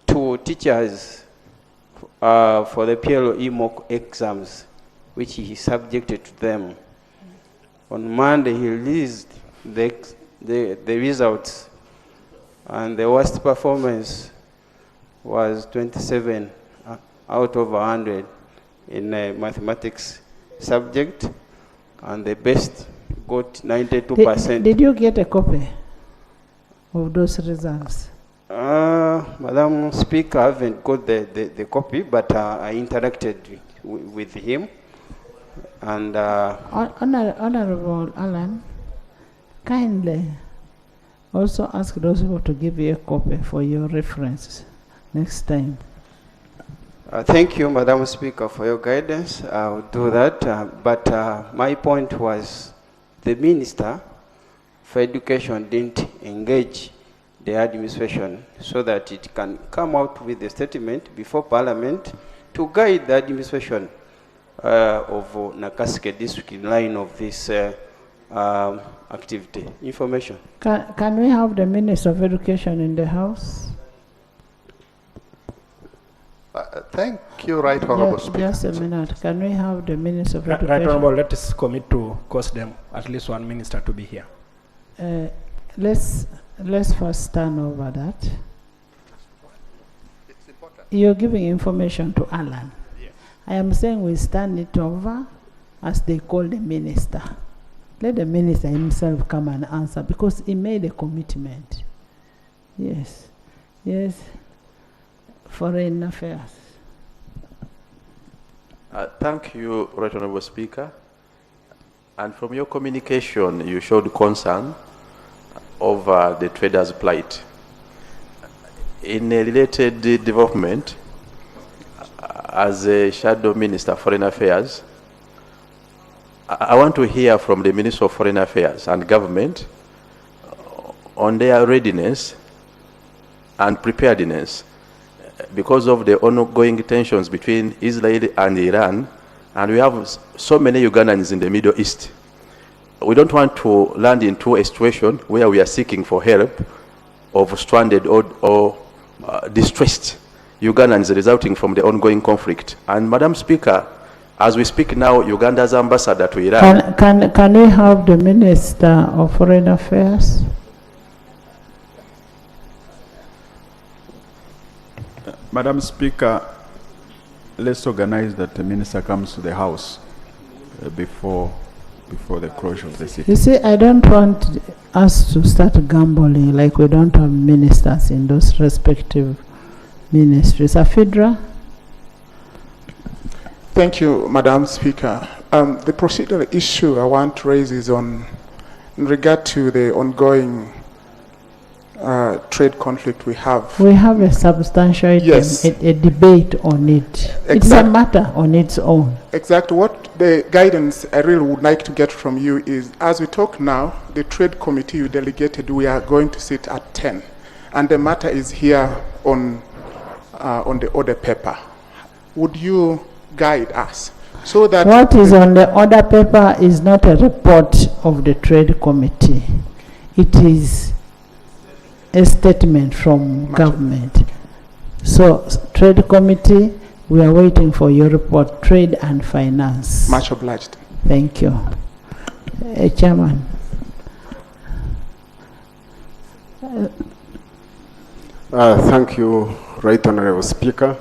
to teachers for the PLE mock exams, which he subjected to them. On Monday, he released the results, and the worst performance was 27 out of 100 in a mathematics subject, and the best got 92%. Did you get a copy of those results? Madam Speaker, I haven't got the copy, but I interacted with him. And Honorable Alan, kindly also ask those people to give you a copy for your reference next time. Thank you, Madam Speaker, for your guidance. I'll do that. But my point was the Minister for Education didn't engage the administration so that it can come out with a statement before Parliament to guide the administration of Nakasike district in line of this activity. Information. Can we have the Minister of Education in the House? Thank you, Right Honourable Speaker. Just a minute. Can we have the Minister of Education? Right Honourable, let us commit to cost them at least one minister to be here. Let's first stand over that. It's important. You're giving information to Alan. Yes. I am saying we stand it over as they call the minister. Let the minister himself come and answer because he made a commitment. Yes. Yes. Foreign Affairs. Thank you, Right Honourable Speaker. And from your communication, you showed concern over the traders' plight. In a related development, as a Shadow Minister of Foreign Affairs, I want to hear from the Minister of Foreign Affairs and government on their readiness and preparedness because of the ongoing tensions between Israel and Iran, and we have so many Ugandans in the Middle East. We don't want to land into a situation where we are seeking for help of stranded or distressed Ugandans resulting from the ongoing conflict. And Madam Speaker, as we speak now, Uganda's ambassador to Iran... Can we have the Minister of Foreign Affairs? Madam Speaker, let's organize that the Minister comes to the House before the closure of the sitting. You see, I don't want us to start gambling like we don't have ministers in those respective ministries. Afidra? Thank you, Madam Speaker. The procedural issue I want to raise is in regard to the ongoing trade conflict we have. We have a substantial item, yes. a debate on it. It's a matter on its own. Exactly. What the guidance I really would like to get from you is, as we talk now, the trade committee you delegated, we are going to sit at 10. And the matter is here on the order paper. Would you guide us? So that what is on the order paper is not a report of the trade committee. It is a statement from government. So, trade committee, we are waiting for your report, trade and finance. Much obliged. Thank you. Chairman. Thank you, Right Honourable Speaker.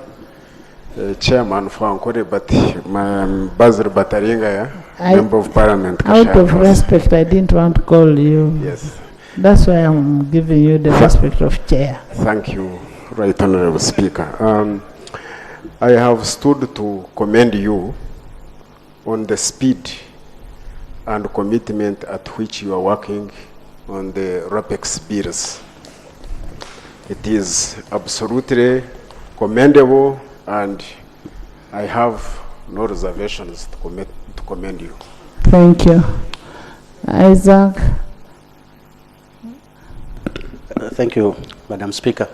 Chairman Frankore, but Bazir Bataringa, Member of Parliament. Out of respect, I didn't want to call you. Yes. That's why I'm giving you the respect of chair. Thank you, Right Honourable Speaker. I have stood to commend you on the speed and commitment at which you are working on the RAPEX bills. It is absolutely commendable, and I have no reservations to commend you. Thank you. Isaac. Thank you, Madam Speaker.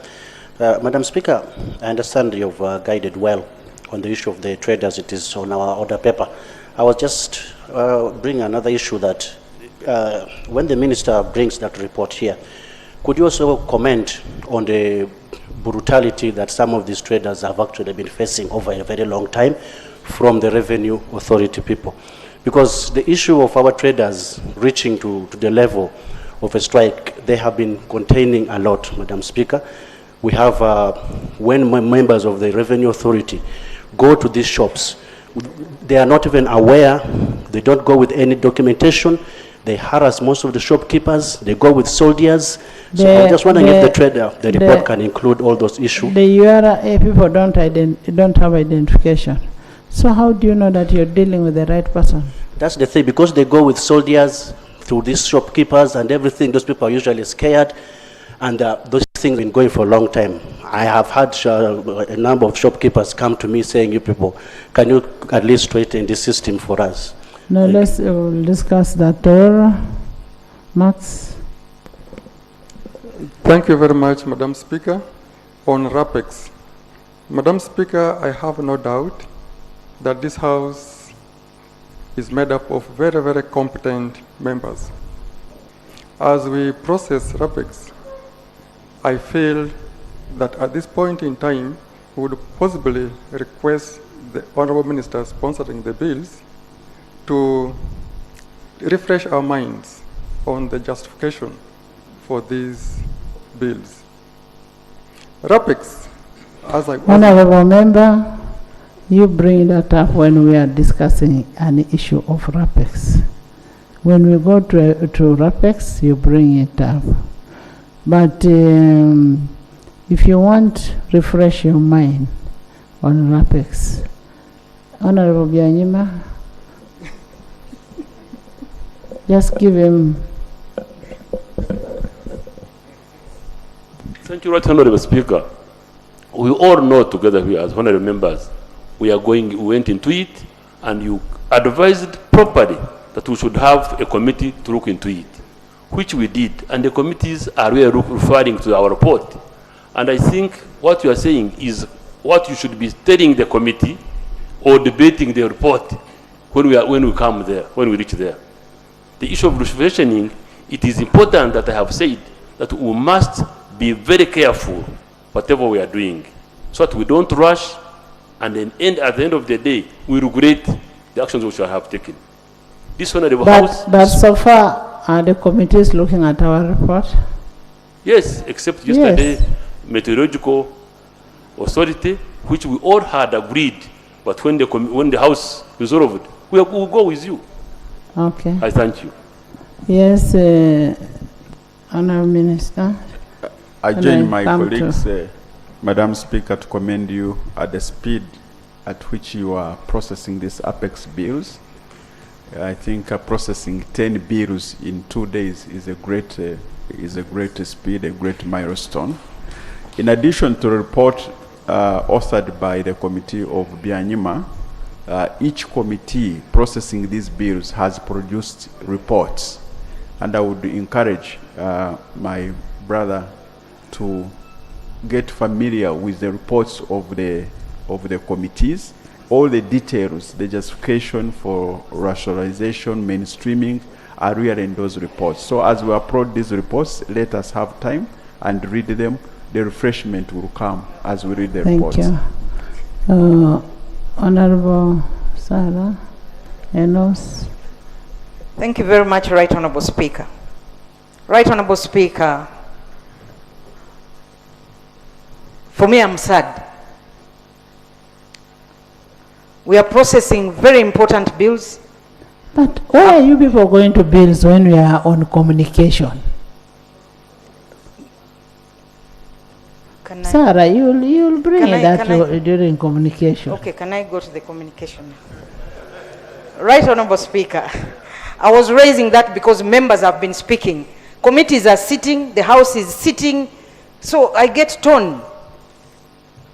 Madam Speaker, I understand you've guided well on the issue of the trade as it is on our order paper. I was just bringing another issue that when the Minister brings that report here, Could you also comment on the brutality that some of these traders have actually been facing over a very long time from the revenue authority people? Because the issue of our traders reaching to the level of a strike, they have been containing a lot, Madam Speaker. We have, when members of the revenue authority go to these shops, they are not even aware, they don't go with any documentation, they harass most of the shopkeepers, they go with soldiers. So I'm just wondering if the trader, the report can include all those issues. The URA people don't have identification. So how do you know that you're dealing with the right person? That's the thing, because they go with soldiers through these shopkeepers and everything, those people are usually scared, and those things have been going for a long time. I have had a number of shopkeepers come to me saying, you people, can you at least straighten this system for us? No, let's discuss that. Max? Thank you very much, Madam Speaker. On RAPEX, Madam Speaker, I have no doubt that this House is made up of very, very competent members. As we process RAPEX, I feel that at this point in time, we would possibly request the Honorable Minister sponsoring the bills to refresh our minds on the justification for these bills. RAPEX, as I was... Honorable Member, you bring that up when we are discussing an issue of RAPEX. When we go to RAPEX, you bring it up. But if you want, refresh your mind on RAPEX. Honorable Byanyima, just give him. Thank you, Right Honorable Speaker. We all know together here as honorable members, we went into it, and you advised properly that we should have a committee to look into it, which we did, and the committees are referring to our report. And I think what you are saying is what you should be telling the committee or debating the report when we come there, when we reach there. The issue of revisioning, it is important that I have said that we must be very careful whatever we are doing, so that we don't rush, and then at the end of the day, we regret the actions which we have taken. This Honorable House... But so far, are the committees looking at our report? Yes, except yesterday, Meteorological Authority, which we all had agreed, but when the House resolved, we will go with you. Okay. I thank you. Yes, Honourable Minister. I join my colleagues, Madam Speaker, to commend you at the speed at which you are processing these Apex bills. I think processing 10 bills in 2 days is a great speed, a great milestone. In addition to the report authored by the committee of Byanyima, each committee processing these bills has produced reports, and I would encourage my brother to get familiar with the reports of the committees. All the details, the justification for rationalization, mainstreaming, are really in those reports. So as we upload these reports, let us have time and read them. The refreshment will come as we read the reports. Thank you. Honorable Sarah Enos. Thank you very much, Right Honorable Speaker. Right Honorable Speaker, for me, I'm sad. We are processing very important bills. But why are you people going to bills when we are on communication? Sarah, you'll bring that during communication. Okay, can I go to the communication? Right Honorable Speaker, I was raising that because members have been speaking. Committees are sitting, the House is sitting, so I get torn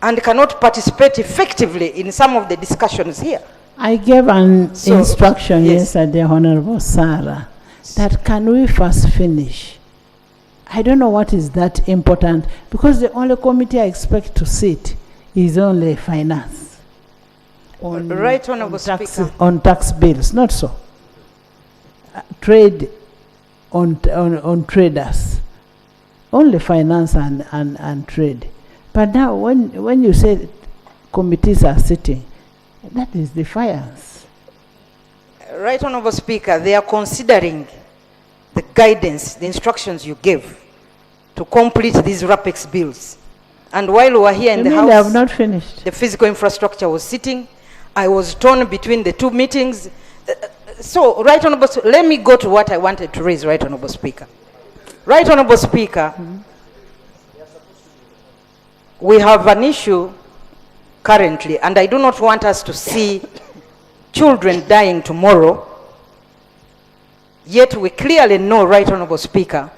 and cannot participate effectively in some of the discussions here. I gave an instruction yesterday, Honorable Sarah, that can we first finish? I don't know what is that important, because the only committee I expect to sit is only finance. Right Honorable Speaker. On tax bills, not so. Trade on traders. only finance and trade. But now when you say committees are sitting, that is defiance. Right Honorable Speaker, they are considering the guidance, the instructions you gave to complete these RAPEX bills. And while we were here in the House, I have not finished. The physical infrastructure was sitting. I was torn between the two meetings. So, Right Honorable, let me go to what I wanted to raise, Right Honorable Speaker. Right Honorable Speaker, we have an issue currently, and I do not want us to see children dying tomorrow. Yet we clearly know, Right Honorable Speaker,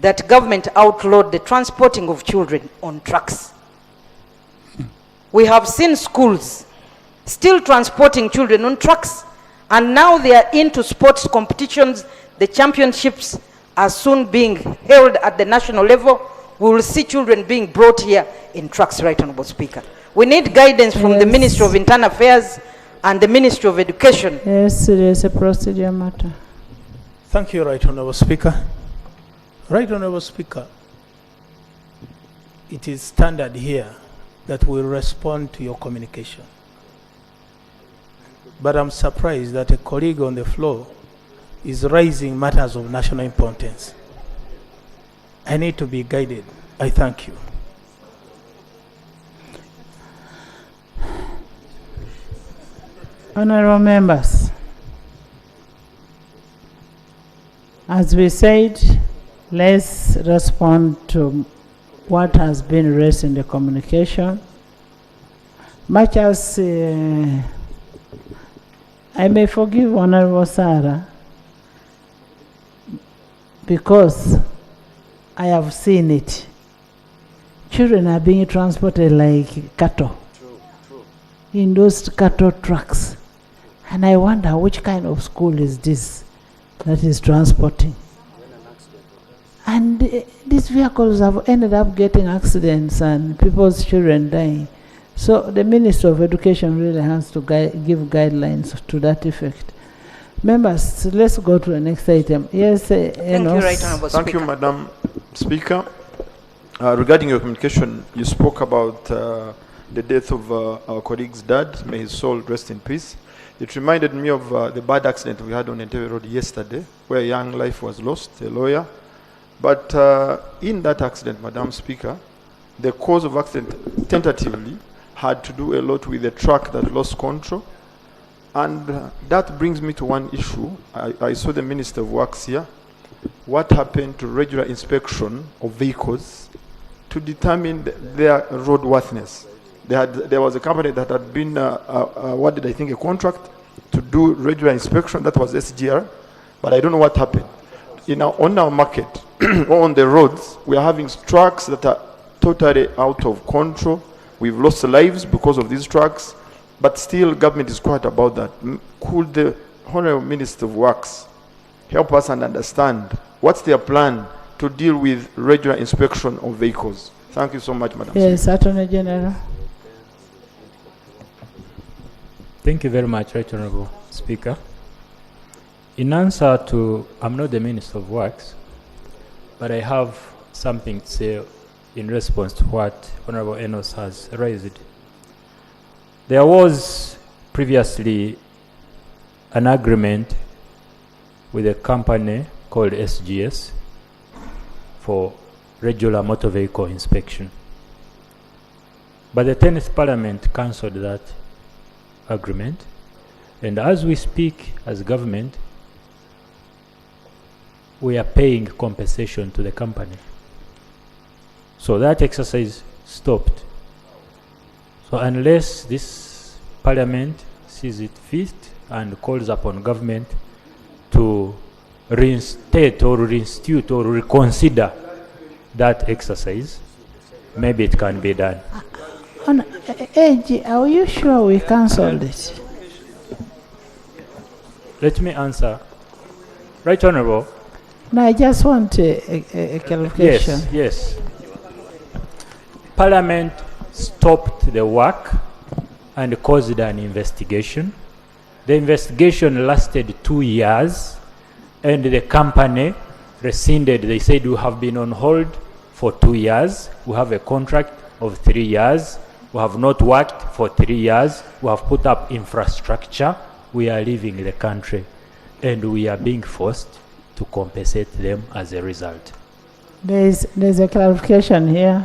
that government outlawed the transporting of children on trucks. We have seen schools still transporting children on trucks, and now they are into sports competitions. The championships are soon being held at the national level. We will see children being brought here in trucks, Right Honorable Speaker. We need guidance from the Ministry of Internal Affairs and the Ministry of Education. Yes, it is a procedure matter. Thank you, Right Honorable Speaker. Right Honorable Speaker, it is standard here that we respond to your communication. But I'm surprised that a colleague on the floor is raising matters of national importance. I need to be guided. I thank you. Honorable members, as we said, let's respond to what has been raised in the communication. Much as I may forgive Honorable Sarah, because I have seen it. Children are being transported like cattle in those cattle trucks. And I wonder which kind of school is this that is transporting. And these vehicles have ended up getting accidents and people's children dying. So the Minister of Education really has to give guidelines to that effect. Members, let's go to the next item. Yes, Thank you, Right Honorable Speaker. Thank you, Madam Speaker. Regarding your communication, you spoke about the death of our colleague's dad. May his soul rest in peace. It reminded me of the bad accident we had on Entebbe Road yesterday, where a young life was lost, a lawyer. But in that accident, Madam Speaker, the cause of accident tentatively had to do a lot with the truck that lost control. And that brings me to one issue. I saw the Minister of Works here. What happened to regular inspection of vehicles to determine their roadworthiness? There was a company that had been awarded, I think, a contract to do regular inspection. That was SGR, but I don't know what happened. On our market, or on the roads, we are having trucks that are totally out of control. We've lost lives because of these trucks, but still government is quiet about that. Could the Honorable Minister of Works help us and understand what's their plan to deal with regular inspection of vehicles? Thank you so much, Madam Yes, Attorney General. Thank you very much, Right Honorable Speaker. In answer to, I'm not the Minister of Works, but I have something to say in response to what Honorable Enos has raised. There was previously an agreement with a company called SGS for regular motor vehicle inspection. But the 10th Parliament cancelled that agreement, and as we speak as government, we are paying compensation to the company. So that exercise stopped. So unless this Parliament sees it fit and calls upon government to reinstate or reinstitute or reconsider that exercise, maybe it can be done. AG, are you sure we cancelled it? Let me answer. Right Honorable. No, I just want a clarification. Yes. Parliament stopped the work and caused an investigation. The investigation lasted 2 years, and the company rescinded. They said we have been on hold for 2 years. We have a contract of 3 years. We have not worked for 3 years. We have put up infrastructure. We are leaving the country, and we are being forced to compensate them as a result. There's a clarification here.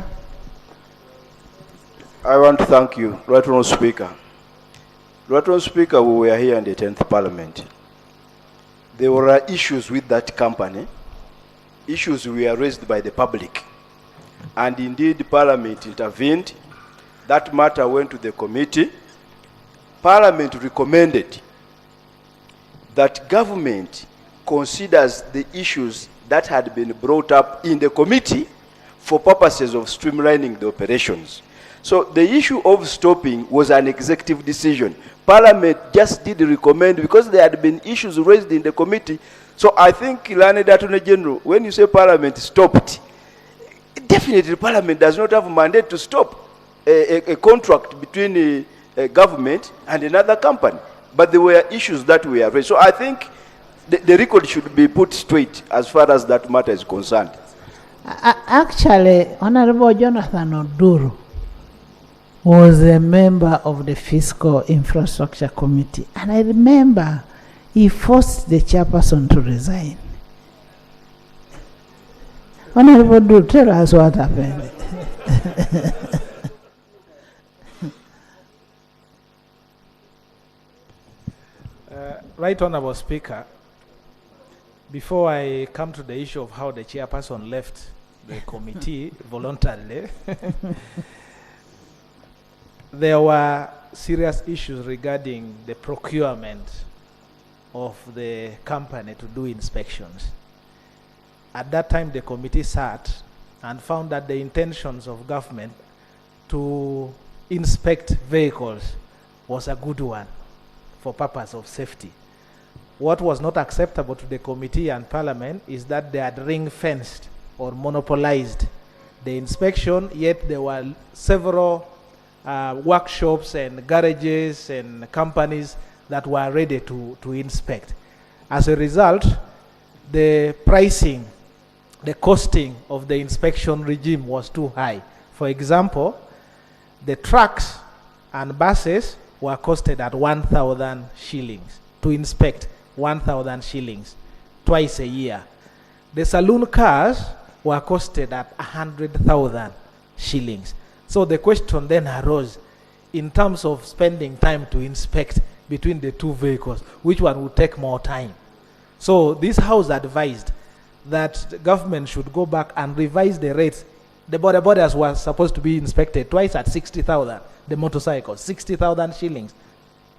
I want to thank you, Right Honourable Speaker. Right Honourable Speaker, we were here in the 10th Parliament. There were issues with that company. Issues were raised by the public. And indeed, Parliament intervened. That matter went to the committee. Parliament recommended that government considers the issues that had been brought up in the committee for purposes of streamlining the operations. So the issue of stopping was an executive decision. Parliament just did recommend because there had been issues raised in the committee. So I think, Learned Attorney General, when you say Parliament stopped, definitely Parliament does not have a mandate to stop a contract between a government and another company. But there were issues that were raised. So I think the record should be put straight as far as that matter is concerned. Actually, Honorable Jonathan Oduru was a member of the Fiscal Infrastructure Committee. And I remember he forced the chairperson to resign. Honorable Oduru, tell us what happened. Right Honourable Speaker, before I come to the issue of how the chairperson left the committee voluntarily, there were serious issues regarding the procurement of the company to do inspections. At that time, the committee sat and found that the intentions of government to inspect vehicles was a good one for purpose of safety. What was not acceptable to the committee and Parliament is that they had ring-fenced or monopolized the inspection, yet there were several workshops and garages and companies that were ready to inspect. As a result, the pricing, the costing of the inspection regime was too high. For example, the trucks and buses were costed at 1,000 shillings to inspect. 1,000 shillings twice a year. The saloon cars were costed at 100,000 shillings. So the question then arose in terms of spending time to inspect between the two vehicles, which one would take more time? So this house advised that the government should go back and revise the rates. The border borders were supposed to be inspected twice at 60,000, the motorcycles, 60,000 shillings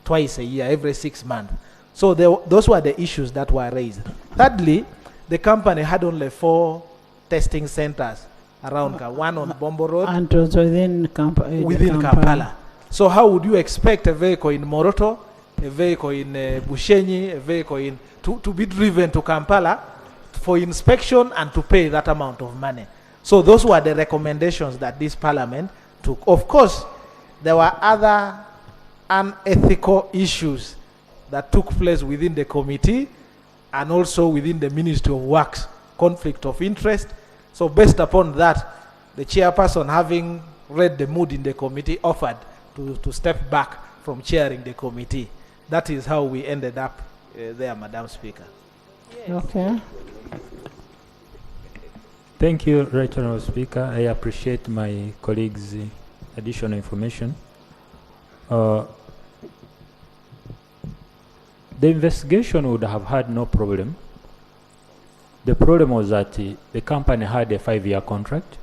twice a year, every 6 months. So those were the issues that were raised. Thirdly, the company had only 4 testing centers around, one on Bombo Road. And it was within Kampala. So how would you expect a vehicle in Moroto, a vehicle in Bushenyi, a vehicle to be driven to Kampala for inspection and to pay that amount of money? So those were the recommendations that this Parliament took. Of course, there were other unethical issues that took place within the committee and also within the Ministry of Works, conflict of interest. So based upon that, the chairperson, having read the mood in the committee, offered to step back from chairing the committee. That is how we ended up there, Madam Speaker. Yes. Okay. Thank you, Right Honourable Speaker. I appreciate my colleagues' additional information. The investigation would have had no problem. The problem was that the company had a 5-year contract.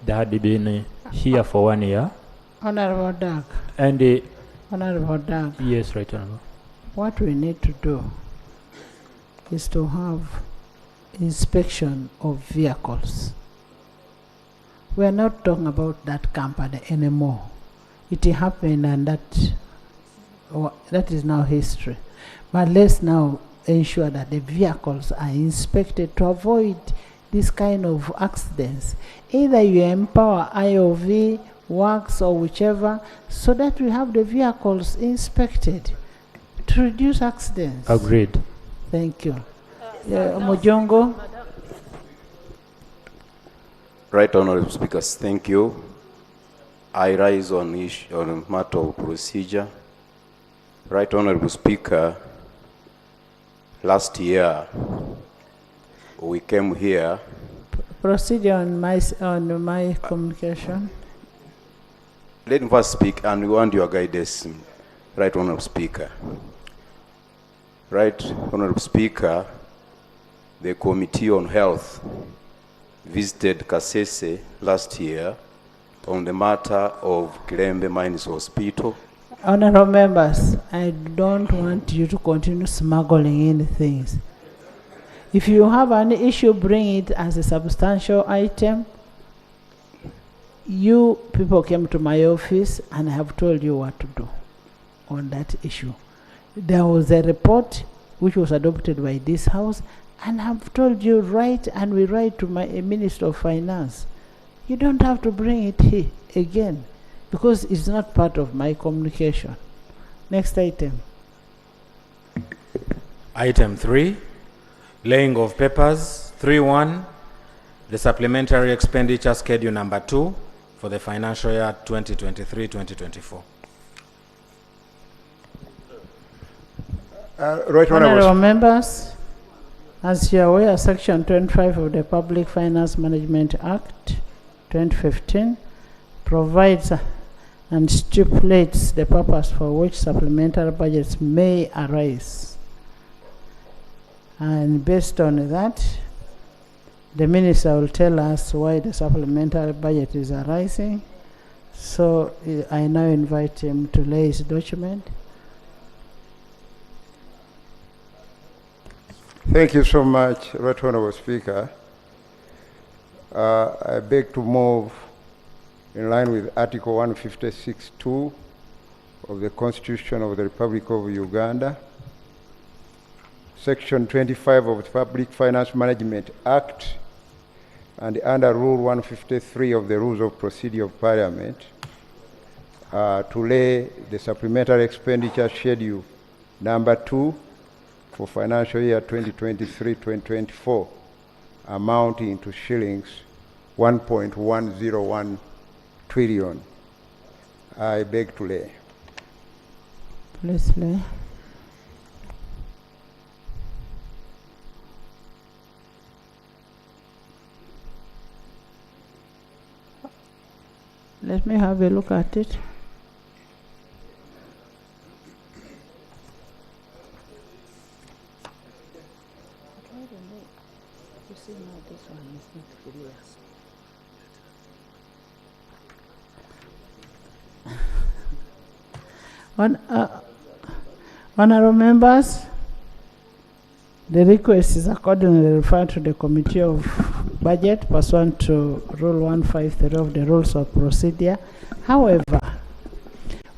They had been here for 1 year. Honorable Doug. And Honorable Doug. Yes, Right Honourable. What we need to do is to have inspection of vehicles. We are not talking about that company anymore. It happened, and that is now history. But let's now ensure that the vehicles are inspected to avoid this kind of accidents. Either you empower IOV, Works, or whichever, so that we have the vehicles inspected to reduce accidents. Right Honorable Speakers, thank you. I rise on a matter of procedure. Right Honorable Speaker, last year we came here. Procedure on my communication. Let me first speak and we want your guidance, Right Honorable Speaker. Right Honorable Speaker, the Committee on Health visited Kasese last year on the matter of Kilembe Mines Hospital. Honorable members, I don't want you to continue smuggling in things. If you have an issue, bring it as a substantial item. You people came to my office and I have told you what to do on that issue. There was a report which was adopted by this House, and I've told you write, and we write to my Minister of Finance. You don't have to bring it here again because it's not part of my communication. Next item. Item 3, laying of papers. 3.1, the supplementary expenditure schedule number 2 for the financial year 2023-2024. Honorable members, as you are aware, Section 25 of the Public Finance Management Act 2015 provides and stipulates the purpose for which supplementary budgets may arise. And based on that, the minister will tell us why the supplementary budget is arising. So I now invite him to lay his document. Thank you so much, Right Honorable Speaker. I beg to move in line with Article 156(2) of the Constitution of the Republic of Uganda, Section 25 of the Public Finance Management Act, and under Rule 153 of the Rules of Procedure of Parliament, to lay the supplementary expenditure schedule number 2 for financial year 2023-2024, amounting to shillings 1.101 trillion. I beg to lay. Please lay. Let me have a look at it. Honorable members, the request is accordingly referred to the Committee of Budget pursuant to Rule 153 of the Rules of Procedure. However,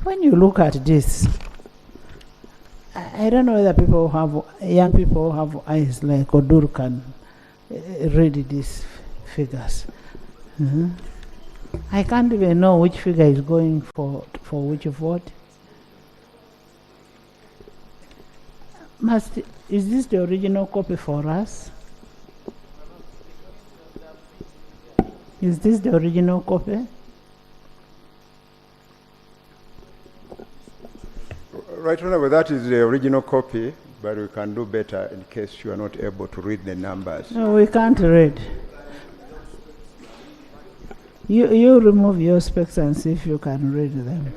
when you look at this, I don't know whether people have, young people have eyes like Odur can read these figures. I can't even know which figure is going for which vote. Is this the original copy for us? Is this the original copy? Right Honorable, that is the original copy, but we can do better in case you are not able to read the numbers. No, we can't read. You remove your specs and see if you can read them.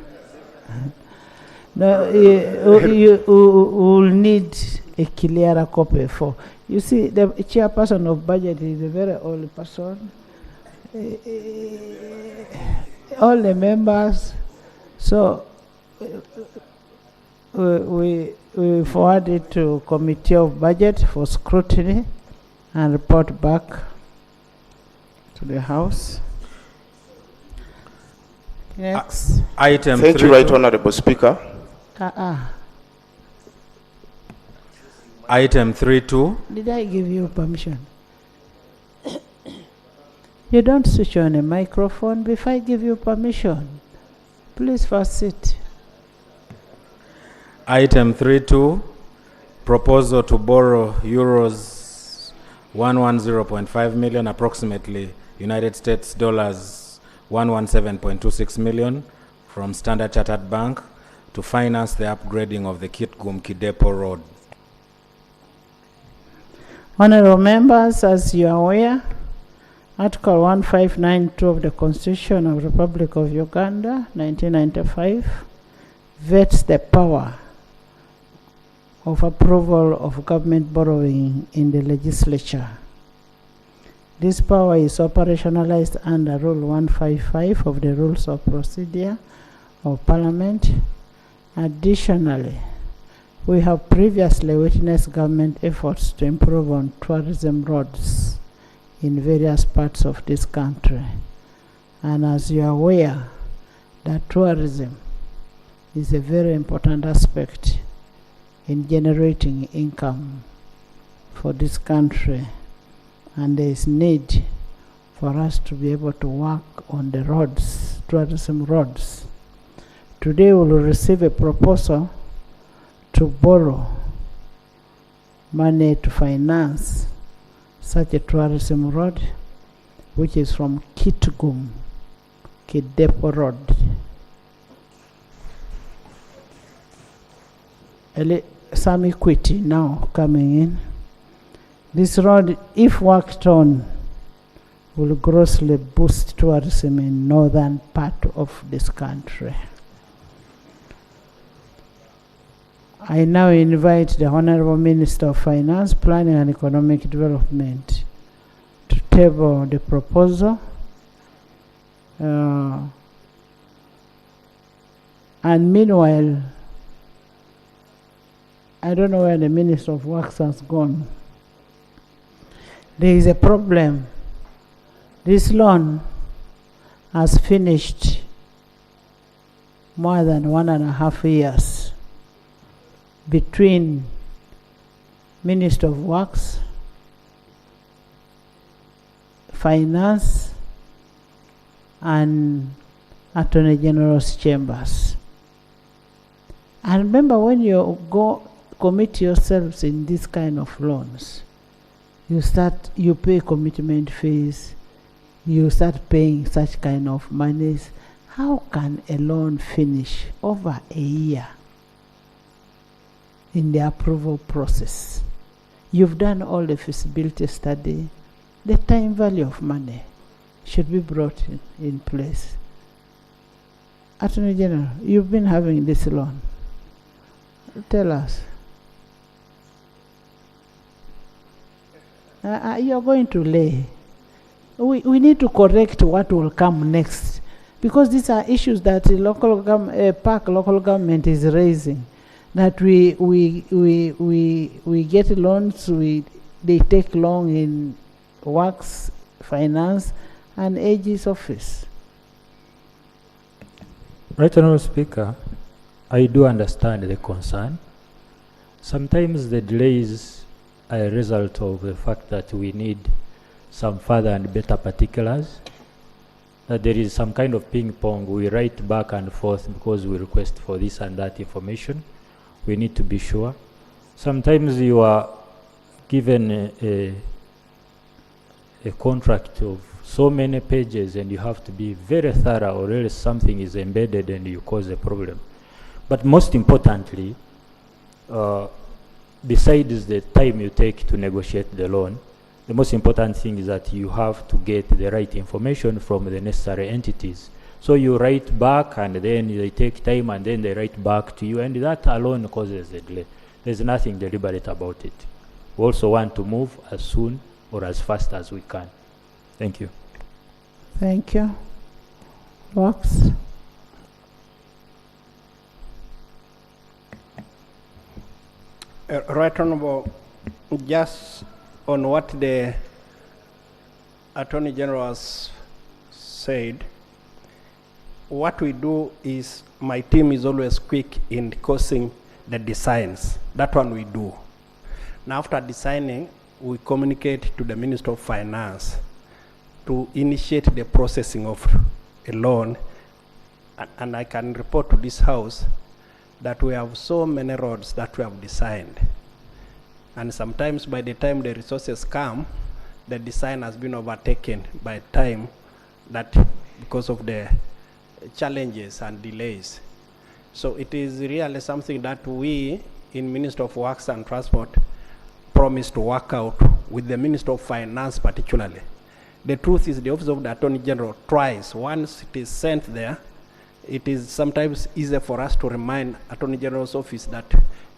No, you will need a clearer copy for. You see, the chairperson of budget is a very old person. All the members, so we forward it to Committee of Budget for scrutiny and report back to the House. Next. Item Thank you, Right Honorable Speaker. Item 3.2. Did I give you permission? You don't switch on a microphone before I give you permission. Please first sit. Item 3.2, proposal to borrow euros 110.5 million, approximately United States dollars 117.26 million from Standard Chartered Bank to finance the upgrading of the Kitgum-Kidepo Road. Honorable members, as you are aware, Article 1592 of the Constitution of the Republic of Uganda, 1995, vests the power of approval of government borrowing in the legislature. This power is operationalized under Rule 155 of the Rules of Procedure of Parliament. Additionally, we have previously witnessed government efforts to improve on tourism roads in various parts of this country. And as you are aware, that tourism is a very important aspect in generating income for this country, and there is need for us to be able to work on the roads, tourism roads. Today we will receive a proposal to borrow money to finance such a tourism road, which is from Kitgum-Kidepo Road. Some equity now coming in. This road, if worked on, will grossly boost tourism in northern part of this country. I now invite the Honorable Minister of Finance, Planning and Economic Development to table the proposal. And meanwhile, I don't know where the Minister of Works has gone. There is a problem. This loan has finished more than 1.5 years between Minister of Works, Finance, and Attorney General's chambers. And remember, when you go commit yourselves in this kind of loans, you pay commitment fees, you start paying such kind of monies. How can a loan finish over a year in the approval process? You've done all the feasibility study. The time value of money should be brought in place. Attorney General, you've been having this loan. Tell us. You're going to lay. We need to correct what will come next, because these are issues that the local government is raising. That we get loans, they take long in Works, Finance, and AG's office. Right, Honourable Speaker, I do understand the concern. Sometimes the delays are a result of the fact that we need some further and better particulars, that there is some kind of ping pong. We write back and forth because we request for this and that information. We need to be sure. Sometimes you are given a contract of so many pages and you have to be very thorough, or else something is embedded and you cause a problem. But most importantly, besides the time you take to negotiate the loan, the most important thing is that you have to get the right information from the necessary entities. So you write back and then they take time and then they write back to you, and that alone causes a delay. There's nothing deliberate about it. We also want to move as soon or as fast as we can. Thank you. Thank you. Works. Right Honourable, just on what the Attorney General has said, what we do is, my team is always quick in causing the designs. That one we do. Now after designing, we communicate to the Minister of Finance to initiate the processing of a loan. And I can report to this House that we have so many roads that we have designed. And sometimes by the time the resources come, the design has been overtaken by time, that because of the challenges and delays. So it is really something that we in Minister of Works and Transport promised to work out with the Minister of Finance particularly. The truth is the Office of the Attorney General tries. Once it is sent there, it is sometimes easier for us to remind Attorney General's office that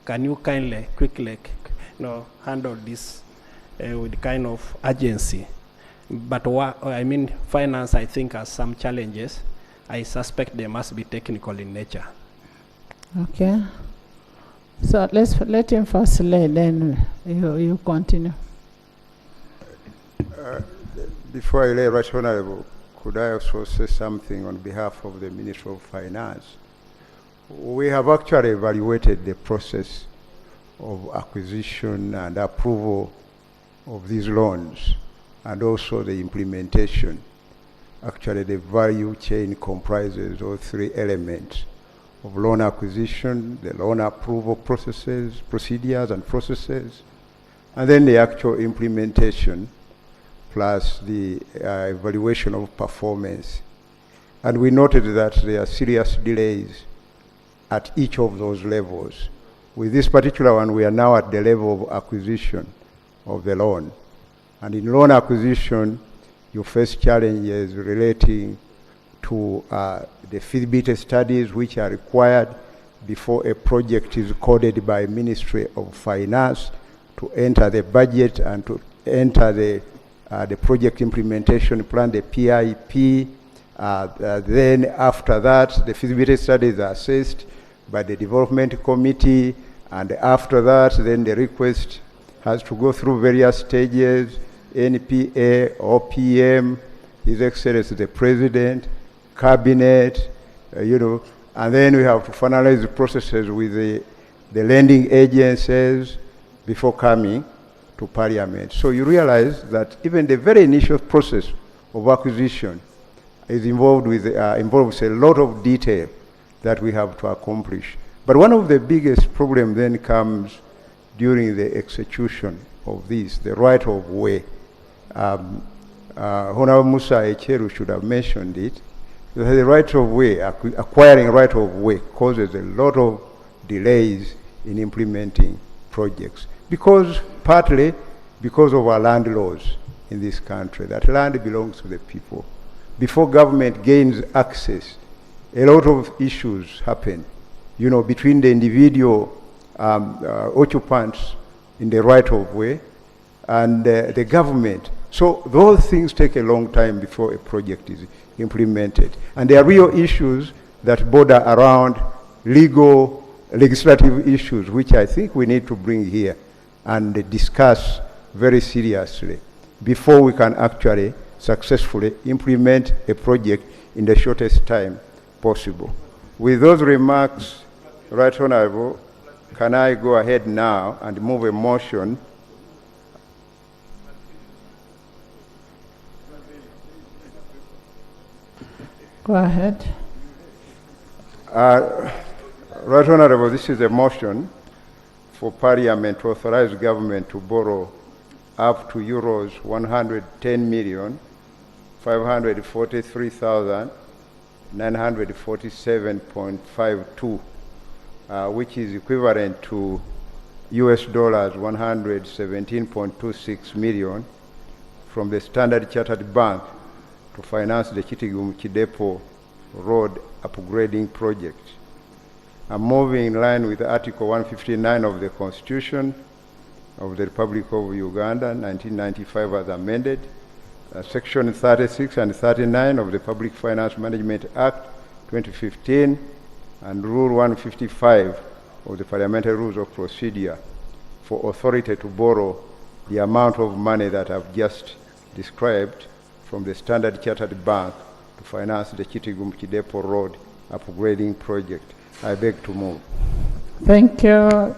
can you kindly, quickly, handle this with kind of urgency. But finance, I think, has some challenges. I suspect they must be technical in nature. Okay. So let him first lay, then you continue. Before I lay, Right Honorable, could I also say something on behalf of the Ministry of Finance? We have actually evaluated the process of acquisition and approval of these loans, and also the implementation. Actually, the value chain comprises all three elements of loan acquisition, the loan approval procedures and processes, and then the actual implementation, plus the evaluation of performance. And we noted that there are serious delays at each of those levels. With this particular one, we are now at the level of acquisition of the loan. And in loan acquisition, you face challenges relating to the feasibility studies which are required before a project is coded by Ministry of Finance to enter the budget and to enter the project implementation plan, the PIP. Then after that, the feasibility studies are assessed by the development committee, and after that, then the request has to go through various stages, NPA, OPM, His Excellency the President, Cabinet, and then we have to finalize the processes with the lending agencies before coming to Parliament. So you realize that even the very initial process of acquisition is involves a lot of detail that we have to accomplish. But one of the biggest problems then comes during the execution of this, the right of way. Honorable Musa Echeru should have mentioned it. The right of way, acquiring right of way causes a lot of delays in implementing projects, partly because of our land laws in this country, that land belongs to the people. Before government gains access, a lot of issues happen, between the individual occupants in the right of way and the government. So those things take a long time before a project is implemented. And there are real issues that border around legislative issues, which I think we need to bring here and discuss very seriously before we can actually successfully implement a project in the shortest time possible. With those remarks, Right Honorable, can I go ahead now and move a motion Go ahead. Right Honorable, this is a motion for Parliament to authorize government to borrow up to euros 110,543,947.52, which is equivalent to US dollars 117.26 million from the Standard Chartered Bank to finance the Chitigum-Kidepo Road upgrading project. I'm moving in line with Article 159 of the Constitution of the Republic of Uganda, 1995 as amended, Section 36 and 39 of the Public Finance Management Act 2015, and Rule 155 of the Parliamentary Rules of Procedure for authority to borrow the amount of money that I've just described from the Standard Chartered Bank to finance the Chitigum-Kidepo Road upgrading project. I beg to move. Thank you.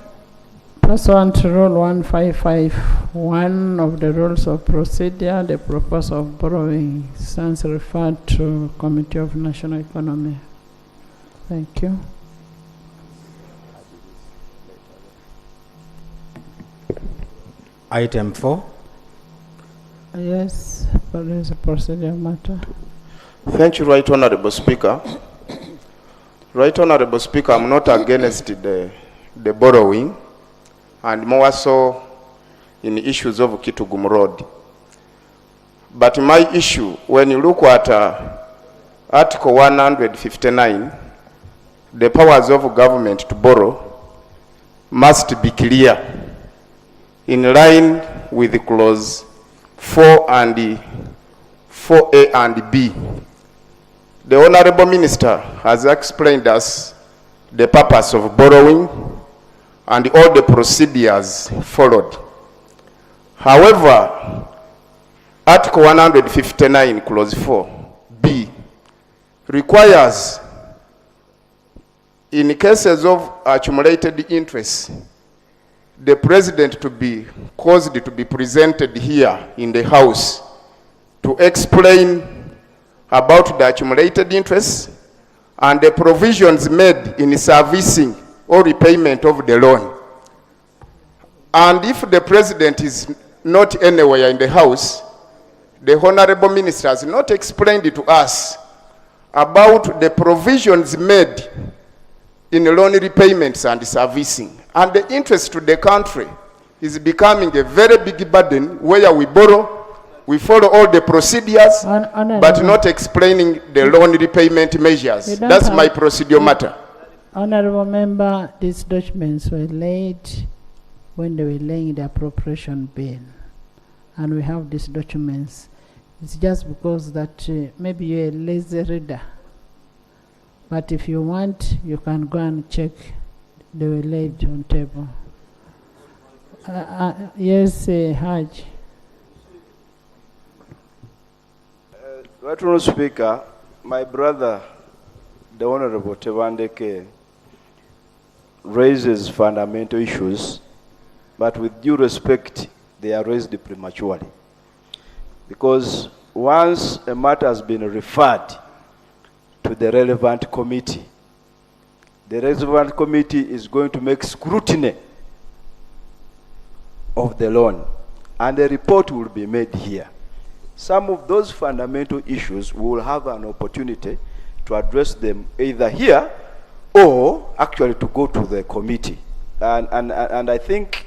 Pursuant to Rule 1551 of the Rules of Procedure, the proposal of borrowing stands referred to Committee of National Economy. Thank you. Item 4. Yes, but there's a procedure matter. Thank you, Right Honorable Speaker. Right Honorable Speaker, I'm not against the borrowing, and more so in issues of Kitugum Road. But my issue, when you look at Article 159, the powers of government to borrow must be clear, in line with clause 4 and 4A and B. The Honorable Minister has explained us the purpose of borrowing and all the procedures followed. However, Article 159, clause 4B requires, in cases of accumulated interest, the president to be caused to be presented here in the House to explain about the accumulated interest and the provisions made in servicing or repayment of the loan. And if the president is not anywhere in the House, the Honorable Minister has not explained to us about the provisions made in loan repayments and servicing. And the interest to the country is becoming a very big burden where we borrow, we follow all the procedures, but not explaining the loan repayment measures. That's my procedure matter. Honorable Member, these documents were laid when they were laying the appropriation bill. And we have these documents. It's just because that maybe you're a lazy reader. But if you want, you can go and check. They were laid on table. Yes, Haj. Right Honourable Speaker, my brother, the Honourable Tevandeke, raises fundamental issues, but with due respect, they are raised prematurely. Because once a matter has been referred to the relevant committee, the relevant committee is going to make scrutiny of the loan, and a report will be made here. Some of those fundamental issues, we will have an opportunity to address them either here or actually to go to the committee. And I think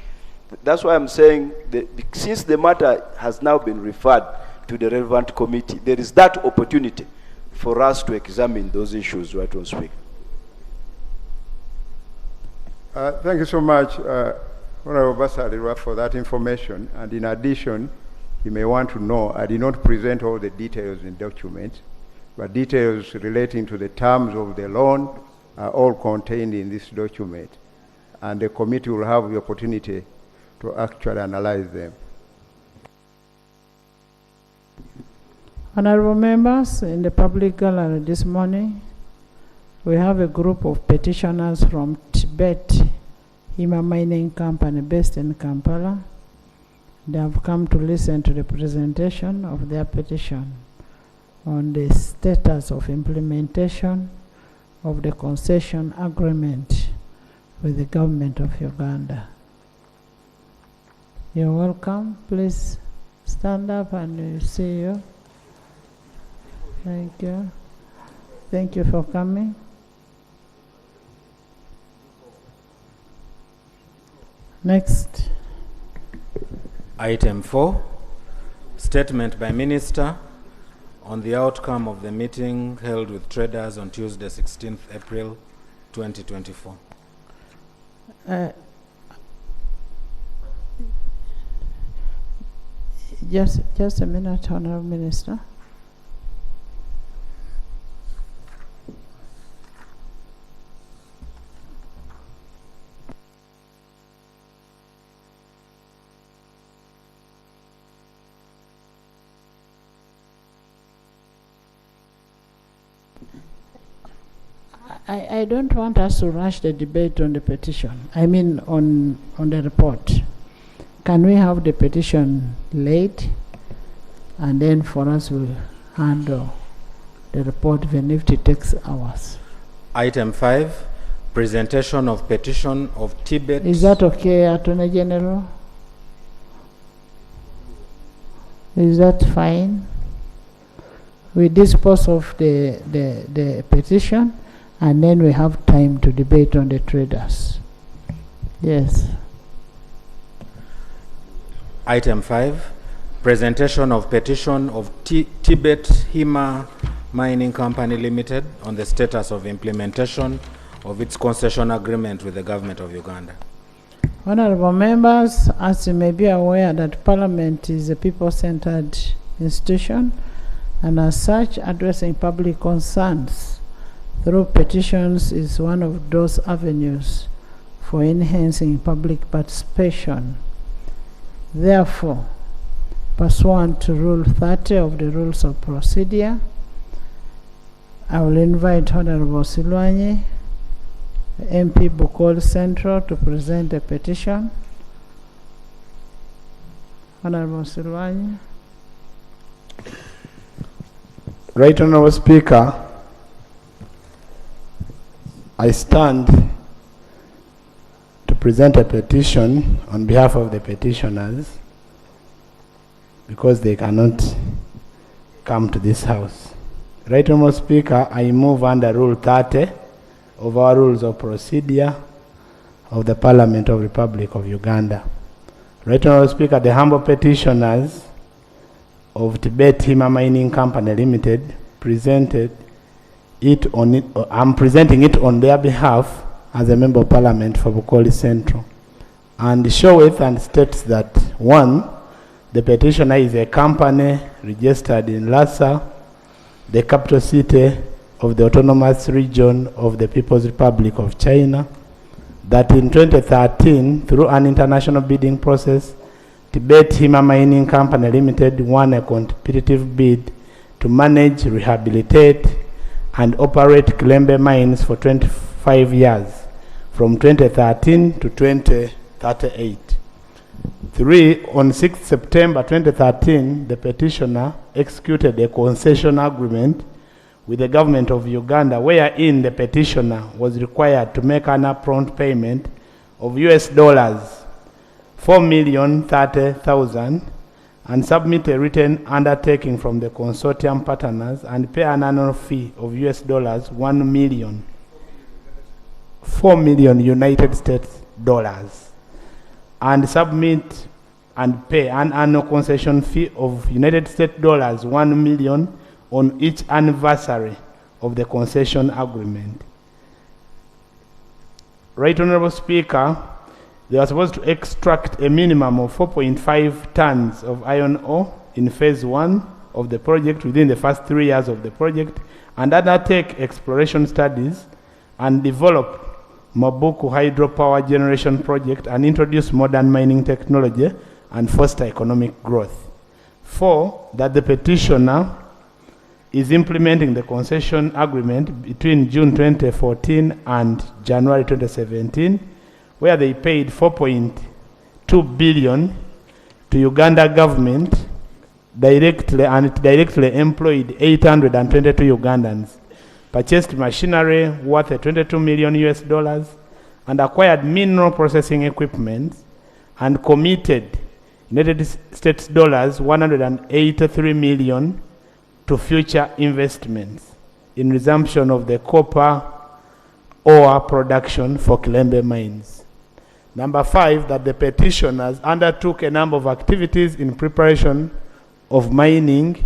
that's why I'm saying that since the matter has now been referred to the relevant committee, there is that opportunity for us to examine those issues. Right on Speaker. Thank you so much, Honorable Basalirwa, for that information. And in addition, you may want to know, I did not present all the details in documents, but details relating to the terms of the loan are all contained in this document. And the committee will have the opportunity to actually analyze them. Honorable members, in the public gallery this morning, we have a group of petitioners from Tibet Hima Mining Company based in Kampala. They have come to listen to the presentation of their petition on the status of implementation of the concession agreement with the government of Uganda. You're welcome. Please stand up and we'll see you. Thank you. Thank you for coming. Next. Item 4, statement by Minister on the outcome of the meeting held with traders on Tuesday, 16th April 2024. Just a minute, Honorable Minister. I don't want us to rush the debate on the petition. I mean on the report. Can we have the petition laid, and then for us we'll handle the report even if it takes hours. Item 5, presentation of petition of Tibet. Is that okay, Attorney General? Is that fine? We dispose of the petition, and then we have time to debate on the traders. Yes. Item 5, presentation of petition of Tibet Hima Mining Company Limited on the status of implementation of its concession agreement with the government of Uganda. Honorable members, as you may be aware that Parliament is a people-centered institution, and as such, addressing public concerns through petitions is one of those avenues for enhancing public participation. Therefore, pursuant to Rule 30 of the Rules of Procedure, I will invite Honorable Silwanyi, MP Bukol Central, to present a petition. Honorable Silwanyi. Right Honorable Speaker, I stand to present a petition on behalf of the petitioners because they cannot come to this house. Right Honorable Speaker, I move under Rule 30 of our Rules of Procedure of the Parliament of the Republic of Uganda. Right Honorable Speaker, the humble petitioners of Tibet Hima Mining Company Limited presented it on it. I'm presenting it on their behalf as a member of Parliament for Bukoli Central, and showeth and states that 1, the petitioner is a company registered in Lhasa, the capital city of the autonomous region of the People's Republic of China, that in 2013, through an international bidding process, Tibet Hima Mining Company Limited won a competitive bid to manage, rehabilitate, and operate Kilembe mines for 25 years, from 2013 to 2038. 3, on 6 September 2013, the petitioner executed a concession agreement with the government of Uganda, wherein the petitioner was required to make an upfront payment of US dollars 4,030,000 and submit a written undertaking from the consortium partners and pay an annual fee of US dollars 1 million, 4 million United States dollars, and submit and pay an annual concession fee of United States dollars 1 million on each anniversary of the concession agreement. Right Honorable Speaker, they are supposed to extract a minimum of 4.5 tons of iron ore in phase 1 of the project within the first 3 years of the project, and undertake exploration studies and develop Mabuku hydropower generation project and introduce modern mining technology and foster economic growth. 4, that the petitioner is implementing the concession agreement between June 2014 and January 2017, where they paid 4.2 billion to Uganda government directly, and it directly employed 822 Ugandans, purchased machinery worth 22 million US dollars, and acquired mineral processing equipment, and committed United States dollars 183 million to future investments in resumption of the copper ore production for Kilembe mines. Number 5, that the petitioners undertook a number of activities in preparation of mining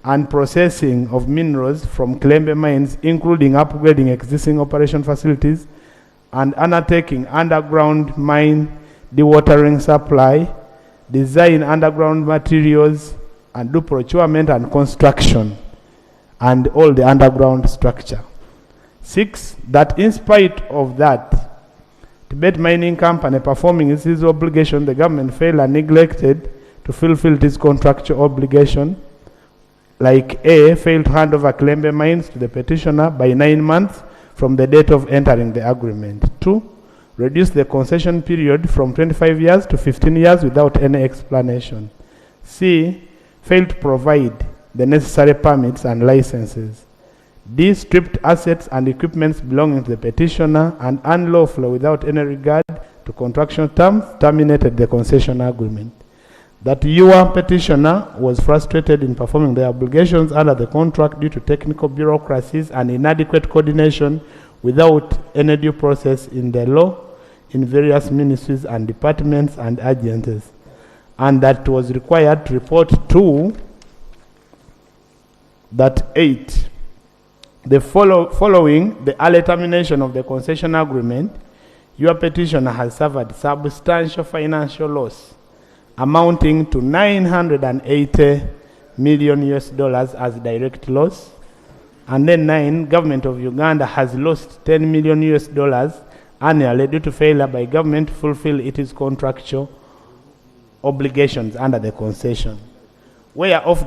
and processing of minerals from Kilembe mines, including upgrading existing operation facilities and undertaking underground mine dewatering supply, design underground materials, and do procurement and construction and all the underground structure. 6, that in spite of that, Tibet Mining Company performing its obligation, the government failed and neglected to fulfill its contractual obligation, like A, failed to hand over Kilembe mines to the petitioner by 9 months from the date of entering the agreement. 2, reduce the concession period from 25 years to 15 years without any explanation. C, failed to provide the necessary permits and licenses. D, stripped assets and equipments belonging to the petitioner and unlawfully, without any regard to contractual terms, terminated the concession agreement. that your petitioner was frustrated in performing their obligations under the contract due to technical bureaucracies and inadequate coordination without any due process in the law in various ministries and departments and agencies, and that was required to report to that 8. Following the early termination of the concession agreement, your petitioner has suffered substantial financial loss amounting to $980 million as direct loss. And then 9, government of Uganda has lost $10 million annually due to failure by government to fulfill its contractual obligations under the concession. Whereof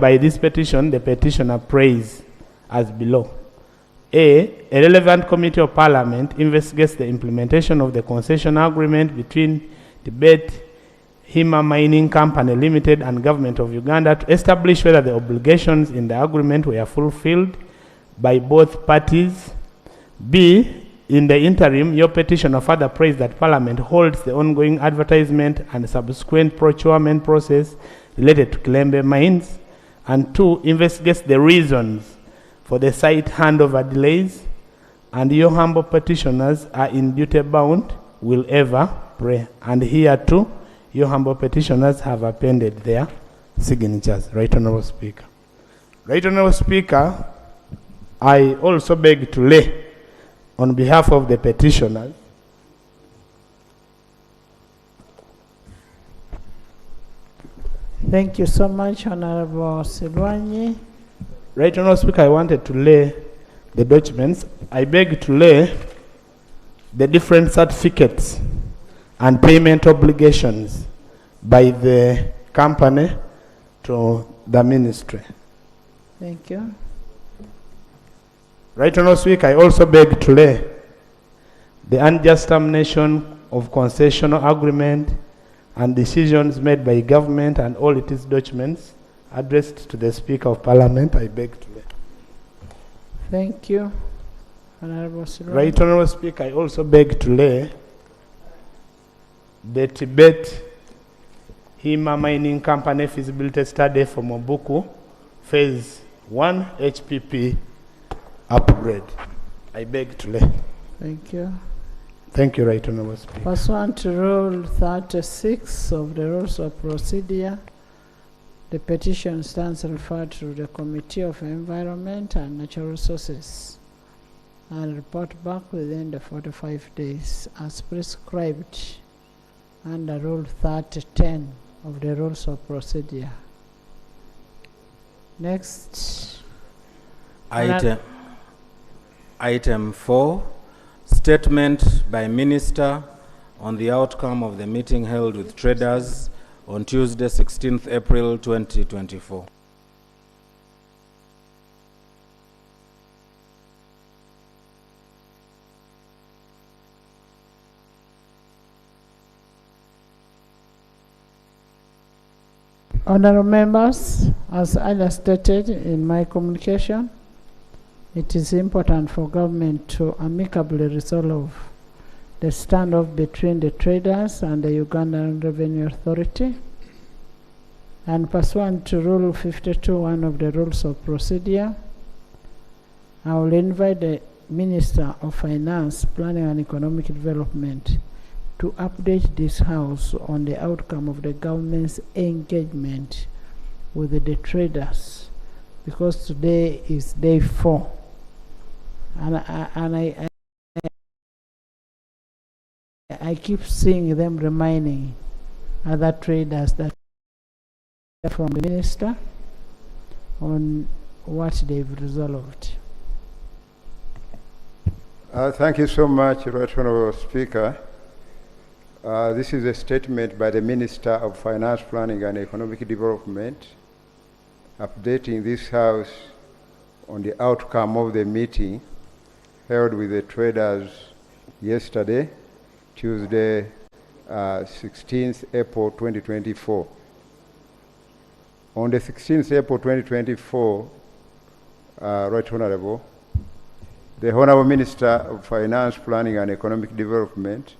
by this petition, the petitioner prays as below. A relevant committee of parliament investigates the implementation of the concession agreement between Tibet Hima Mining Company Limited and Government of Uganda to establish whether the obligations in the agreement were fulfilled by both parties. B, in the interim, your petitioner further prays that Parliament holds the ongoing advertisement and subsequent procurement process related to Kilembe Mines. And 2, investigates the reasons for the site handover delays, and your humble petitioners are in duty bound, will ever pray. And here too, your humble petitioners have appended their signatures. Right Honourable Speaker. Right Honourable Speaker, I also beg to lay on behalf of the petitioners Thank you so much, Honorable Silwanyi. Right Honourable Speaker, I wanted to lay the documents. I beg to lay the different certificates and payment obligations by the company to the ministry. Thank you. Right Honourable Speaker, I also beg to lay the unjust termination of concessional agreement and decisions made by government and all its documents addressed to the Speaker of Parliament. I beg to lay. Thank you, Honourable Silwanyi. Right Honourable Speaker, I also beg to lay the Tibet Hima Mining Company feasibility study for Mobuku Phase 1 HPP upgrade. I beg to lay. Thank you. Thank you, Right Honourable Speaker. Pursuant to Rule 36 of the Rules of Procedure, the petition stands referred to the Committee of Environment and Natural Resources and report back within the 45 days as prescribed under Rule 3010 of the Rules of Procedure. Next. Item 4, statement by Minister on the outcome of the meeting held with traders on Tuesday, 16th April 2024. Honourable members, as earlier stated in my communication, it is important for government to amicably resolve the standoff between the traders and the Ugandan Revenue Authority. And pursuant to Rule 52(1) of the Rules of Procedure, I will invite the Minister of Finance, Planning and Economic Development to update this House on the outcome of the government's engagement with the traders, because today is day 4. And I keep seeing them reminding other traders that from the minister on what they've resolved. Thank you so much, Right Honourable Speaker. This is a statement by the Minister of Finance, Planning and Economic Development, updating this House on the outcome of the meeting held with the traders yesterday, Tuesday, 16th April 2024. On the 16th April 2024, Right Honourable, the Honourable Minister of Finance, Planning and Economic Development,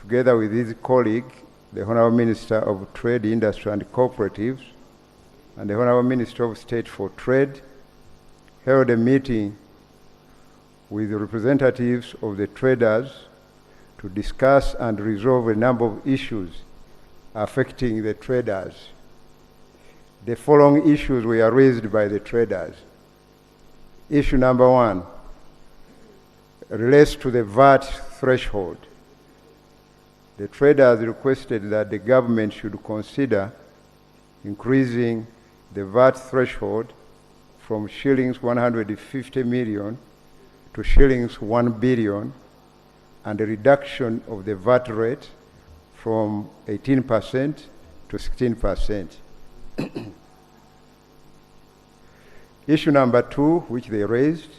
together with his colleague, the Honorable Minister of Trade, Industry and Cooperatives, and the Honorable Minister of State for Trade, held a meeting with the representatives of the traders to discuss and resolve a number of issues affecting the traders. The following issues were raised by the traders. Issue number 1 relates to the VAT threshold. The traders requested that the government should consider increasing the VAT threshold from shillings 150 million to shillings 1 billion, and a reduction of the VAT rate from 18% to 16%. Issue number 2, which they raised,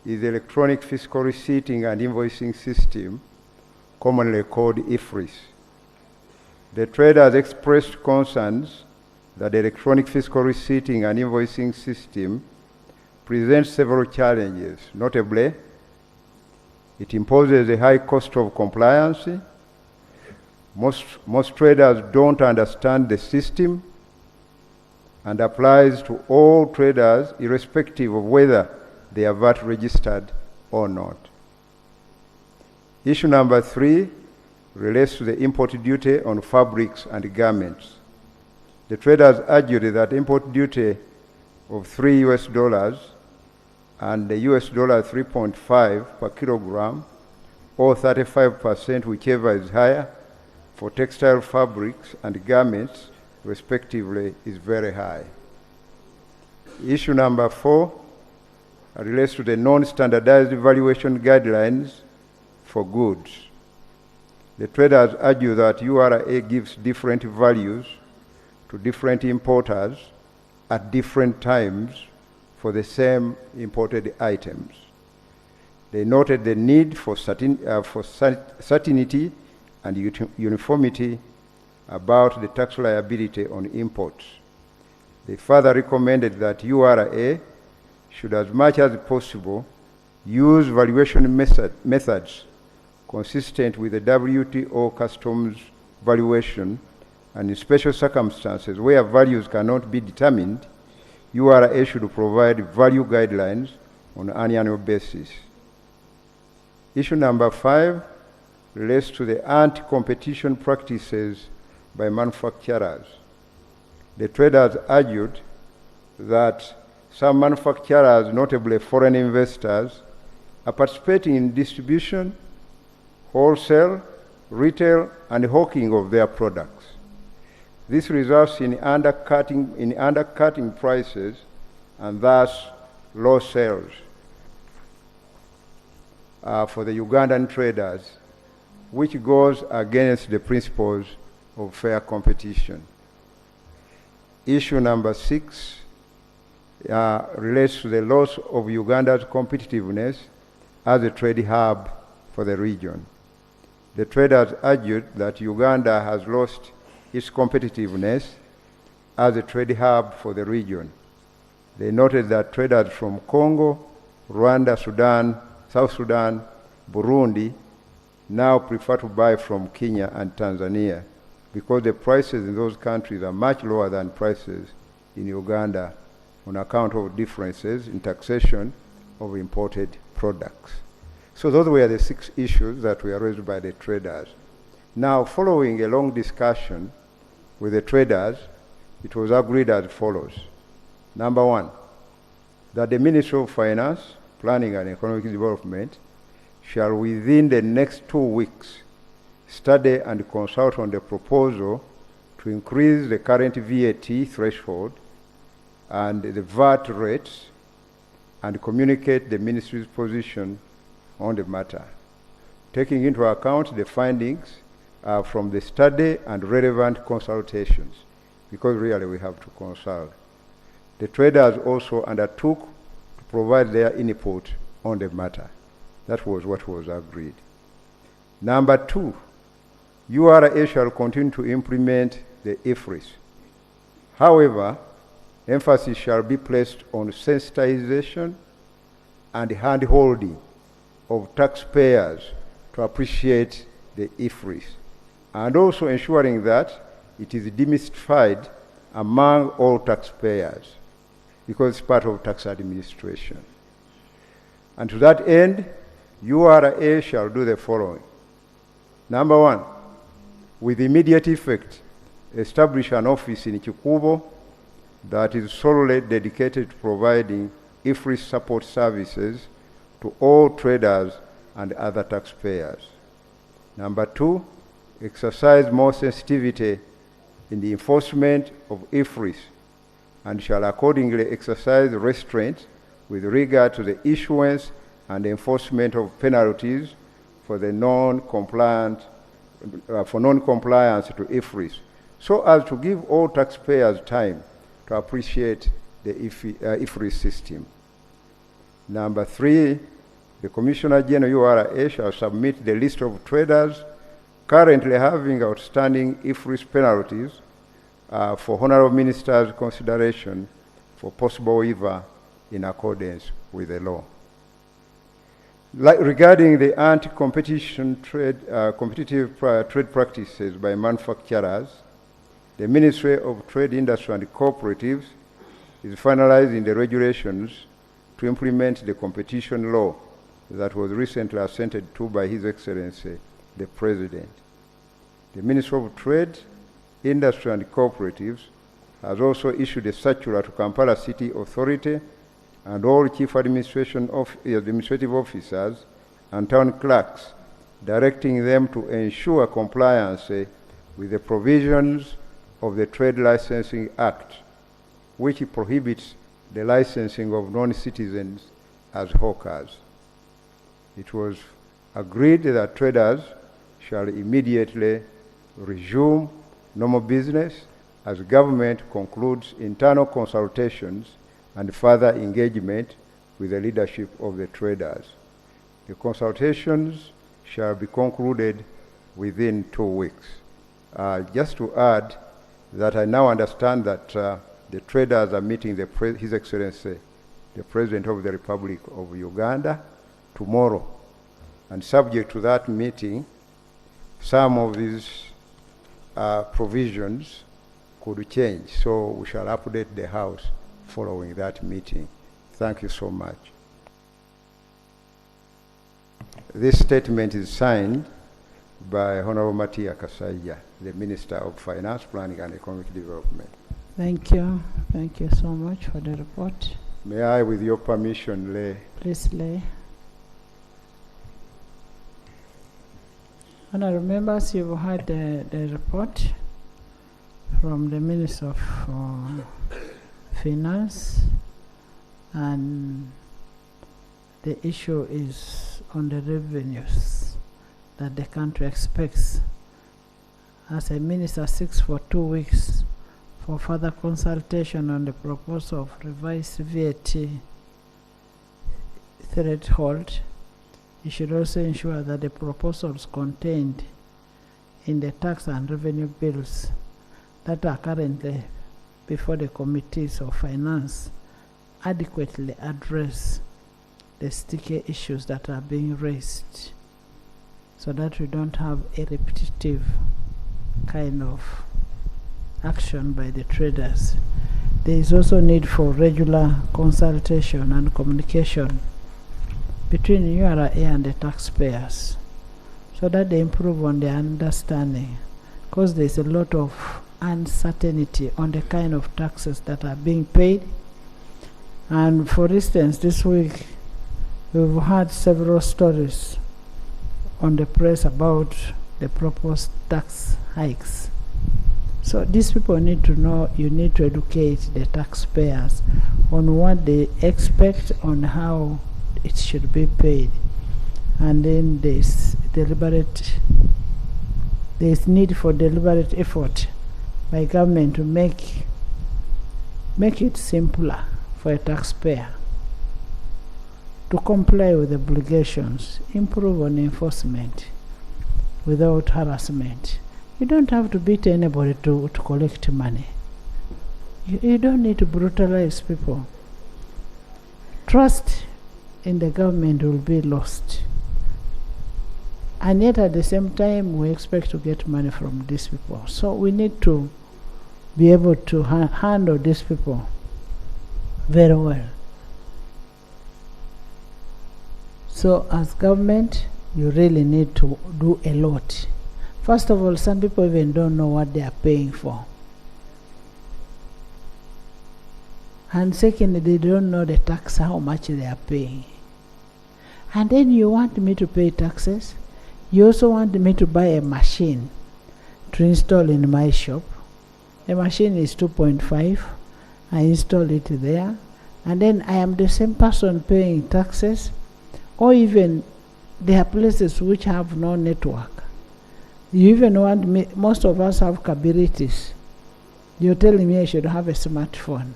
is the electronic fiscal receipting and invoicing system, commonly called IFRIS. The traders expressed concerns that the electronic fiscal receipting and invoicing system presents several challenges. Notably, it imposes a high cost of compliance. Most traders don't understand the system and applies to all traders irrespective of whether they are VAT registered or not. Issue number 3 relates to the import duty on fabrics and garments. The traders argued that import duty of $3 and the $3.5 per kilogram, or 35%, whichever is higher, for textile fabrics and garments, respectively, is very high. Issue number 4 relates to the non-standardized valuation guidelines for goods. The traders argue that URA gives different values to different importers at different times for the same imported items. They noted the need for certainty and uniformity about the tax liability on imports. They further recommended that URA should, as much as possible, use valuation methods consistent with the WTO customs valuation, and in special circumstances where values cannot be determined, URA should provide value guidelines on an annual basis. Issue number 5 relates to the anti-competition practices by manufacturers. The traders argued that some manufacturers, notably foreign investors, are participating in distribution, wholesale, retail, and hawking of their products. This results in undercutting prices and thus low sales for the Ugandan traders, which goes against the principles of fair competition. Issue number 6 relates to the loss of Uganda's competitiveness as a trade hub for the region. The traders argued that Uganda has lost its competitiveness as a trade hub for the region. They noted that traders from Congo, Rwanda, Sudan, South Sudan, Burundi now prefer to buy from Kenya and Tanzania because the prices in those countries are much lower than prices in Uganda on account of differences in taxation of imported products. So those were the 6 issues that were raised by the traders. Now, following a long discussion with the traders, it was agreed as follows. Number 1, that the Ministry of Finance, Planning and Economic Development shall within the next 2 weeks study and consult on the proposal to increase the current VAT threshold and the VAT rates and communicate the Ministry's position on the matter, taking into account the findings from the study and relevant consultations, because really we have to consult. The traders also undertook to provide their input on the matter. That was what was agreed. Number 2, URA shall continue to implement the IFRIS. However, emphasis shall be placed on sensitization and hand-holding of taxpayers to appreciate the IFRIS, and also ensuring that it is demystified among all taxpayers, because it's part of tax administration. And to that end, URA shall do the following. Number one, with immediate effect, establish an office in Chikubo that is solely dedicated to providing IFRIS support services to all traders and other taxpayers. Number two, exercise more sensitivity in the enforcement of IFRIS and shall accordingly exercise restraint with regard to the issuance and enforcement of penalties for the non-compliance to IFRIS, so as to give all taxpayers time to appreciate the IFRIS system. Number three, the Commissioner General URA shall submit the list of traders currently having outstanding IFRIS penalties for Honorable Minister's consideration for possible waiver in accordance with the law. Regarding the anti-competition competitive trade practices by manufacturers, the Ministry of Trade, Industry and Cooperatives is finalizing the regulations to implement the competition law that was recently assented to by His Excellency, the President. The Ministry of Trade, Industry and Cooperatives has also issued a circular to Kampala City Authority and all chief administrative officers and town clerks, directing them to ensure compliance with the provisions of the Trade Licensing Act, which prohibits the licensing of non-citizens as hawkers. It was agreed that traders shall immediately resume normal business as government concludes internal consultations and further engagement with the leadership of the traders. The consultations shall be concluded within 2 weeks. Just to add that I now understand that the traders are meeting His Excellency, the President of the Republic of Uganda, tomorrow. And subject to that meeting, some of these provisions could change. So we shall update the House following that meeting. Thank you so much. This statement is signed by Honorable Matia Kasaija, the Minister of Finance, Planning and Economic Development. Thank you. Thank you so much for the report. May I, with your permission, lay? Please lay. Honourable members, you've heard the report from the Minister of Finance, and the issue is on the revenues that the country expects. As a minister seeks for 2 weeks for further consultation on the proposal of revised VAT threshold, you should also ensure that the proposals contained in the tax and revenue bills that are currently before the committees of finance adequately address the sticky issues that are being raised, so that we don't have a repetitive kind of action by the traders. There is also need for regular consultation and communication between URA and the taxpayers, so that they improve on their understanding, because there is a lot of uncertainty on the kind of taxes that are being paid. And for instance, this week we've had several stories on the press about the proposed tax hikes. So these people need to know, you need to educate the taxpayers on what they expect, on how it should be paid. And then there's need for deliberate effort by government to make it simpler for a taxpayer to comply with obligations, improve on enforcement without harassment. You don't have to beat anybody to collect money. You don't need to brutalize people. Trust in the government will be lost. And yet at the same time, we expect to get money from these people. So we need to be able to handle these people very well. So as government, you really need to do a lot. First of all, some people even don't know what they are paying for. And secondly, they don't know the tax, how much they are paying. And then you want me to pay taxes? You also want me to buy a machine to install in my shop. The machine is 2.5. I install it there. And then I am the same person paying taxes. Or even there are places which have no network. You even want me, most of us have capabilities. You're telling me I should have a smartphone.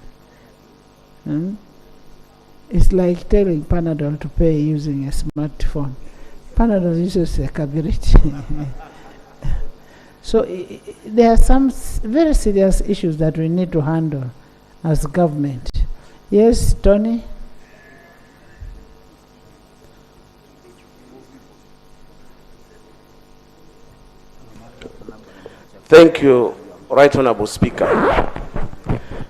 It's like telling Panadol to pay using a smartphone. Panadol uses a capability. So there are some very serious issues that we need to handle as government. Yes, Tony? Thank you, Right Honorable Speaker.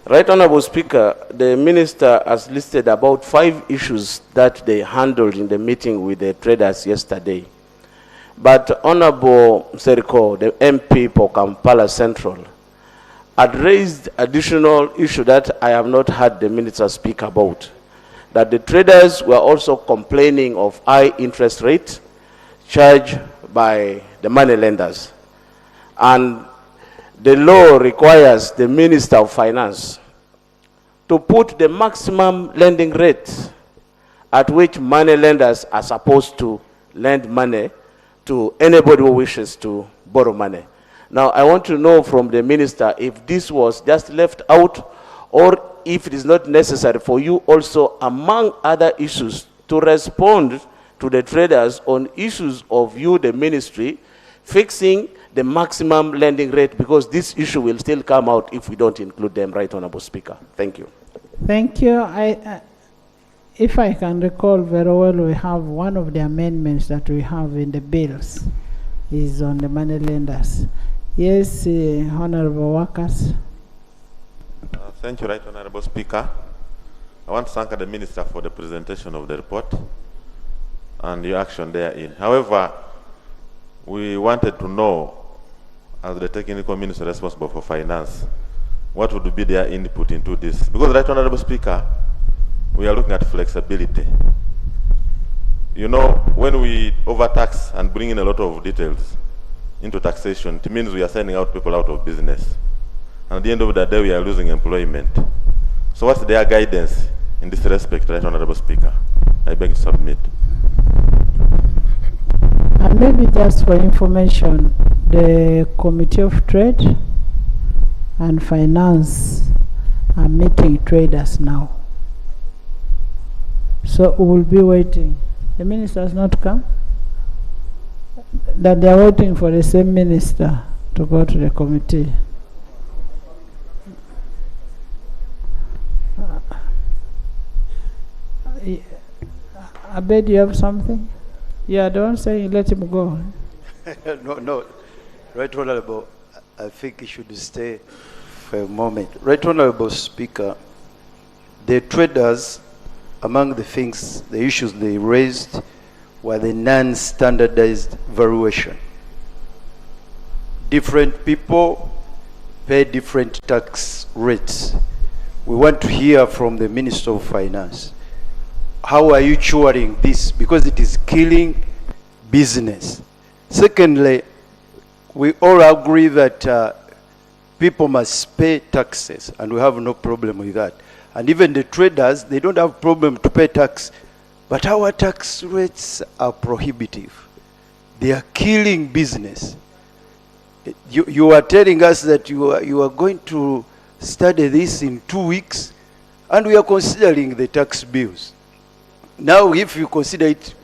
Right Honorable Speaker, the Minister has listed about 5 issues that they handled in the meeting with the traders yesterday. But Honorable Seriko, the MP for Kampala Central, had raised additional issue that I have not heard the Minister speak about, that the traders were also complaining of high interest rate charged by the money lenders. And the law requires the Minister of Finance to put the maximum lending rate at which money lenders are supposed to lend money to anybody who wishes to borrow money. Now, I want to know from the Minister if this was just left out or if it is not necessary for you also, among other issues, to respond to the traders on issues of you, the ministry, fixing the maximum lending rate, because this issue will still come out if we don't include them, Right Honorable Speaker. Thank you. Thank you. If I can recall very well, we have one of the amendments that we have in the bills is on the money lenders. Yes, Honorable Workers. Thank you, Right Honorable Speaker. I want to thank the Minister for the presentation of the report and your action therein. However, we wanted to know, as the technical minister responsible for finance, what would be their input into this? Because, Right Honorable Speaker, we are looking at flexibility. You know, when we overtax and bring in a lot of details into taxation, it means we are sending out people out of business. And at the end of the day, we are losing employment. So what's their guidance in this respect, Right Honorable Speaker? I beg to submit. And maybe just for information, the Committee of Trade and Finance are meeting traders now. So we will be waiting. The minister has not come? That they are waiting for the same minister to go to the committee. Abed, you have something? Yeah, don't say let him go. No. Right Honorable, I think he should stay for a moment. Right Honorable Speaker, the traders, among the things, the issues they raised were the non-standardized valuation. Different people pay different tax rates. We want to hear from the Minister of Finance. How are you curing this? Because it is killing business. Secondly, we all agree that people must pay taxes, and we have no problem with that. And even the traders, they don't have problem to pay tax. But our tax rates are prohibitive. They are killing business. You are telling us that you are going to study this in 2 weeks, and we are considering the tax bills. Now, if you consider it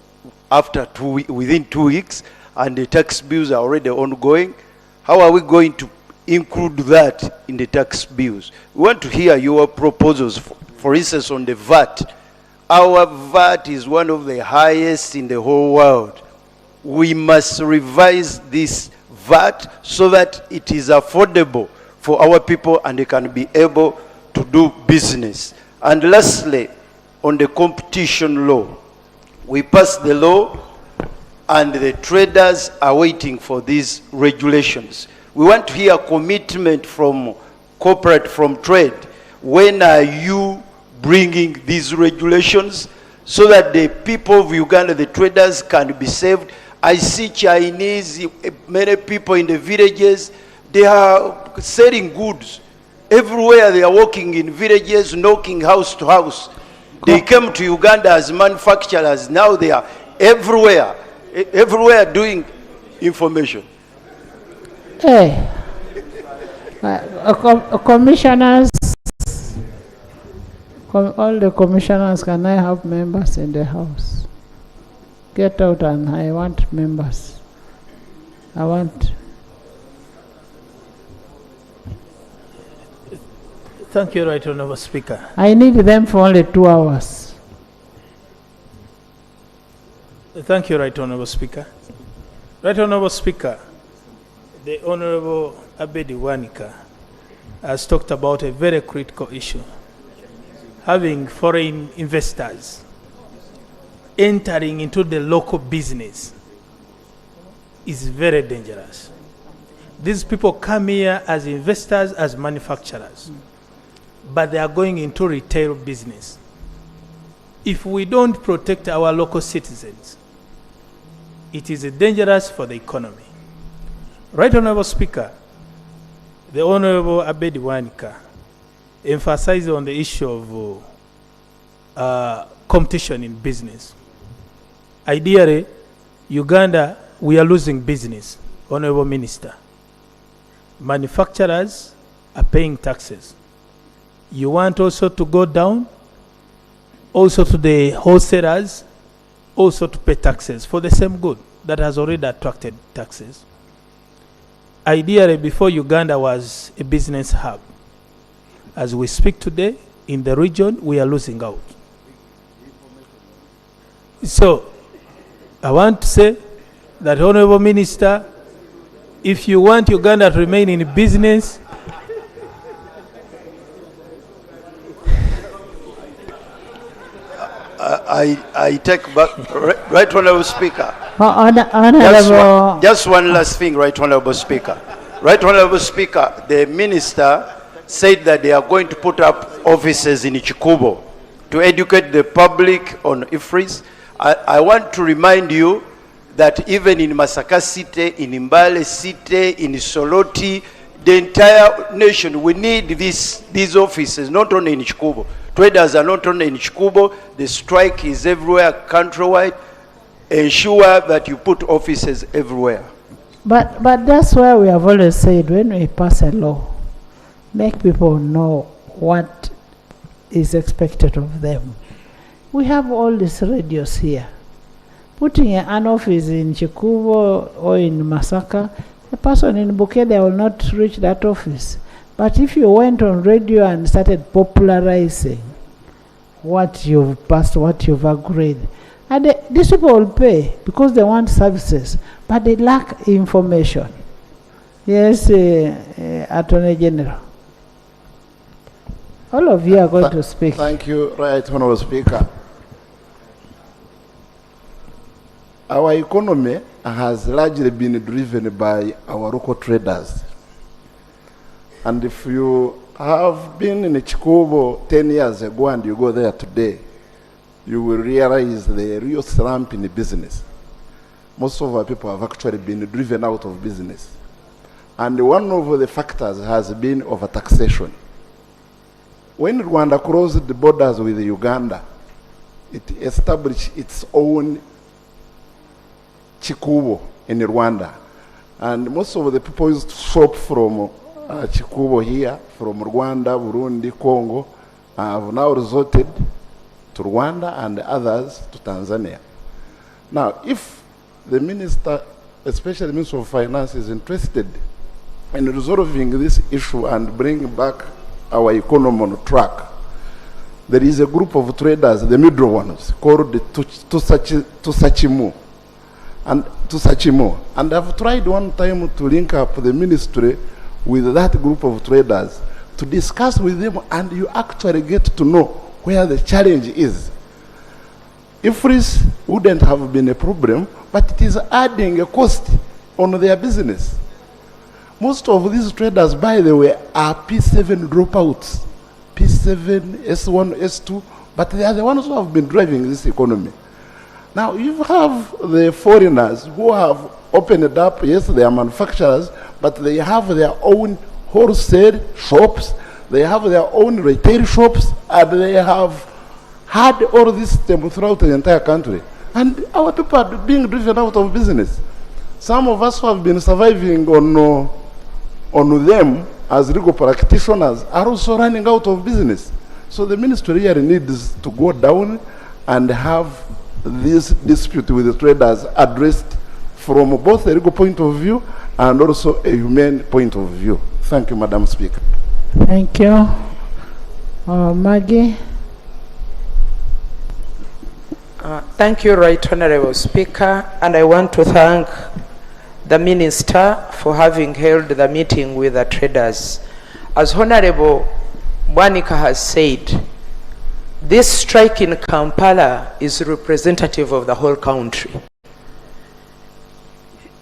after within 2 weeks, and the tax bills are already ongoing, how are we going to include that in the tax bills? We want to hear your proposals, for instance, on the VAT. Our VAT is one of the highest in the whole world. we must revise this VAT so that it is affordable for our people and they can be able to do business. And lastly, on the competition law, we passed the law and the traders are waiting for these regulations. We want to hear commitment from corporate, from trade. When are you bringing these regulations so that the people of Uganda, the traders, can be saved? I see Chinese, many people in the villages, they are selling goods. Everywhere they are walking in villages, knocking house to house. They came to Uganda as manufacturers. Now they are everywhere, everywhere doing information. Hey, commissioners, all the commissioners, can I have members in the house? Get out, and I want members. I want. Thank you, Right Honourable Speaker. I need them for only 2 hours. Thank you, Right Honourable Speaker. Right Honourable Speaker, the Honourable Abedi Wanika has talked about a very critical issue. Having foreign investors entering into the local business is very dangerous. These people come here as investors, as manufacturers, but they are going into retail business. If we don't protect our local citizens, it is dangerous for the economy. Right Honourable Speaker, the Honourable Abedi Wanika emphasized on the issue of competition in business. Ideally, Uganda, we are losing business, Honourable Minister. Manufacturers are paying taxes. You want also to go down, also to the wholesalers, also to pay taxes for the same good that has already attracted taxes. Ideally, before Uganda was a business hub, as we speak today, in the region, we are losing out. So, I want to say that, Honourable Minister, if you want Uganda to remain in business, I take back, Right Honourable Speaker. Honourable. Just one last thing, Right Honourable Speaker. Right Honourable Speaker, the Minister said that they are going to put up offices in Chikubo to educate the public on IFRIS. I want to remind you that even in Masaka City, in Mbale City, in Soloti, the entire nation, we need these offices, not only in Chikubo. Traders are not only in Chikubo, the strike is everywhere, countrywide. Ensure that you put offices everywhere. But that's why we have always said, when we pass a law, make people know what is expected of them. We have all these radios here. Putting an office in Chikubo or in Masaka, a person in Bukede will not reach that office. But if you went on radio and started popularizing what you've passed, what you've agreed, and these people will pay because they want services, but they lack information. Yes, Attorney General. All of you are going to speak. Thank you, Right Honourable Speaker. Our economy has largely been driven by our local traders. And if you have been in Chikubo 10 years ago and you go there today, you will realize the real slump in the business. Most of our people have actually been driven out of business. And one of the factors has been overtaxation. When Rwanda closed the borders with Uganda, it established its own Chikubo in Rwanda. And most of the people used to shop from Chikubo here, from Rwanda, Burundi, Congo, have now resorted to Rwanda and others to Tanzania. Now, if the minister, especially the Minister of Finance, is interested in resolving this issue and bring back our economy on track, there is a group of traders, the middle ones, called the Tusachimu. and to Sachimo. And I've tried one time to link up the ministry with that group of traders to discuss with them, and you actually get to know where the challenge is. IFRIS wouldn't have been a problem, but it is adding a cost on their business. Most of these traders, by the way, are P7 dropouts, P7, S1, S2, but they are the ones who have been driving this economy. Now, you have the foreigners who have opened up, yes, they are manufacturers, but they have their own wholesale shops, they have their own retail shops, and they have had all this system throughout the entire country. And our people are being driven out of business. Some of us who have been surviving on them as legal practitioners are also running out of business. So the ministry really needs to go down and have this dispute with the traders addressed from both a legal point of view and also a humane point of view. Thank you, Madam Speaker. Thank you. Maggie. Thank you, Right Honorable Speaker, and I want to thank the Minister for having held the meeting with the traders. As Honorable Bwanika has said, this strike in Kampala is representative of the whole country.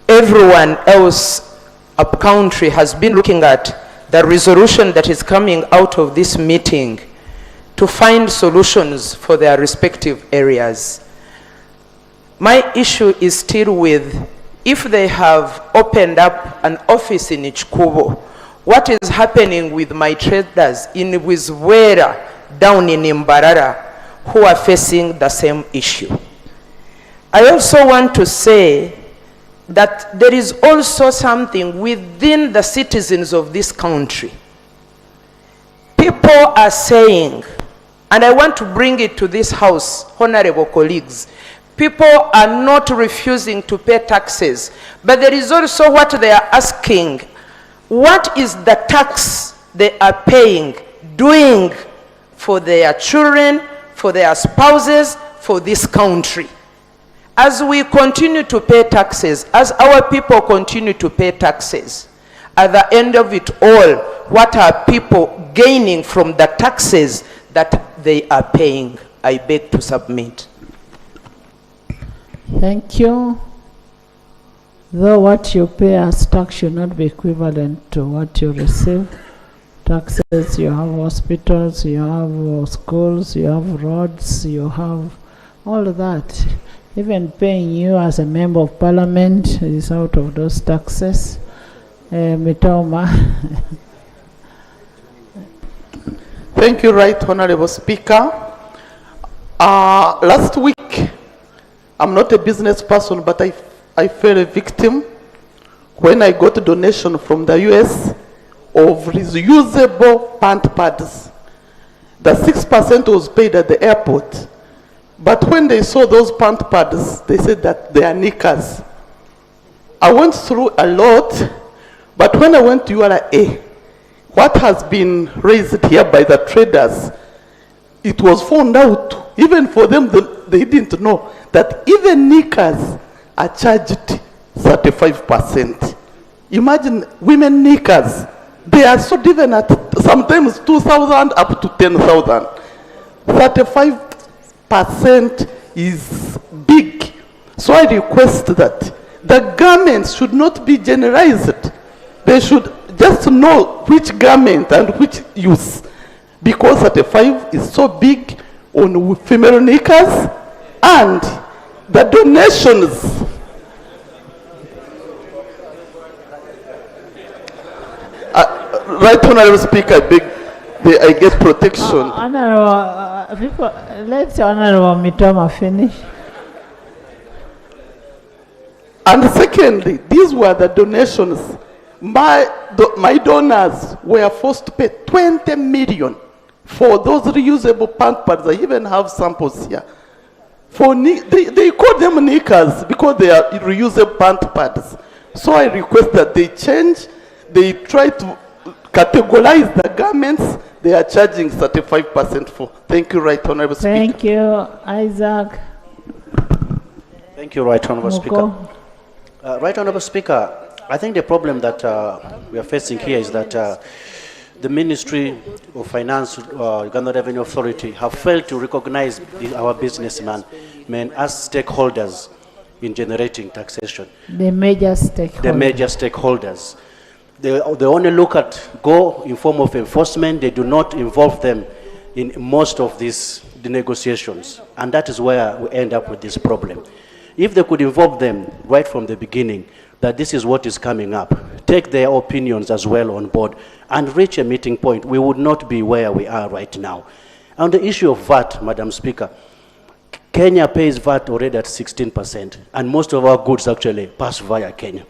Everyone else up country has been looking at the resolution that is coming out of this meeting to find solutions for their respective areas. My issue is still with, if they have opened up an office in Ichkubo, what is happening with my traders in Wizwera, down in Imbarara, who are facing the same issue? I also want to say that there is also something within the citizens of this country. People are saying, and I want to bring it to this house, honorable colleagues, people are not refusing to pay taxes, but there is also what they are asking. What is the tax they are paying, doing for their children, for their spouses, for this country? As we continue to pay taxes, as our people continue to pay taxes, at the end of it all, what are people gaining from the taxes that they are paying? I beg to submit. Thank you. Though what you pay as tax should not be equivalent to what you receive. Taxes, you have hospitals, you have schools, you have roads, you have all of that. Even paying you as a member of parliament is out of those taxes. Mitoma. Thank you, Right Honorable Speaker. Last week, I'm not a business person, but I fell a victim when I got a donation from the US of reusable pant pads. The 6% was paid at the airport. But when they saw those pant pads, they said that they are knickers. I went through a lot, but when I went to URA, what has been raised here by the traders, it was found out, even for them, they didn't know, that even knickers are charged 35%. Imagine women knickers, they are so given at sometimes 2,000 up to 10,000. 35% is big. So I request that the garments should not be generalized. They should just know which garment and which use. Because 35 is so big on female knickers, and the donations. Right Honorable Speaker, I get protection. People, let's Honorable Mitoma finish. And secondly, these were the donations. My donors were forced to pay 20 million for those reusable pant pads. I even have samples here. They call them knickers because they are reusable pant pads. So I request that they change, they try to categorize the garments they are charging 35% for. Thank you, Right Honorable Speaker. Thank you, Isaac. Thank you, Right Honorable Speaker. Right Honourable Speaker, I think the problem that we are facing here is that the Ministry of Finance, Uganda Revenue Authority, have failed to recognize our businessmen as stakeholders in generating taxation. The major stakeholders. The major stakeholders. They only go in form of enforcement. They do not involve them in most of the negotiations. And that is where we end up with this problem. If they could involve them right from the beginning, that this is what is coming up, take their opinions as well on board, and reach a meeting point, we would not be where we are right now. On the issue of VAT, Madam Speaker, Kenya pays VAT already at 16%, and most of our goods actually pass via Kenya.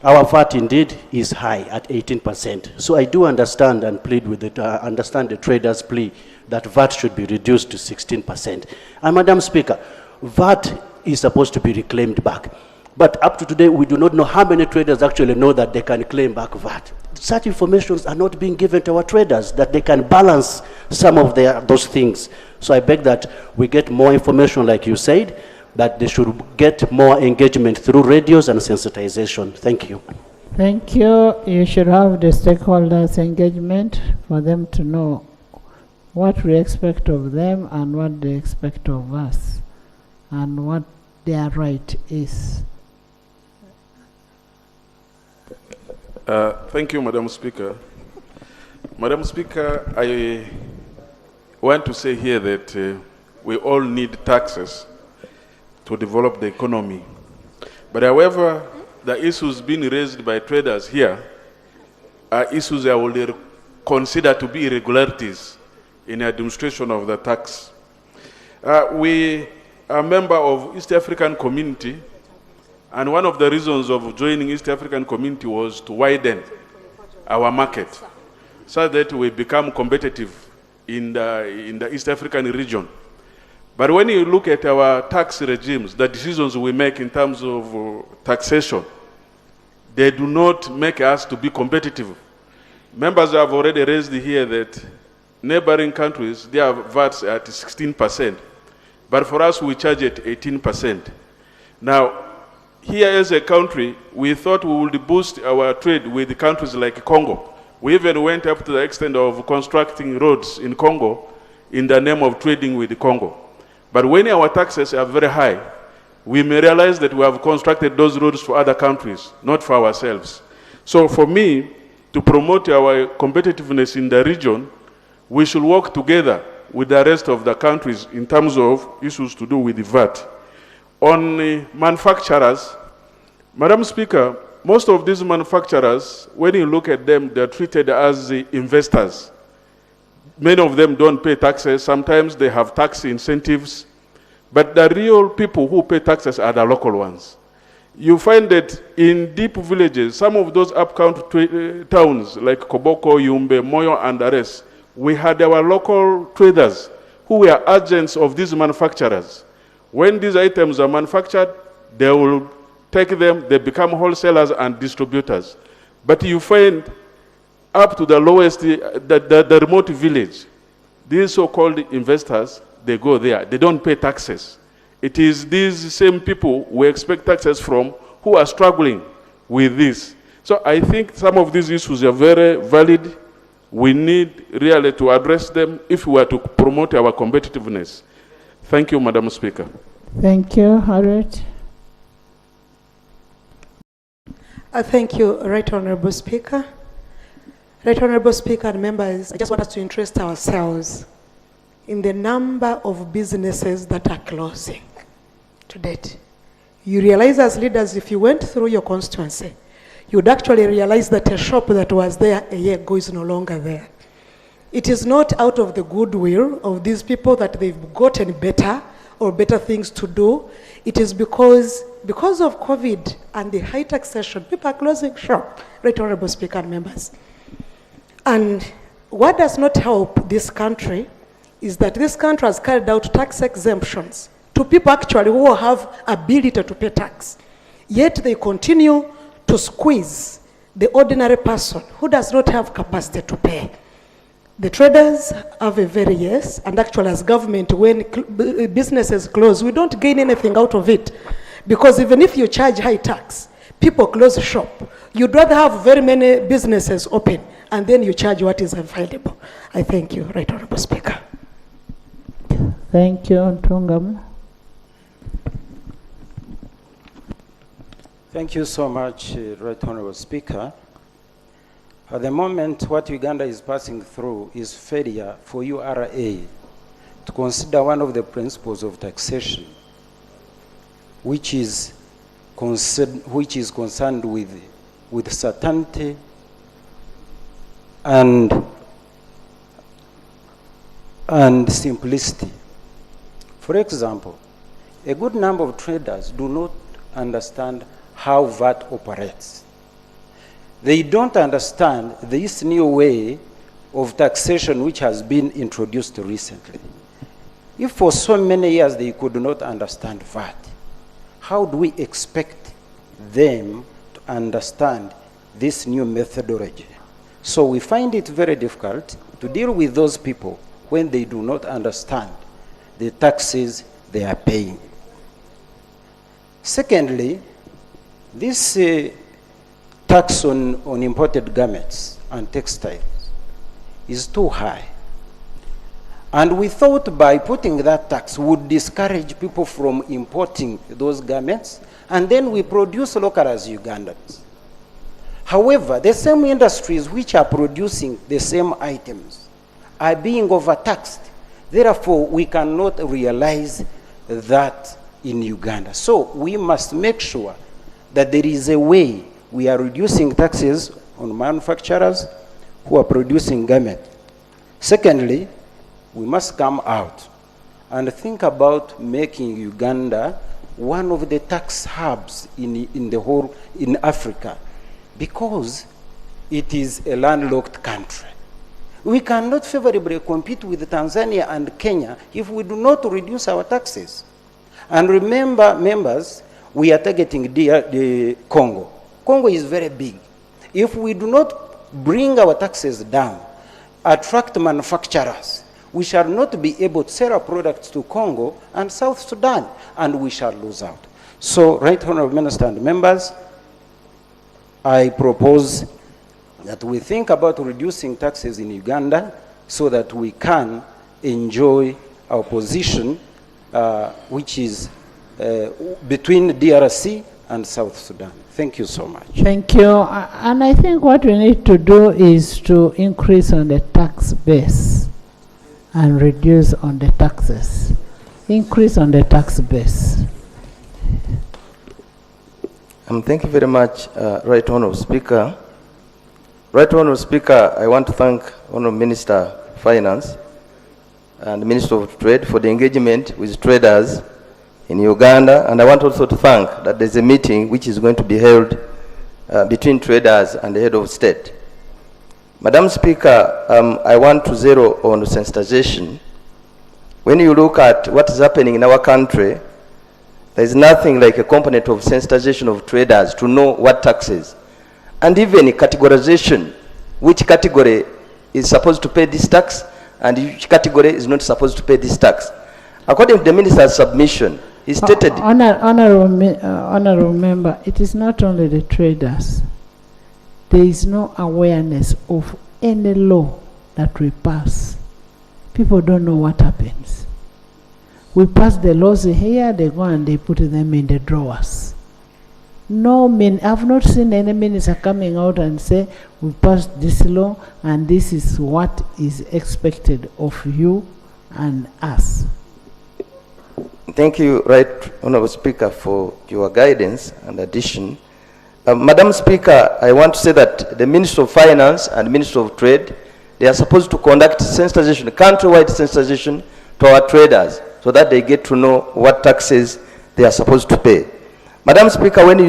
Our VAT indeed is high at 18%. So I do understand and plead with it, understand the traders' plea that VAT should be reduced to 16%. And Madam Speaker, VAT is supposed to be reclaimed back. But up to today, we do not know how many traders actually know that they can claim back VAT. Such informations are not being given to our traders, that they can balance some of those things. So I beg that we get more information, like you said, that they should get more engagement through radios and sensitization. Thank you. Thank you. You should have the stakeholders' engagement for them to know what we expect of them and what they expect of us and what their right is. Thank you, Madam Speaker. Madam Speaker, I want to say here that we all need taxes to develop the economy. But however, the issues being raised by traders here are issues I will consider to be irregularities in the administration of the tax. We are a member of East African Community, and one of the reasons of joining East African Community was to widen our market so that we become competitive in the East African region. But when you look at our tax regimes, the decisions we make in terms of taxation, they do not make us to be competitive. Members have already raised here that neighboring countries, their VATs at 16%, but for us we charge at 18%. Now, here as a country, we thought we would boost our trade with countries like Congo. We even went up to the extent of constructing roads in Congo in the name of trading with Congo. But when our taxes are very high, we may realize that we have constructed those roads for other countries, not for ourselves. So for me, to promote our competitiveness in the region, we should work together with the rest of the countries in terms of issues to do with the VAT. On manufacturers, Madam Speaker, most of these manufacturers, when you look at them, they're treated as investors. Many of them don't pay taxes. Sometimes they have tax incentives. But the real people who pay taxes are the local ones. You find that in deep villages, some of those up-country towns like Koboko, Yumbe, Moyo, and the rest, we had our local traders who were agents of these manufacturers. When these items are manufactured, they will take them, they become wholesalers and distributors. But you find up to the lowest, the remote village, these so-called investors, they go there. They don't pay taxes. It is these same people we expect taxes from who are struggling with this. So I think some of these issues are very valid. We need really to address them if we are to promote our competitiveness. Thank you, Madam Speaker. Thank you, Harriet. Thank you, Right Honourable Speaker. Right Honourable Speaker and members, I just want us to interest ourselves in the number of businesses that are closing to date. You realize as leaders, if you went through your constituency, you would actually realize that a shop that was there a year ago is no longer there. It is not out of the goodwill of these people that they've gotten better or better things to do. It is because of COVID and the high taxation, people are closing shop, Right Honourable Speaker and members. And what does not help this country is that this country has carried out tax exemptions to people actually who have ability to pay tax. Yet they continue to squeeze the ordinary person who does not have capacity to pay. The traders have a very yes, and actually as government, when businesses close, we don't gain anything out of it. Because even if you charge high tax, people close shop. You'd rather have very many businesses open and then you charge what is available. I thank you, Right Honorable Speaker. Thank you, Ntungam. Thank you so much, Right Honorable Speaker. At the moment, what Uganda is passing through is failure for URA to consider one of the principles of taxation, which is concerned with certainty and simplicity. For example, a good number of traders do not understand how VAT operates. They don't understand this new way of taxation which has been introduced recently. If for so many years they could not understand VAT, how do we expect them to understand this new methodology? So we find it very difficult to deal with those people when they do not understand the taxes they are paying. Secondly, this tax on imported garments and textiles is too high. And we thought by putting that tax would discourage people from importing those garments, and then we produce local as Ugandans. However, the same industries which are producing the same items are being overtaxed. Therefore, we cannot realize that in Uganda. So we must make sure that there is a way we are reducing taxes on manufacturers who are producing garments. Secondly, we must come out and think about making Uganda one of the tax hubs in Africa, because it is a landlocked country. We cannot favorably compete with Tanzania and Kenya if we do not reduce our taxes. And remember, members, we are targeting the Congo. Congo is very big. If we do not bring our taxes down, attract manufacturers, we shall not be able to sell our products to Congo and South Sudan, and we shall lose out. So, Right Honorable Minister and members, I propose that we think about reducing taxes in Uganda so that we can enjoy our position, which is between DRC and South Sudan. Thank you so much. Thank you. And I think what we need to do is to increase on the tax base and reduce on the taxes. Increase on the tax base. Thank you very much, Right Honourable Speaker. Right Honourable Speaker, I want to thank Honourable Minister of Finance and Minister of Trade for the engagement with traders in Uganda, and I want also to thank that there's a meeting which is going to be held between traders and the head of state. Madam Speaker, I want to zero on sensitization. When you look at what is happening in our country, there is nothing like a component of sensitization of traders to know what taxes, and even categorization, which category is supposed to pay this tax and which category is not supposed to pay this tax. According to the minister's submission, he stated... Honorable member, it is not only the traders. There is no awareness of any law that we pass. People don't know what happens. We pass the laws here, they go and they put them in the drawers. I've not seen any minister coming out and say, we passed this law and this is what is expected of you and us. Thank you, Right Honourable Speaker, for your guidance and addition. Madam Speaker, I want to say that the Minister of Finance and Minister of Trade, they are supposed to conduct sensitization, countrywide sensitization to our traders so that they get to know what taxes they are supposed to pay. Madam Speaker, when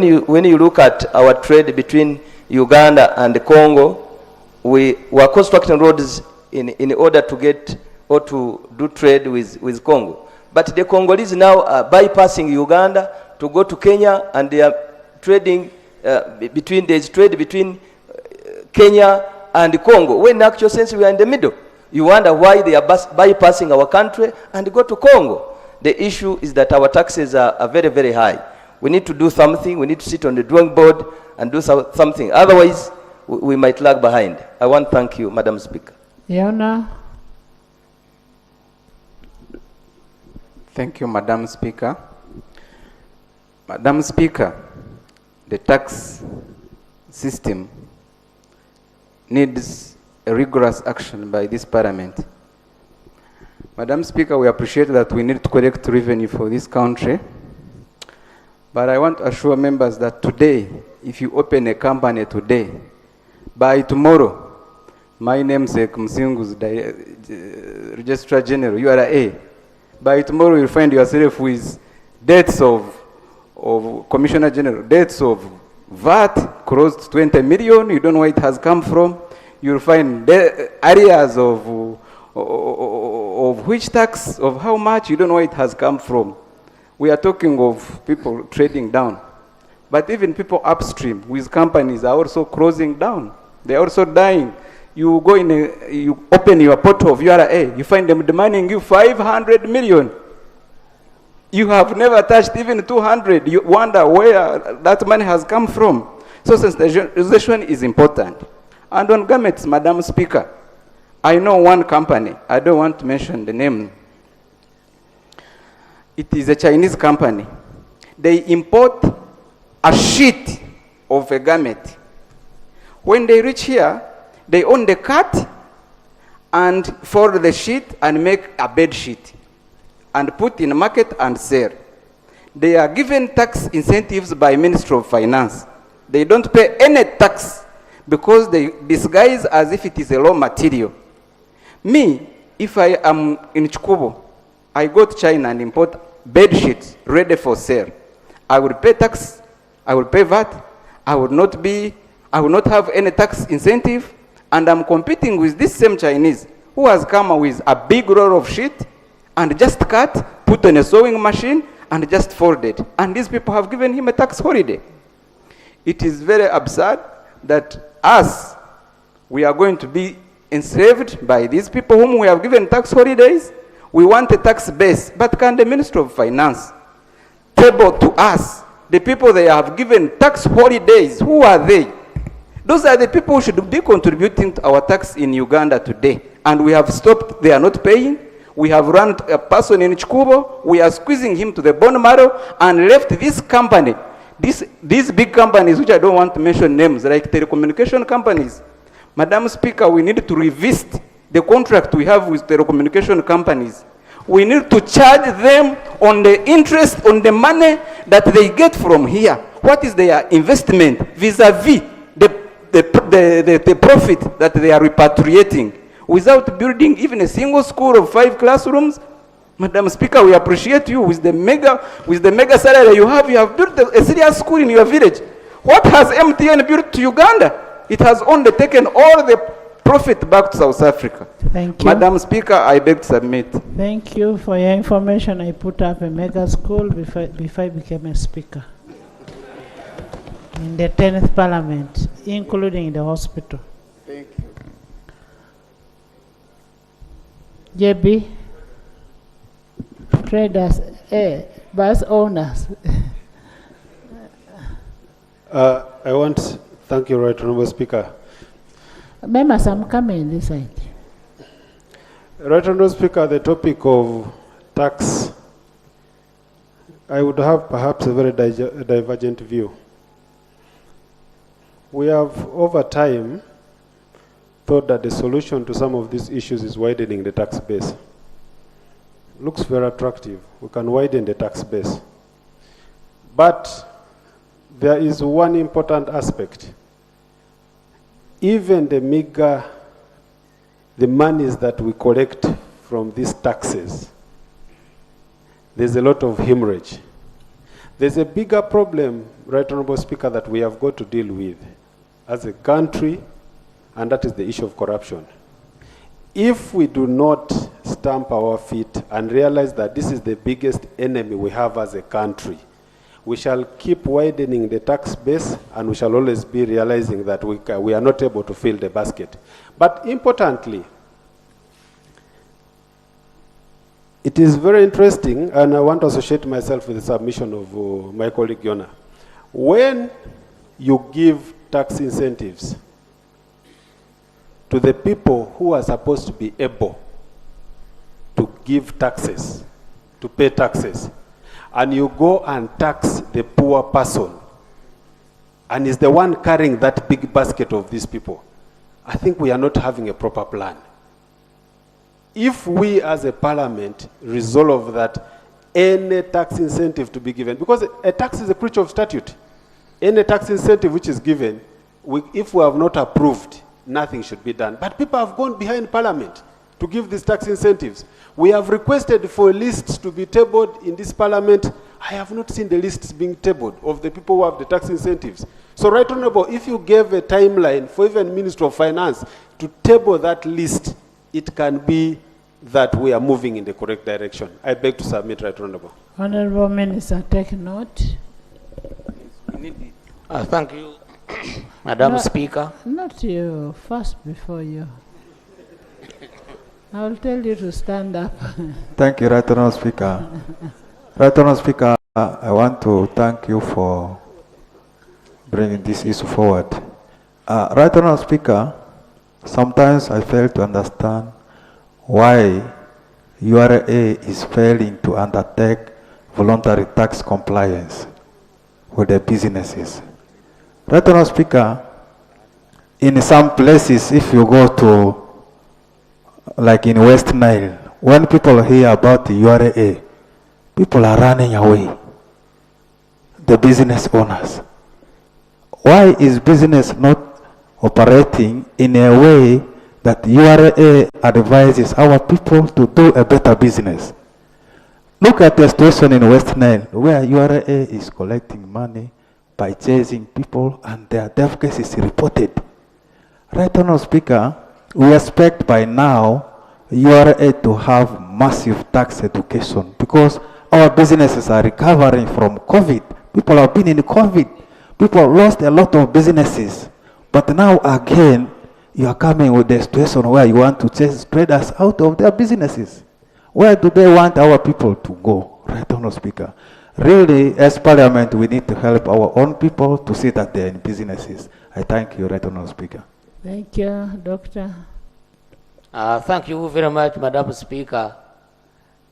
you look at our trade between Uganda and Congo, we were constructing roads in order to get or to do trade with Congo. But the Congolese now are bypassing Uganda to go to Kenya, and they are trading there's trade between Kenya and Congo. When in actual sense we are in the middle. You wonder why they are bypassing our country and go to Congo. The issue is that our taxes are very, very high. We need to do something. We need to sit on the drawing board and do something. Otherwise, we might lag behind. I want to thank you, Madam Speaker. Yona. Thank you, Madam Speaker. Madam Speaker, the tax system needs a rigorous action by this Parliament. Madam Speaker, we appreciate that we need to collect revenue for this country, but I want to assure members that today, if you open a company today, by tomorrow, my namesake Msingu's Registrar General, URA, by tomorrow you'll find yourself with debts of Commissioner General, debts of VAT close to 20 million, you don't know where it has come from. You'll find areas of which tax, of how much, you don't know where it has come from. We are talking of people trading down. But even people upstream with companies are also closing down. They are also dying. You go you open your portal of URA, you find them demanding you 500 million. You have never touched even 200. You wonder where that money has come from. So sensitization is important. And on garments, Madam Speaker, I know one company, I don't want to mention the name. It is a Chinese company. They import a sheet of a garment. When they reach here, they own the cut and fold the sheet and make a bed sheet and put in the market and sell. They are given tax incentives by Ministry of Finance. They don't pay any tax because they disguise as if it is a raw material. Me, if I am in Chikubo, I go to China and import bed sheets ready for sale. I will pay tax, I will pay VAT, I will not have any tax incentive, and I'm competing with this same Chinese who has come with a big roll of sheet and just cut, put on a sewing machine, and just folded. And these people have given him a tax holiday. It is very absurd that us, we are going to be enslaved by these people whom we have given tax holidays. We want a tax base, but can the Minister of Finance table to us the people they have given tax holidays? Who are they? Those are the people who should be contributing to our tax in Uganda today. And we have stopped, they are not paying. We have run a person in Chikubo, we are squeezing him to the bone marrow and left this company, these big companies, which I don't want to mention names, like telecommunication companies. Madam Speaker, we need to revisit the contract we have with telecommunication companies. We need to charge them on the interest, on the money that they get from here. What is their investment vis-a-vis the profit that they are repatriating without building even a single school of 5 classrooms? Madam Speaker, we appreciate you with the mega salary you have. You have built a serious school in your village. What has MTN built to Uganda? It has only taken all the profit back to South Africa. Thank you. Madam Speaker, I beg to submit. Thank you for your information. I put up a mega school before I became a speaker in the 10th Parliament, including the hospital. Thank you. JB, traders, bus owners. I want to thank you, Right Honourable Speaker. Members, I'm coming this side. Right Honourable Speaker, the topic of tax, I would have perhaps a very divergent view. We have, over time, thought that the solution to some of these issues is widening the tax base. Looks very attractive. We can widen the tax base. But there is one important aspect. Even the meager, the monies that we collect from these taxes, there's a lot of hemorrhage. There's a bigger problem, Right Honourable Speaker, that we have got to deal with as a country, and that is the issue of corruption. If we do not stamp our feet and realize that this is the biggest enemy we have as a country, we shall keep widening the tax base, and we shall always be realizing that we are not able to fill the basket. But importantly, It is very interesting, and I want to associate myself with the submission of my colleague Yona. When you give tax incentives to the people who are supposed to be able to give taxes, to pay taxes, and you go and tax the poor person, and is the one carrying that big basket of these people, I think we are not having a proper plan. If we as a parliament resolve that any tax incentive to be given, because a tax is a creature of statute, any tax incentive which is given, if we have not approved, nothing should be done. But people have gone behind parliament to give these tax incentives. We have requested for lists to be tabled in this parliament. I have not seen the lists being tabled of the people who have the tax incentives. So, Right Honorable, if you gave a timeline for even Minister of Finance to table that list, it can be that we are moving in the correct direction. I beg to submit, Right Honorable. Honorable Minister, take note. Thank you, Madam Speaker. Not you, first before you. I will tell you to stand up. Thank you, Right Honorable Speaker. Right Honorable Speaker, I want to thank you for bringing this issue forward. Right Honorable Speaker, sometimes I fail to understand why URA is failing to undertake voluntary tax compliance with the businesses. Right Honorable Speaker, in some places, if you go to, like in West Nile, when people hear about the URA, people are running away, the business owners. Why is business not operating in a way that URA advises our people to do a better business? Look at the situation in West Nile, where URA is collecting money by chasing people and their death case is reported. Right Honorable Speaker, we expect by now URA to have massive tax education because our businesses are recovering from COVID. People have been in COVID. People lost a lot of businesses. But now again, you are coming with a situation where you want to chase traders out of their businesses. Where do they want our people to go? Right Honorable Speaker. Really, as Parliament, we need to help our own people to see that they're in businesses. I thank you, Right Honorable Speaker. Thank you, Doctor. Thank you very much, Madam Speaker.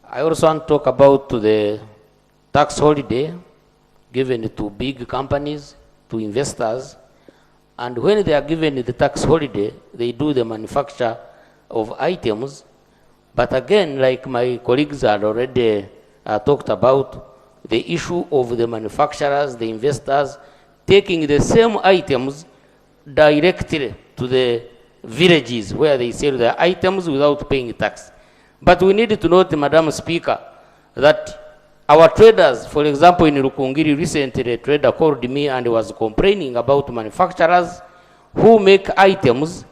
I also want to talk about the tax holiday given to big companies, to investors. And when they are given the tax holiday, they do the manufacture of items. But again, like my colleagues had already talked about, the issue of the manufacturers, the investors, taking the same items directly to the villages where they sell their items without paying tax. But we need to note, Madam Speaker, that our traders, for example, in Rukungiri recently, a trader called me and was complaining about manufacturers who make items,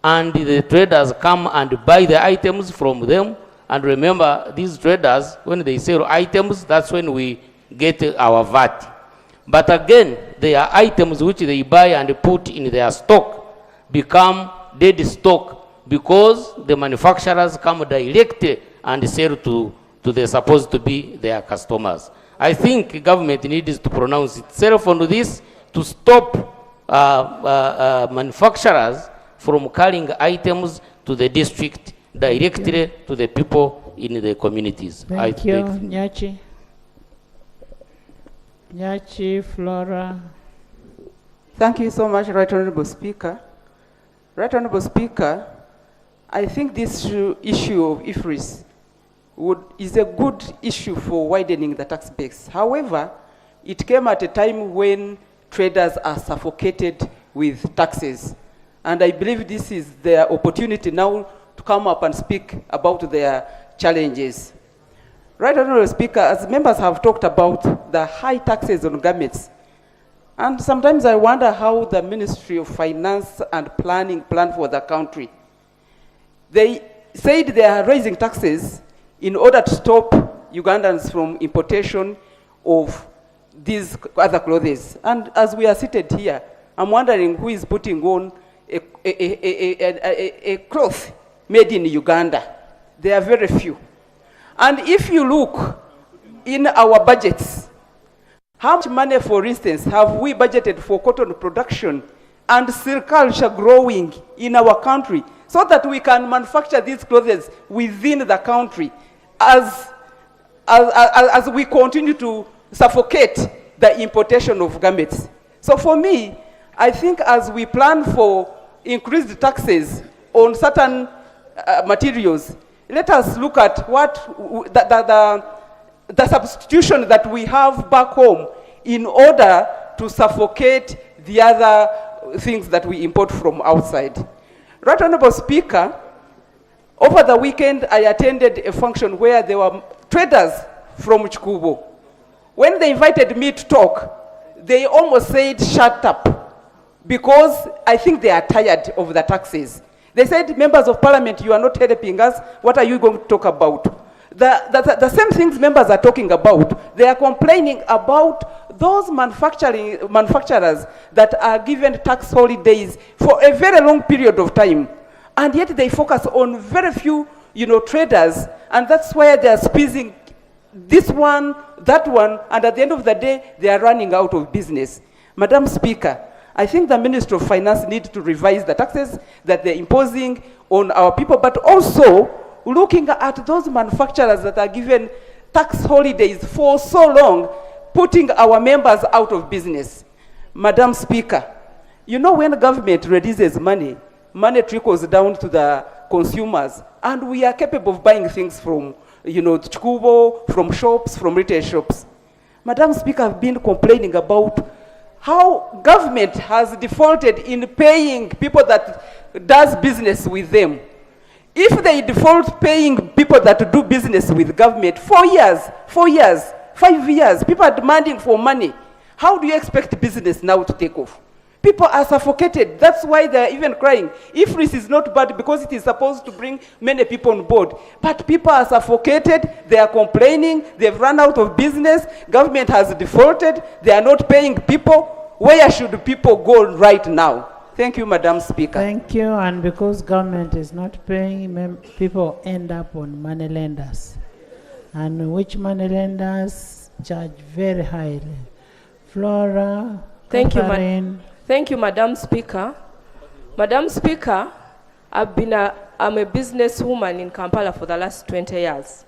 and the traders come and buy the items from them. And remember, these traders, when they sell items, that's when we get our VAT. But again, there are items which they buy and put in their stock become dead stock because the manufacturers come directly and sell to the supposed to be their customers. I think government needs to pronounce itself on this to stop manufacturers from carrying items to the district directly to the people in the communities. Thank you, Nyachi. Nyachi, Flora. Thank you so much, Right Honorable Speaker. Right Honorable Speaker, I think this issue of IFRIS is a good issue for widening the tax base. However, it came at a time when traders are suffocated with taxes. And I believe this is their opportunity now to come up and speak about their challenges. Right Honorable Speaker, as members have talked about the high taxes on garments, and sometimes I wonder how the Ministry of Finance and Planning plan for the country. They said they are raising taxes in order to stop Ugandans from importation of these other clothes. And as we are seated here, I'm wondering who is putting on a cloth made in Uganda. There are very few. And if you look in our budgets, how much money, for instance, have we budgeted for cotton production and silk-culture growing in our country so that we can manufacture these clothes within the country as we continue to suffocate the importation of garments? So for me, I think as we plan for increased taxes on certain materials, let us look at what the substitution that we have back home in order to suffocate the other things that we import from outside. Right Honorable Speaker, over the weekend I attended a function where there were traders from Chikubo. When they invited me to talk, they almost said, shut up, because I think they are tired of the taxes. They said, members of parliament, you are not helping us. What are you going to talk about? The same things members are talking about. They are complaining about those manufacturers that are given tax holidays for a very long period of time. And yet they focus on very few, traders. And that's why they are squeezing this one, that one, and at the end of the day, they are running out of business. Madam Speaker, I think the Ministry of Finance needs to revise the taxes that they're imposing on our people, but also looking at those manufacturers that are given tax holidays for so long, putting our members out of business. Madam Speaker, when government releases money, money trickles down to the consumers, and we are capable of buying things from, Chikubo, from shops, from retail shops. Madam Speaker, I've been complaining about how government has defaulted in paying people that does business with them. If they default paying people that do business with government 4 years, 5 years, people are demanding for money. How do you expect business now to take off? People are suffocated. That's why they're even crying. IFRIS is not bad because it is supposed to bring many people on board. But people are suffocated. They are complaining. They've run out of business. Government has defaulted. They are not paying people. Where should people go right now? Thank you, Madam Speaker. Thank you. And because government is not paying, people end up on money lenders. And which money lenders charge very highly. Flora, Thank you, Catherine. Thank you, Madam Speaker. Madam Speaker, I'm a businesswoman in Kampala for the last 20 years.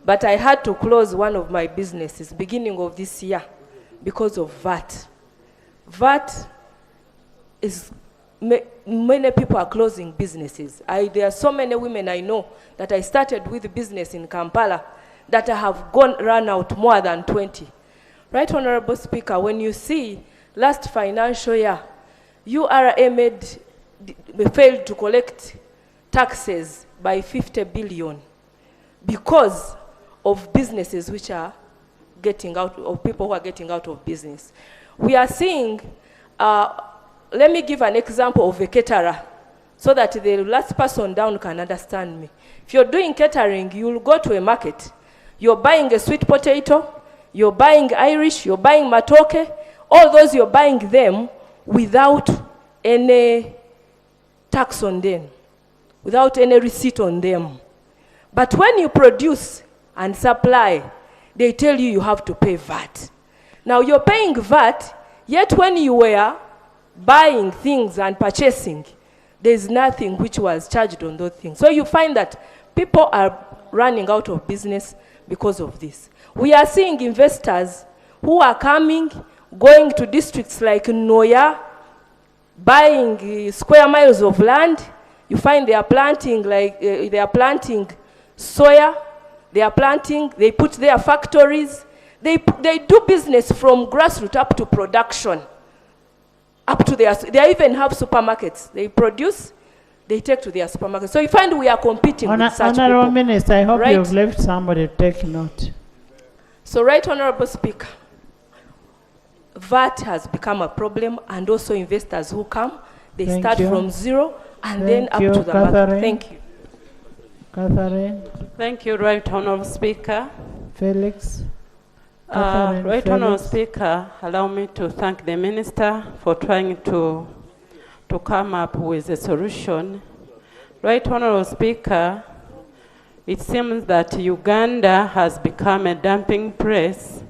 But I had to close one of my businesses beginning of this year because of VAT. VAT is, many people are closing businesses. There are so many women I know that I started with business in Kampala that I have run out more than 20. Right, Honorable Speaker, when you see last financial year, URA failed to collect taxes by 50 billion because of businesses which are getting out, of people who are getting out of business. We are seeing, let me give an example of a caterer so that the last person down can understand me. If you're doing catering, you'll go to a market. You're buying a sweet potato, you're buying Irish, you're buying matoke, all those you're buying them without any tax on them, without any receipt on them. But when you produce and supply, they tell you you have to pay VAT. Now you're paying VAT, yet when you were buying things and purchasing, there's nothing which was charged on those things. So you find that people are running out of business because of this. We are seeing investors who are coming, going to districts like Noya, buying square miles of land. You find they are planting they are planting soya, they put their factories, they do business from grassroots up to production, up to they even have supermarkets. They produce, they take to their supermarkets. So you find we are competing with such Honorable people. Minister, I hope right? you've left somebody to take note. So right, Honorable Speaker, VAT has become a problem, and also investors who come, they Thank start you. from zero and Thank then up you, to the Catherine. market. Thank you. Catherine. Thank you, Right Honourable Speaker. Felix. Catherine Right Felix. Honourable Speaker, allow me to thank the Minister for trying to come up with a solution. Right Honourable Speaker, it seems that Uganda has become a dumping place.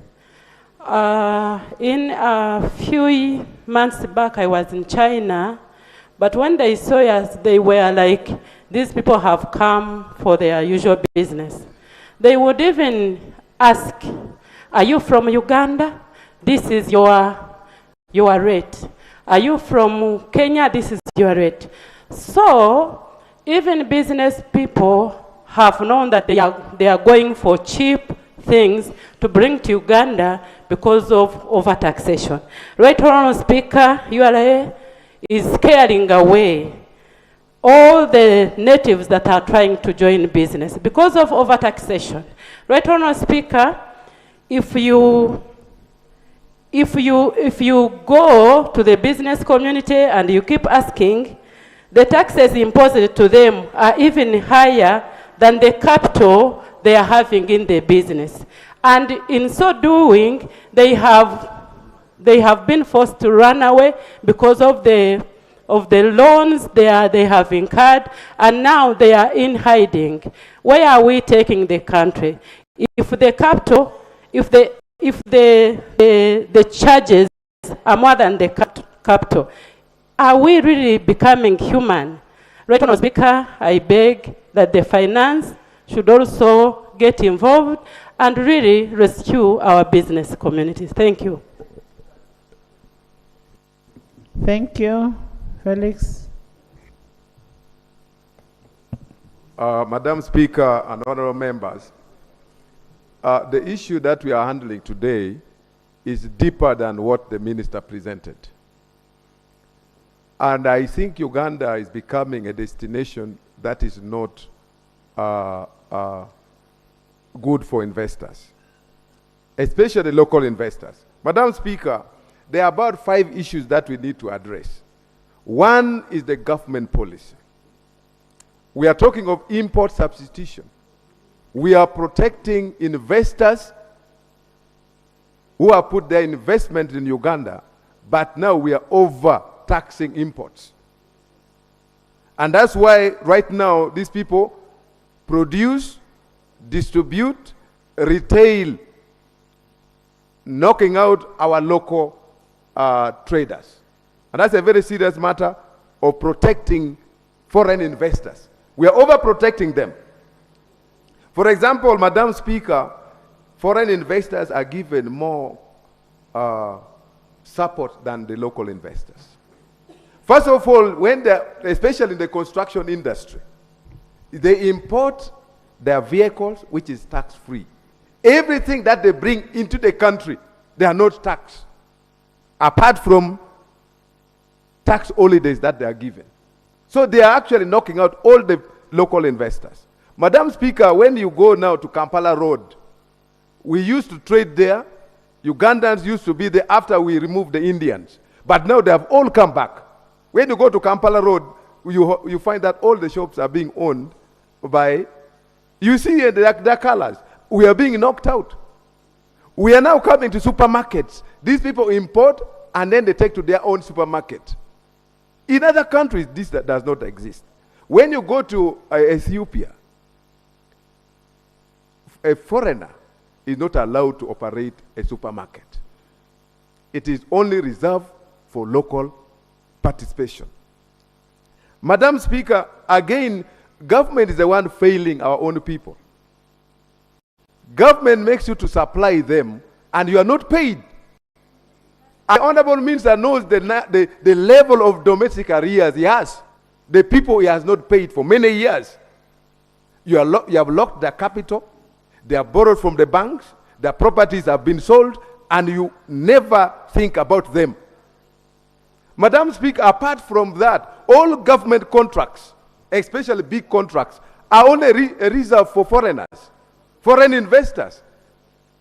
In a few months back, I was in China, but when they saw us, they were like, these people have come for their usual business. They would even ask, are you from Uganda? This is your rate. Are you from Kenya? This is your rate. So, even business people have known that they are going for cheap things to bring to Uganda because of overtaxation. Right, Honourable Speaker, URA is scaring away all the natives that are trying to join business because of overtaxation. Right, Honourable Speaker, if you go to the business community and you keep asking, the taxes imposed to them are even higher than the capital they are having in the business. And in so doing, they have been forced to run away because of the loans they have incurred, and now they are in hiding. Where are we taking the country? If the capital, if the charges are more than the capital, are we really becoming human? Right, Honourable Speaker, I beg that the finance should also get involved and really rescue our business communities. Thank you. Thank you. Felix. Madam Speaker and honorable members, the issue that we are handling today is deeper than what the minister presented. And I think Uganda is becoming a destination that is not good for investors, especially local investors. Madam Speaker, there are about 5 issues that we need to address. One is the government policy. We are talking of import substitution. We are protecting investors who have put their investment in Uganda, but now we are overtaxing imports. And that's why right now these people produce, distribute, retail, knocking out our local traders. And that's a very serious matter of protecting foreign investors. We are overprotecting them. For example, Madam Speaker, foreign investors are given more support than the local investors. First of all, when especially in the construction industry, they import their vehicles, which is tax-free. Everything that they bring into the country, they are not taxed, apart from tax holidays that they are given. So they are actually knocking out all the local investors. Madam Speaker, when you go now to Kampala Road, we used to trade there. Ugandans used to be there after we removed the Indians. But now they have all come back. When you go to Kampala Road, you find that all the shops are being owned by, you see their colors. We are being knocked out. We are now coming to supermarkets. These people import and then they take to their own supermarket. In other countries, this does not exist. When you go to Ethiopia, a foreigner is not allowed to operate a supermarket. It is only reserved for local participation. Madam Speaker, again, government is the one failing our own people. Government makes you to supply them and you are not paid. The Honorable Minister knows the level of domestic arrears he has. The people he has not paid for many years. You have locked their capital, they are borrowed from the banks, their properties have been sold, and you never think about them. Madam Speaker, apart from that, all government contracts, especially big contracts, are only reserved for foreigners, foreign investors.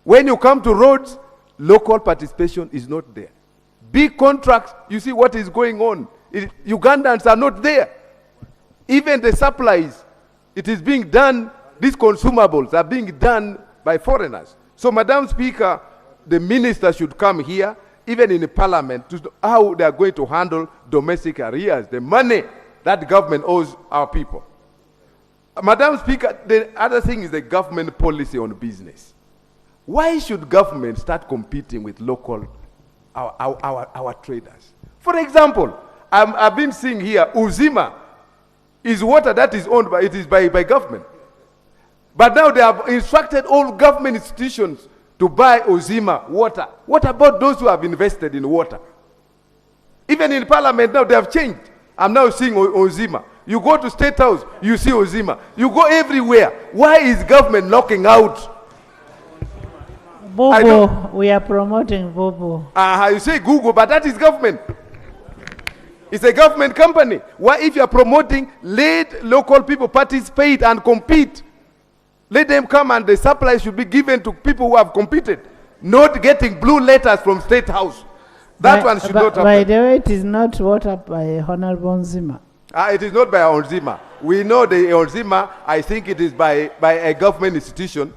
When you come to roads, local participation is not there. Big contracts, you see what is going on. Ugandans are not there. Even the supplies, it is being done, these consumables are being done by foreigners. So, Madam Speaker, the minister should come here, even in the parliament, to how they are going to handle domestic arrears, the money that the government owes our people. Madam Speaker, the other thing is the government policy on business. Why should government start competing with local, our traders? For example, I've been seeing here, Uzima is water that is owned by government. But now they have instructed all government institutions to buy Uzima water. What about those who have invested in water? Even in Parliament now, they have changed. I'm now seeing Uzima. You go to State House, you see Uzima. You go everywhere. Why is government knocking out? Bobo, we are promoting Bobo. You say Google, but that is government. It's a government company. Why, if you are promoting, let local people participate and compete. Let them come, and the supply should be given to people who have competed, not getting blue letters from State House. That one should not happen. By the way, it is not water by Honorable Nzima. It is not by Onzima. We know the Onzima, I think it is by a government institution,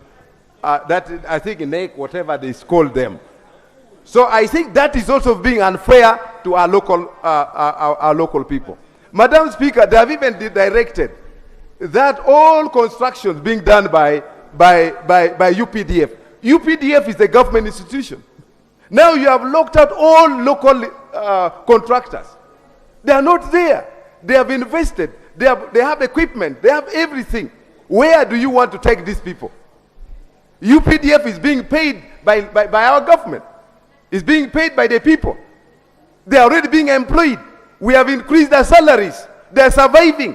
that I think in NEC, whatever they call them. So I think that is also being unfair to our local people. Madam Speaker, they have even directed that all constructions being done by UPDF. UPDF is a government institution. Now you have locked out all local contractors. They are not there. They have invested. They have equipment. They have everything. Where do you want to take these people? UPDF is being paid by our government. It's being paid by the people. They are already being employed. We have increased their salaries. They are surviving.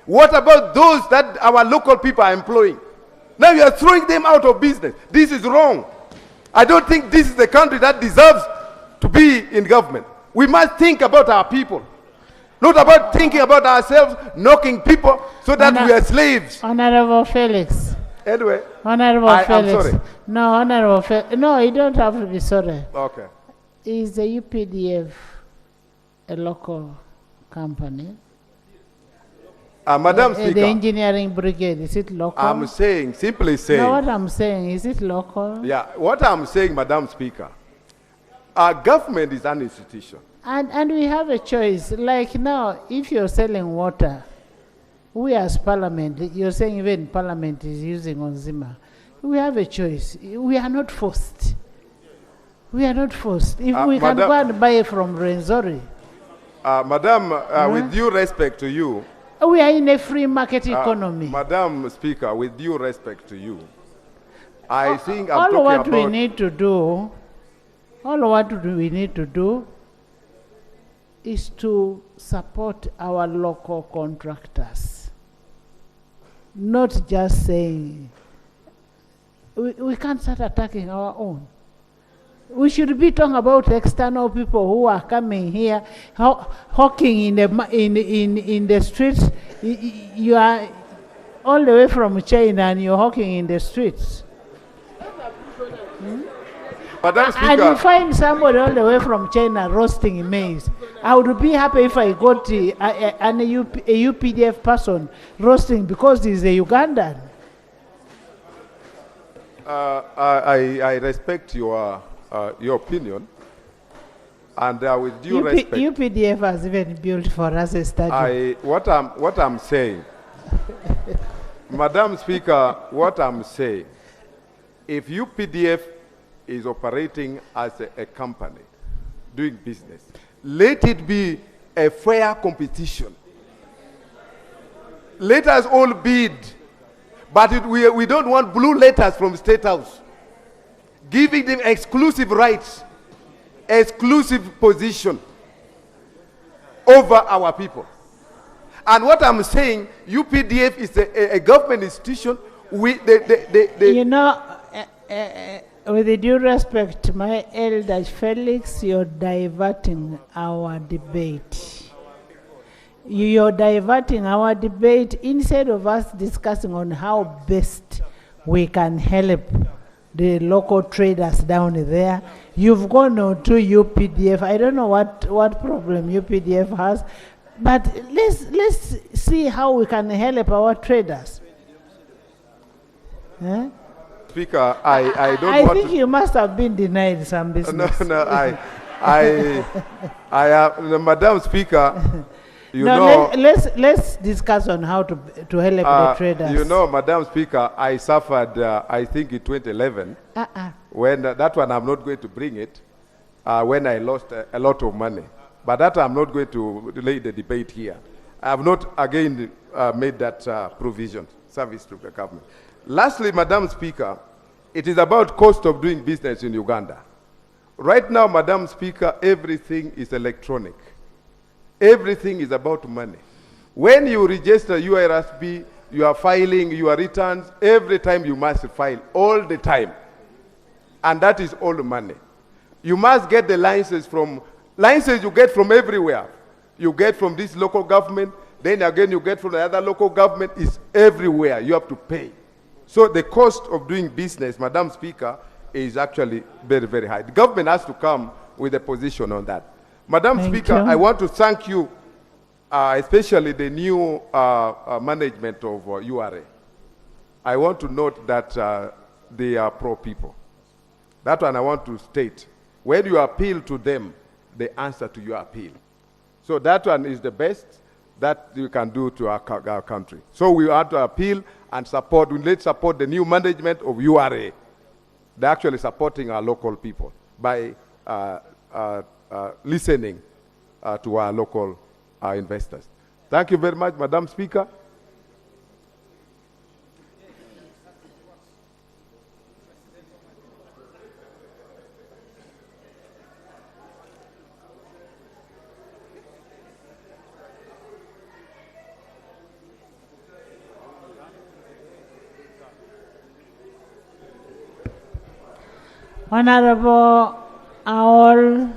What about those that our local people are employing? Now you are throwing them out of business. This is wrong. I don't think this is the country that deserves to be in government. We must think about our people. Not about thinking about ourselves, knocking people so that we are slaves. Honorable Felix. Anyway. Honorable Felix. I'm sorry. No, Honorable Felix. No, you don't have to be sorry. Okay. Is the UPDF a local company? Madam Speaker. The engineering brigade, is it local? I'm saying, simply saying. No, what I'm saying, is it local? Yeah, what I'm saying, Madam Speaker, our government is an institution. And we have a choice. Like now, if you're selling water, we as Parliament, you're saying even Parliament is using Onzima, we have a choice. We are not forced. We are not forced. If we can go and buy from Renzori. Madam, with due respect to you, we are in a free market economy. Madam Speaker, with due respect to you, I think I'm all talking what about... we need to do, all what we need to do is to support our local contractors. Not just saying, we can't start attacking our own. We should be talking about external people who are coming here, hawking in the streets. You are all the way from China and you're hawking in the streets. Madam Speaker, and you find somebody all the way from China roasting maize. I would be happy if I got a UPDF person roasting because he's a Ugandan. I respect your opinion, and with due respect, UPDF has even built for us a stadium. What I'm saying, Madam Speaker, what I'm saying, if UPDF is operating as a company, doing business, let it be a fair competition. Let us all bid, but we don't want blue letters from State House, giving them exclusive rights, exclusive position over our people. And what I'm saying, UPDF is a government institution. You know, with due respect, my elder Felix, you're diverting our debate. You're diverting our debate instead of us discussing on how best we can help the local traders down there. You've gone on to UPDF. I don't know what problem UPDF has, but let's see how we can help our traders. Huh? Speaker, I don't I want think you must have been denied some business. No, Madam Speaker, You no, know, let's discuss on how to help the traders. You know, Madam Speaker, I suffered, I think in 2011, when that one I'm not going to bring it, when I lost a lot of money. But that I'm not going to lay the debate here. I have not again made that provision, service to the government. Lastly, Madam Speaker, it is about cost of doing business in Uganda. Right now, Madam Speaker, everything is electronic. Everything is about money. When you register URSB, you are filing your returns, every time you must file, all the time. And that is all the money. You must get the licenses you get from everywhere. You get from this local government, then again you get from the other local government, it's everywhere, you have to pay. So the cost of doing business, Madam Speaker, is actually very, very high. The government has to come with a position on that. Madam Speaker, I want to thank you, especially the new management of URA. I want to note that they are pro-people. That one I want to state. When you appeal to them, they answer to your appeal. So that one is the best that you can do to our country. So we have to appeal and support, let's support the new management of URA. They're actually supporting our local people by listening to our local investors. Thank you very much, Madam Speaker. Honorable Aol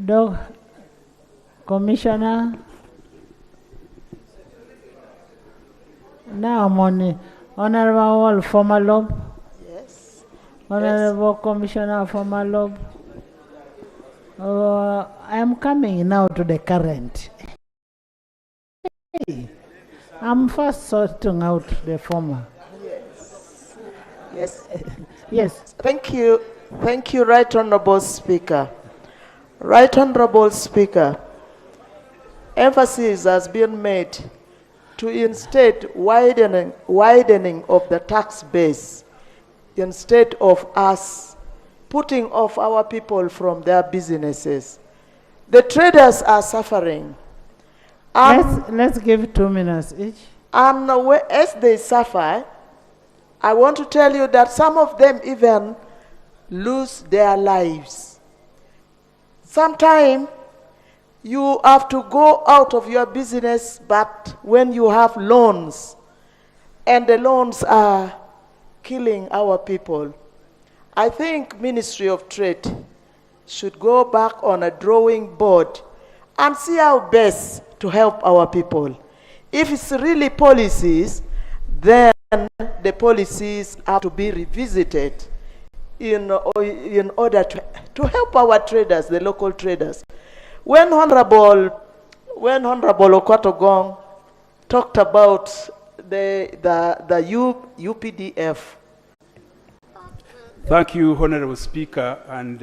Dog Commissioner. Now I'm on Honorable Aol Former Lob. Yes. Honorable Commissioner Former Lob. I am coming now to the current. Hey, I'm first sorting out the former. Yes. Yes. Yes. Thank you. Thank you, Right Honorable Speaker. Right Honorable Speaker, emphasis has been made to instead widening of the tax base instead of us putting off our people from their businesses. The traders are suffering. Let's give 2 minutes each. And as they suffer, I want to tell you that some of them even lose their lives. Sometimes you have to go out of your business, but when you have loans, and the loans are killing our people, I think Ministry of Trade should go back on a drawing board and see how best to help our people. If it's really policies, then the policies have to be revisited in order to help our traders, the local traders. When Honorable Okwatogong talked about the UPDF. Thank you, Honorable Speaker, and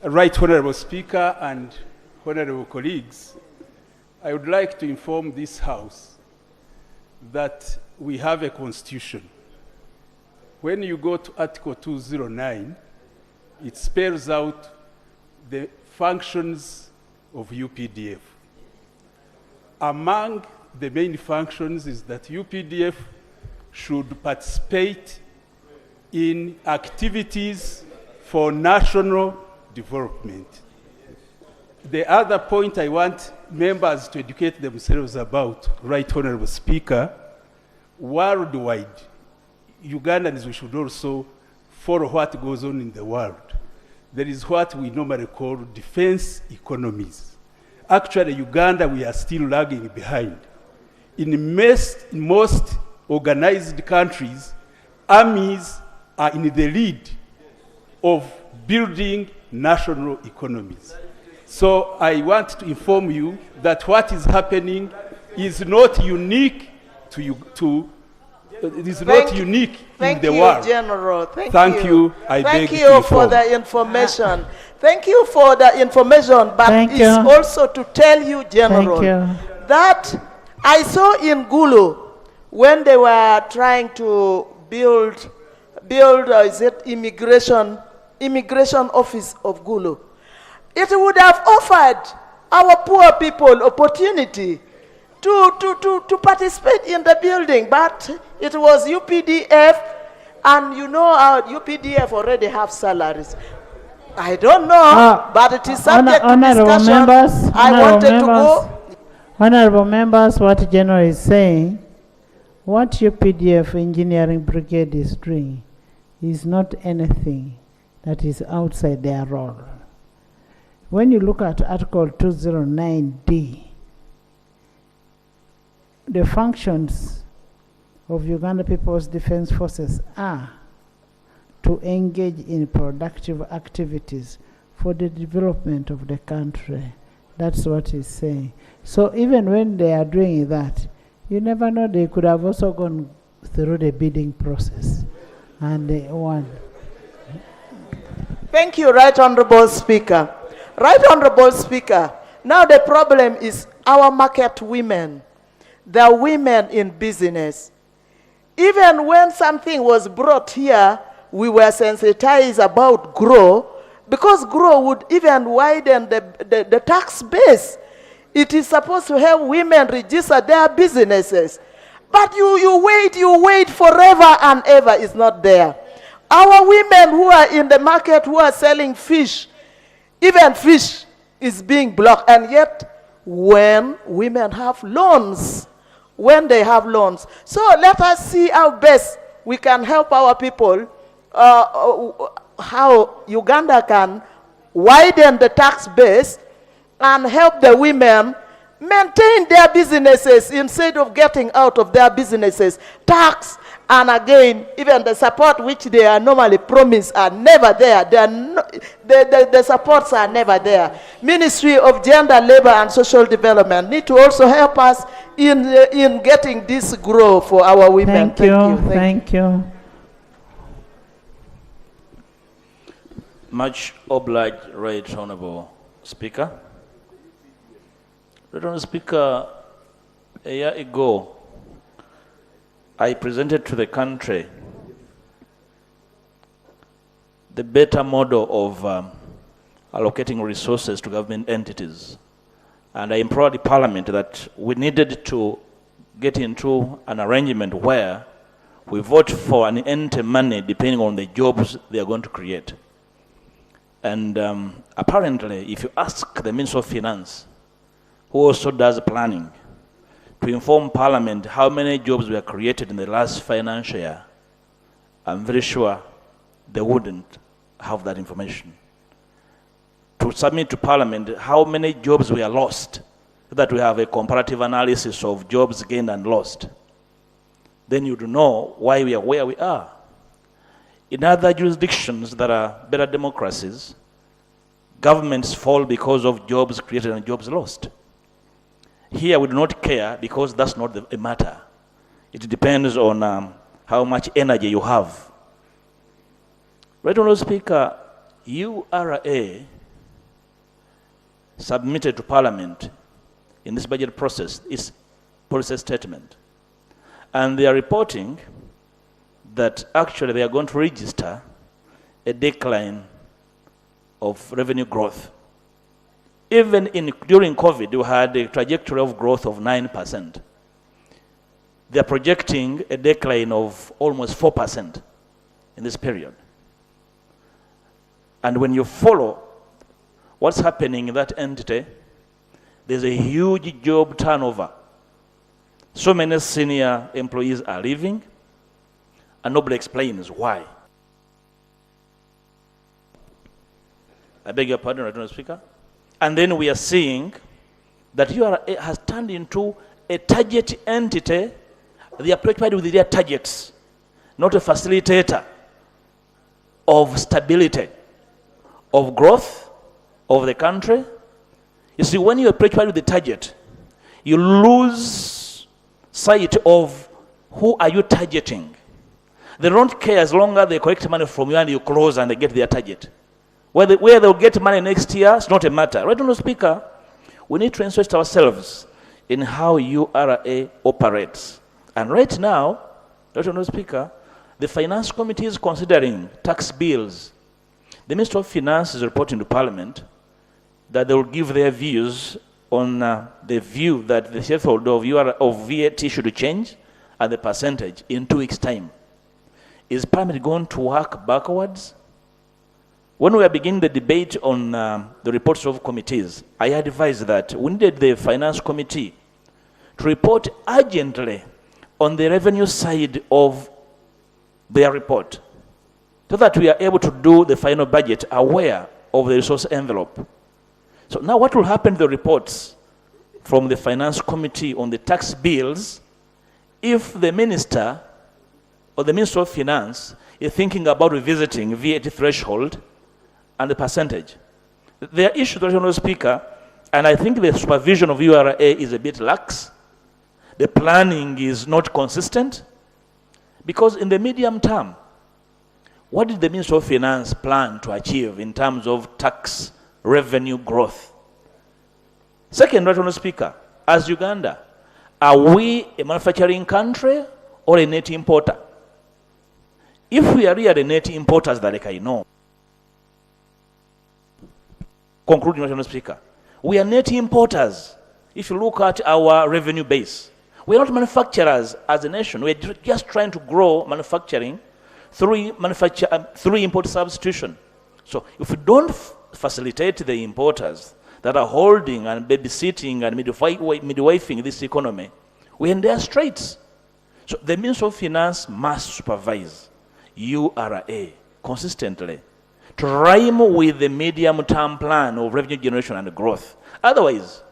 Right Honorable Speaker and Honorable colleagues. I would like to inform this House that we have a constitution. When you go to Article 209, it spells out the functions of UPDF. Among the main functions is that UPDF should participate in activities for national development. The other point I want members to educate themselves about, Right Honorable Speaker, worldwide, Ugandans, we should also follow what goes on in the world. There is what we normally call defense economies. Actually, Uganda, we are still lagging behind. In most organized countries, armies are in the lead of building national economies. So I want to inform you that what is happening is not unique to It is not unique in the world. General. Thank you. I Thank beg you to for inform. the information. Thank you for the information, but Thank it's you. also to tell you, General, Thank you. that I saw in Gulu when they were trying to build is it immigration office of Gulu. It would have offered our poor people opportunity to participate in the building, but it was UPDF, and you know our UPDF already have salaries. I don't know, but it is subject to discussion. I wanted to go. Honorable members, what General is saying, what UPDF Engineering Brigade is doing is not anything that is outside their role. When you look at Article 209D, the functions of Uganda People's Defense Forces are to engage in productive activities for the development of the country. That's what he's saying. So even when they are doing that, you never know, they could have also gone through the bidding process and they won. Thank you, Right Honorable Speaker. Right Honorable Speaker, now the problem is our market women, the women in business. Even when something was brought here, we were sensitized about GROW, because GROW would even widen the tax base. It is supposed to help women register their businesses. But you wait forever and ever, it's not there. Our women who are in the market who are selling fish, even fish is being blocked. And yet, when women have loans, so let us see how best we can help our people, how Uganda can widen the tax base and help the women maintain their businesses instead of getting out of their businesses. Tax, and again, even the support which they are normally promised are never there. The supports are never there. Ministry of Gender, Labor and Social Development need to also help us in getting this growth for our women. Thank you. Much obliged, Right Honourable Speaker. Right Honourable Speaker, a year ago, I presented to the country the better model of allocating resources to government entities. And I implored the Parliament that we needed to get into an arrangement where we vote for an entity money depending on the jobs they are going to create. And apparently, if you ask the Minister of Finance, who also does planning, to inform Parliament how many jobs were created in the last financial year, I'm very sure they wouldn't have that information. To submit to Parliament how many jobs were lost, so that we have a comparative analysis of jobs gained and lost, then you do know why we are where we are. In other jurisdictions that are better democracies, governments fall because of jobs created and jobs lost. Here we do not care because that's not a matter. It depends on how much energy you have. Right Honourable Speaker, URA submitted to Parliament in this budget process its policy statement. And they are reporting that actually they are going to register a decline of revenue growth. Even during COVID, we had a trajectory of growth of 9%. They are projecting a decline of almost 4% in this period. And when you follow what's happening in that entity, there's a huge job turnover. So many senior employees are leaving, and nobody explains why. I beg your pardon, Right Honourable Speaker. And then we are seeing that URA has turned into a target entity. They are preoccupied with their targets, not a facilitator of stability, of growth of the country. You see, when you are preoccupied with the target, you lose sight of who are you targeting? They don't care as long as they collect money from you and you close and they get their target. Where they'll get money next year, it's not a matter. Right, Honourable Speaker, we need to interest ourselves in how URA operates. And right now, Right, Honourable Speaker, the Finance Committee is considering tax bills. The Minister of Finance is reporting to Parliament that they will give their views on the view that the threshold of VAT should change and the percentage in 2 weeks' time. Is Parliament going to work backwards? When we are beginning the debate on the reports of committees, I advised that we needed the Finance Committee to report urgently on the revenue side of their report, so that we are able to do the final budget aware of the resource envelope. So now what will happen to the reports from the Finance Committee on the tax bills if the Minister or the Minister of Finance is thinking about revisiting VAT threshold and the percentage? There are issues, Honourable Speaker, and I think the supervision of URA is a bit lax. The planning is not consistent, because in the medium term, what did the Minister of Finance plan to achieve in terms of tax revenue growth? Second, Honourable Speaker, as Uganda, are we a manufacturing country or a net importer? If we are really net importers, that I know, concluding, Honourable Speaker, we are net importers. If you look at our revenue base, we are not manufacturers as a nation. We are just trying to grow manufacturing through import substitution. So if we don't facilitate the importers that are holding and babysitting and midwifing this economy, we're in their straits. So the Minister of Finance must supervise URA consistently to rhyme with the medium-term plan of revenue generation and growth. Otherwise,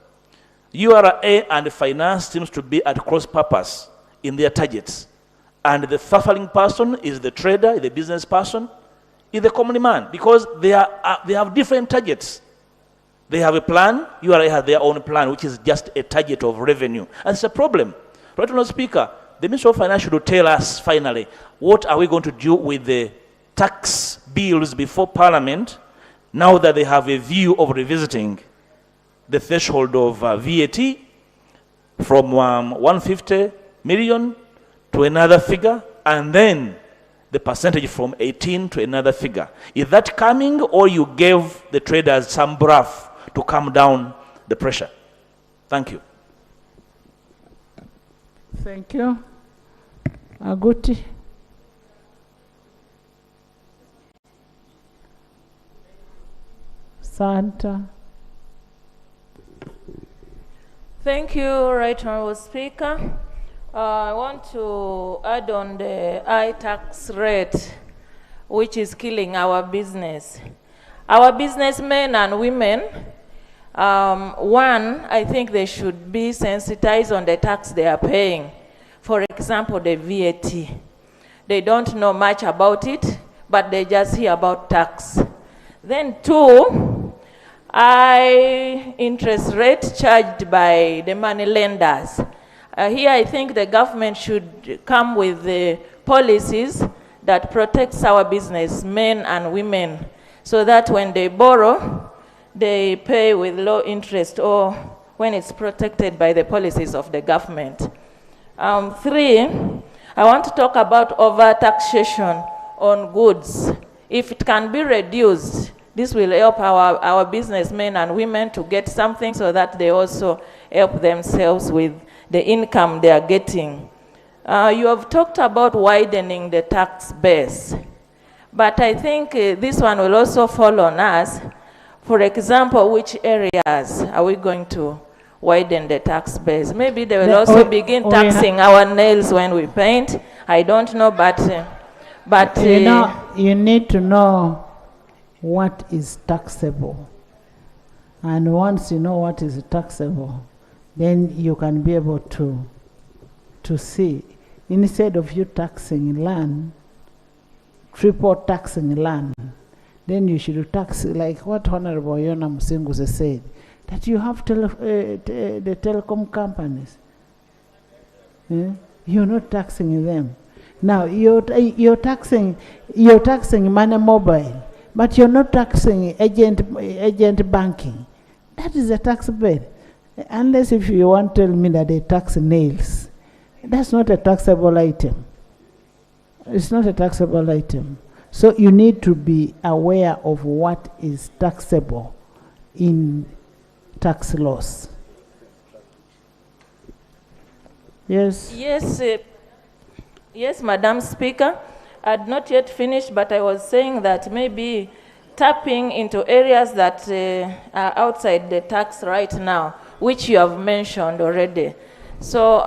URA and finance seems to be at cross purpose in their targets. And the suffering person is the trader, the business person, is the common man, because they have different targets. They have a plan, URA has their own plan, which is just a target of revenue. And it's a problem. Right, Honourable Speaker, the Minister of Finance should tell us finally, what are we going to do with the tax bills before Parliament, now that they have a view of revisiting the threshold of VAT from 150 million to another figure, and then the percentage from 18 to another figure. Is that coming, or you gave the traders some bruff to calm down the pressure? Thank you. Thank you. Aguti. Santa. Thank you, Right Honourable Speaker. I want to add on the high tax rate, which is killing our business. Our businessmen and women, one, I think they should be sensitized on the tax they are paying. For example, the VAT. They don't know much about it, but they just hear about tax. Then two, high interest rate charged by the money lenders. Here I think the government should come with the policies that protects our businessmen and women, so that when they borrow, they pay with low interest, or when it's protected by the policies of the government. Three, I want to talk about over-taxation on goods. If it can be reduced, this will help our businessmen and women to get something, so that they also help themselves with the income they are getting. You have talked about widening the tax base, but I think this one will also fall on us. For example, which areas are we going to widen the tax base? Maybe they will also begin taxing our nails when we paint. I don't know, but you know, you need to know what is taxable. And once you know what is taxable, then you can be able to see, instead of you taxing land, triple taxing land, then you should tax, like what Honorable Yona Musinguse said, that you have the telecom companies. You're not taxing them. Now you're taxing money mobile, but you're not taxing agent banking. That is a tax bill. Unless if you want to tell me that they tax nails, that's not a taxable item. It's not a taxable item. So you need to be aware of what is taxable in tax laws. Yes. Yes, Madam Speaker. I'd not yet finished, but I was saying that maybe tapping into areas that are outside the tax right now, which you have mentioned already. So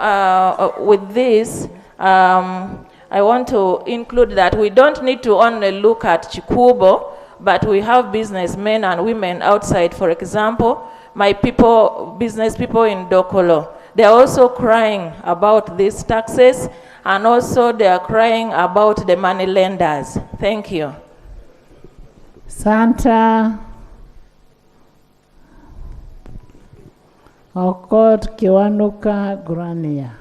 with this, I want to include that we don't need to only look at Chikubo, but we have businessmen and women outside. For example, my business people in Dokolo, they're also crying about these taxes, and also they are crying about the money lenders. Thank you. Santa Okot Kiwanuka Grania.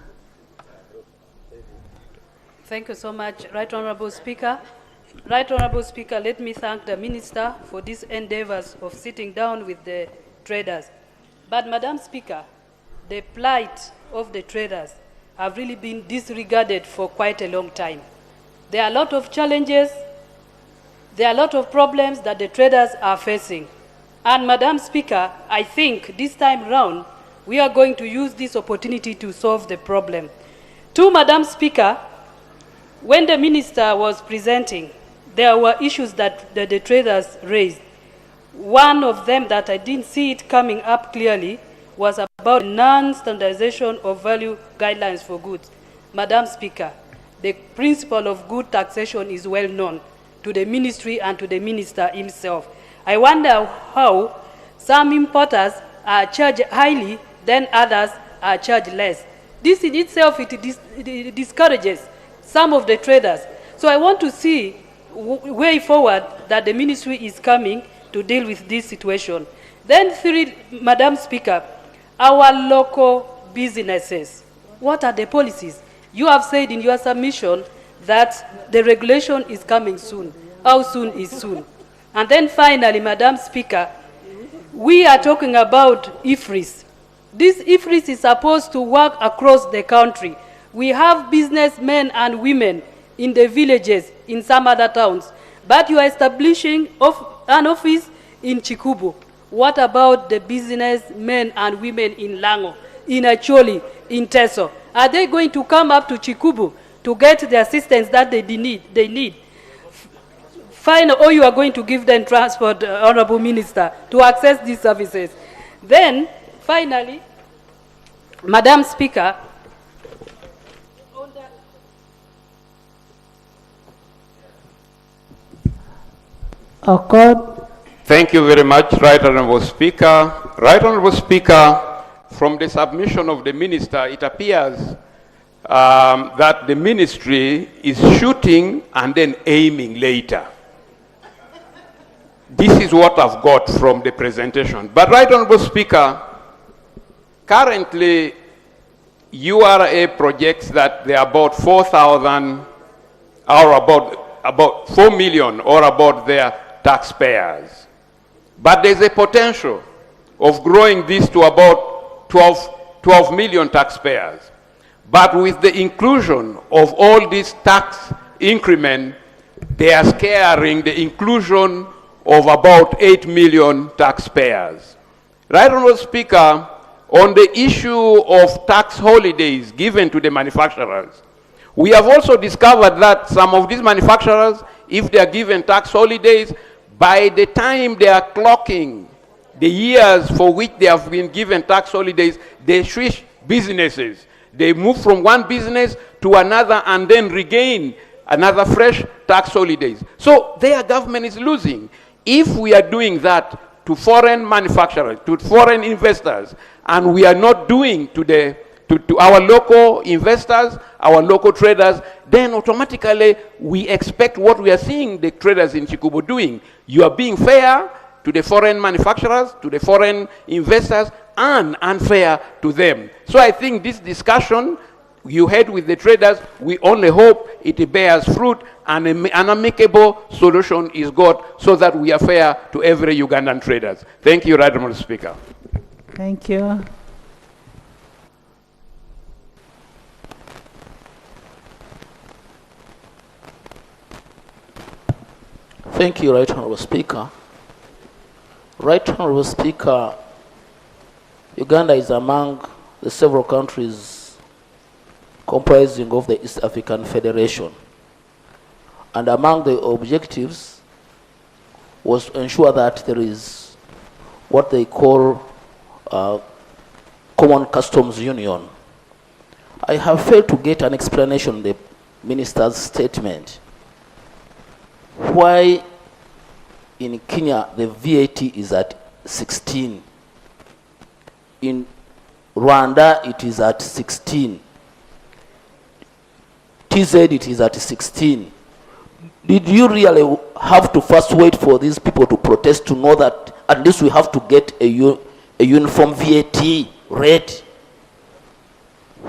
Thank you so much, Right Honorable Speaker. Right Honorable Speaker, let me thank the Minister for these endeavors of sitting down with the traders. But Madam Speaker, the plight of the traders have really been disregarded for quite a long time. There are a lot of challenges, there are a lot of problems that the traders are facing. And Madam Speaker, I think this time round, we are going to use this opportunity to solve the problem. To Madam Speaker, when the Minister was presenting, there were issues that the traders raised. One of them that I didn't see it coming up clearly was about non-standardization of value guidelines for goods. Madam Speaker, the principle of good taxation is well known to the ministry and to the minister himself. I wonder how some importers are charged highly, then others are charged less. This in itself, it discourages some of the traders. So I want to see way forward that the ministry is coming to deal with this situation. Then three, Madam Speaker, our local businesses, what are the policies? You have said in your submission that the regulation is coming soon. How soon is soon? And then finally, Madam Speaker, we are talking about IFRIS. This IFRIS is supposed to work across the country. We have businessmen and women in the villages, in some other towns, but you are establishing an office in Chikubu. What about the businessmen and women in Lango, in Acholi, in Teso? Are they going to come up to Chikubu to get the assistance that they need? Finally, or you are going to give them transport, Honorable Minister, to access these services? Then, finally, Madam Speaker, Thank you very much, Right Honorable Speaker. Right Honorable Speaker, from the submission of the Minister, it appears that the ministry is shooting and then aiming later. This is what I've got from the presentation. But Right Honorable Speaker, currently URA projects that there are about 4,000 or about 4 million or about their taxpayers. But there's a potential of growing this to about 12 million taxpayers. But with the inclusion of all these tax increment, they are scaring the inclusion of about 8 million taxpayers. Right Honorable Speaker, on the issue of tax holidays given to the manufacturers, we have also discovered that some of these manufacturers, if they are given tax holidays, by the time they are clocking the years for which they have been given tax holidays, they switch businesses. They move from one business to another and then regain another fresh tax holidays. So their government is losing. If we are doing that to foreign manufacturers, to foreign investors, and we are not doing to our local investors, our local traders, then automatically we expect what we are seeing the traders in Chikubu doing. You are being fair to the foreign manufacturers, to the foreign investors, and unfair to them. So I think this discussion you had with the traders. We only hope it bears fruit and an amicable solution is got so that we are fair to every Ugandan traders. Thank you, Right Honourable Speaker. Thank you. Thank you, Right Honourable Speaker. Right Honourable Speaker, Uganda is among the several countries comprising of the East African Federation. And among the objectives was to ensure that there is what they call common customs union. I have failed to get an explanation of the minister's statement. Why in Kenya the VAT is at 16? In Rwanda it is at 16. TZ it is at 16. Did you really have to first wait for these people to protest to know that at least we have to get a uniform VAT rate?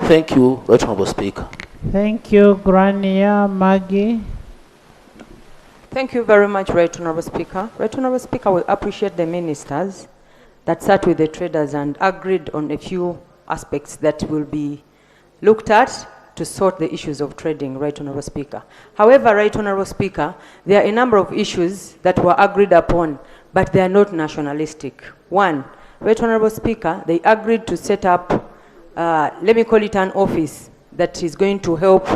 Thank you, Right Honourable Speaker. Thank you, Grania Maggie. Thank you very much, Right Honourable Speaker. Right Honourable Speaker, we appreciate the ministers that sat with the traders and agreed on a few aspects that will be looked at to sort the issues of trading, Right Honourable Speaker. However, Right Honourable Speaker, there are a number of issues that were agreed upon, but they are not nationalistic. One, Right Honourable Speaker, they agreed to set up, let me call it an office that is going to help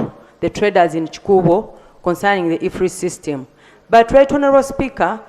the traders in Chikubo concerning the IFRI system. But Right Honourable Speaker,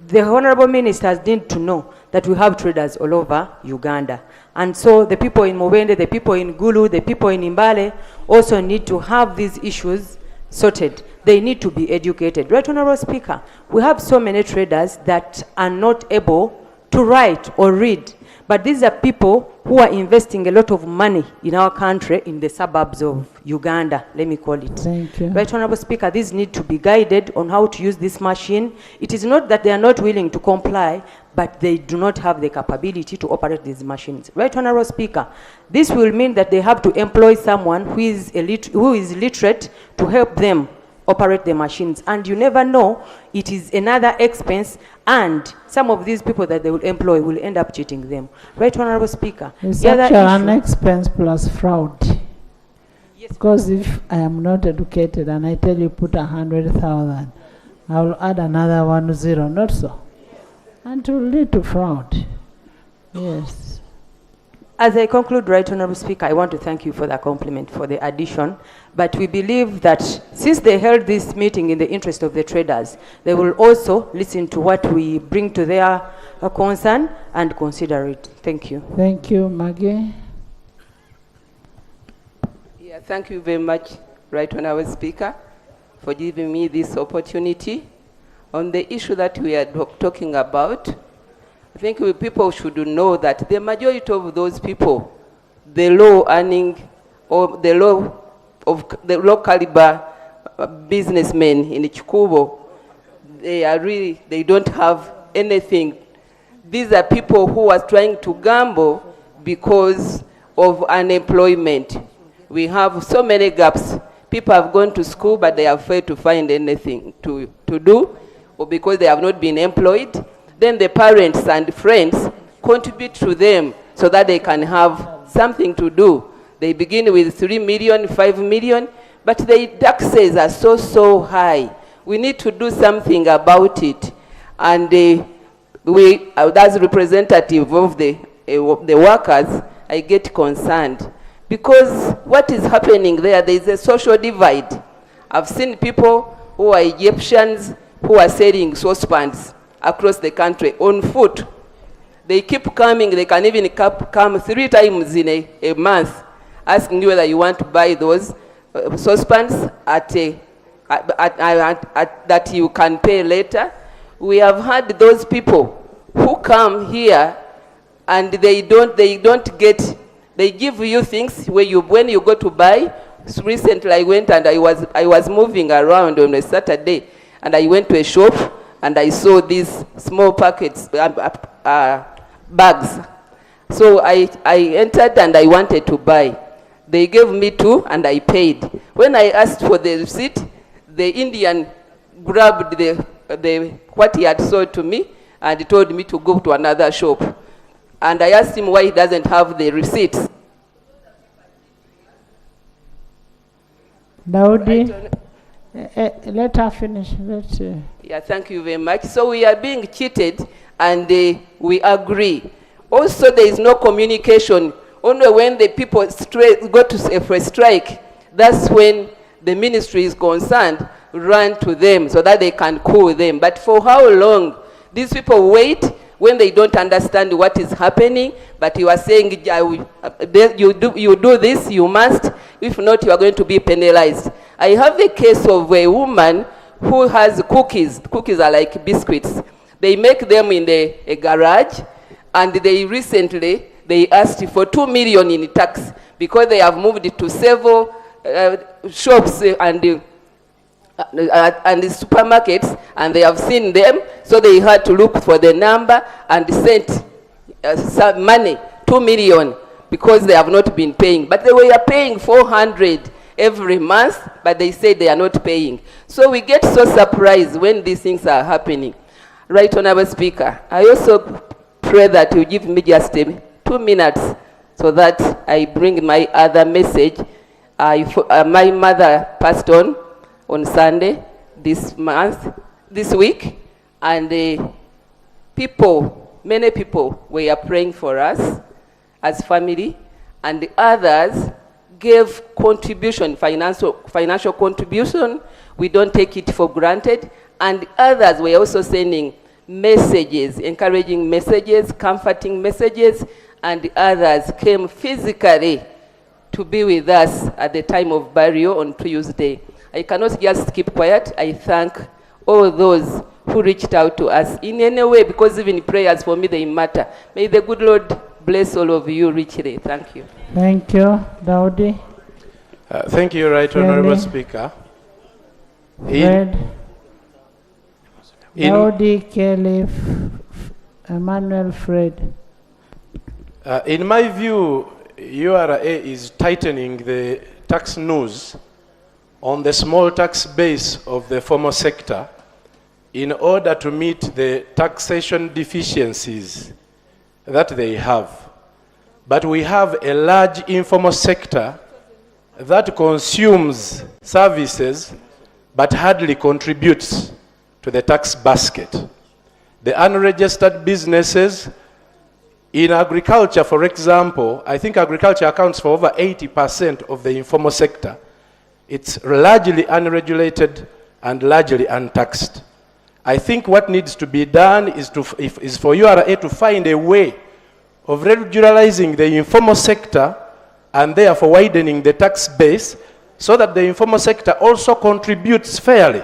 the Honourable Ministers need to know that we have traders all over Uganda. And so the people in Mubende, the people in Gulu, the people in Imbale also need to have these issues sorted. They need to be educated. Right Honourable Speaker, we have so many traders that are not able to write or read. But these are people who are investing a lot of money in our country, in the suburbs of Uganda, let me call it. Thank you. Right Honourable Speaker, these need to be guided on how to use this machine. It is not that they are not willing to comply, but they do not have the capability to operate these machines. Right Honourable Speaker, this will mean that they have to employ someone who is literate to help them operate the machines. And you never know, it is another expense, and some of these people that they will employ will end up cheating them. Right Honourable Speaker. It's actually an expense plus fraud. Yes. Because if I am not educated and I tell you put 100,000, I will add another 10, not so. And it will lead to fraud. Yes. As I conclude, Right Honourable Speaker, I want to thank you for the compliment, for the addition. But we believe that since they held this meeting in the interest of the traders, they will also listen to what we bring to their concern and consider it. Thank you. Thank you, Maggie. Yeah, thank you very much, Right Honourable Speaker, for giving me this opportunity. On the issue that we are talking about, I think people should know that the majority of those people, the low earning or the low caliber businessmen in Chikubo, they don't have anything. These are people who are trying to gamble because of unemployment. We have so many gaps. People have gone to school, but they are afraid to find anything to do, or because they have not been employed. Then the parents and friends contribute to them so that they can have something to do. They begin with 3 million, 5 million, but the taxes are so high. We need to do something about it. And we, as representative of the workers, I get concerned. Because what is happening there is a social divide. I've seen people who are Egyptians who are selling saucepans across the country on foot. They keep coming. They can even come 3 times in a month, asking you whether you want to buy those saucepans that you can pay later. We have had those people who come here and they give you things when you go to buy. Recently I went and I was moving around on a Saturday, and I went to a shop and I saw these small packets, bags. So I entered and I wanted to buy. They gave me 2 and I paid. When I asked for the receipt, the Indian grabbed what he had sold to me and he told me to go to another shop. And I asked him why he doesn't have the receipts. Daudi, let her finish. Yeah, thank you very much. So we are being cheated and we agree. Also, there is no communication. Only when the people go to a strike, that's when the ministry is concerned, run to them so that they can cool them. But for how long? These people wait when they don't understand what is happening, but you are saying, you do this, you must. If not, you are going to be penalized. I have a case of a woman who has cookies. Cookies are like biscuits. They make them in a garage, and they recently, they asked for 2 million in tax because they have moved it to several shops and the supermarkets, and they have seen them, so they had to look for the number and sent some money, 2 million, because they have not been paying. But they were paying 400 every month, but they say they are not paying. So we get so surprised when these things are happening. Right, Honorable Speaker, I also pray that you give me just 2 minutes so that I bring my other message. My mother passed on Sunday this week, and many people were praying for us as family, and the others gave contribution, financial contribution. We don't take it for granted. And others were also sending messages, encouraging messages, comforting messages, and the others came physically to be with us at the time of burial on Tuesday. I cannot just keep quiet. I thank all those who reached out to us in any way, because even prayers for me, they matter. May the good Lord bless all of you richly. Thank you. Thank you. Daudi. Thank you, Right Honorable Speaker. Daudi, Kelly, Emmanuel, Fred. In my view, URA is tightening the tax noose on the small tax base of the formal sector in order to meet the taxation deficiencies that they have. But we have a large informal sector that consumes services but hardly contributes to the tax basket. The unregistered businesses in agriculture, for example, I think agriculture accounts for over 80% of the informal sector. It's largely unregulated and largely untaxed. I think what needs to be done is for URA to find a way of regularizing the informal sector and therefore widening the tax base so that the informal sector also contributes fairly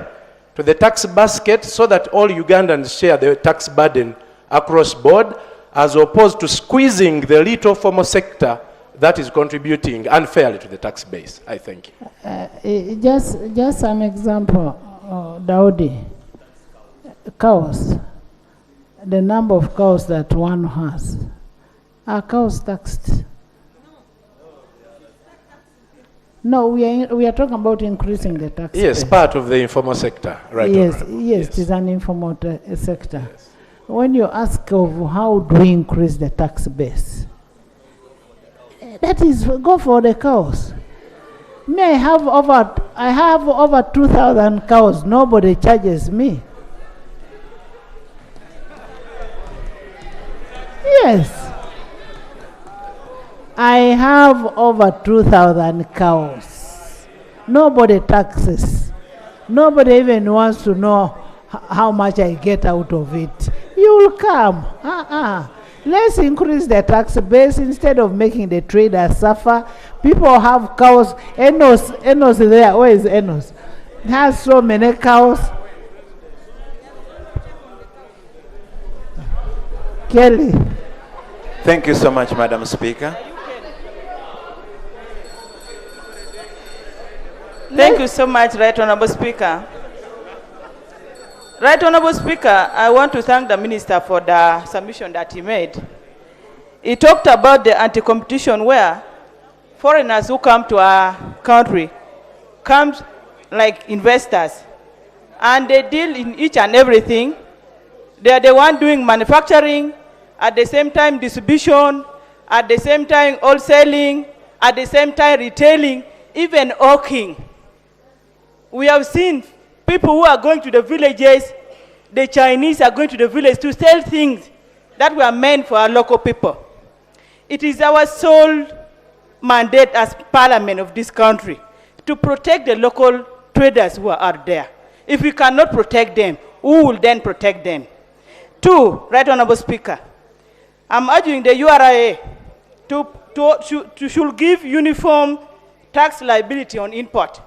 to the tax basket, so that all Ugandans share the tax burden across board, as opposed to squeezing the little formal sector that is contributing unfairly to the tax base. I thank you. Just an example, Daudi. Cows, the number of cows that one has, are cows taxed? No, we are talking about increasing the tax. Yes, base. part of the informal sector, right? Yes, it is an informal sector. Yes. When you ask of how do we increase the tax base, that is, go for the cows. Me, I have over 2,000 cows. Nobody charges me. Yes. I have over 2,000 cows. Nobody taxes. Nobody even wants to know how much I get out of it. You will come. Let's increase the tax base instead of making the traders suffer. People have cows. Enos there. Where is Enos? He has so many cows. Kelly. Thank you so much, Madam Speaker. Thank you so much, Right Honorable Speaker. Right Honorable Speaker, I want to thank the Minister for the submission that he made. He talked about the anti-competition where foreigners who come to our country come like investors, and they deal in each and everything. They are the one doing manufacturing, at the same time distribution, at the same time wholesaling, at the same time retailing, even hawking. We have seen people who are going to the villages, the Chinese are going to the village to sell things that were meant for our local people. It is our sole mandate as parliament of this country to protect the local traders who are out there. If we cannot protect them, who will then protect them? Two, Right Honorable Speaker, I'm urging the URA to should give uniform tax liability on import.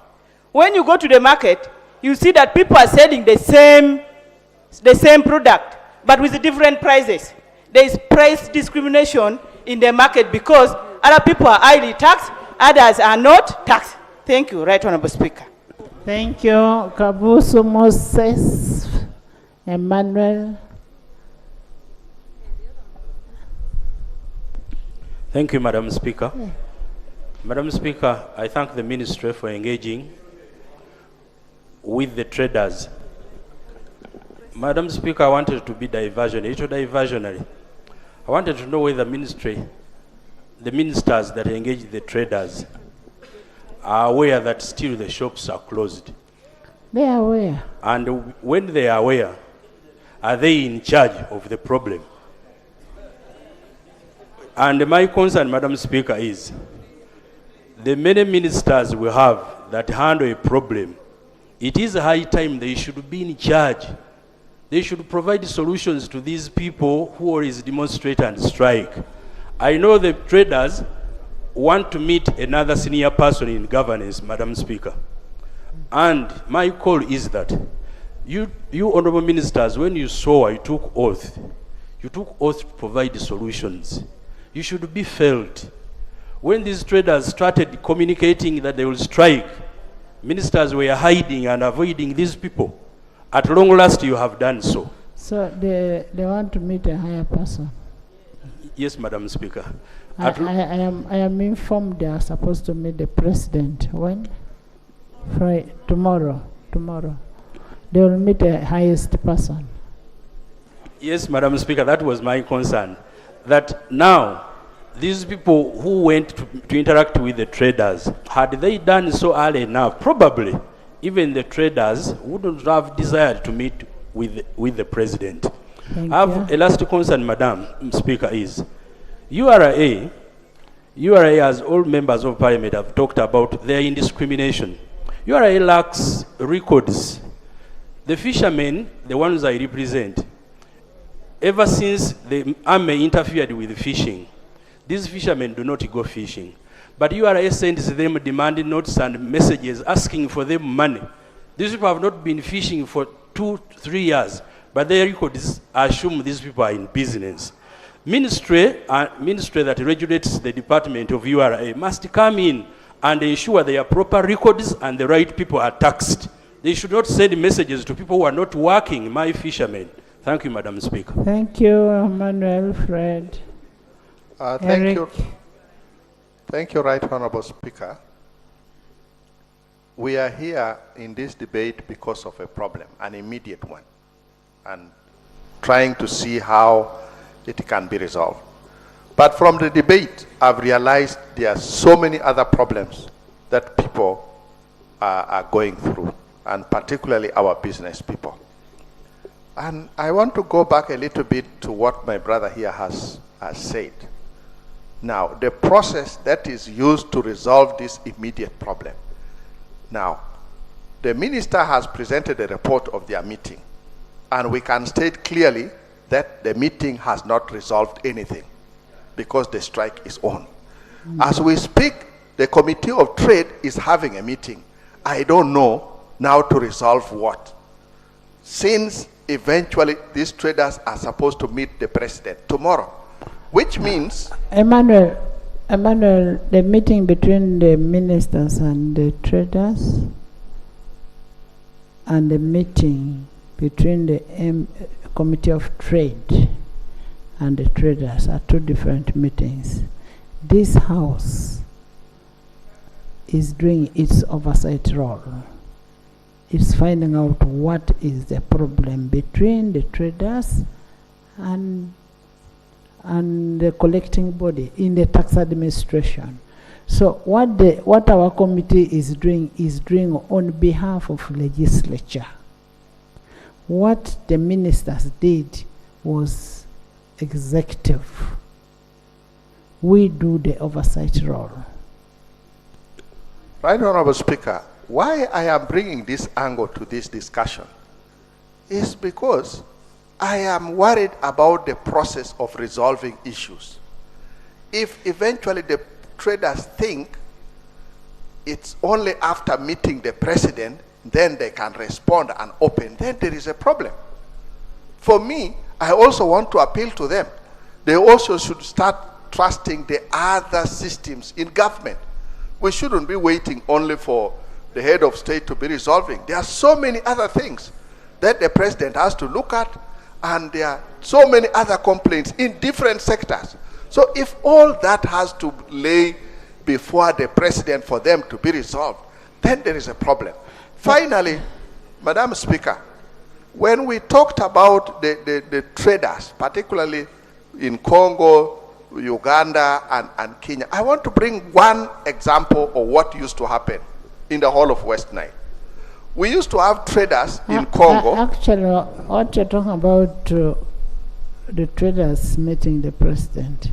When you go to the market, you see that people are selling the same product, but with different prices. There is price discrimination in the market because other people are highly taxed, others are not taxed. Thank you, Right Honorable Speaker. Thank you. Kabusu Moses Emmanuel. Thank you, Madam Speaker. Madam Speaker, I thank the Ministry for engaging with the traders. Madam Speaker, I wanted to be diversionary. I wanted to know whether the ministers that engage the traders are aware that still the shops are closed. They are aware. And when they are aware, are they in charge of the problem? And my concern, Madam Speaker, is the many ministers we have that handle a problem, it is high time they should be in charge. They should provide solutions to these people who always demonstrate and strike. I know the traders want to meet another senior person in governance, Madam Speaker. And my call is that you honorable ministers, when you saw, you took oath to provide solutions. You should be felt. When these traders started communicating that they will strike, ministers were hiding and avoiding these people. At long last, you have done so. So they want to meet a higher person. Yes, Madam Speaker. I am informed they are supposed to meet the president. When? Friday, tomorrow. They will meet the highest person. Yes, Madam Speaker, that was my concern. That now, these people who went to interact with the traders, had they done so early enough, probably even the traders wouldn't have desired to meet with the president. I have a last concern, Madam Speaker, is URA, as all members of parliament have talked about their indiscrimination. URA lacks records. The fishermen, the ones I represent, ever since the army interfered with fishing, these fishermen do not go fishing. But URA sends them demanding notes and messages asking for them money. These people have not been fishing for 2-3 years, but their records assume these people are in business. Ministry that regulates the department of URA must come in and ensure there are proper records and the right people are taxed. They should not send messages to people who are not working, my fishermen. Thank you, Madam Speaker. Thank you, Emmanuel Fred. Thank you, Right Honorable Speaker. We are here in this debate because of a problem, an immediate one, and trying to see how it can be resolved. But from the debate, I've realized there are so many other problems that people are going through, and particularly our business people. And I want to go back a little bit to what my brother here has said. Now, the process that is used to resolve this immediate problem. Now, the minister has presented a report of their meeting, and we can state clearly that the meeting has not resolved anything because the strike is on. As we speak, the Committee of Trade is having a meeting. I don't know now to resolve what. Since eventually these traders are supposed to meet the president tomorrow, which means... Emmanuel, the meeting between the ministers and the traders and the meeting between the Committee of Trade and the traders are two different meetings. This House is doing its oversight role. It's finding out what is the problem between the traders and the collecting body in the tax administration. So what our committee is doing on behalf of legislature. What the ministers did was executive. We do the oversight role. Right Honorable Speaker, why I am bringing this angle to this discussion is because I am worried about the process of resolving issues. If eventually the traders think it's only after meeting the president then they can respond and open, then there is a problem. For me, I also want to appeal to them. They also should start trusting the other systems in government. We shouldn't be waiting only for the head of state to be resolving. There are so many other things that the president has to look at, and there are so many other complaints in different sectors. So if all that has to lay before the president for them to be resolved, then there is a problem. Finally, Madam Speaker, when we talked about the traders, particularly in Congo, Uganda, and Kenya, I want to bring one example of what used to happen in the whole of West Nile. We used to have traders in Congo. Actually, what you're talking about, the traders meeting the president,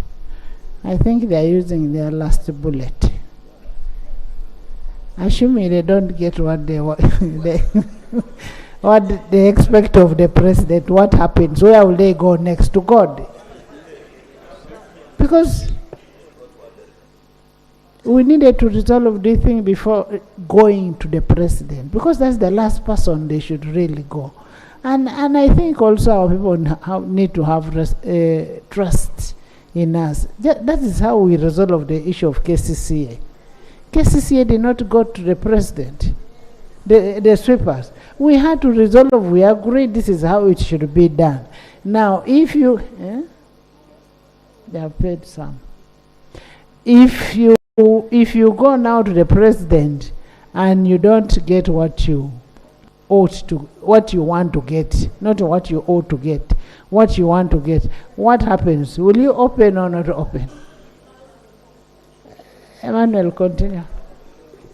I think they're using their last bullet. Assuming they don't get what they want, what they expect of the president, what happens? Where will they go next? To God? Because we needed to resolve this thing before going to the president, because that's the last person they should really go. And I think also our people need to have trust in us. That is how we resolve the issue of KCCA. KCCA did not go to the president, the sweepers. We had to resolve, we agreed this is how it should be done. Now, if you, they have paid some. If you go now to the president and you don't get what you ought to, what you want to get, not what you ought to get, what you want to get, what happens? Will you open or not open? Emmanuel, continue.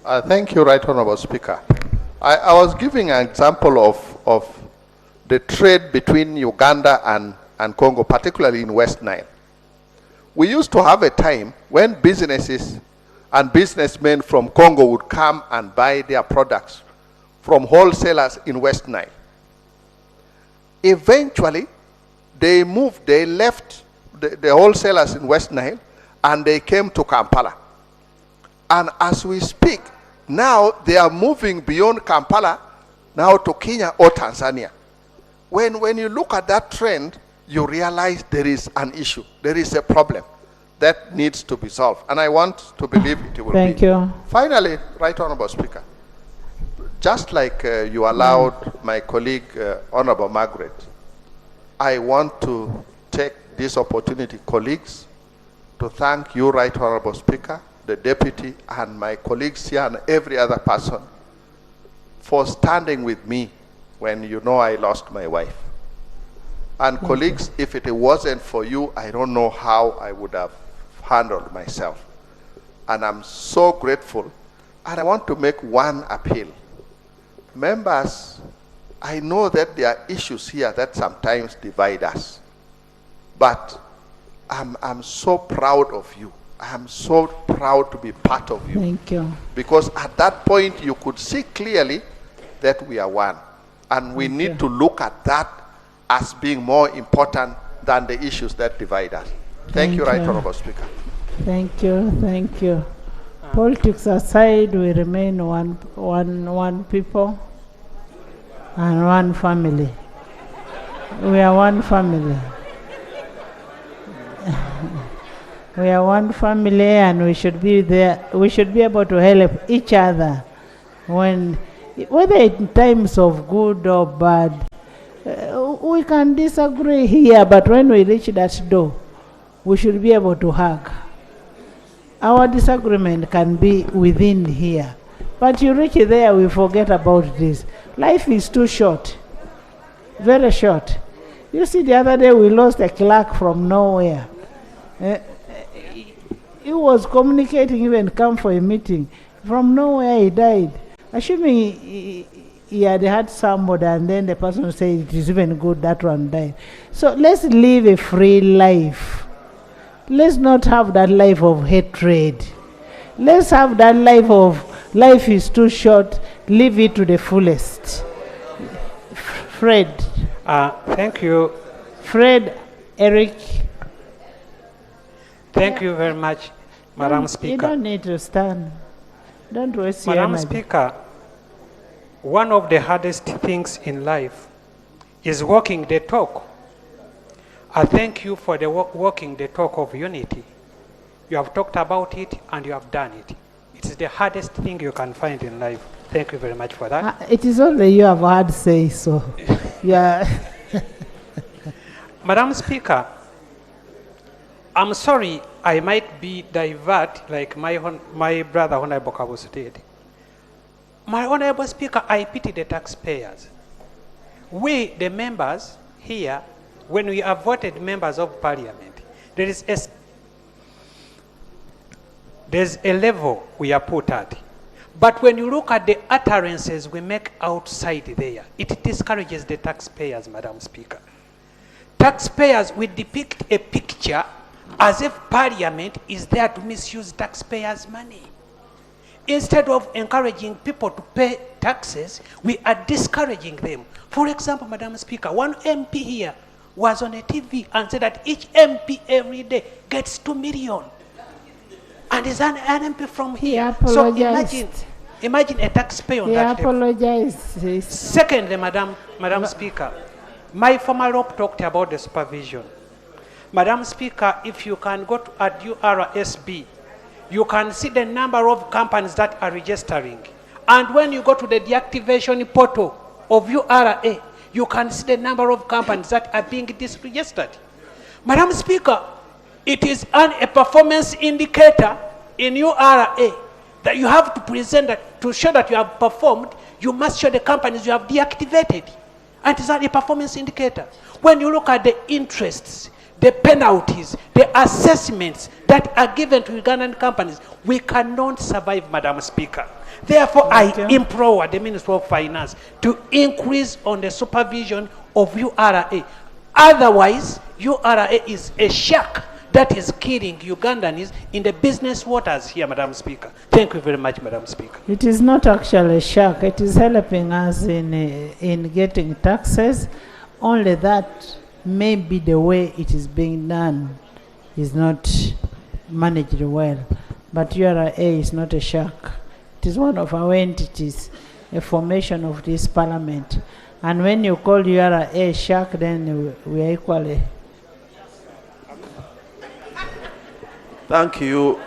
Thank you, Right Honorable Speaker. I was giving an example of the trade between Uganda and Congo, particularly in West Nile. We used to have a time when businesses and businessmen from Congo would come and buy their products from wholesalers in West Nile. Eventually, they left the wholesalers in West Nile, and they came to Kampala. And as we speak, now they are moving beyond Kampala, now to Kenya or Tanzania. When you look at that trend, you realize there is an issue. There is a problem that needs to be solved. And I want to believe it will be. Thank you. Finally, Right Honorable Speaker, just like you allowed my colleague, Honorable Margaret, I want to take this opportunity, colleagues, to thank you, Right Honorable Speaker, the deputy, and my colleagues here, and every other person for standing with me when you know I lost my wife. And colleagues, if it wasn't for you, I don't know how I would have handled myself. And I'm so grateful. And I want to make one appeal. Members, I know that there are issues here that sometimes divide us. But I'm so proud of you. I'm so proud to be part of you. Thank you. Because at that point, you could see clearly that we are one. And we need to look at that as being more important than the issues that divide us. Thank you, Right Honorable Speaker. Thank you, thank you. Politics aside, we remain one people and one family. We are one family. We are one family, and we should be there. We should be able to help each other when, whether in times of good or bad. We can disagree here, but when we reach that door, we should be able to hug. our disagreement can be within here. But you reach there, we forget about this. Life is too short, very short. You see, the other day we lost a clerk from nowhere. He was communicating, even come for a meeting. From nowhere he died. Assuming he had somebody, and then the person said it is even good that one died. So let's live a free life. Let's not have that life of hatred. Let's have that life of life is too short, live it to the fullest. Fred. Thank you. Fred, Eric. Thank you very much, Madam Speaker. You don't need to stand. Don't waste your Madam energy. Speaker, one of the hardest things in life is walking the talk. I thank you for the walking the talk of unity. You have talked about it and you have done it. It is the hardest thing you can find in life. Thank you very much for that. It is only you have had say so. Yeah. Madam Speaker, I'm sorry I might be divert like my brother Honorable Kabusu did. My Honorable Speaker, I pity the taxpayers. We, the members here, when we are voted members of parliament, there's a level we are put at. But when you look at the utterances we make outside there, it discourages the taxpayers, Madam Speaker. Taxpayers, we depict a picture as if parliament is there to misuse taxpayers' money. Instead of encouraging people to pay taxes, we are discouraging them. For example, Madam Speaker, one MP here was on a TV and said that each MP every day gets 2 million. And is an MP from here. So imagine a taxpayer on that level. Secondly, Madam Speaker, my former rep talked about the supervision. Madam Speaker, if you can go to at URSB, you can see the number of companies that are registering. And when you go to the deactivation portal of URA, you can see the number of companies that are being disregistered. Madam Speaker, it is a performance indicator in URA that you have to present that to show that you have performed, you must show the companies you have deactivated. And it is a performance indicator. When you look at the interests, the penalties, the assessments that are given to Ugandan companies, we cannot survive, Madam Speaker. Therefore, I implore the Minister of Finance to increase on the supervision of URA. Otherwise, URA is a shark that is killing Ugandans in the business waters here, Madam Speaker. Thank you very much, Madam Speaker. It is not actually a shark. It is helping us in getting taxes. Only that maybe the way it is being done is not managed well. But URA is not a shark. It is one of our entities, a formation of this parliament. And when you call URA a shark, then we are equally. Thank you.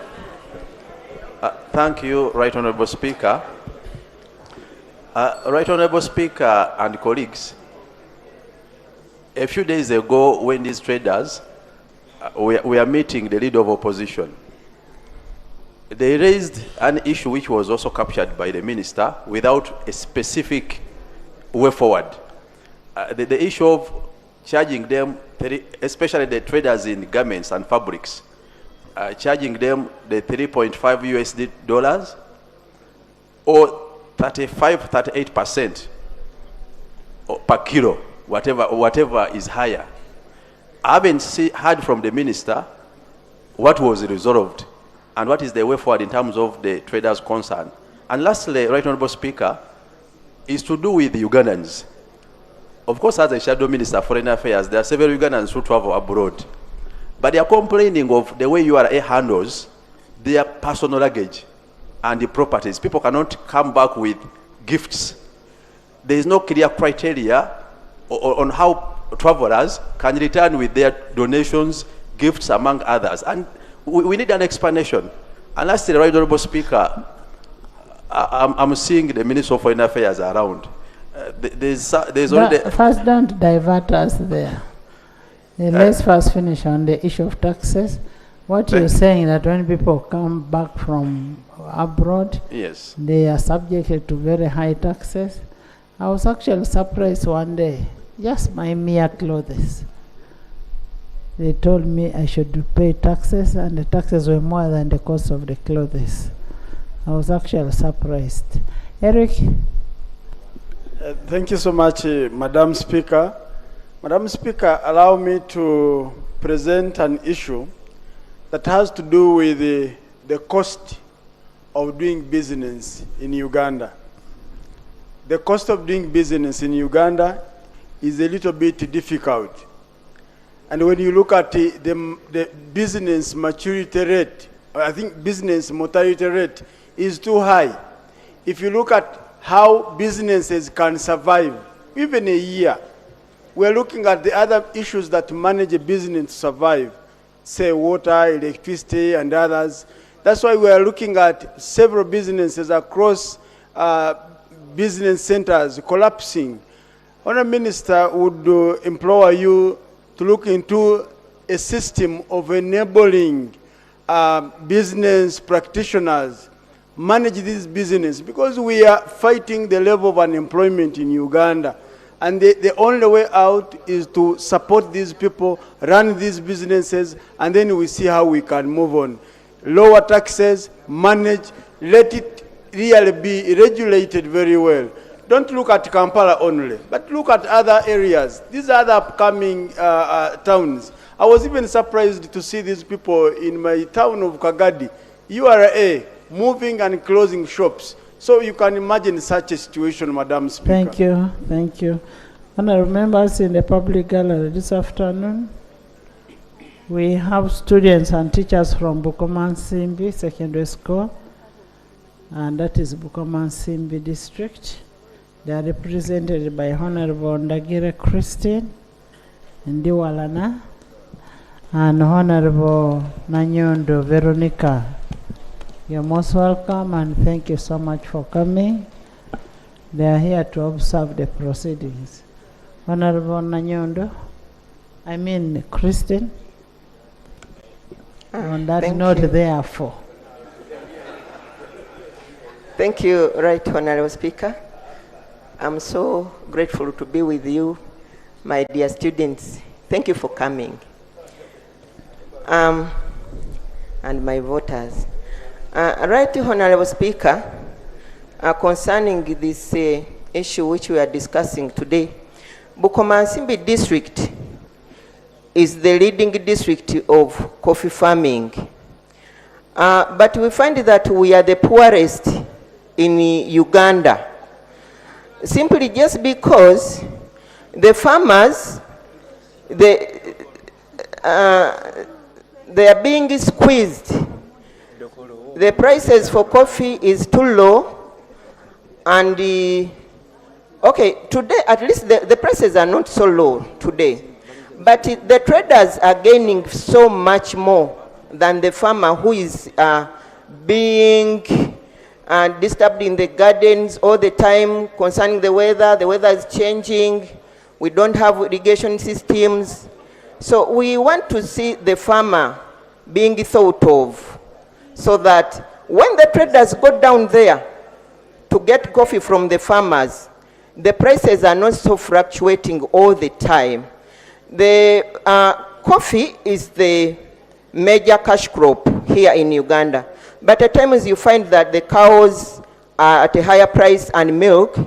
Thank you, Right Honourable Speaker. Right Honourable Speaker and colleagues, a few days ago when these traders we are meeting the leader of opposition, they raised an issue which was also captured by the minister without a specific way forward. The issue of charging them, especially the traders in garments and fabrics, charging them the 3.5 USD dollars or 38% per kilo, whatever is higher. I haven't heard from the minister what was resolved and what is the way forward in terms of the traders' concern. And lastly, Right Honourable Speaker, is to do with the Ugandans. Of course, as a shadow minister for foreign affairs, there are several Ugandans who travel abroad. But they are complaining of the way URA handles their personal luggage and the properties. People cannot come back with gifts. There is no clear criteria on how travelers can return with their donations, gifts, among others. And we need an explanation. And lastly, Right Honourable Speaker, I'm seeing the Minister of Foreign Affairs around. There's already... First, don't divert us there. Let's first finish on the issue of taxes, What you're saying that when people come back from abroad, Yes. they are subjected to very high taxes. I was actually surprised one day, just my mere clothes. They told me I should pay taxes, and the taxes were more than the cost of the clothes. I was actually surprised. Eric? Thank you so much, Madam Speaker. Madam Speaker, allow me to present an issue that has to do with the cost of doing business in Uganda. The cost of doing business in Uganda is a little bit difficult. And when you look at the business maturity rate, I think business mortality rate is too high. If you look at how businesses can survive, even a year, we're looking at the other issues that manage a business to survive, say water, electricity, and others. That's why we are looking at several businesses across business centers collapsing. Honourable Minister would implore you to look into a system of enabling business practitioners manage this business, because we are fighting the level of unemployment in Uganda. And the only way out is to support these people, run these businesses, and then we see how we can move on. Lower taxes, manage, let it really be regulated very well. Don't look at Kampala only, but look at other areas. These are the upcoming towns. I was even surprised to see these people in my town of Kagadi, URA, moving and closing shops. So you can imagine such a situation, Madam Speaker. Thank you, thank you. Honourable members in the public gallery this afternoon, we have students and teachers from Bukomansimbi Secondary School, and that is Bukomansimbi District. They are represented by Honourable Ndagire Christine Ndiwalana and Honourable Nanyondo Veronica. You're most welcome, and thank you so much for coming. They are here to observe the proceedings. Honorable Nanyondo, Christine, on that note, therefore. Thank you, Right Honorable Speaker. I'm so grateful to be with you, my dear students. Thank you for coming. And my voters. Right Honorable Speaker, concerning this issue which we are discussing today, Bukomansimbi District is the leading district of coffee farming. But we find that we are the poorest in Uganda, simply just because the farmers, they are being squeezed. The prices for coffee is too low, and okay, today at least the prices are not so low today, but the traders are gaining so much more than the farmer who is being disturbed in the gardens all the time concerning the weather. The weather is changing. We don't have irrigation systems. So we want to see the farmer being thought of, so that when the traders go down there to get coffee from the farmers, the prices are not so fluctuating all the time. The coffee is the major cash crop here in Uganda. But at times you find that the cows are at a higher price and milk,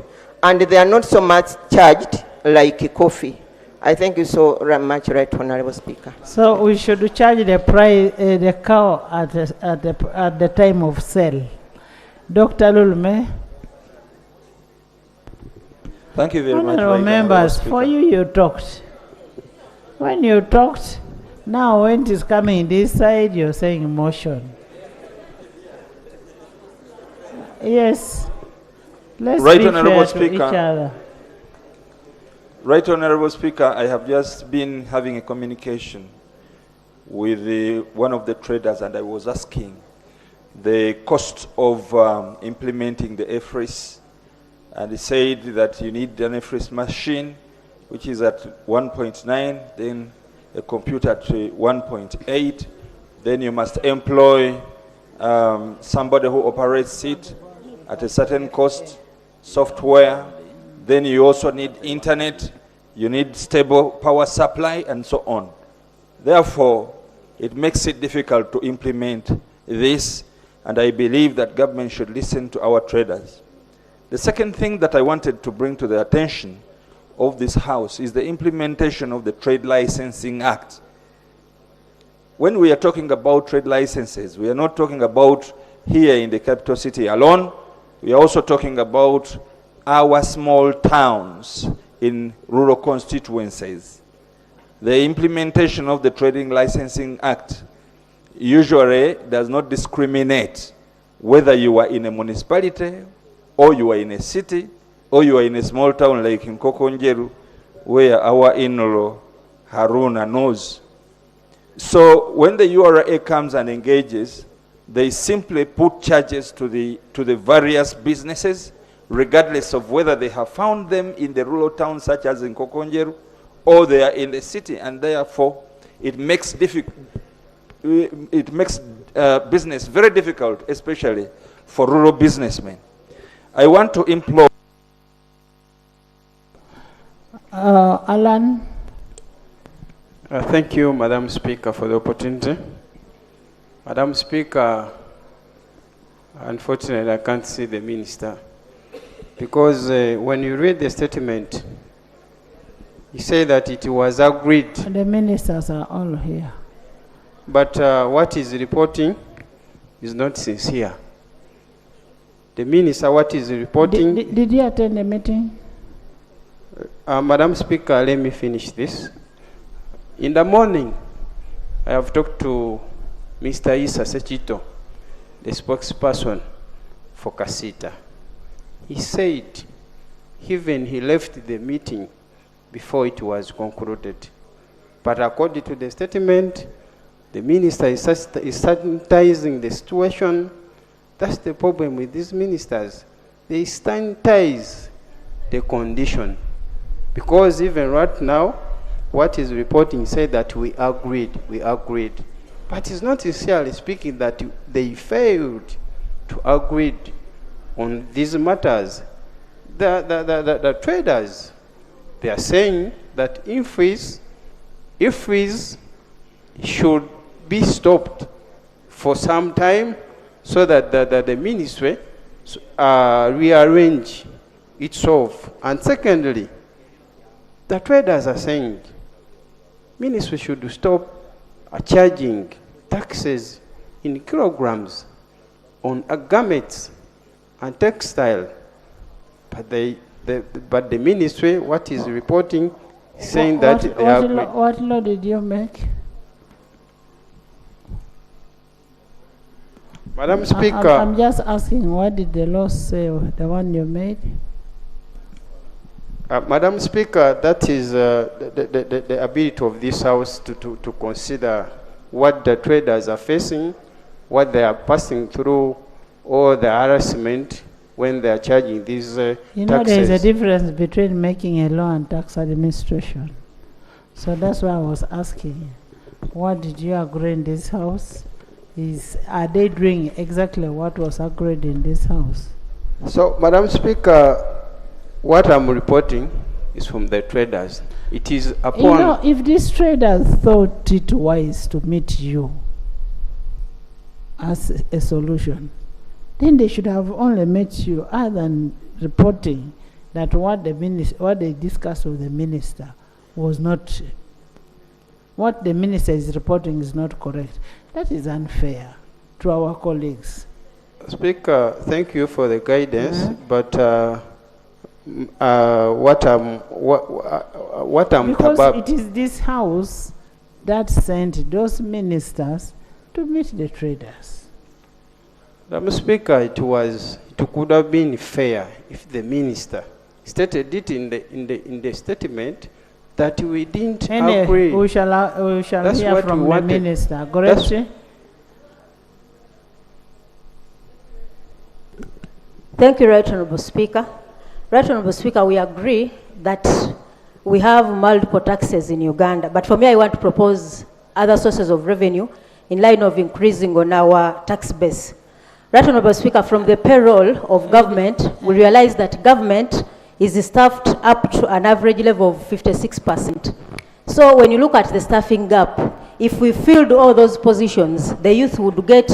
and they are not so much charged like coffee. I thank you so much, Right Honorable Speaker. So we should charge the price, the cow at the time of sale. Dr. Lulme. Thank you very much. Honorable members, for you talked. When you talked, now when it is coming this side, you're saying motion. Yes. Let's Right be Honorable fair to each Speaker. other. Right Honorable Speaker, I have just been having a communication with one of the traders, and I was asking the cost of implementing the EFRIS, and he said that you need an EFRIS machine which is at 1.9, then a computer at 1.8, Then you must employ somebody who operates it at a certain cost, software. Then you also need internet, you need stable power supply, and so on. Therefore, it makes it difficult to implement this, and I believe that government should listen to our traders. The second thing that I wanted to bring to the attention of this House is the implementation of the Trade Licensing Act. When we are talking about trade licenses, we are not talking about here in the capital city alone. We are also talking about our small towns in rural constituencies. The implementation of the Trading Licensing Act usually does not discriminate whether you are in a municipality or you are in a city or you are in a small town like in Kokonjeru, where our in-law Haruna knows. So when the URA comes and engages, they simply put charges to the various businesses, regardless of whether they have found them in the rural towns such as in Kokonjeru or they are in the city, and therefore it makes business very difficult, especially for rural businessmen. I want to implore Alan. Thank you, Madam Speaker, for the opportunity. Madam Speaker, unfortunately, I can't see the minister because when you read the statement, you say that it was agreed. The ministers are all here. But what is reporting is not sincere. The minister, what is reporting... Did you attend the meeting? Madam Speaker, let me finish this. In the morning, I have talked to Mr. Isa Sechito, the spokesperson for Kasita. He said even he left the meeting before it was concluded. But according to the statement, the minister is sanitizing the situation. That's the problem with these ministers. They sanitize the condition. Because even right now, what is reporting said that we agreed. But it's not sincerely speaking that they failed to agree on these matters. The traders, they are saying that increase should be stopped for some time so that the ministry rearrange itself. And secondly, the traders are saying ministry should stop charging taxes in kilograms on garments and textile. But the ministry, what is reporting, saying that they are... What law did you make? Madam Speaker... I'm just asking, what did the law say, the one you made? Madam Speaker, that is the ability of this House to consider what the traders are facing, what they are passing through, or the harassment when they are charging these taxes. You know, there is a difference between making a law and tax administration. So that's why I was asking, what did you agree in this House? Are they doing exactly what was agreed in this House? So, Madam Speaker, what I'm reporting is from the traders. It is upon... You know, if these traders thought it wise to meet you as a solution, then they should have only met you other than reporting that what they discussed with the minister was not... What the minister is reporting is not correct. That is unfair to our colleagues. Speaker, thank you for the guidance, but what I'm because about... it is this House that sent those ministers to meet the traders. Madam Speaker, it could have been fair if the minister stated it in the statement that we didn't agree. We shall That's hear what from we the wanted. minister. Correct? Thank you, Right Honourable Speaker. Right Honourable Speaker, we agree that we have multiple taxes in Uganda, but for me I want to propose other sources of revenue in line of increasing on our tax base. Right Honorable Speaker, from the payroll of government, we realize that government is staffed up to an average level of 56%. So when you look at the staffing gap, if we filled all those positions, the youth would get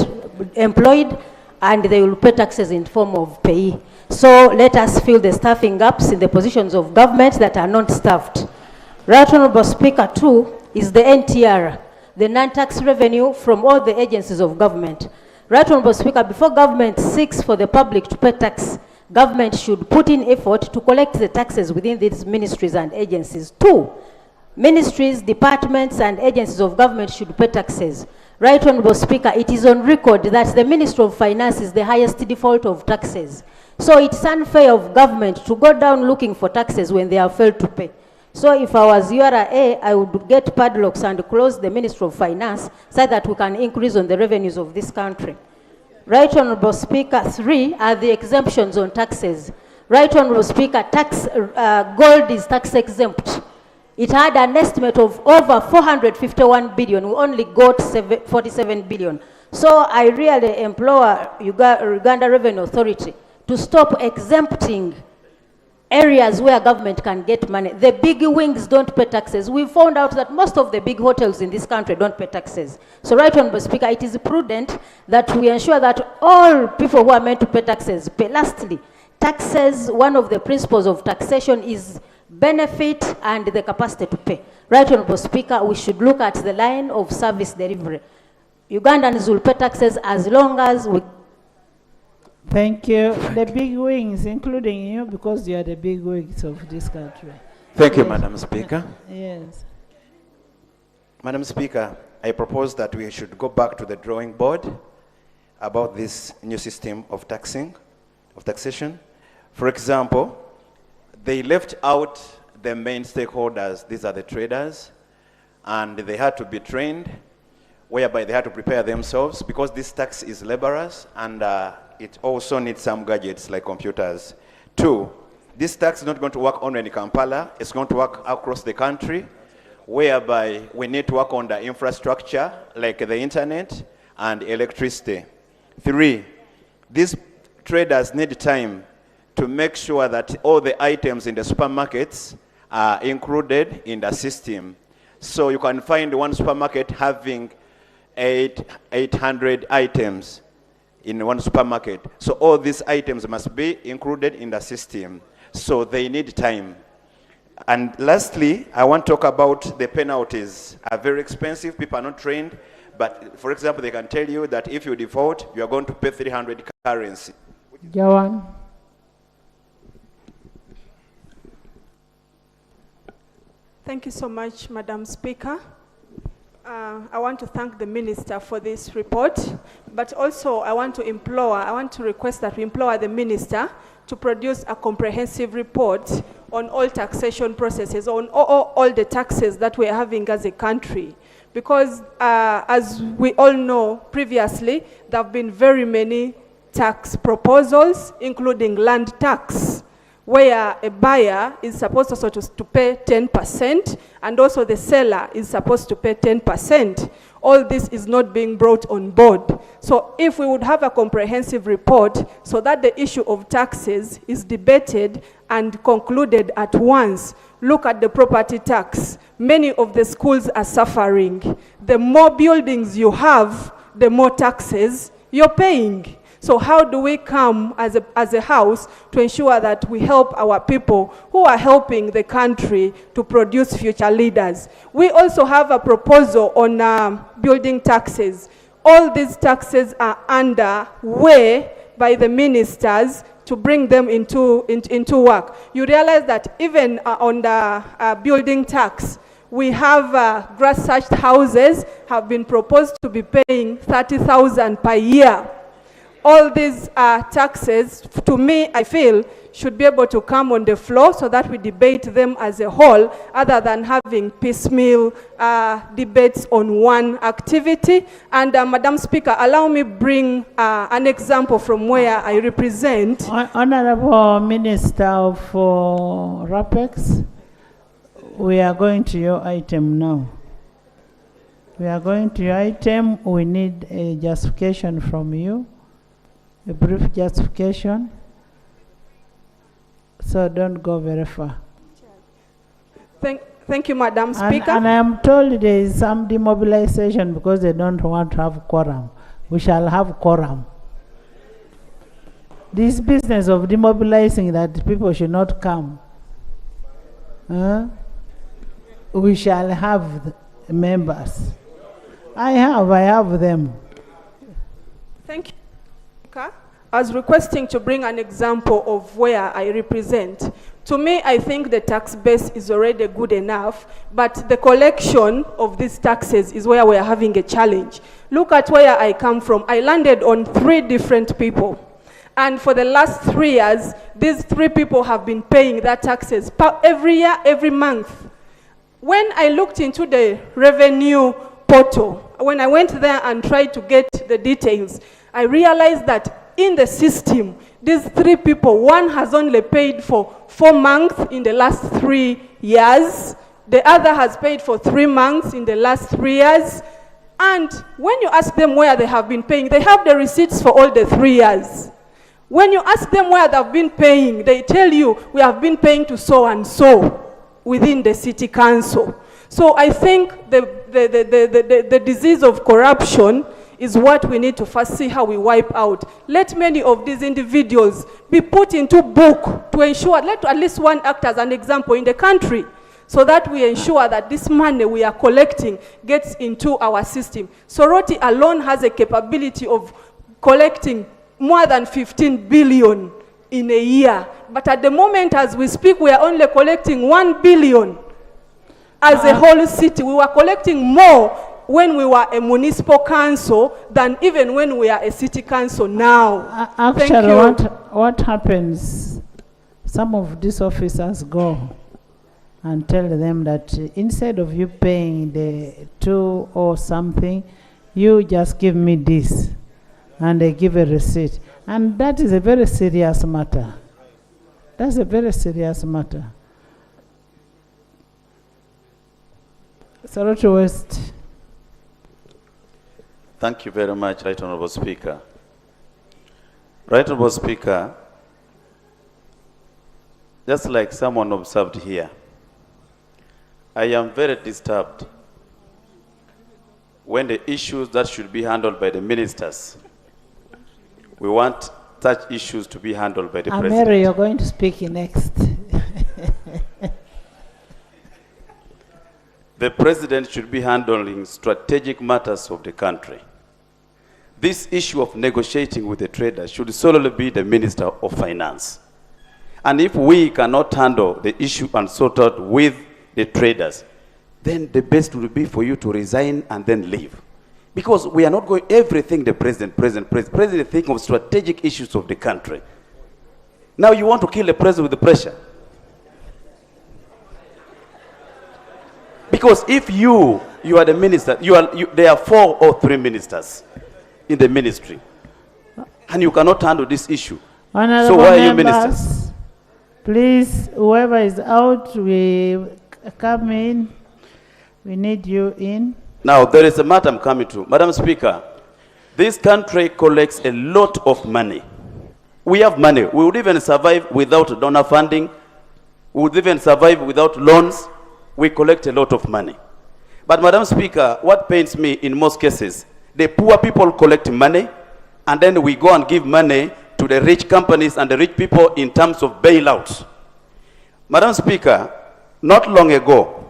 employed and they will pay taxes in form of pay. So let us fill the staffing gaps in the positions of government that are not staffed. Right Honorable Speaker, too, is the NTR, the non-tax revenue from all the agencies of government. Right Honorable Speaker, before government seeks for the public to pay tax, government should put in effort to collect the taxes within these ministries and agencies. 2, ministries, departments, and agencies of government should pay taxes. Right Honorable Speaker, it is on record that the Ministry of Finance is the highest default of taxes. So it's unfair of government to go down looking for taxes when they have failed to pay. So if I was URA, I would get padlocks and close the Ministry of Finance so that we can increase on the revenues of this country. Right Honorable Speaker, 3 are the exemptions on taxes. Right Honorable Speaker, gold is tax exempt. It had an estimate of over 451 billion. We only got 47 billion. So I really implore Uganda Revenue Authority to stop exempting areas where government can get money. The big wings don't pay taxes. We found out that most of the big hotels in this country don't pay taxes. So Right Honorable Speaker, it is prudent that we ensure that all people who are meant to pay taxes pay. Lastly, taxes, one of the principles of taxation is benefit and the capacity to pay. Right Honorable Speaker, we should look at the line of service delivery. Ugandans will pay taxes as long as we... Thank you. The big wings, including you, because you are the big wings of this country. Thank you, Yes. Madam Speaker. Yes. Madam Speaker, I propose that we should go back to the drawing board about this new system of taxation. For example, they left out the main stakeholders. These are the traders, and they had to be trained, whereby they had to prepare themselves because this tax is laborious and it also needs some gadgets like computers. 2, this tax is not going to work only in Kampala, it's going to work across the country, whereby we need to work on the infrastructure like the internet and electricity. 3, these traders need time to make sure that all the items in the supermarkets are included in the system. So you can find one supermarket having 800 items in one supermarket. So all these items must be included in the system. So they need time. And lastly, I want to talk about the penalties. Are very expensive, people are not trained, but for example, they can tell you that if you default, you are going to pay 300 currency. Jawan. Thank you so much, Madam Speaker. I want to thank the Minister for this report, but also I want to request that we implore the Minister to produce a comprehensive report on all taxation processes, on all the taxes that we're having as a country. Because as we all know previously, there have been very many tax proposals, including land tax, where a buyer is supposed also to pay 10%, and also the seller is supposed to pay 10%. All this is not being brought on board. So if we would have a comprehensive report so that the issue of taxes is debated and concluded at once. Look at the property tax. Many of the schools are suffering. The more buildings you have, the more taxes you're paying. So how do we come as a house to ensure that we help our people who are helping the country to produce future leaders? We also have a proposal on building taxes. All these taxes are underway by the ministers to bring them into work. You realize that even on the building tax, we have grass-thatched houses have been proposed to be paying 30,000 per year. All these taxes, to me, I feel, should be able to come on the floor so that we debate them as a whole, other than having piecemeal debates on one activity. And Madam Speaker, allow me bring an example from where I represent. Honorable Minister for RAPEX, we are going to your item now. We are going to your item. We need a justification from you, a brief justification. So don't go very far. Thank you, Madam Speaker. And I am told there is some demobilization because they don't want to have quorum. We shall have quorum. This business of demobilizing that people should not come, we shall have members. I have them. Thank you. I was requesting to bring an example of where I represent. To me, I think the tax base is already good enough, but the collection of these taxes is where we are having a challenge. Look at where I come from. I landed on 3 different people. And for the last 3 years, these 3 people have been paying their taxes every year, every month. When I looked into the revenue portal, when I went there and tried to get the details, I realized that in the system, these 3 people, one has only paid for 4 months in the last 3 years. The other has paid for 3 months in the last 3 years. And when you ask them where they have been paying, they have the receipts for all the 3 years. When you ask them where they've been paying, they tell you, we have been paying to so and so within the city council. So I think the disease of corruption is what we need to first see how we wipe out. Let many of these individuals be put into book to ensure, let at least one act as an example in the country, so that we ensure that this money we are collecting gets into our system. Soroti alone has a capability of collecting more than 15 billion in a year. But at the moment as we speak, we are only collecting 1 billion. As a whole city, we were collecting more when we were a municipal council than even when we are a city council now. Actually, what happens, some of these officers go and tell them that instead of you paying the 2 or something, you just give me this. And they give a receipt. And that is a very serious matter. That's a very serious matter. Soroti West. Thank you very much, Right Honorable Speaker. Right Honorable Speaker, just like someone observed here, I am very disturbed when the issues that should be handled by the ministers, we want such issues to be handled by the President. Mary, you're going to speak next. The President should be handling strategic matters of the country. This issue of negotiating with the traders should solely be the Minister of Finance. And if we cannot handle the issue and sort out with the traders, then the best would be for you to resign and then leave. Because we are not going everything the President think of strategic issues of the country. Now you want to kill the President with the pressure. Because if you are the minister, there are 4 or 3 ministers in the ministry, and you cannot handle this issue. Honorable so why are you members, ministers? Please, whoever is out, we come in. We need you in. Now, there is a matter I'm coming to. Madam Speaker, this country collects a lot of money. We have money. We would even survive without donor funding. We would even survive without loans. We collect a lot of money. But Madam Speaker, what pains me in most cases, the poor people collect money, and then we go and give money to the rich companies and the rich people in terms of bailouts. Madam Speaker, not long ago,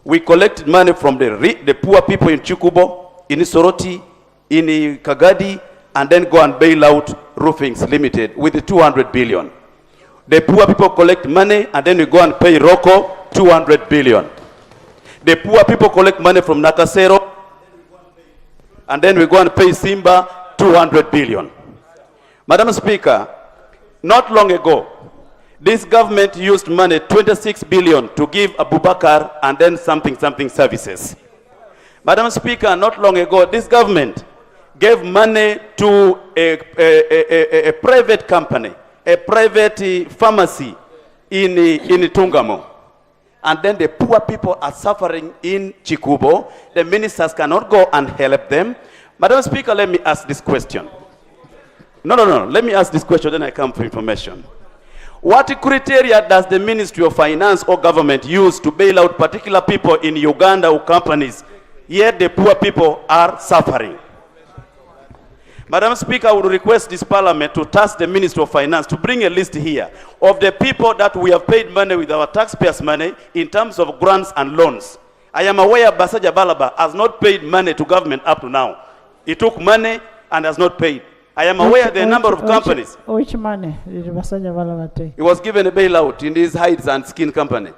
we collected money from the poor people in Chikubo, in Soroti, in Kagadi, and then go and bail out Roofings Limited with the 200 billion. The poor people collect money, and then we go and pay Rocco 200 billion. The poor people collect money from Nakasero, and then we go and pay Simba 200 billion. Madam Speaker, not long ago, this government used money, 26 billion, to give Abubakar and then something services. Madam Speaker, not long ago, this government gave money to a private company, a private pharmacy in Tungamo. and then the poor people are suffering in Chikubo. The ministers cannot go and help them. Madam Speaker, let me ask this question. No. Let me ask this question, then I come for information. What criteria does the Ministry of Finance or government use to bail out particular people in Uganda or companies, yet the poor people are suffering? Madam Speaker, I would request this Parliament to task the Ministry of Finance to bring a list here of the people that we have paid money with our taxpayers' money in terms of grants and loans. I am aware Basaja Balaba has not paid money to government up to now. He took money and has not paid. I am aware the number of companies. Which money did Basaja Balaba take? He was given a bailout in his hides and skin company.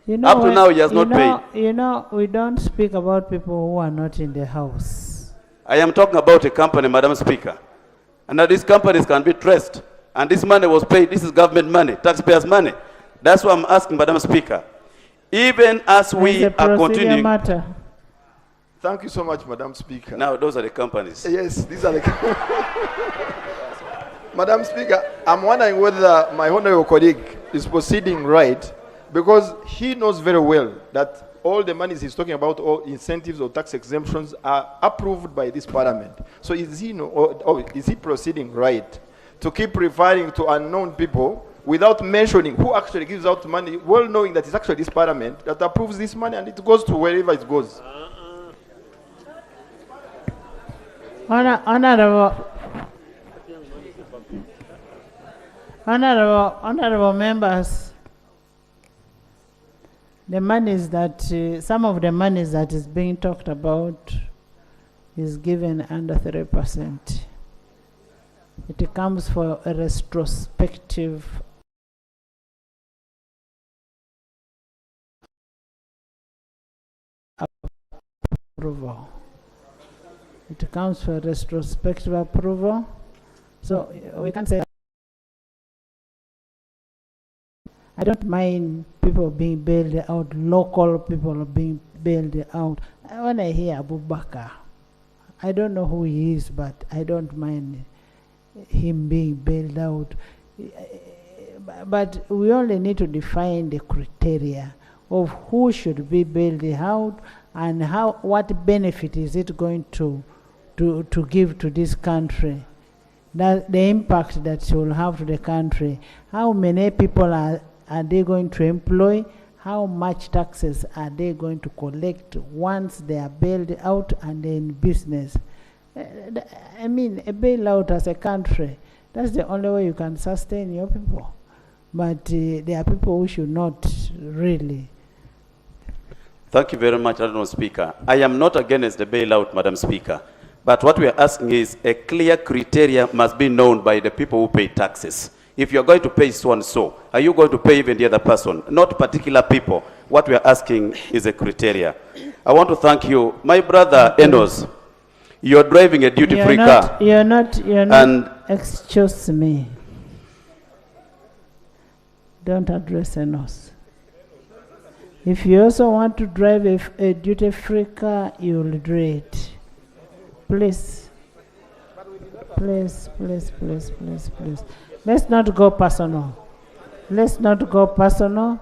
You know, up to now, he has not paid. You know, we don't speak about people who are not in the house. I am talking about a company, Madam Speaker. And now these companies can be traced. And this money was paid. This is government money, taxpayers' money. That's why I'm asking, Madam Speaker. Even as we are continuing. Matter. Thank you so much, Madam Speaker. Now, those are the companies. Yes, these are the Madam Speaker, I'm wondering whether my honorable colleague is proceeding right, because he knows very well that all the monies he's talking about, all incentives or tax exemptions, are approved by this Parliament. So is he, is he proceeding right to keep referring to unknown people without mentioning who actually gives out money, well knowing that it's actually this Parliament that approves this money and it goes to wherever it goes? Honorable members, the monies that, some of the monies that is being talked about is given under 3%. It comes for a retrospective approval. It comes for retrospective approval. So we can say, I don't mind people being bailed out, local people being bailed out. When I hear Abu Bakr, I don't know who he is, but I don't mind him being bailed out. But we only need to define the criteria of who should be bailed out and what benefit is it going to give to this country. That the impact that it will have to the country. How many people are they going to employ? How much taxes are they going to collect once they are bailed out and they're in business? I mean, a bailout as a country, that's the only way you can sustain your people. But there are people who should not really. Thank you very much, Madam Speaker. I am not against the bailout, Madam Speaker. But what we are asking is a clear criteria must be known by the people who pay taxes. If you're going to pay so and so, are you going to pay even the other person? Not particular people. What we are asking is a criteria. I want to thank you. My brother, Enos, you're driving a duty-free car. You're not, excuse me. Don't address Enos. If you also want to drive a duty-free car, you'll do it. Please. Please. Let's not go personal. Let's not go personal.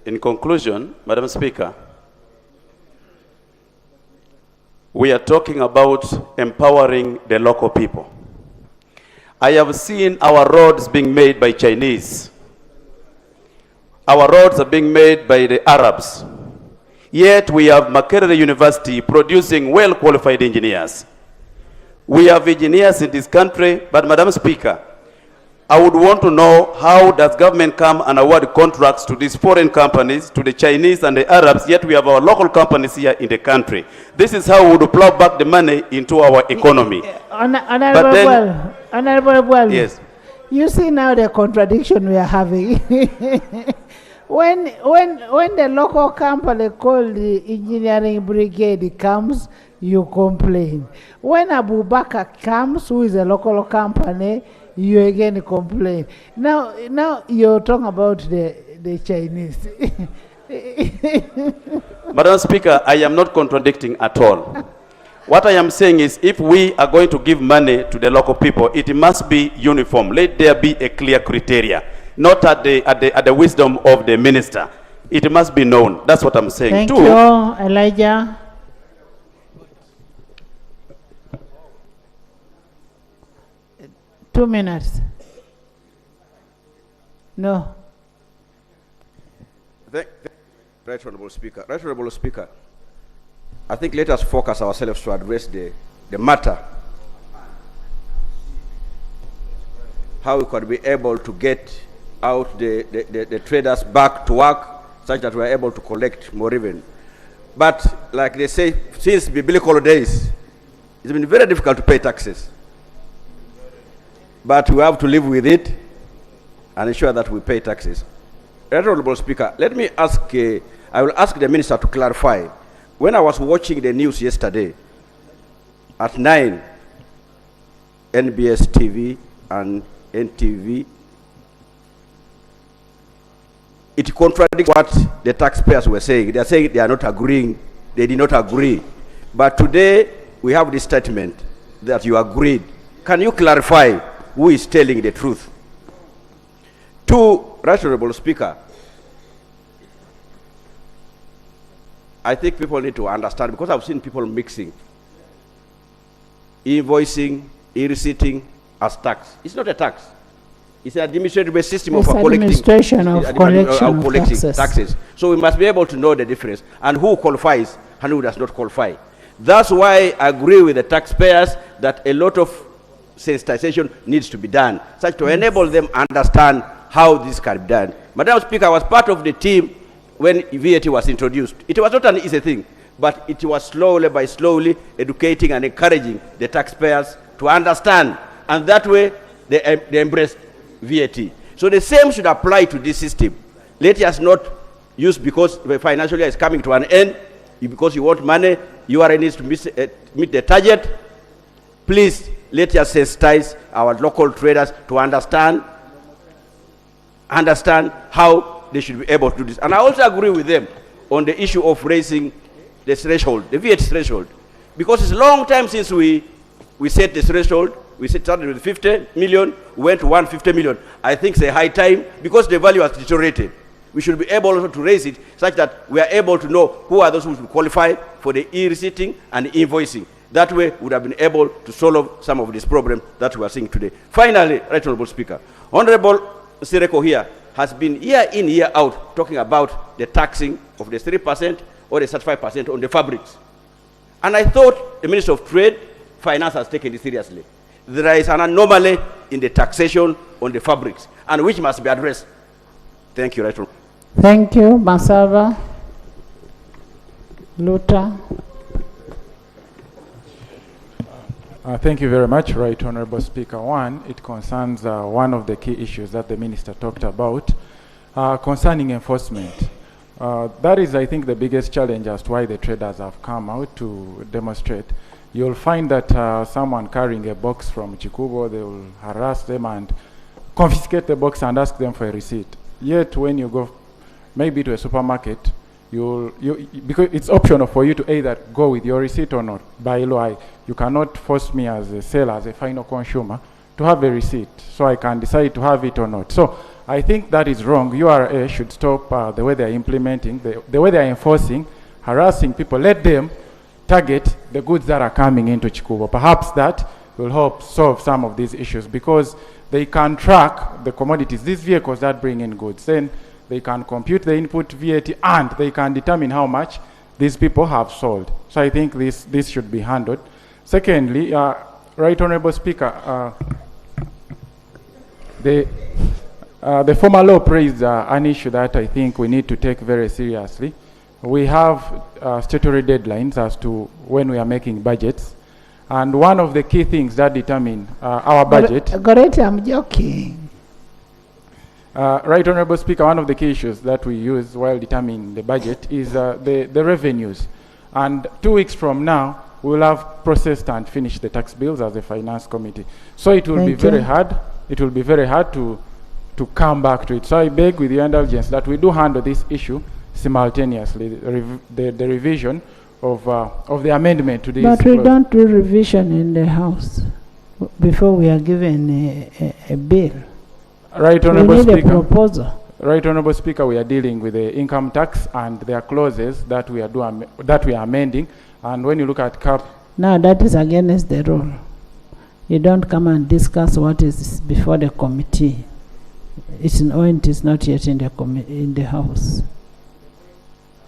In conclusion, Madam Speaker, we are talking about empowering the local people. I have seen our roads being made by Chinese. Our roads are being made by the Arabs. Yet we have Makerere University producing well-qualified engineers. We have engineers in this country, but Madam Speaker, I would want to know how does government come and award contracts to these foreign companies, to the Chinese and the Arabs, yet we have our local companies here in the country. This is how we would plow back the money into our economy. Honorable, yes. You see now the contradiction we are having. When the local company called the engineering brigade comes, you complain. When Abu Bakr comes, who is a local company, you again complain. Now you're talking about the Chinese. Madam Speaker, I am not contradicting at all. What I am saying is if we are going to give money to the local people, it must be uniform. Let there be a clear criteria. not at the wisdom of the minister. It must be known. That's what I'm saying. Thank you, Elijah. Two minutes. No. Right Honorable Speaker. Right Honorable Speaker, I think let us focus ourselves to address the matter. How we could be able to get out the traders back to work such that we are able to collect more revenue. But like they say, since biblical days, it's been very difficult to pay taxes. But we have to live with it and ensure that we pay taxes. Honorable Speaker, let me ask, I will ask the Minister to clarify. When I was watching the news yesterday, at 9, NBS TV and NTV, it contradicts what the taxpayers were saying. They are saying they are not agreeing, they did not agree. But today, we have this statement that you agreed. Can you clarify who is telling the truth? Two, Right Honorable Speaker, I think people need to understand, because I've seen people mixing invoicing, e-receipting as tax. It's not a tax. It's an administrative system of collecting taxes. So we must be able to know the difference and who qualifies and who does not qualify. That's why I agree with the taxpayers that a lot of sensitization needs to be done, such to enable them understand how this can be done. Madam Speaker, I was part of the team when VAT was introduced. It was not an easy thing, but it was slowly educating and encouraging the taxpayers to understand, and that way they embraced VAT. So the same should apply to this system. Let us not use because the financial year is coming to an end, because you want money, URA needs to meet the target. Please let us sensitize our local traders to understand how they should be able to do this. And I also agree with them on the issue of raising the threshold, the VAT threshold, because it's a long time since we set the threshold. We started with 50 million, went to 150 million. I think it's a high time, because the value has deteriorated. We should be able to raise it such that we are able to know who are those who should qualify for the e-receipting and invoicing. That way, we would have been able to solve some of these problems that we are seeing today. Finally, Right Honorable Speaker, Honorable Sireko here has been year in, year out talking about the taxing of the 3% or the 35% on the fabrics. And I thought the Minister of Trade, Finance has taken it seriously. There is an anomaly in the taxation on the fabrics, and which must be addressed. Thank you, Right Honorable. Thank you, Masava. Luther. Thank you very much, Right Honorable Speaker. One, it concerns one of the key issues that the Minister talked about concerning enforcement. That is, I think, the biggest challenge as to why the traders have come out to demonstrate. You'll find that someone carrying a box from Chikubo, they will harass them and confiscate the box and ask them for a receipt. Yet when you go maybe to a supermarket, because it's optional for you to either go with your receipt or not. By law, you cannot force me as a seller, as a final consumer, to have a receipt, so I can decide to have it or not. So I think that is wrong. URA should stop the way they are implementing, the way they are enforcing, harassing people. Let them target the goods that are coming into Chikubo. Perhaps that will help solve some of these issues, because they can track the commodities, these vehicles that bring in goods. Then they can compute the input VAT and they can determine how much these people have sold. So I think this should be handled. Secondly, Right Honorable Speaker, the former law raised an issue that I think we need to take very seriously. We have statutory deadlines as to when we are making budgets. And one of the key things that determine our budget... Gorete, I'm joking. Right Honorable Speaker, one of the key issues that we use while determining the budget is the revenues. And 2 weeks from now, we will have processed and finished the tax bills as a finance committee. So it will be very hard. It will be very hard to come back to it. So I beg with your indulgence that we do handle this issue simultaneously, the revision of the amendment to this. But we don't do revision in the House before we are given a bill. Right, Honorable we need Speaker. a proposal. Right, Honorable Speaker, we are dealing with the income tax and there are clauses that we are amending. And when you look at cap, Now that is against the rule. You don't come and discuss what is before the committee. It is not yet in the House.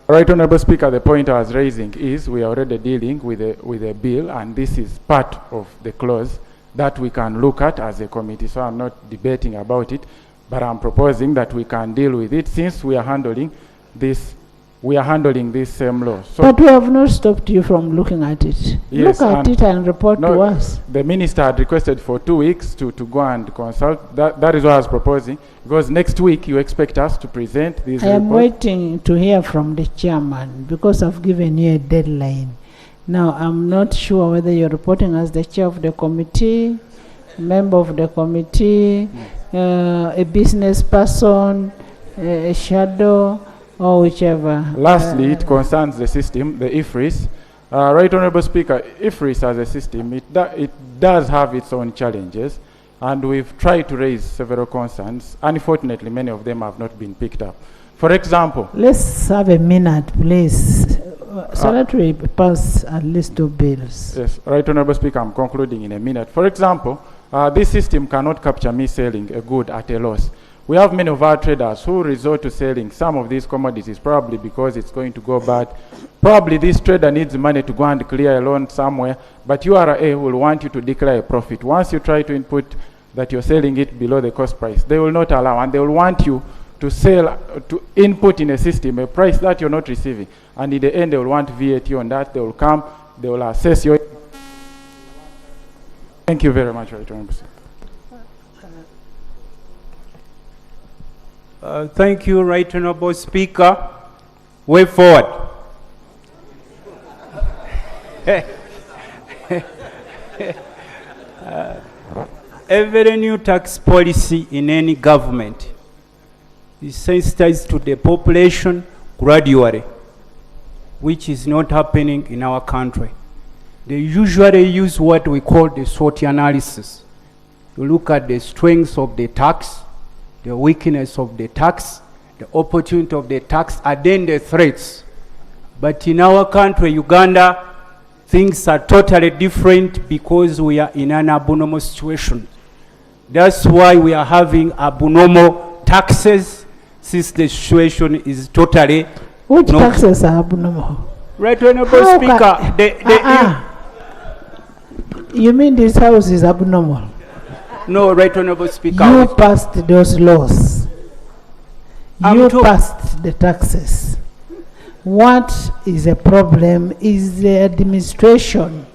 right, Honorable Speaker, the point I was raising is we are already dealing with a bill, and this is part of the clause that we can look at as a committee. So I'm not debating about it, but I'm proposing that we can deal with it since we are handling this. We are handling this same law. So But we have not stopped you from looking at it. yes, Look at it and report to us. The minister had requested for 2 weeks to go and consult. That is what I was proposing, because next week you expect us to present this I am report. waiting to hear from the chairman because I've given you a deadline. Now, I'm not sure whether you're reporting as the chair of the committee, member of the committee, a business person, a shadow, or whichever. Lastly, it concerns the system, the IFRIS. Right, Honorable Speaker, IFRIS as a system, it does have its own challenges, and we've tried to raise several concerns. Unfortunately, many of them have not been picked up. For example, Let's have a minute, please. So that we pass at least 2 bills. yes, Right, Honorable Speaker, I'm concluding in a minute. For example, this system cannot capture me selling a good at a loss. We have many of our traders who resort to selling some of these commodities probably because it's going to go bad. Probably this trader needs money to go and clear a loan somewhere, but URA will want you to declare a profit. Once you try to input that you're selling it below the cost price, they will not allow, and they will want you to sell, to input in a system a price that you're not receiving. And in the end, they will want VAT on that. They will come, they will assess your... Thank you very much, Right Honorable Speaker. Thank you, Right Honorable Speaker. Way forward. Every new tax policy in any government is sensitized to the population gradually, which is not happening in our country. They usually use what we call the SWOT analysis. You look at the strengths of the tax, the weakness of the tax, the opportunity of the tax, and then the threats. But in our country, Uganda, things are totally different because we are in an abnormal situation. That's why we are having abnormal taxes, since the situation is totally... Which taxes are abnormal? Right, Honorable Speaker, you mean this house is abnormal? No, Right Honorable Speaker. You passed those laws. You passed the taxes. What is a problem is the administration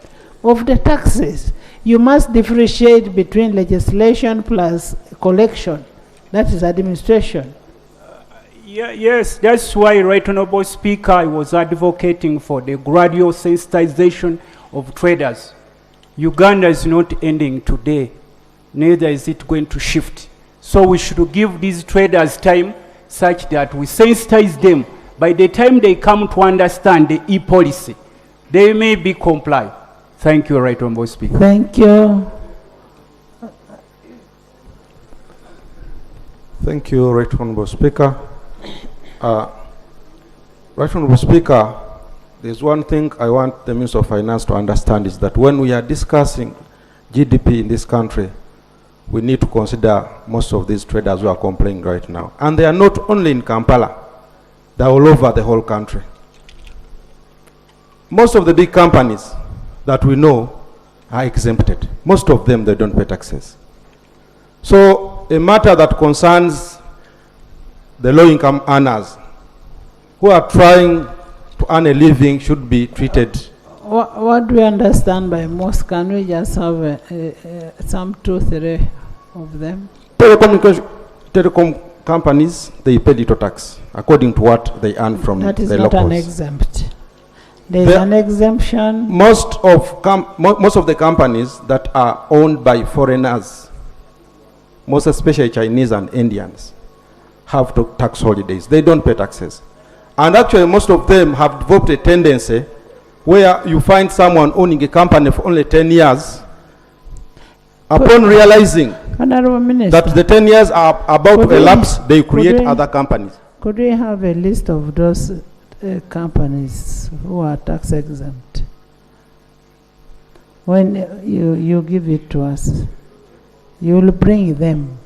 of the taxes. You must differentiate between legislation plus collection. That is administration. Yes, that's why, Right Honorable Speaker, I was advocating for the gradual sensitization of traders. Uganda is not ending today, neither is it going to shift. So we should give these traders time such that we sensitize them. By the time they come to understand the e-policy, they may be compliant. Thank you, Right Honorable Speaker. Thank you. Thank you, Right Honorable Speaker. Right Honorable Speaker, there's one thing I want the Minister of Finance to understand is that when we are discussing GDP in this country, we need to consider most of these traders who are complaining right now. And they are not only in Kampala, they're all over the whole country. Most of the big companies that we know are exempted. Most of them, they don't pay taxes. So a matter that concerns the low-income earners who are trying to earn a living should be treated. What do we understand by most? Can we just have some 2, 3 of them? Telecom companies, they pay little tax according to what they earn from the locals. That is not an exempt. There is an exemption. Most of the companies that are owned by foreigners, most especially Chinese and Indians, have tax holidays. They don't pay taxes. And actually, most of them have developed a tendency where you find someone owning a company for only 10 years. Upon realizing Honorable Minister. That the 10 years are about to elapse, they create we- other companies. Could we have a list of those companies who are tax exempt? When you give it to us, you will bring them.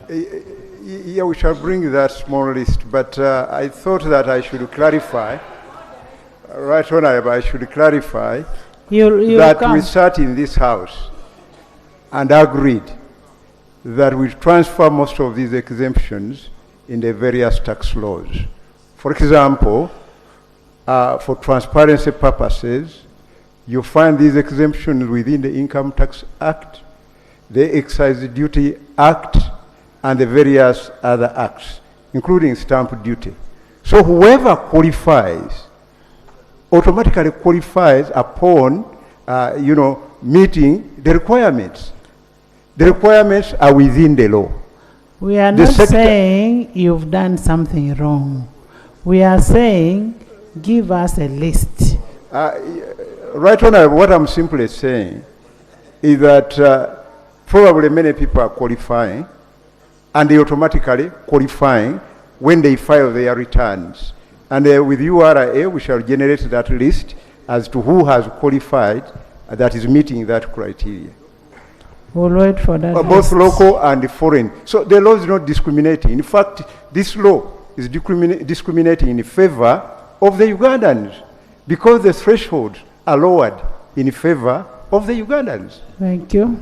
Yeah, we shall bring that small list, but I thought that I should clarify, Right Honorable, I should clarify that come. we sat in this house and agreed that we transfer most of these exemptions in the various tax laws. For example, for transparency purposes, you find these exemptions within the Income Tax Act, the Excise Duty Act, and the various other acts, including stamp duty. So whoever qualifies automatically qualifies upon, meeting the requirements. The requirements are within the law. We are not saying you've done something wrong. We are saying give us a list. Right Honorable, what I'm simply saying is that probably many people are qualifying, and they automatically qualifying when they file their returns. And with URA, we shall generate that list as to who has qualified that is meeting that criteria. We'll wait for that. Both local and foreign. So the law is not discriminating. In fact, this law is discriminating in favor of the Ugandans because the thresholds are lowered in favor of the Ugandans. Thank you.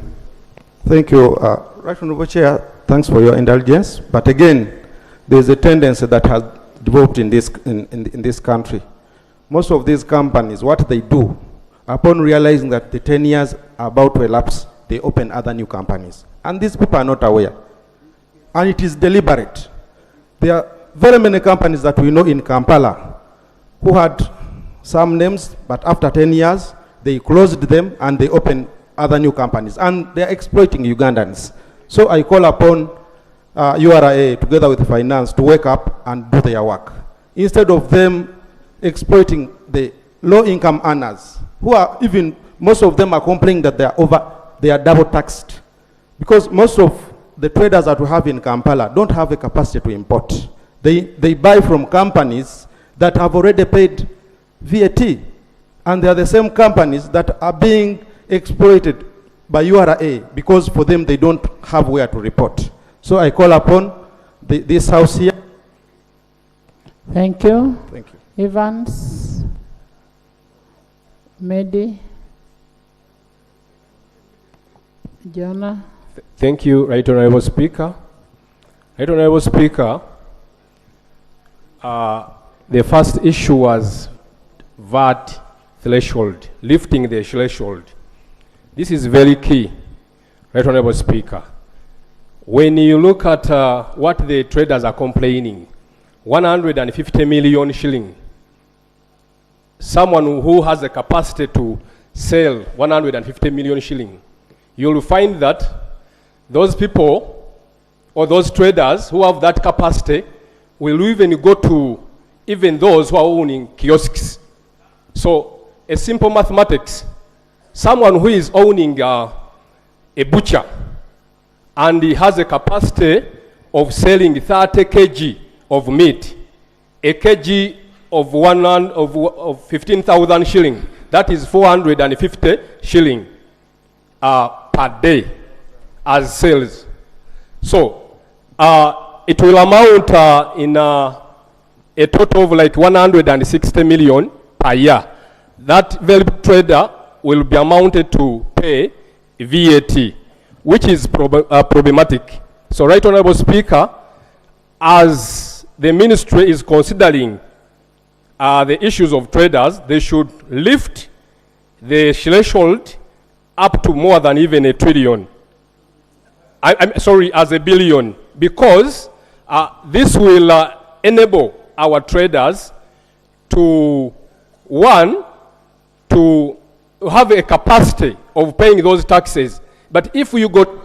Thank you. Right Honorable Chair, thanks for your indulgence. But again, there's a tendency that has developed in this country. Most of these companies, what they do, upon realizing that the 10 years are about to elapse, they open other new companies. And these people are not aware. And it is deliberate. There are very many companies that we know in Kampala who had some names, but after 10 years, they closed them and they opened other new companies. And they are exploiting Ugandans. So I call upon URA together with finance to wake up and do their work. Instead of them exploiting the low-income earners, who are even, most of them are complaining that they are double taxed. Because most of the traders that we have in Kampala don't have a capacity to import. They buy from companies that have already paid VAT. And they are the same companies that are being exploited by URA because for them they don't have where to report. So I call upon this house here. Thank you. Thank you. Evans. Medi. Jonah. Thank you, Right Honorable Speaker. Right Honorable Speaker, the first issue was VAT threshold, lifting the threshold. This is very key, Right Honorable Speaker. When you look at what the traders are complaining, 150 million shilling, someone who has the capacity to sell 150 million shilling, you'll find that those people or those traders who have that capacity will even go to even those who are owning kiosks. So a simple mathematics, someone who is owning a butcher and he has a capacity of selling 30 kg of meat, a kg of 15,000 shilling, that is 450 shilling per day as sales. So it will amount in a total of like 160 million per year. That very trader will be amounted to pay VAT, which is problematic. So, Right Honorable Speaker, as the ministry is considering the issues of traders, they should lift the threshold up to more than even a trillion. I'm sorry, as a billion, because this will enable our traders to, one, to have a capacity of paying those taxes. But if you go...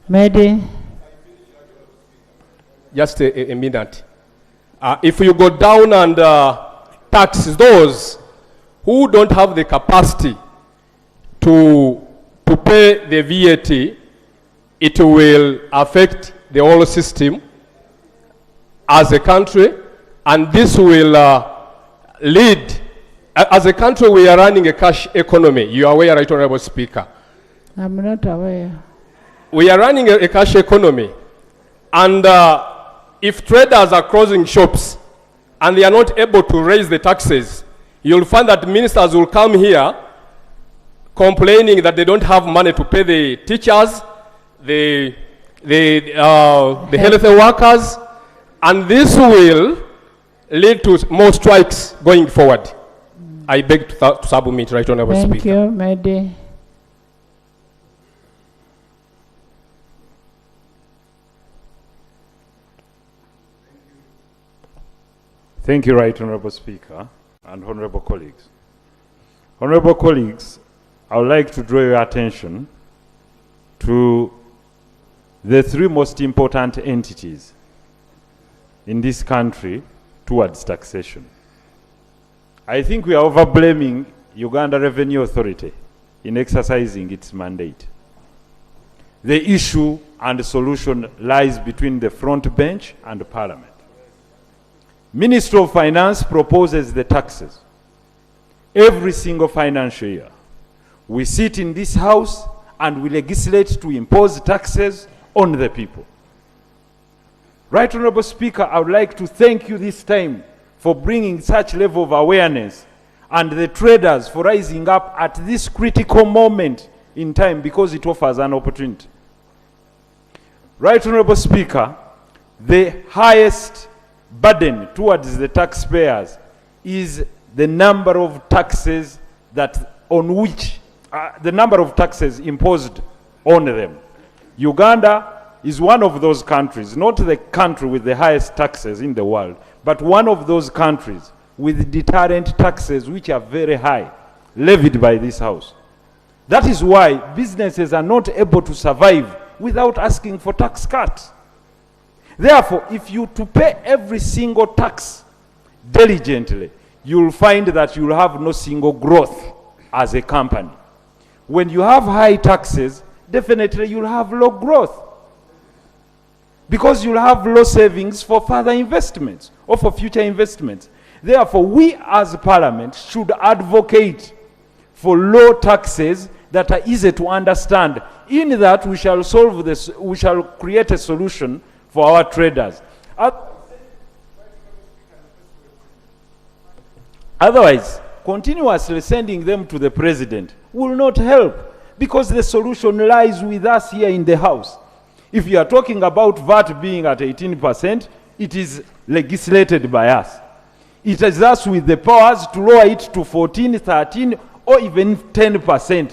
Medi. Just a minute. If you go down and tax those who don't have the capacity to pay the VAT, it will affect the whole system as a country, and this will lead. As a country, we are running a cash economy. You are aware, Right Honorable Speaker? I'm not aware. We are running a cash economy, and if traders are closing shops and they are not able to raise the taxes, you'll find that ministers will come here complaining that they don't have money to pay the teachers, the health workers, and this will lead to more strikes going forward. I beg to submit, Right Honorable Speaker. Thank you, Mehdi. Thank you, Right Honorable Speaker and honorable colleagues. Honorable colleagues, I would like to draw your attention to the three most important entities in this country towards taxation. I think we are over-blaming Uganda Revenue Authority in exercising its mandate. The issue and the solution lies between the front bench and the Parliament. Minister of Finance proposes the taxes. Every single financial year, we sit in this house and we legislate to impose taxes on the people. Right Honorable Speaker, I would like to thank you this time for bringing such level of awareness and the traders for rising up at this critical moment in time because it offers an opportunity. Right Honorable Speaker, the highest burden towards the taxpayers is the number of taxes the number of taxes imposed on them. Uganda is one of those countries, not the country with the highest taxes in the world, but one of those countries with deterrent taxes which are very high, levied by this house. That is why businesses are not able to survive without asking for tax cuts. Therefore, if you to pay every single tax diligently, you'll find that you'll have no single growth as a company. When you have high taxes, definitely you'll have low growth, because you'll have low savings for further investments or for future investments. Therefore, we as Parliament should advocate for low taxes that are easy to understand. In that, we shall solve this, we shall create a solution for our traders. Otherwise, continuously sending them to the president will not help, because the solution lies with us here in the house. If you are talking about VAT being at 18%, it is legislated by us. It is us with the powers to lower it to 14, 13, or even 10%,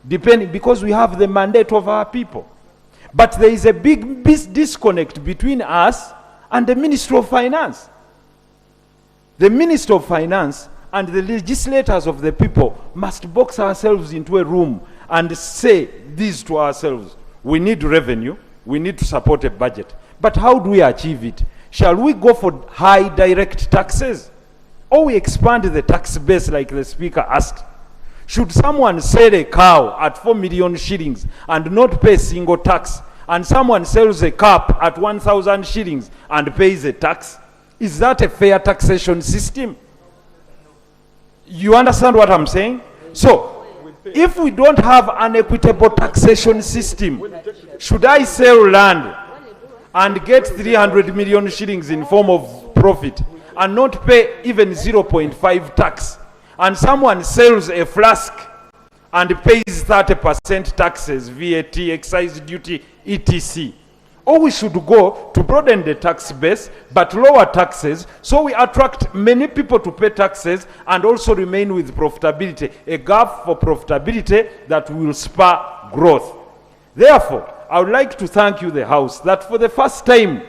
depending, because we have the mandate of our people. But there is a big disconnect between us and the Minister of Finance. The Minister of Finance and the legislators of the people must box ourselves into a room and say this to ourselves: we need revenue, we need to support a budget. But how do we achieve it? Shall we go for high direct taxes, or we expand the tax base like the Speaker asked? Should someone sell a cow at 4 million shillings and not pay a single tax, and someone sells a cup at 1,000 shillings and pays a tax? Is that a fair taxation system? You understand what I'm saying? So, if we don't have an equitable taxation system, should I sell land and get 300 million shillings in form of profit and not pay even 0.5 tax? And someone sells a flask and pays 30% taxes, VAT, excise duty, etc. Or we should go to broaden the tax base but lower taxes, so we attract many people to pay taxes and also remain with profitability, a gap for profitability that will spur growth. Therefore, I would like to thank you, the House, that for the first time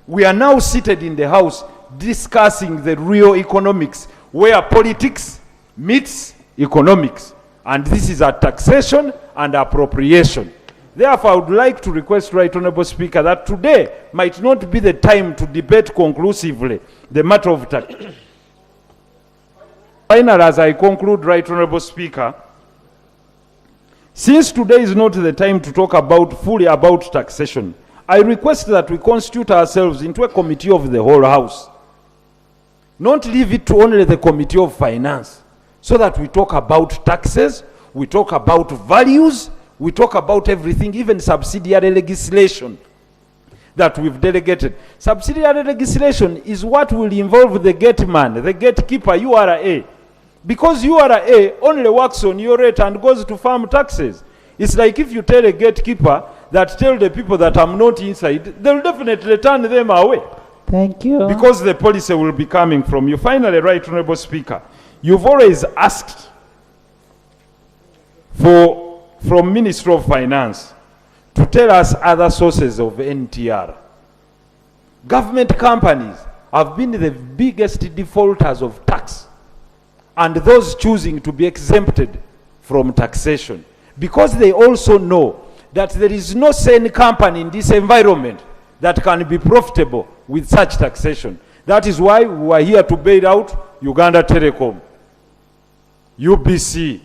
we are now seated in the House discussing the real economics, where politics meets economics, and this is a taxation and appropriation. Therefore, I would like to request, Right Honourable Speaker, that today might not be the time to debate conclusively the matter of tax. Finally, as I conclude, Right Honourable Speaker, Since today is not the time to talk fully about taxation, I request that we constitute ourselves into a committee of the whole House. Not leave it to only the Committee of Finance, so that we talk about taxes, we talk about values, we talk about everything, even subsidiary legislation that we've delegated. Subsidiary legislation is what will involve the gateman, the gatekeeper, URA. Because URA only works on your rate and goes to farm taxes. It's like if you tell a gatekeeper that tell the people that I'm not inside, they'll definitely turn them away. Thank you. Because the policy will be coming from you. Finally, Right Honorable Speaker, you've always asked from Ministry of Finance to tell us other sources of NTR. Government companies have been the biggest defaulters of tax, and those choosing to be exempted from taxation, because they also know that there is no sane company in this environment that can be profitable with such taxation. That is why we are here to bail out Uganda Telecom, UBC,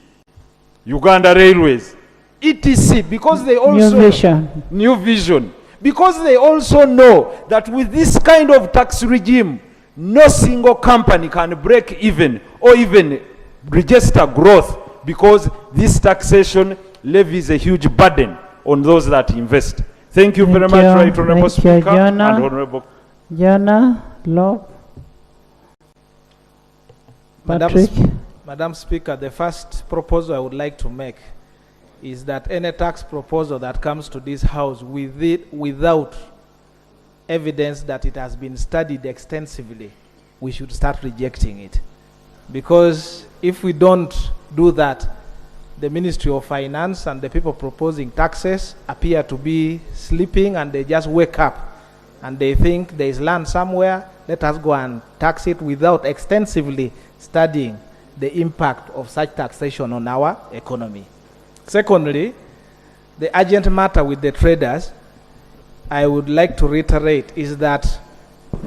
Uganda Railways, etc. Because they also New Vision, because they also know that with this kind of tax regime, no single company can break even or even register growth, because this taxation levies a huge burden on those that invest. Thank you very much, Right Honorable Speaker and Honorable. Jana, Law. Patrick. Madam Speaker, the first proposal I would like to make is that any tax proposal that comes to this House without evidence that it has been studied extensively, we should start rejecting it. Because if we don't do that, the Ministry of Finance and the people proposing taxes appear to be sleeping, and they just wake up and they think there is land somewhere, let us go and tax it without extensively studying the impact of such taxation on our economy. Secondly, the urgent matter with the traders, I would like to reiterate, is that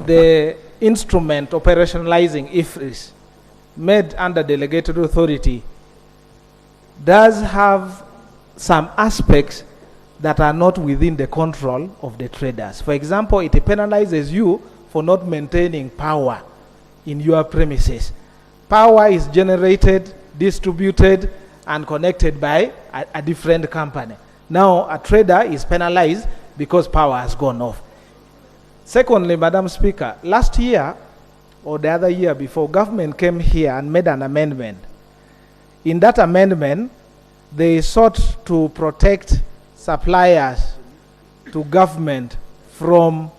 the instrument operationalizing IFRIS made under delegated authority does have some aspects that are not within the control of the traders. For example, it penalizes you for not maintaining power in your premises. Power is generated, distributed, and connected by a different company. Now, a trader is penalized because power has gone off. Secondly, Madam Speaker, last year or the other year before, government came here and made an amendment. In that amendment, they sought to protect suppliers to government from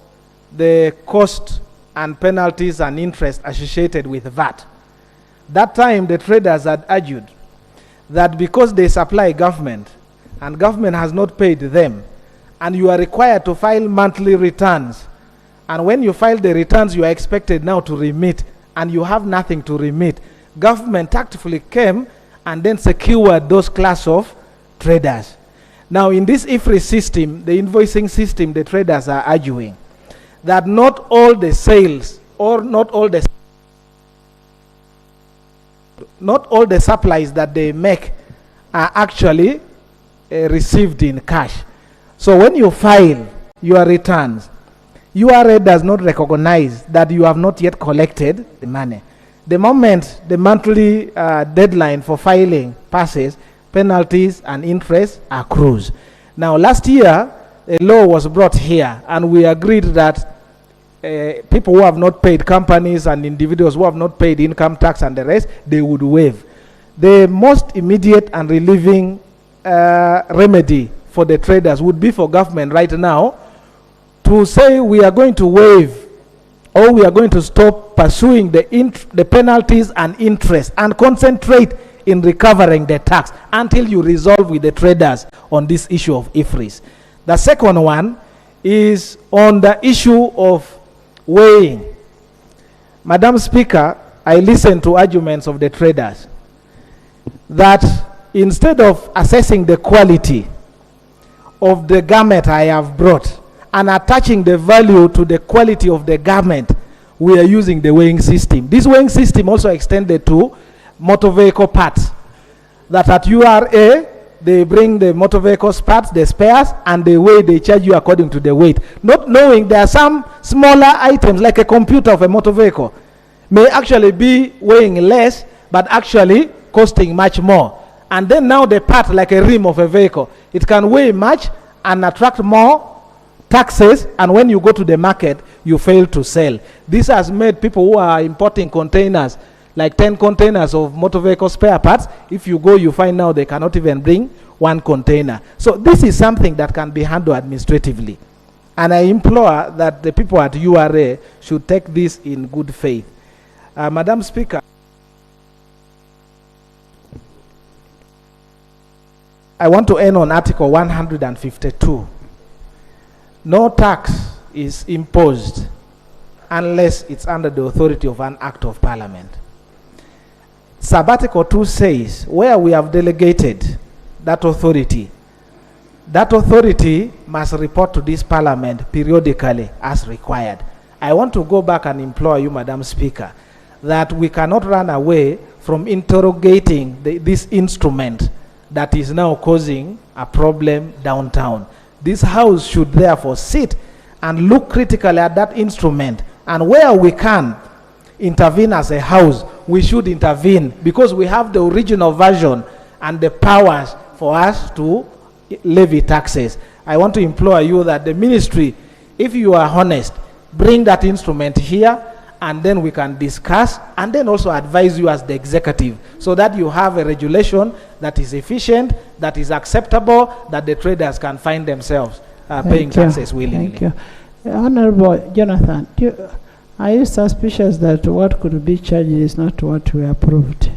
the cost and penalties and interest associated with VAT. That time, the traders had argued that because they supply government and government has not paid them, and you are required to file monthly returns, and when you file the returns, you are expected now to remit, and you have nothing to remit. Government tactfully came and then secured those class of traders. Now, in this IFRIS system, the invoicing system, the traders are arguing that not all the sales or not all the supplies that they make are actually received in cash. So when you file your returns, URA does not recognize that you have not yet collected the money. The moment the monthly deadline for filing passes, penalties and interest accrues. Now, last year, a law was brought here, and we agreed that people who have not paid, companies and individuals who have not paid income tax and the rest, they would waive. The most immediate and relieving remedy for the traders would be for government right now to say we are going to waive, or we are going to stop pursuing the penalties and interest and concentrate in recovering the tax until you resolve with the traders on this issue of IFRIS. The second one is on the issue of weighing. Madam Speaker, I listened to arguments of the traders that instead of assessing the quality of the garment I have brought and attaching the value to the quality of the garment, we are using the weighing system. This weighing system also extended to motor vehicle parts, that at URA, they bring the motor vehicles parts, the spares, and the weigh, they charge you according to the weight. Not knowing there are some smaller items like a computer of a motor vehicle may actually be weighing less, but actually costing much more. And then now the part like a rim of a vehicle, it can weigh much and attract more taxes, and when you go to the market, you fail to sell. This has made people who are importing containers, like 10 containers of motor vehicle spare parts, if you go, you find now they cannot even bring one container. So this is something that can be handled administratively. And I implore that the people at URA should take this in good faith. Madam Speaker, I want to end on Article 152. No tax is imposed unless it's under the authority of an Act of Parliament. Sub-Article 2 says, where we have delegated that authority must report to this Parliament periodically as required. I want to go back and implore you, Madam Speaker, that we cannot run away from interrogating this instrument that is now causing a problem downtown. This House should therefore sit and look critically at that instrument, and where we can intervene as a House, we should intervene, because we have the original version and the powers for us to levy taxes. I want to implore you that the ministry, if you are honest, bring that instrument here, and then we can discuss and then also advise you as the executive, so that you have a regulation that is efficient, that is acceptable, that the traders can find themselves paying taxes willingly. Thank you. Honorable Jonathan, are you suspicious that what could be charged is not what we approved?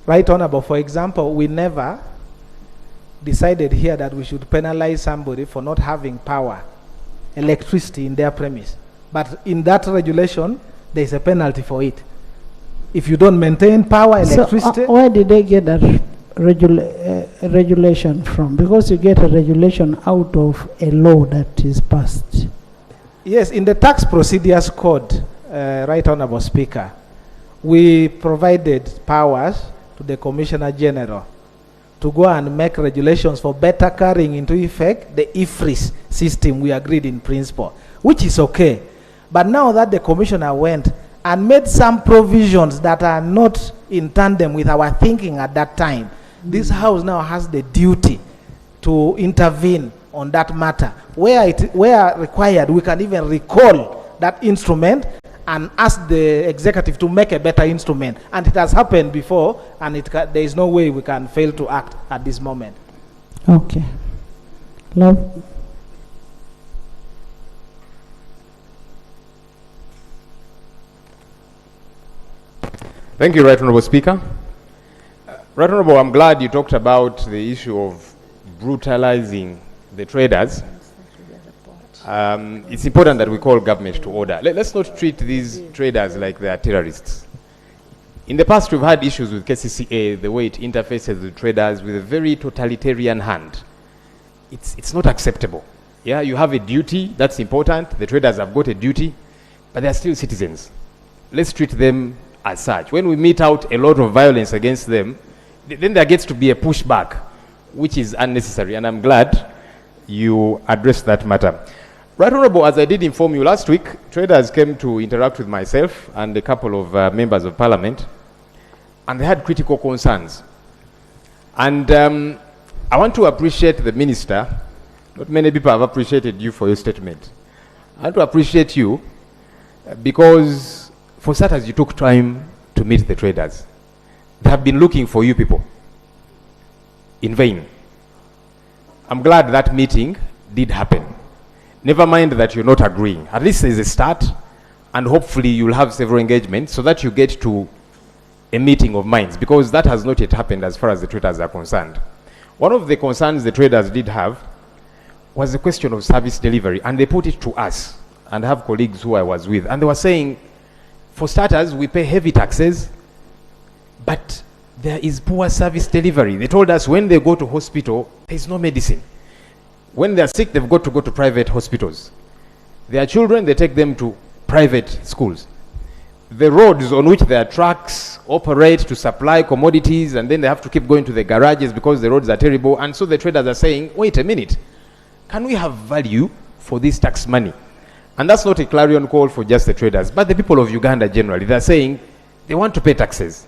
Right, Honorable. For example, we never decided here that we should penalize somebody for not having power, electricity in their premise. But in that regulation, there is a penalty for it. If you don't maintain power, electricity. So, where did they get that regulation from? Because you get a regulation out of a law that is passed. Yes, in the Tax Procedures Code, Right Honorable Speaker, we provided powers to the Commissioner General to go and make regulations for better carrying into effect the IFRIS system we agreed in principle, which is okay. But now that the Commissioner went and made some provisions that are not in tandem with our thinking at that time, this House now has the duty to intervene on that matter. Where required, we can even recall that instrument and ask the executive to make a better instrument. And it has happened before, and there is no way we can fail to act at this moment. Okay. Love. Thank you, Right Honourable Speaker. Right Honourable, I'm glad you talked about the issue of brutalizing the traders. It's important that we call government to order. Let's not treat these traders like they are terrorists. In the past, we've had issues with KCCA, the way it interfaces with traders with a very totalitarian hand. It's not acceptable. Yeah, you have a duty, that's important. The traders have got a duty, but they're still citizens. Let's treat them as such. When we mete out a lot of violence against them, then there gets to be a pushback, which is unnecessary, and I'm glad you addressed that matter. Right Honourable, as I did inform you last week, traders came to interact with myself and a couple of members of Parliament, and they had critical concerns. And I want to appreciate the Minister. Not many people have appreciated you for your statement. I want to appreciate you because for starters, you took time to meet the traders. They have been looking for you people in vain. I'm glad that meeting did happen. Never mind that you're not agreeing. At least there's a start, and hopefully you'll have several engagements so that you get to a meeting of minds, because that has not yet happened as far as the traders are concerned. One of the concerns the traders did have was the question of service delivery, and they put it to us, and I have colleagues who I was with, and they were saying, for starters, we pay heavy taxes, but there is poor service delivery. They told us when they go to hospital, there's no medicine. When they're sick, they've got to go to private hospitals. Their children, they take them to private schools. The roads on which their trucks, operate to supply commodities, and then they have to keep going to the garages because the roads are terrible. And so the traders are saying, wait a minute, can we have value for this tax money? And that's not a clarion call for just the traders, but the people of Uganda generally. They're saying they want to pay taxes,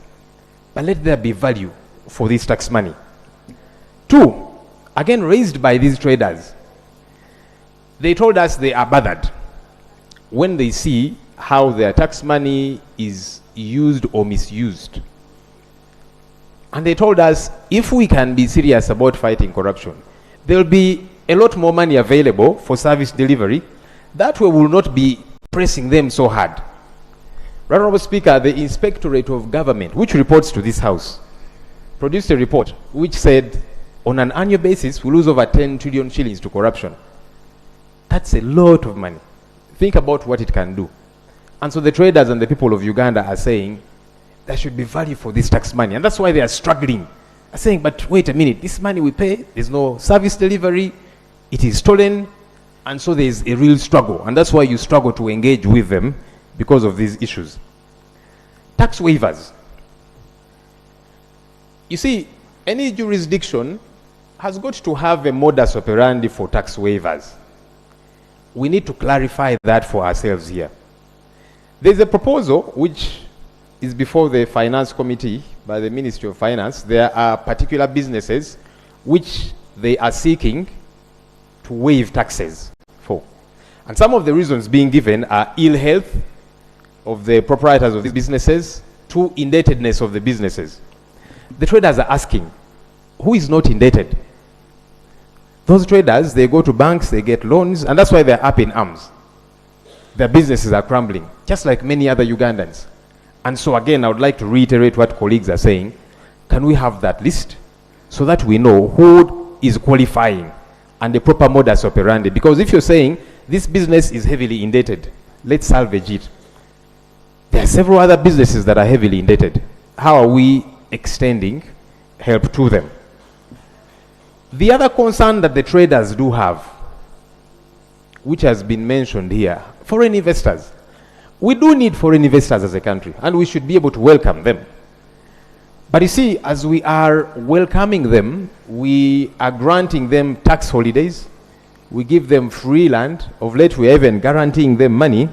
but let there be value for this tax money. Two, again raised by these traders, they told us they are bothered when they see how their tax money is used or misused. And they told us if we can be serious about fighting corruption, there will be a lot more money available for service delivery. That way we will not be pressing them so hard. Right, Honorable Speaker, the Inspectorate of Government, which reports to this House, produced a report which said on an annual basis we lose over 10 trillion shillings to corruption. That's a lot of money. Think about what it can do. And so the traders and the people of Uganda are saying there should be value for this tax money. And that's why they are struggling. They're saying, but wait a minute, this money we pay, there's no service delivery, it is stolen, and so there's a real struggle. And that's why you struggle to engage with them because of these issues. Tax waivers. You see, any jurisdiction has got to have a modus operandi for tax waivers. We need to clarify that for ourselves here. There's a proposal which is before the Finance Committee by the Ministry of Finance. There are particular businesses which they are seeking to waive taxes for. And some of the reasons being given are ill health of the proprietors of these businesses to indebtedness of the businesses. The traders are asking, who is not indebted? Those traders, they go to banks, they get loans, and that's why they're up in arms. Their businesses are crumbling, just like many other Ugandans. And so again, I would like to reiterate what colleagues are saying. Can we have that list so that we know who is qualifying and the proper modus operandi? Because if you're saying this business is heavily indebted, let's salvage it. There are several other businesses that are heavily indebted. How are we extending help to them? The other concern that the traders do have, which has been mentioned here, foreign investors. We do need foreign investors as a country, and we should be able to welcome them. But you see, as we are welcoming them, we are granting them tax holidays, we give them free land, of late we are even guaranteeing them money.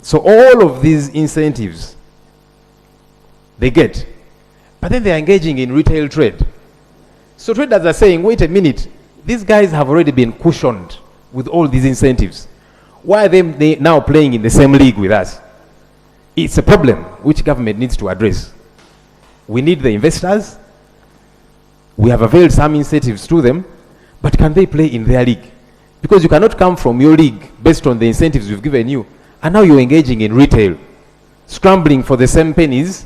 So all of these incentives, they get. But then they are engaging in retail trade. So traders are saying, wait a minute, these guys have already been cushioned with all these incentives. Why are they now playing in the same league with us? It's a problem which government needs to address. We need the investors. We have availed some incentives to them, but can they play in their league? Because you cannot come from your league based on the incentives we've given you, and now you're engaging in retail, scrambling for the same pennies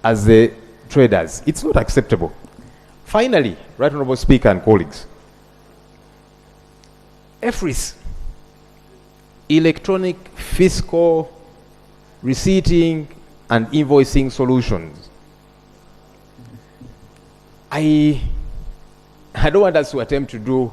as the traders. It's not acceptable. Finally, Right Honorable Speaker and colleagues, EFRIS, electronic fiscal receipting and invoicing solutions. I don't want us to attempt to do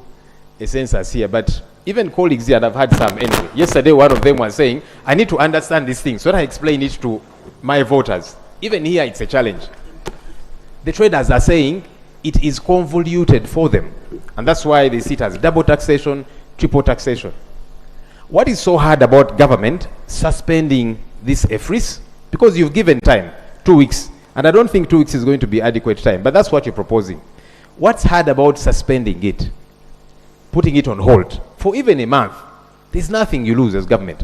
a census here, but even colleagues here, and I've had some anyway. Yesterday, one of them was saying, I need to understand these things, so that I explain it to my voters. Even here, it's a challenge. The traders are saying it is convoluted for them, and that's why they see it as double taxation, triple taxation. What is so hard about government suspending this EFRIS? Because you've given time, 2 weeks, and I don't think 2 weeks is going to be adequate time, but that's what you're proposing. What's hard about suspending it, putting it on hold for even a month? There's nothing you lose as government.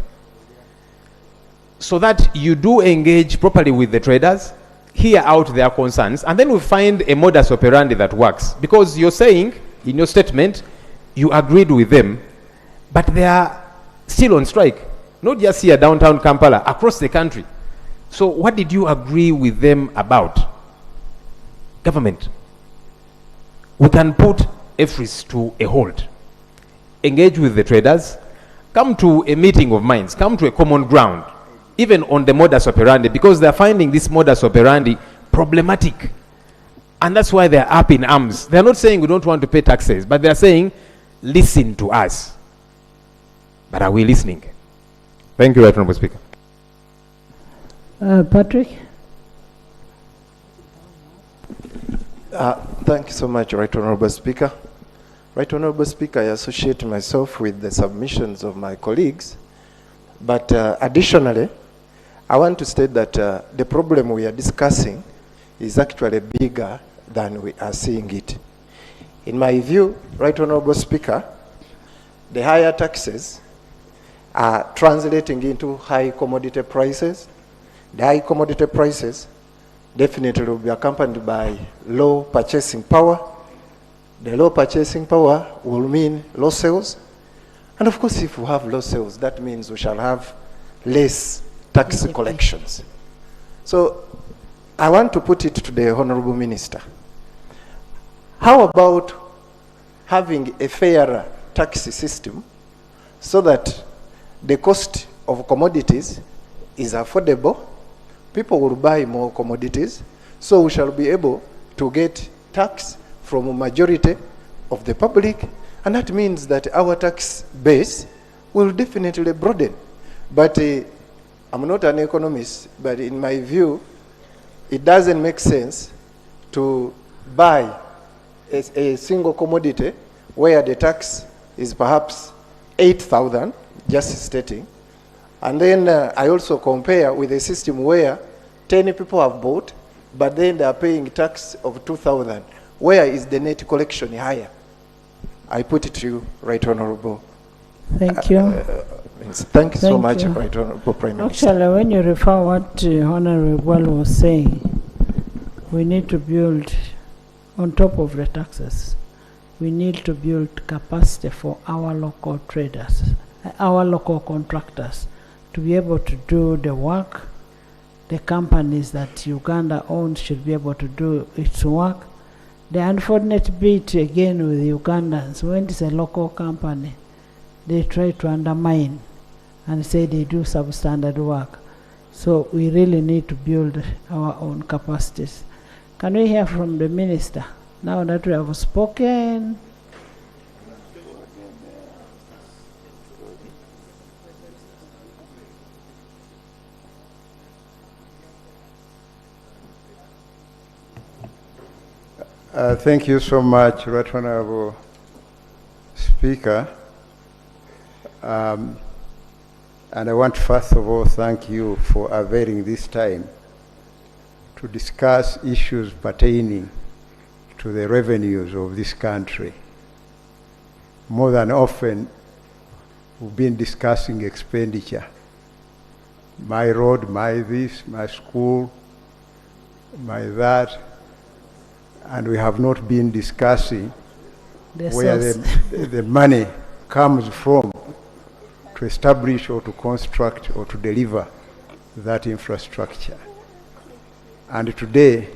So that you do engage properly with the traders, hear out their concerns, and then we find a modus operandi that works. Because you're saying in your statement you agreed with them, but they are still on strike, not just here downtown Kampala, across the country. So what did you agree with them about? Government, we can put EFRIS to a hold, engage with the traders, come to a meeting of minds, come to a common ground, even on the modus operandi, because they're finding this modus operandi problematic. And that's why they're up in arms. They're not saying we don't want to pay taxes, but they're saying, listen to us. But are we listening? Thank you, Right Honorable Speaker. Patrick? Thank you so much, Right Honorable Speaker. Right Honorable Speaker, I associate myself with the submissions of my colleagues, but additionally, I want to state that the problem we are discussing is actually bigger than we are seeing it. In my view, Right Honorable Speaker, the higher taxes are translating into high commodity prices. The high commodity prices definitely will be accompanied by low purchasing power. The low purchasing power will mean low sales. And of course, if we have low sales, that means we shall have less tax collections. So I want to put it to the Honorable Minister. How about having a fairer tax system so that the cost of commodities is affordable, people will buy more commodities, so we shall be able to get tax from a majority of the public, and that means that our tax base will definitely broaden. But I'm not an economist, but in my view, it doesn't make sense to buy a single commodity where the tax is perhaps 8,000, just stating. And then I also compare with a system where 10 people have bought, but then they are paying tax of 2,000. Where is the net collection higher? I put it to you, Right Honorable. Thank you. Thank you so much, Right Honorable Prime Minister. Actually, when you refer what Honorable was saying, we need to build, on top of the taxes, we need to build capacity for our local traders, our local contractors, to be able to do the work. The companies that Uganda owns should be able to do its work. The unfortunate bit again with Ugandans, when it's a local company, they try to undermine and say they do substandard work. So we really need to build our own capacities. Can we hear from the Minister now that we have spoken? Thank you so much, Right Honorable Speaker. And I want to first of all thank you for availing this time to discuss issues pertaining to the revenues of this country. More than often, we've been discussing expenditure. My road, my this, my school, my that. And we have not been discussing where the money comes from to establish or to construct or to deliver that infrastructure. And today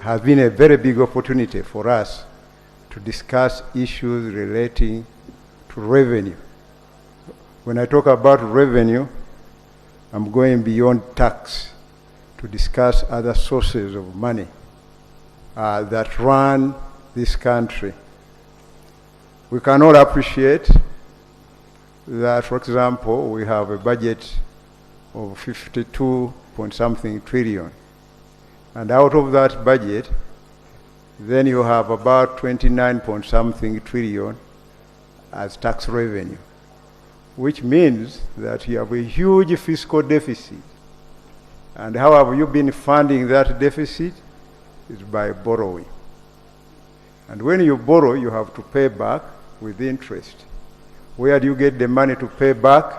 has been a very big opportunity for us to discuss issues relating to revenue. When I talk about revenue, I'm going beyond tax to discuss other sources of money that run this country. We can all appreciate that, for example, we have a budget of 52 point something trillion. And out of that budget, then you have about 29 point something trillion as tax revenue, which means that you have a huge fiscal deficit. And how have you been funding that deficit? Is by borrowing. And when you borrow, you have to pay back with interest. Where do you get the money to pay back?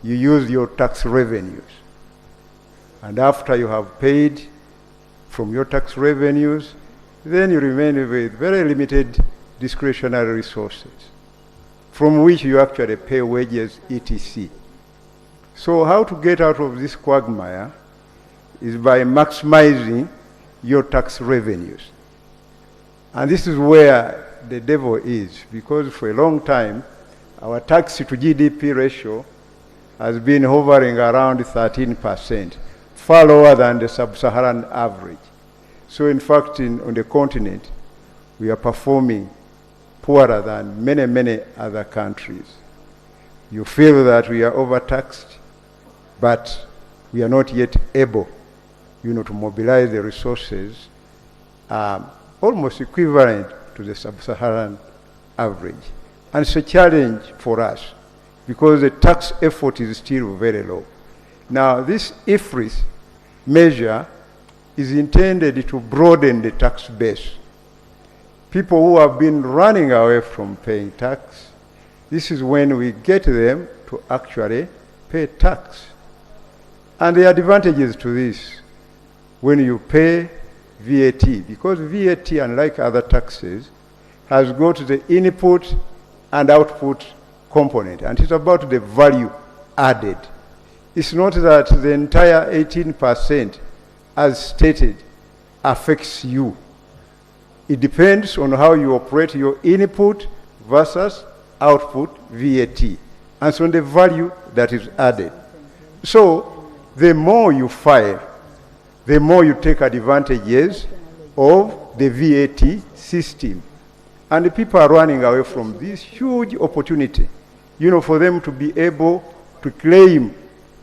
You use your tax revenues. And after you have paid from your tax revenues, then you remain with very limited discretionary resources, from which you actually pay wages, etc. So how to get out of this quagmire is by maximizing your tax revenues. And this is where the devil is, because for a long time, our tax to GDP ratio has been hovering around 13%, far lower than the sub-Saharan average. So in fact, on the continent, we are performing poorer than many, many other countries. You feel that we are overtaxed, but we are not yet able to mobilize the resources almost equivalent to the sub-Saharan average. And it's a challenge for us because the tax effort is still very low. Now, this IFRIS measure is intended to broaden the tax base. People who have been running away from paying tax, this is when we get them to actually pay tax. And the advantages to this, when you pay VAT, because VAT, unlike other taxes, has got the input and output component, and it's about the value added. It's not that the entire 18%, as stated, affects you. It depends on how you operate your input versus output VAT, and so on the value that is added. So the more you file, the more you take advantages of the VAT system. And the people are running away from this huge opportunity, you know, for them to be able to claim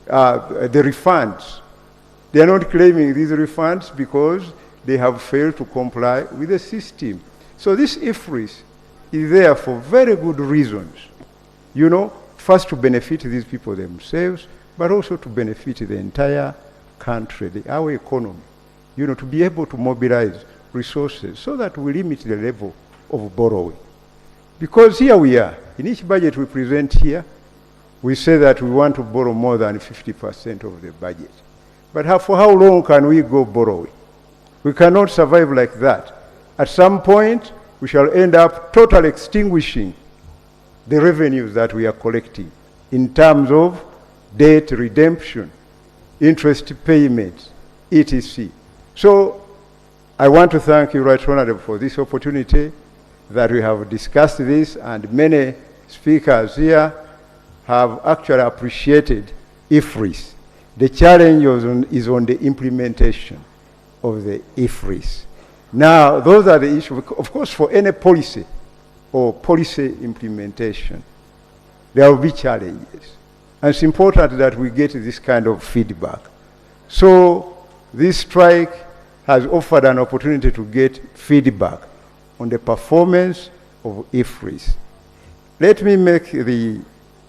the refunds. They are not claiming these refunds because they have failed to comply with the system. So this IFRIS is there for very good reasons. You know, first to benefit these people themselves, but also to benefit the entire country, our economy, you know, to be able to mobilize resources so that we limit the level of borrowing. Because here we are, in each budget we present here, we say that we want to borrow more than 50% of the budget. But for how long can we go borrowing? We cannot survive like that. At some point, we shall end up totally extinguishing the revenues that we are collecting in terms of debt redemption, interest payments, etc. So I want to thank you, Right Honorable, for this opportunity that we have discussed this, and many speakers here have actually appreciated IFRIS. The challenge is on the implementation of the IFRIS. Now, those are the issues. Of course, for any policy or policy implementation, there will be challenges. And it's important that we get this kind of feedback. So this strike has offered an opportunity to get feedback on the performance of IFRIS. Let me make the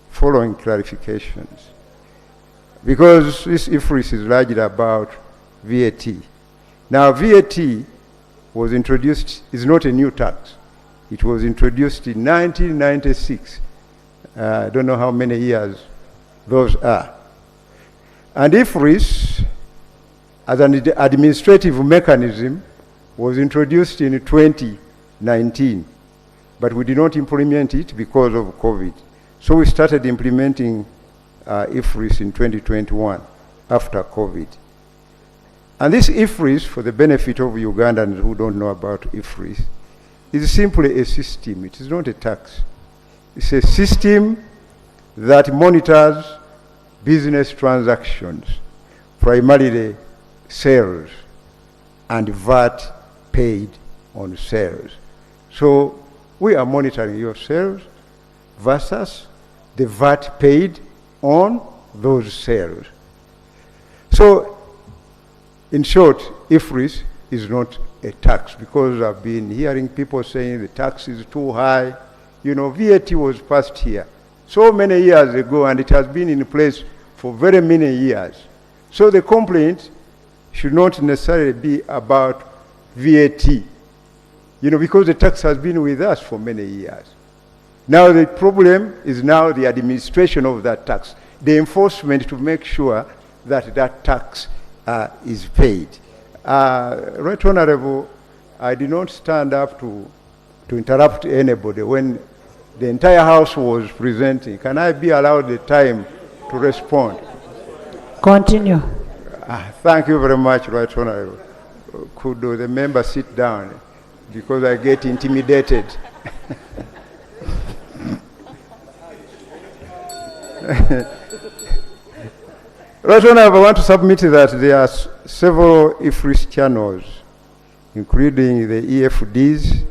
following clarifications. Because this IFRIS is largely about VAT. Now, VAT was introduced, is not a new tax. It was introduced in 1996. I don't know how many years those are. And IFRIS, as an administrative mechanism, was introduced in 2019, but we did not implement it because of COVID. So we started implementing IFRIS in 2021 after COVID. And this IFRIS, for the benefit of Ugandans who don't know about IFRIS, is simply a system. It is not a tax. It's a system that monitors business transactions, primarily sales and VAT paid on sales. So we are monitoring your sales versus the VAT paid on those sales. So in short, IFRIS is not a tax, because I've been hearing people saying the tax is too high. You know, VAT was passed here so many years ago, and it has been in place for very many years. So the complaint should not necessarily be about VAT, you know, because the tax has been with us for many years. Now the problem is now the administration of that tax, the enforcement to make sure that that tax is paid. Right Honorable, I did not stand up to interrupt anybody when the entire House was presenting. Can I be allowed the time to respond? Continue. Thank you very much, Right Honorable. Could the member sit down, because I get intimidated. Right Honorable, I want to submit that there are several IFRIS channels, including the EFDs,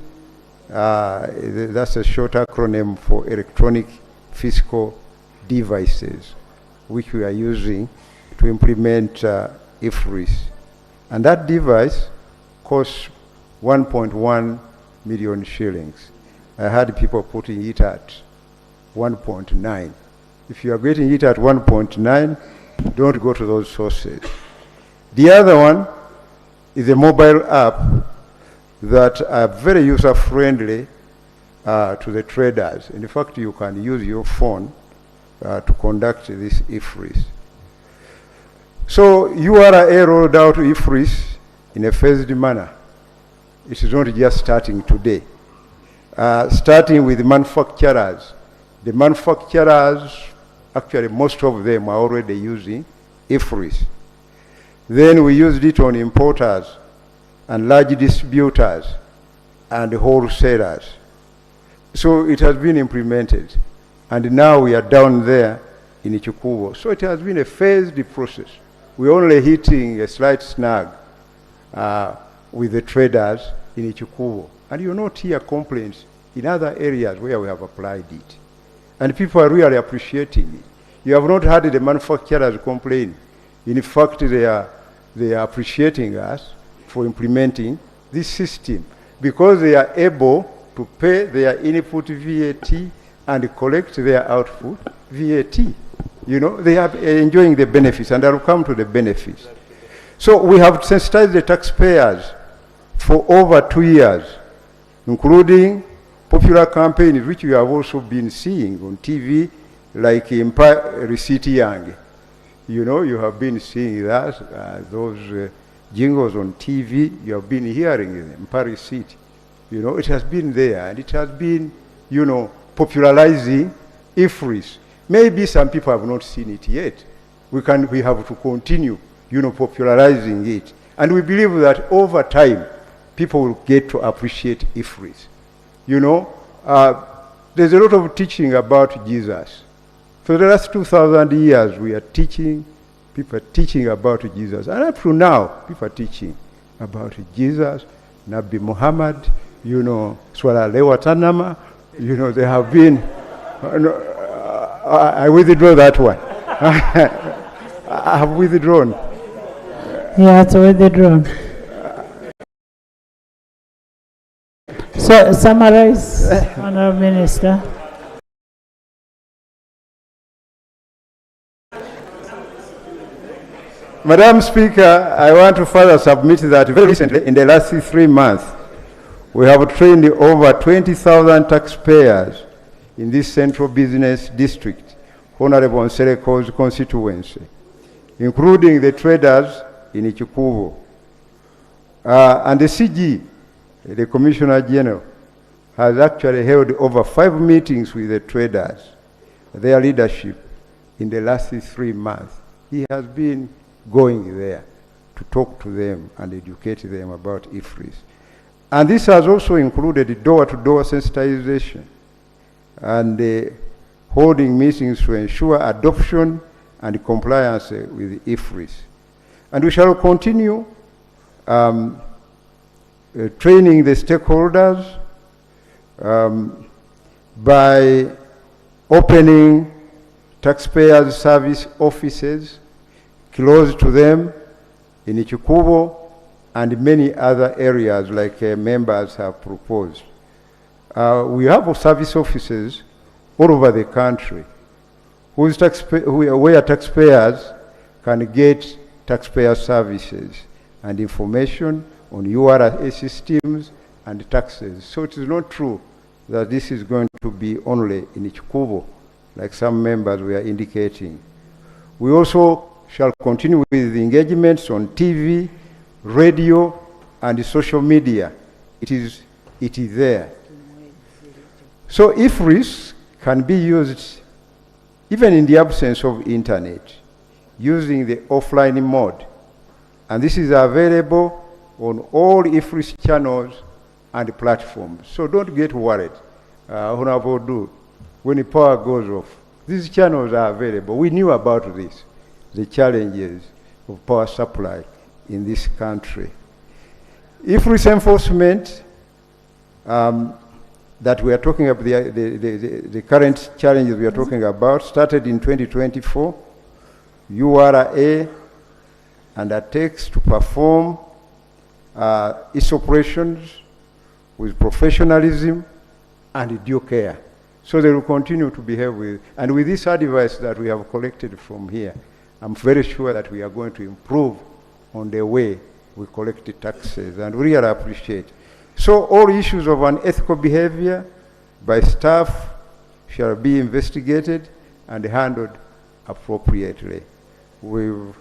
that's a short acronym for electronic fiscal devices, which we are using to implement IFRIS. And that device costs 1.1 million shillings. I had people putting it at 1.9. If you are getting it at 1.9, don't go to those sources. The other one is a mobile app that are very user-friendly to the traders. In fact, you can use your phone to conduct this IFRIS. So URA rolled out IFRIS in a phased manner. It is not just starting today. Starting with manufacturers. The manufacturers, actually most of them are already using IFRIS. Then we used it on importers and large distributors and wholesalers. So it has been implemented. And now we are down there in Chikubo. So it has been a phased process. We're only hitting a slight snag with the traders in Chikubo. And you will not hear complaints in other areas where we have applied it. And people are really appreciating it. You have not heard the manufacturers complain. In fact, they are appreciating us for implementing this system because they are able to pay their input VAT and collect their output VAT. You know, they are enjoying the benefits, and I will come to the benefits. So we have sensitized the taxpayers for over 2 years, including popular campaigns, which you have also been seeing on TV, like Receipt Yang. You know, you have been seeing that, those jingles on TV, you have been hearing them, Receipt. You know, it has been there, and it has been, you know, popularizing IFRIS. Maybe some people have not seen it yet. We have to continue, you know, popularizing it. And we believe that over time, people will get to appreciate IFRIS. You know, there's a lot of teaching about Jesus. For the last 2,000 years, we are teaching, people are teaching about Jesus. And up to now, people are teaching about Jesus, Nabi Muhammad, you know, Swala Lewatanama, you know, they have been, I withdraw that one. I have withdrawn. Yeah, it's withdrawn. So, summarize, Honourable Minister. Madam Speaker, I want to further submit that very recently, in the last 3 months, we have trained over 20,000 taxpayers in this central business district, Honorable Nsereko's constituency, including the traders in Chikubo. And the CG, the Commissioner General, has actually held over 5 meetings with the traders, their leadership, in the last 3 months. He has been going there to talk to them and educate them about IFRIS. And this has also included door-to-door sensitization and holding meetings to ensure adoption and compliance with IFRIS. And we shall continue training the stakeholders by opening taxpayers' service offices close to them in Chikubo and many other areas like members have proposed. We have service offices all over the country where taxpayers can get taxpayer services and information on URA systems and taxes. So it is not true that this is going to be only in Chikubo, like some members were indicating. We also shall continue with the engagements on TV, radio, and social media. It is there. So IFRIS can be used even in the absence of internet, using the offline mode. And this is available on all IFRIS channels and platforms. So don't get worried, Honorable Du, when the power goes off. These channels are available. We knew about this, the challenges of power supply in this country. IFRIS enforcement that we are talking about, the current challenges we are talking about, started in 2024. URA undertakes to perform its operations with professionalism and due care. So they will continue to behave with, and with this advice that we have collected from here, I'm very sure that we are going to improve on the way we collect the taxes, and really appreciate. So all issues of unethical behavior by staff shall be investigated and handled appropriately. We've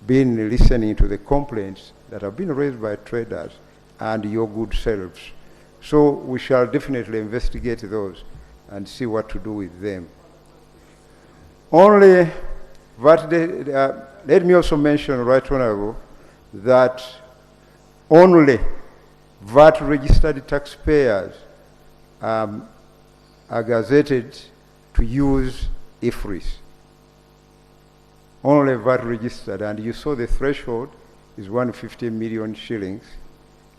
been listening to the complaints that have been raised by traders and your good selves. So we shall definitely investigate those and see what to do with them. Only let me also mention, Right Honorable, that only VAT registered taxpayers are gazetted to use IFRIS. Only VAT registered, and you saw the threshold is 150 million shillings,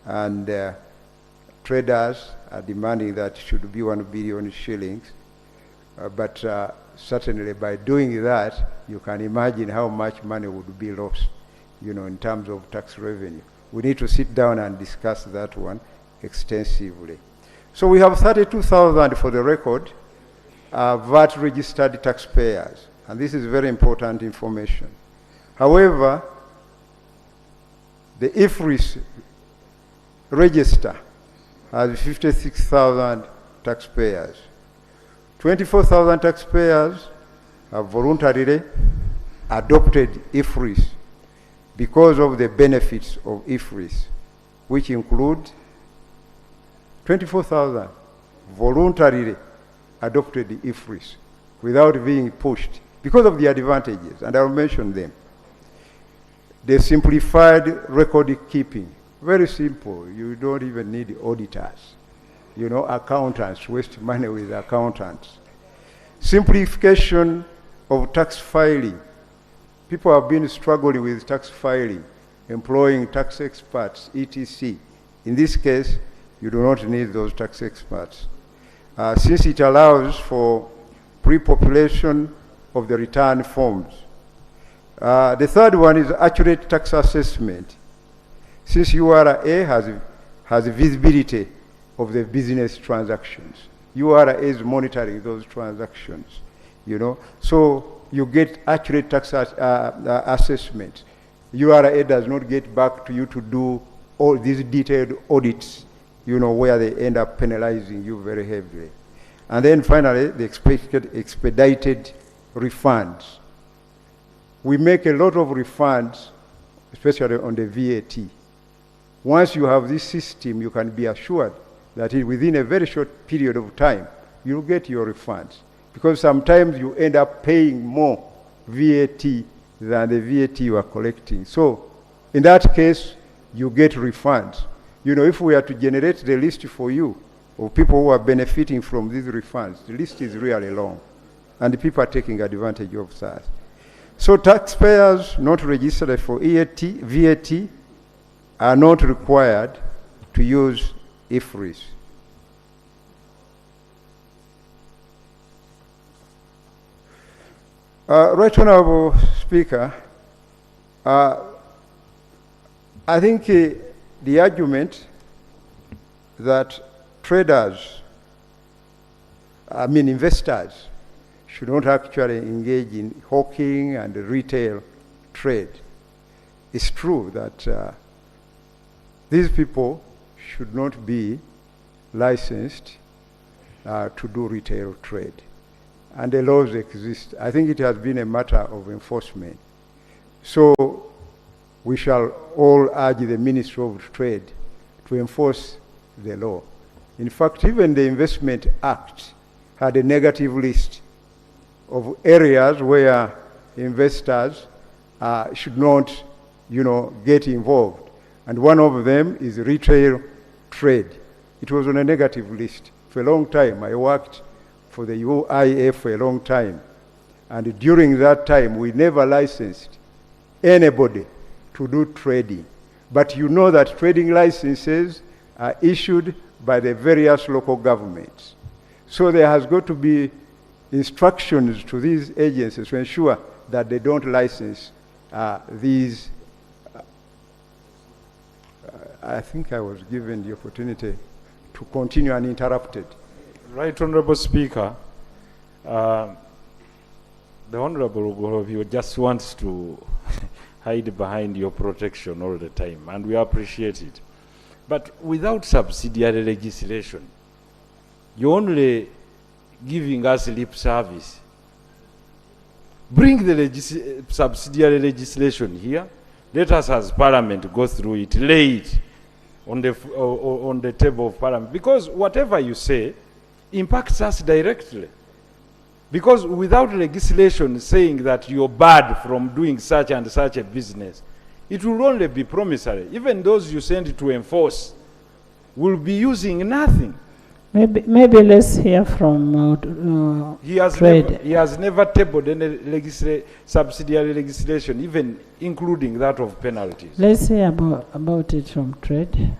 and traders are demanding that it should be 1 billion shillings. But certainly by doing that, you can imagine how much money would be lost, in terms of tax revenue. We need to sit down and discuss that one extensively. So we have 32,000 for the record, VAT registered taxpayers, and this is very important information. However, the IFRIS register has 56,000 taxpayers. 24,000 taxpayers have voluntarily adopted IFRIS because of the benefits of IFRIS, which include 24,000 voluntarily adopted the IFRIS without being pushed because of the advantages, and I'll mention them. The simplified record keeping, very simple. You don't even need auditors. Accountants waste money with accountants. Simplification of tax filing. People have been struggling with tax filing, employing tax experts, etc. In this case, you do not need those tax experts. Since it allows for pre-population of the return forms. The third one is accurate tax assessment. Since URA has visibility of the business transactions, URA is monitoring those transactions, so you get accurate tax assessment. URA does not get back to you to do all these detailed audits, where they end up penalizing you very heavily. And then finally, the expedited refunds. We make a lot of refunds, especially on the VAT. Once you have this system, you can be assured that within a very short period of time, you'll get your refunds. Because sometimes you end up paying more VAT than the VAT you are collecting. So in that case, you get refunds. If we are to generate the list for you of people who are benefiting from these refunds, the list is really long, and the people are taking advantage of that. So taxpayers not registered for VAT are not required to use IFRIS. Right Honorable Speaker, I think the argument that investors should not actually engage in hawking and retail trade. It's true that these people should not be licensed to do retail trade. And the laws exist. I think it has been a matter of enforcement. So we shall all urge the Ministry of Trade to enforce the law. In fact, even the Investment Act had a negative list of areas where investors should not, get involved. And one of them is retail trade. It was on a negative list. For a long time, I worked for the UIF for a long time. And during that time, we never licensed anybody to do trading. But you know that trading licenses are issued by the various local governments. So there has got to be instructions to these agencies to ensure that they don't license these I think I was given the opportunity to continue uninterrupted. Right Honorable Speaker, the Honorable Golovio just wants to hide behind your protection all the time, and we appreciate it. But without subsidiary legislation, you're only giving us lip service. Bring the subsidiary legislation here. Let us as Parliament go through it, lay it on the table of Parliament. Because whatever you say impacts us directly. Because without legislation saying that you're bad from doing such and such a business, it will only be promissory. Even those you send to enforce will be using nothing. Maybe let's hear from He has never tabled any subsidiary legislation, even including that of penalties. Let's hear about it from trade.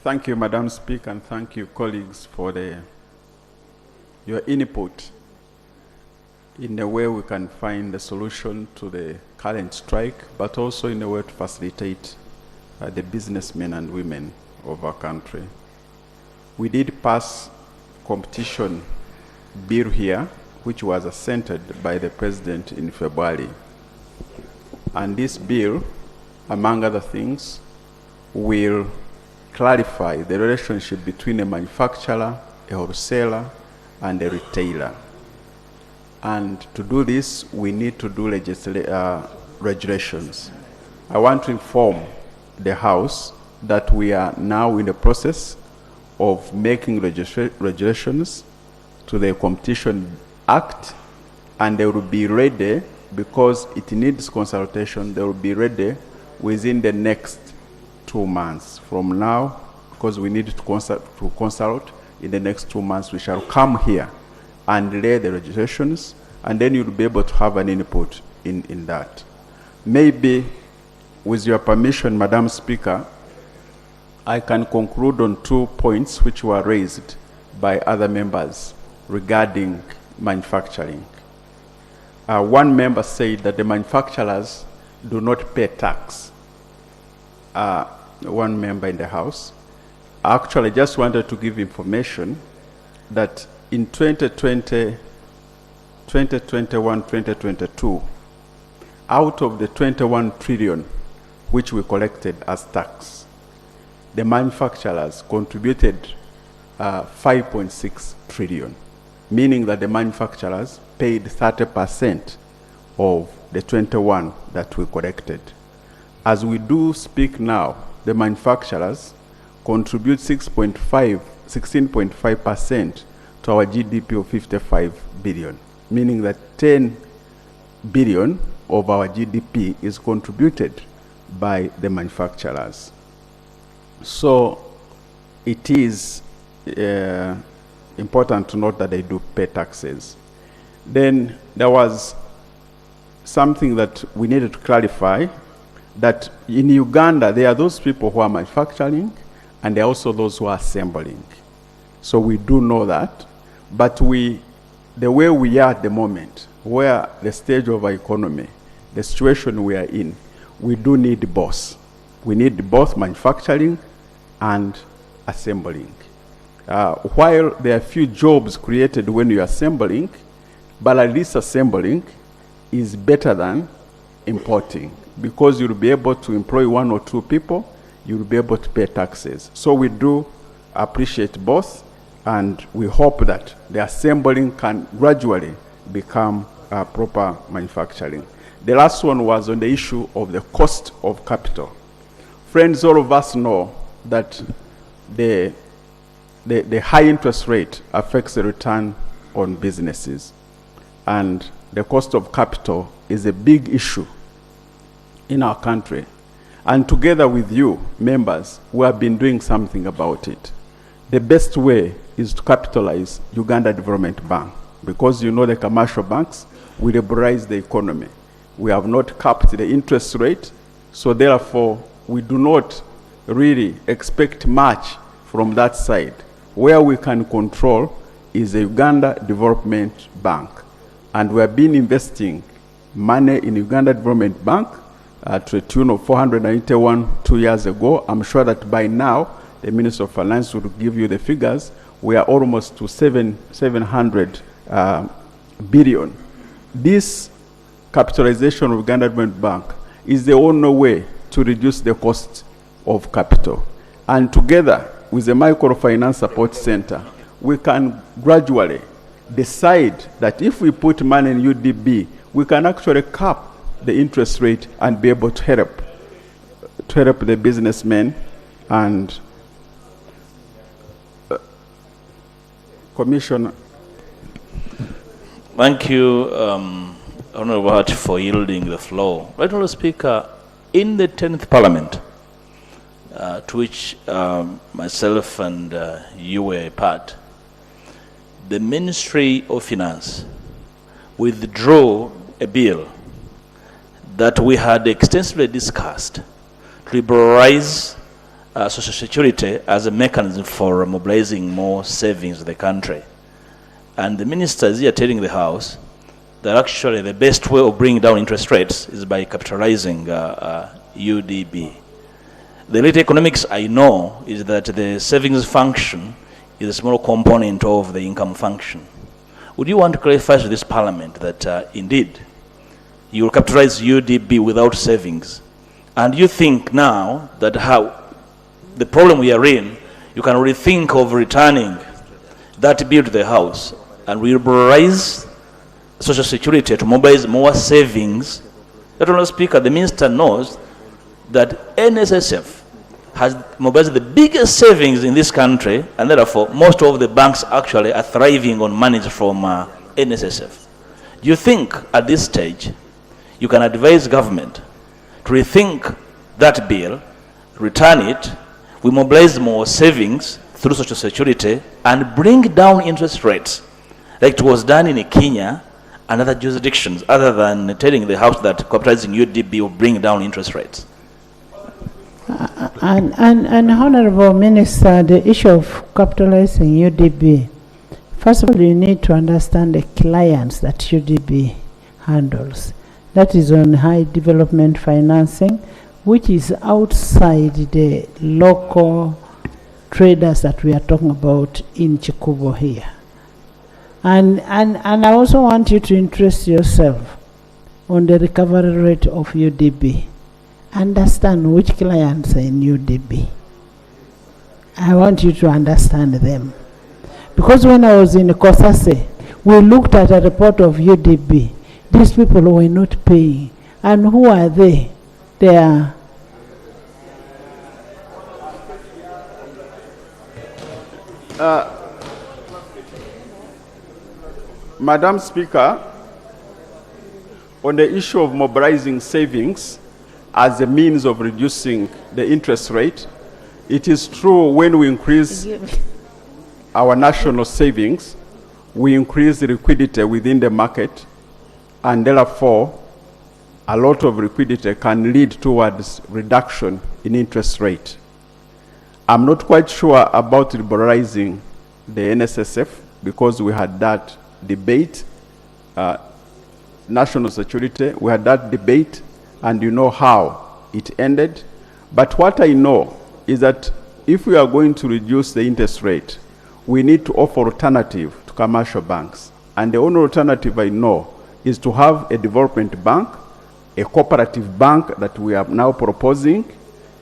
Thank you, Madam Speaker, and thank you, colleagues, for your input in the way we can find the solution to the current strike, but also in a way to facilitate the businessmen and women of our country. We did pass competition bill here, which was assented by the President in February. And this bill, among other things, will clarify the relationship between a manufacturer, a wholesaler, and a retailer. And to do this, we need to do regulations. I want to inform the House that we are now in the process of making regulations to the Competition Act, and they will be ready, because it needs consultation, they will be ready within the next 2 months from now, because we need to consult in the next 2 months. We shall come here and lay the regulations, and then you'll be able to have an input in that. Maybe, with your permission, Madam Speaker, I can conclude on 2 points which were raised by other members regarding manufacturing. One member said that the manufacturers do not pay tax. One member in the House. I actually just wanted to give information that in 2020, 2021, 2022, out of the 21 trillion which we collected as tax, the manufacturers contributed 5.6 trillion, meaning that the manufacturers paid 30% of the 21 that we collected. As we do speak now, the manufacturers contribute 16.5% to our GDP of 55 billion, meaning that 10 billion of our GDP is contributed by the manufacturers. So it is important to note that they do pay taxes. Then there was something that we needed to clarify, that in Uganda, there are those people who are manufacturing, and there are also those who are assembling. So we do know that, but the way we are at the moment, where the stage of our economy, the situation we are in, we do need both. We need both manufacturing and assembling. While there are few jobs created when you're assembling, but at least assembling is better than importing, because you'll be able to employ 1 or 2 people, you'll be able to pay taxes. So we do appreciate both, and we hope that the assembling can gradually become proper manufacturing. The last one was on the issue of the cost of capital. Friends, all of us know that the high interest rate affects the return on businesses, and the cost of capital is a big issue in our country. And together with you, members, we have been doing something about it. The best way is to capitalize Uganda Development Bank, because you know the commercial banks will liberalize the economy. We have not capped the interest rate, so therefore we do not really expect much from that side. Where we can control is the Uganda Development Bank, and we have been investing money in Uganda Development Bank to a tune of 481 2 years ago. I'm sure that by now, the Minister of Finance will give you the figures. We are almost to 700 billion. This capitalization of Uganda Development Bank is the only way to reduce the cost of capital. And together with the Microfinance Support Center, we can gradually decide that if we put money in UDB, we can actually cap the interest rate and be able to help the businessmen and Commissioner. Thank you, Honorable Hart, for yielding the floor. Right, Honorable Speaker, in the 10th Parliament, to which myself and you were a part, the Ministry of Finance withdrew a bill that we had extensively discussed to liberalize Social Security as a mechanism for mobilizing more savings in the country. And the minister is here telling the House that actually the best way of bringing down interest rates is by capitalizing UDB. The little economics I know is that the savings function is a small component of the income function. Would you want to clarify to this Parliament that indeed you will capitalize UDB without savings? And you think now that how the problem we are in, you can rethink of returning that bill to the House and liberalize Social Security to mobilize more savings? That, Honourable Speaker, the Minister knows that NSSF has mobilized the biggest savings in this country, and therefore most of the banks actually are thriving on money from NSSF. Do you think at this stage you can advise government to rethink that bill, return it, we mobilize more savings through Social Security and bring down interest rates like it was done in Kenya and other jurisdictions, other than telling the House that capitalizing UDB will bring down interest rates? And Honorable Minister, the issue of capitalizing UDB, first of all, you need to understand the clients that UDB handles. That is on high development financing, which is outside the local traders that we are talking about in Chikubo here. And I also want you to interest yourself on the recovery rate of UDB. Understand which clients are in UDB. I want you to understand them. Because when I was in Kosase, we looked at a report of UDB. These people were not paying. And who are they? They are Madam Speaker, on the issue of mobilizing savings as a means of reducing the interest rate, it is true when we increase our national savings, we increase the liquidity within the market, and therefore a lot of liquidity can lead towards reduction in interest rate. I'm not quite sure about liberalizing the NSSF because we had that debate, national security, we had that debate, and you know how it ended. But what I know is that if we are going to reduce the interest rate, we need to offer alternative to commercial banks. And the only alternative I know is to have a development bank, a cooperative bank that we are now proposing,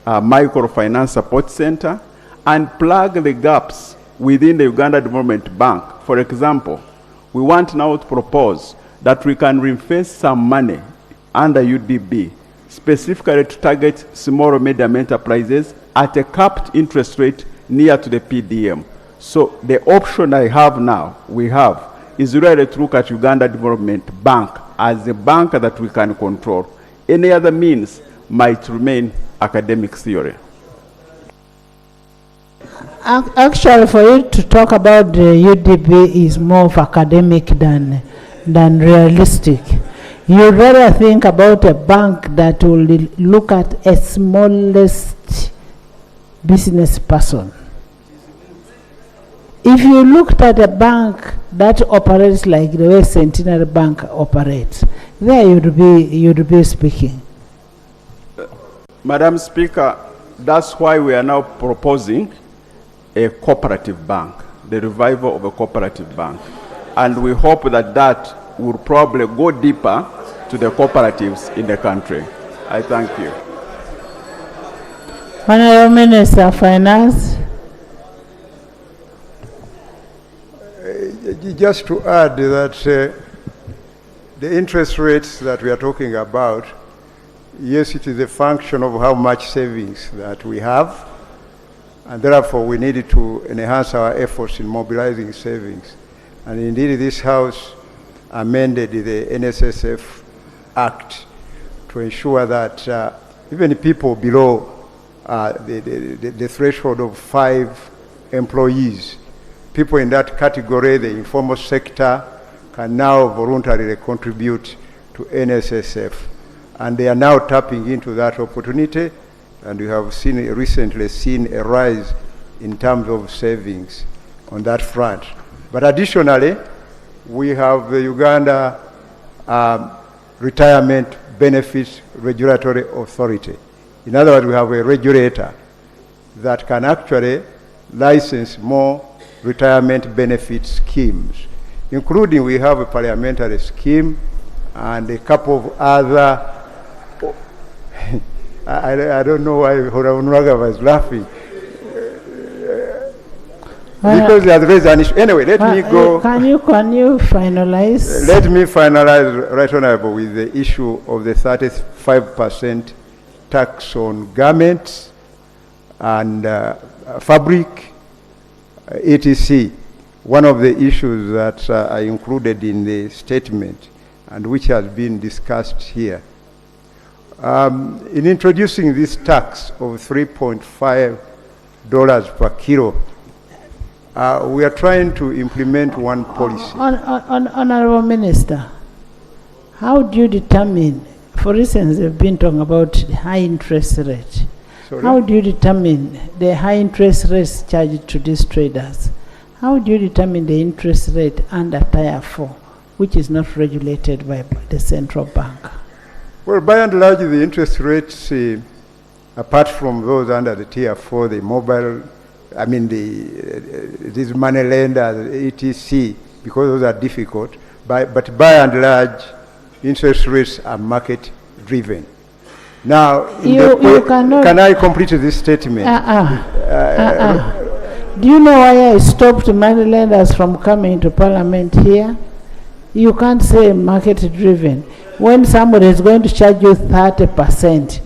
a microfinance support center, and plug the gaps within the Uganda Development Bank. For example, we want now to propose that we can reinvest some money under UDB, specifically to target small or medium enterprises at a capped interest rate near to the PDM. So the option I have now, is really to look at Uganda Development Bank as a bank that we can control. Any other means might remain academic theory. Actually, for you to talk about the UDB is more of academic than realistic. You'd rather think about a bank that will look at a smallest business person. If you looked at a bank that operates like the way Centenary Bank operates, there you'd be speaking. Madam Speaker, that's why we are now proposing a cooperative bank, the revival of a cooperative bank. And we hope that that will probably go deeper to the cooperatives in the country. I thank you. Honorable Minister of Finance. Just to add that the interest rates that we are talking about, yes, it is a function of how much savings that we have, and therefore we needed to enhance our efforts in mobilizing savings. And indeed, this House amended the NSSF Act to ensure that even people below the threshold of 5 employees, people in that category, the informal sector, can now voluntarily contribute to NSSF. And they are now tapping into that opportunity, and we have recently seen a rise in terms of savings on that front. But additionally, we have the Uganda Retirement Benefits Regulatory Authority. In other words, we have a regulator that can actually license more retirement benefit schemes, including we have a parliamentary scheme and a couple of other. I don't know why Honorable was laughing. Because they have raised an issue. Anyway, let me go. Can you finalize? Let me finalize, Right Honorable, with the issue of the 35% tax on garments and fabric, etc. One of the issues that I included in the statement and which has been discussed here. In introducing this tax of $3.5 per kilo, we are trying to implement one policy. Honorable Minister, how do you determine, for instance, they've been talking about the high interest rate. Sorry? How do you determine the high interest rates charged to these traders? How do you determine the interest rate under Tier 4, which is not regulated by the central bank? Well, by and large, the interest rates, apart from those under the Tier 4, the mobile, I mean, these money lenders, etc., because those are difficult, but by and large, interest rates are market driven. Now, can I complete this statement? Do you know why I stopped money lenders from coming to Parliament here? You can't say market driven. When somebody is going to charge you 30%,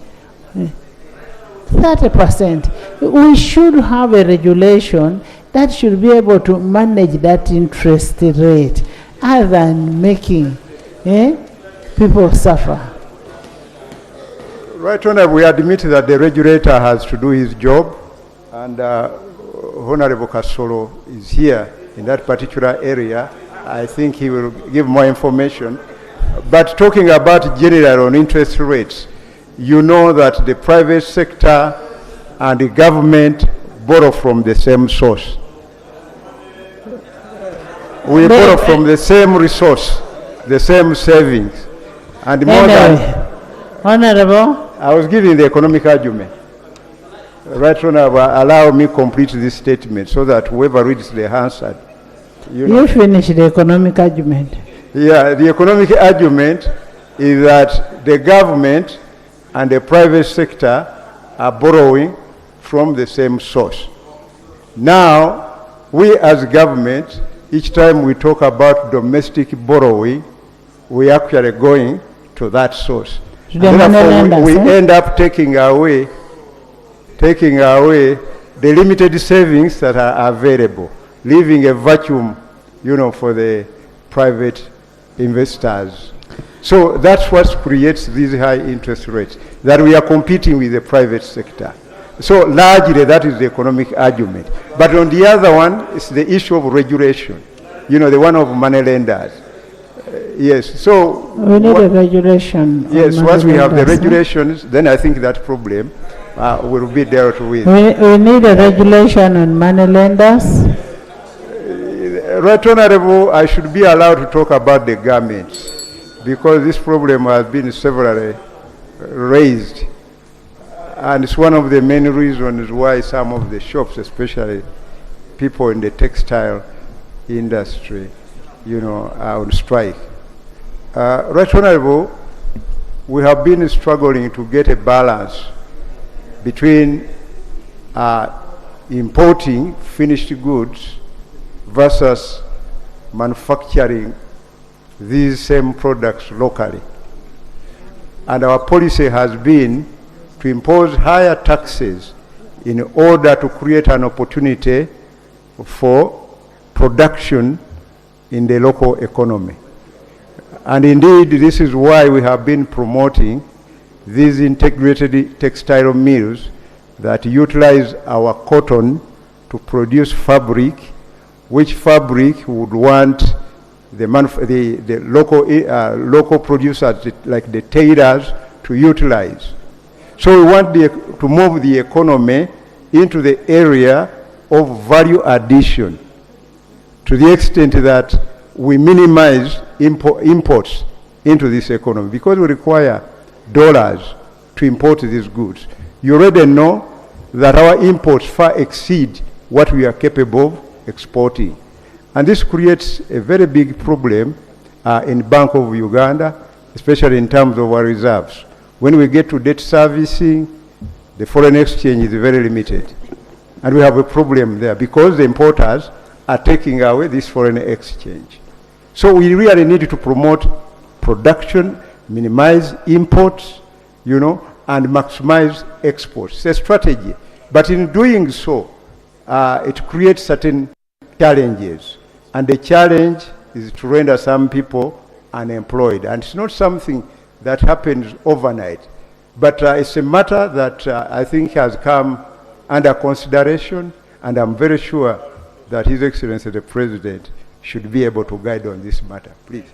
30%, we should have a regulation that should be able to manage that interest rate other than making people suffer. Right, Honorable, we admit that the regulator has to do his job, and Honorable Kasolo is here in that particular area. I think he will give more information. But talking about general on interest rates, you know that the private sector and the government borrow from the same source. We borrow from the same resource, the same savings. And more than... Honorable? I was giving the economic argument. Right, Honorable, allow me complete this statement so that whoever reads the answer, you finish the economic argument. Yeah, the economic argument is that the government and the private sector are borrowing from the same source. Now, we as government, each time we talk about domestic borrowing, we actually going to that source. Therefore, we end up taking away the limited savings that are available, leaving a vacuum, for the private investors. So that's what creates these high interest rates, that we are competing with the private sector. So largely that is the economic argument. But on the other one, it's the issue of regulation, the one of money lenders. Yes, so... We need a regulation. Yes, once we have the regulations, then I think that problem will be dealt with. We need a regulation on money lenders. Right, Honorable, I should be allowed to talk about the garments. because this problem has been severally raised. And it's one of the main reasons why some of the shops, especially people in the textile industry, are on strike. Right Honorable, we have been struggling to get a balance between importing finished goods versus manufacturing these same products locally. And our policy has been to impose higher taxes in order to create an opportunity for production in the local economy. And indeed, this is why we have been promoting these integrated textile mills that utilize our cotton to produce fabric, which fabric would want the local producers, like the tailors, to utilize. So we want to move the economy into the area of value addition to the extent that we minimize imports into this economy, because we require dollars to import these goods. You already know that our imports far exceed what we are capable of exporting. And this creates a very big problem in Bank of Uganda, especially in terms of our reserves. When we get to debt servicing, the foreign exchange is very limited. And we have a problem there because the importers are taking away this foreign exchange. So we really need to promote production, minimize imports, and maximize exports. It's a strategy. But in doing so, it creates certain challenges. And the challenge is to render some people unemployed. And it's not something that happens overnight. But it's a matter that I think has come under consideration, and I'm very sure that His Excellency the President should be able to guide on this matter. Please.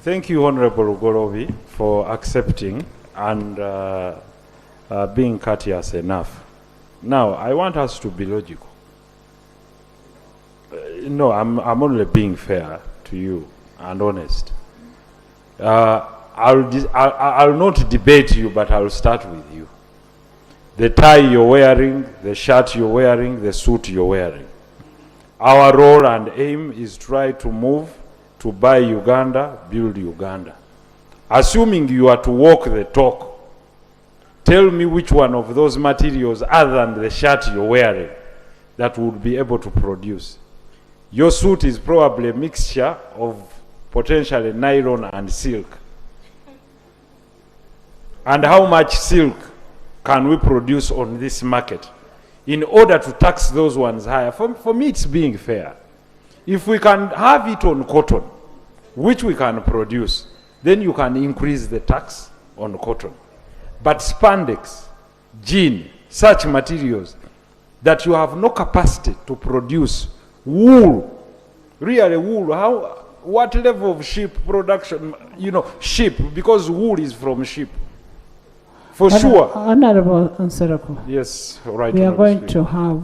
Thank you, Honorable Gorobi, for accepting and being courteous enough. Now, I want us to be logical. No, I'm only being fair to you and honest. I'll not debate you, but I'll start with you. The tie you're wearing, the shirt you're wearing, the suit you're wearing. Our role and aim is try to move to buy Uganda, build Uganda. Assuming you are to walk the talk, tell me which one of those materials other than the shirt you're wearing that would be able to produce. Your suit is probably a mixture of potentially nylon and silk. And how much silk can we produce on this market in order to tax those ones higher? For me, it's being fair. If we can have it on cotton, which we can produce, then you can increase the tax on cotton. But spandex, jean, such materials that you have no capacity to produce, wool, really wool, what level of sheep production, sheep, because wool is from sheep. For sure. Honorable Nsereko. Yes, right. We are going to have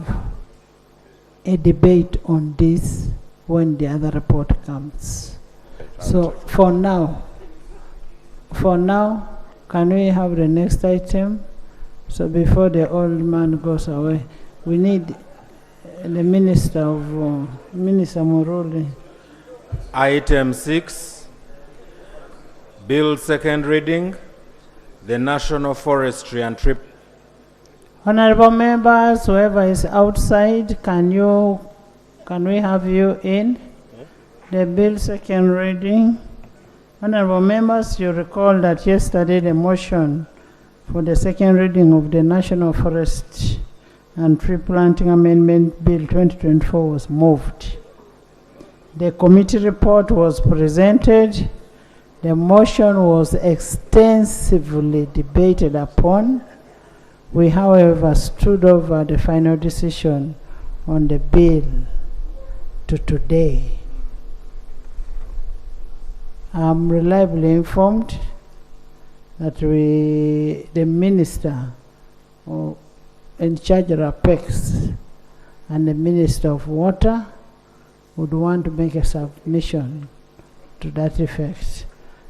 a debate on this when the other report comes. So for now, can we have the next item? So before the old man goes away, we need the Minister of Minister Muruli. Item 6, Bill second reading, the National Forestry and Trip. Honorable members, whoever is outside, can we have you in? The bill second reading. Honorable members, you recall that yesterday the motion for the second reading of the National Forest and Tree Planting Amendment Bill 2024 was moved. The committee report was presented. The motion was extensively debated upon. We, however, stood over the final decision on the bill to today. I'm reliably informed that the Minister in charge of Apex and the Minister of Water would want to make a submission to that effect.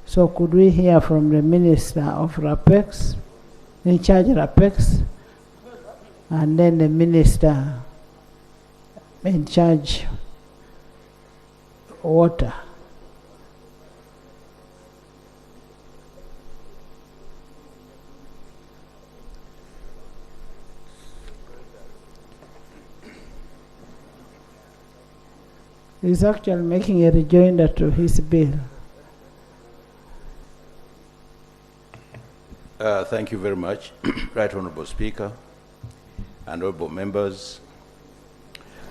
So could we hear from the Minister of RAPEX, in charge of RAPEX, and then the Minister in charge water? He's actually making a rejoinder to his bill. Thank you very much, Right Honorable Speaker and honorable members.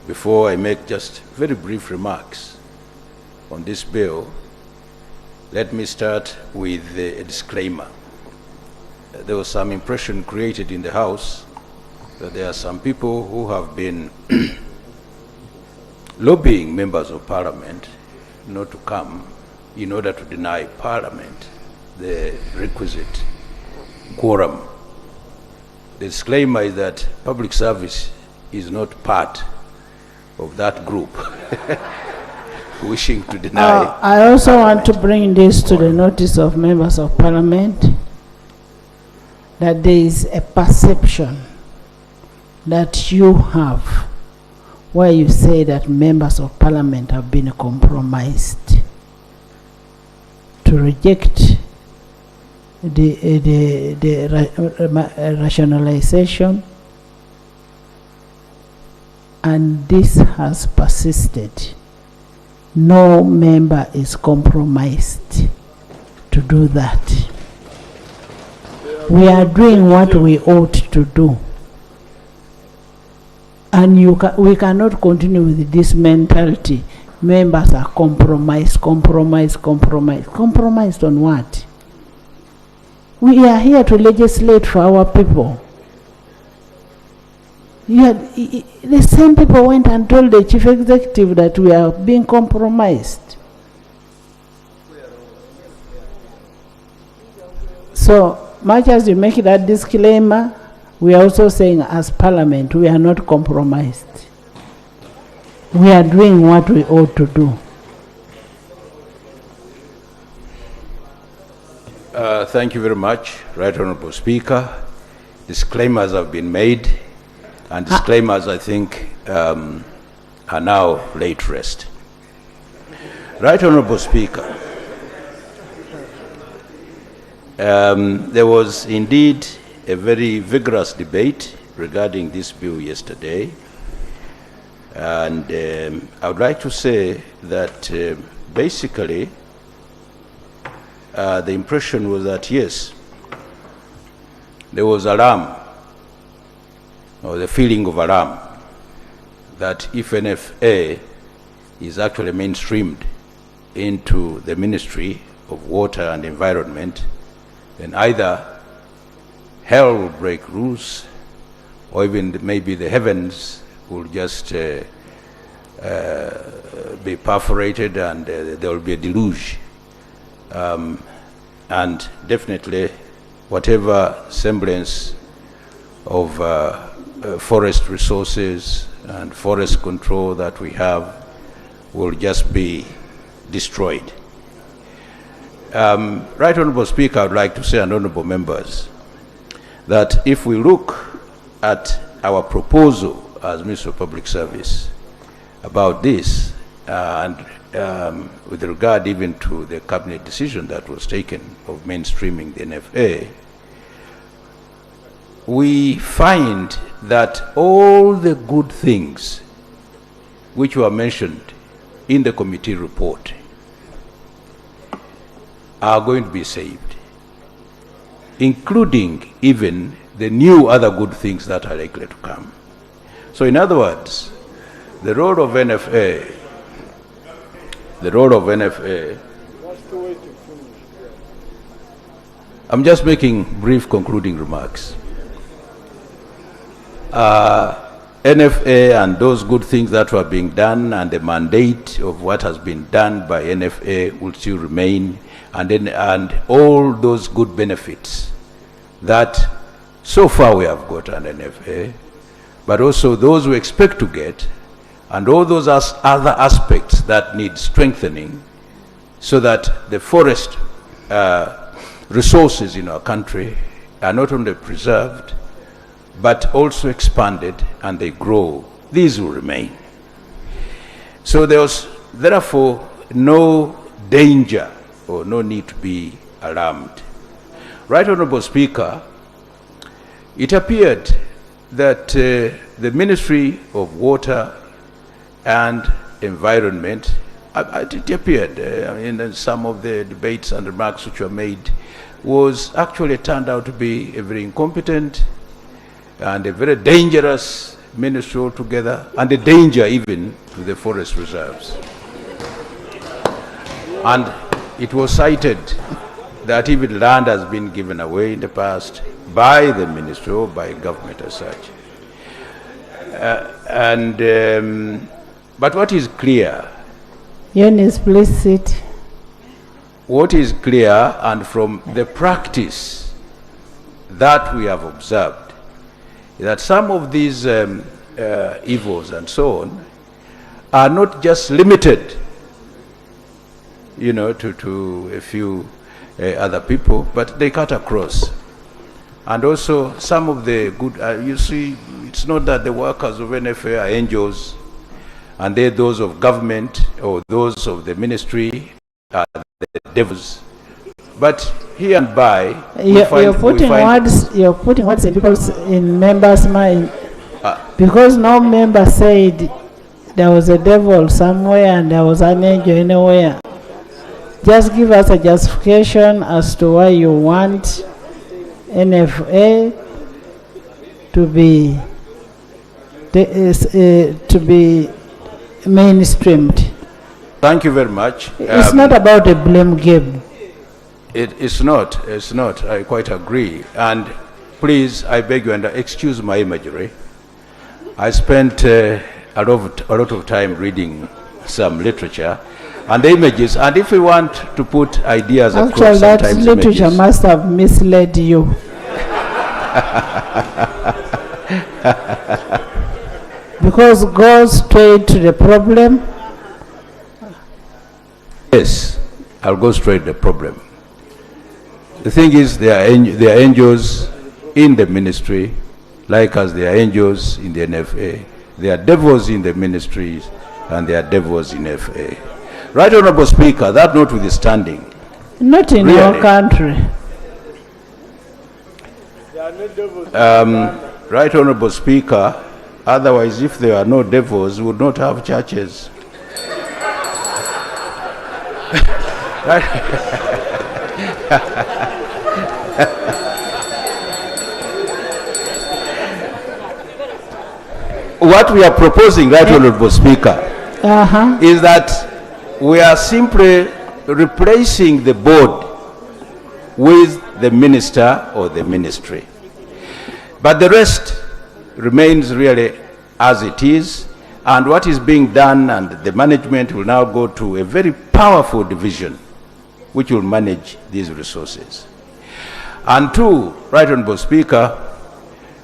Before I make just very brief remarks on this bill, let me start with a disclaimer. There was some impression created in the House that there are some people who have been lobbying members of Parliament not to come in order to deny Parliament the requisite quorum. The disclaimer is that public service is not part of that group wishing to deny. I also want to bring this to the notice of members of Parliament, that there is a perception that you have where you say that members of Parliament have been compromised to reject the rationalization, and this has persisted. No member is compromised to do that. We are doing what we ought to do, and we cannot continue with this mentality. Members are compromised. Compromised on what? We are here to legislate for our people. The same people went and told the chief executive that we are being compromised. So much as you make that disclaimer, we are also saying as Parliament, we are not compromised. We are doing what we ought to do. Thank you very much, Right Honorable Speaker. Disclaimers have been made, and disclaimers, I think, are now laid to rest. Right Honorable Speaker, there was indeed a very vigorous debate regarding this bill yesterday, and I would like to say that basically the impression was that yes, there was alarm, or the feeling of alarm, that if NFA is actually mainstreamed into the Ministry of Water and Environment, then either hell will break loose, or even maybe the heavens will just be perforated, and there will be a deluge. And definitely whatever semblance of forest resources and forest control that we have will just be destroyed. Right Honorable Speaker, I would like to say, and honorable members, that if we look at our proposal as Minister of Public Service about this, and with regard even to the cabinet decision that was taken of mainstreaming the NFA, we find that all the good things which were mentioned in the committee report are going to be saved, including even the new other good things that are likely to come. So in other words, the role of NFA, I'm just making brief concluding remarks. NFA and those good things that were being done and the mandate of what has been done by NFA will still remain, and all those good benefits that so far we have got on NFA, but also those we expect to get, and all those other aspects that need strengthening, so that the forest resources in our country are not only preserved, but also expanded, and they grow, these will remain. So there was therefore no danger or no need to be alarmed. Right Honorable Speaker, it appeared that the Ministry of Water and Environment, it appeared in some of the debates and remarks which were made, was actually turned out to be a very incompetent and a very dangerous ministry altogether, and a danger even to the forest reserves. And it was cited that even land has been given away in the past by the ministry or by government as such. But what is clear? Eunice, please sit. What is clear, and from the practice that we have observed, is that some of these evils and so on are not just limited, you know, to a few other people, but they cut across. And also some of the good, you see, it's not that the workers of NFA are angels and they're those of government or those of the ministry are the devils. But here and by, you're putting words in members' mind, because no member said there was a devil somewhere and there was an angel anywhere. Just give us a justification as to why you want NFA to be mainstreamed. Thank you very much. It's not about a blame game. It's not. I quite agree. And please, I beg you, and excuse my imagery. I spent a lot of time reading some literature and the images, and if we want to put ideas across, actually, that sometimes literature images must have misled you. Because go straight to the problem. Yes, I'll go straight to the problem. The thing is, there are angels in the ministry, like as there are angels in the NFA. There are devils in the ministries, and there are devils in FA. Right Honorable Speaker, that notwithstanding. Not in really, our country. Right Honorable Speaker, otherwise if there are no devils, we would not have churches. What we are proposing, Right Honorable Speaker, is that we are simply replacing the board with the minister or the ministry. But the rest remains really as it is, and what is being done, and the management will now go to a very powerful division which will manage these resources. And two, Right Honorable Speaker,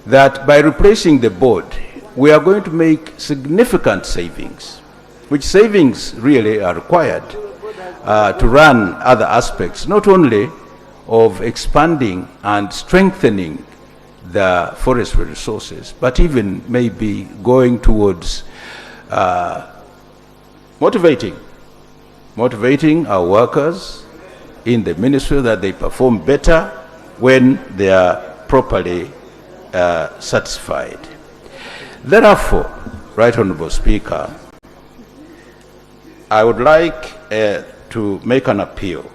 that by replacing the board, we are going to make significant savings, which savings really are required to run other aspects, not only of expanding and strengthening the forestry resources, but even maybe going towards motivating our workers in the ministry that they perform better when they are properly satisfied. Therefore, Right Honorable Speaker, I would like to make an appeal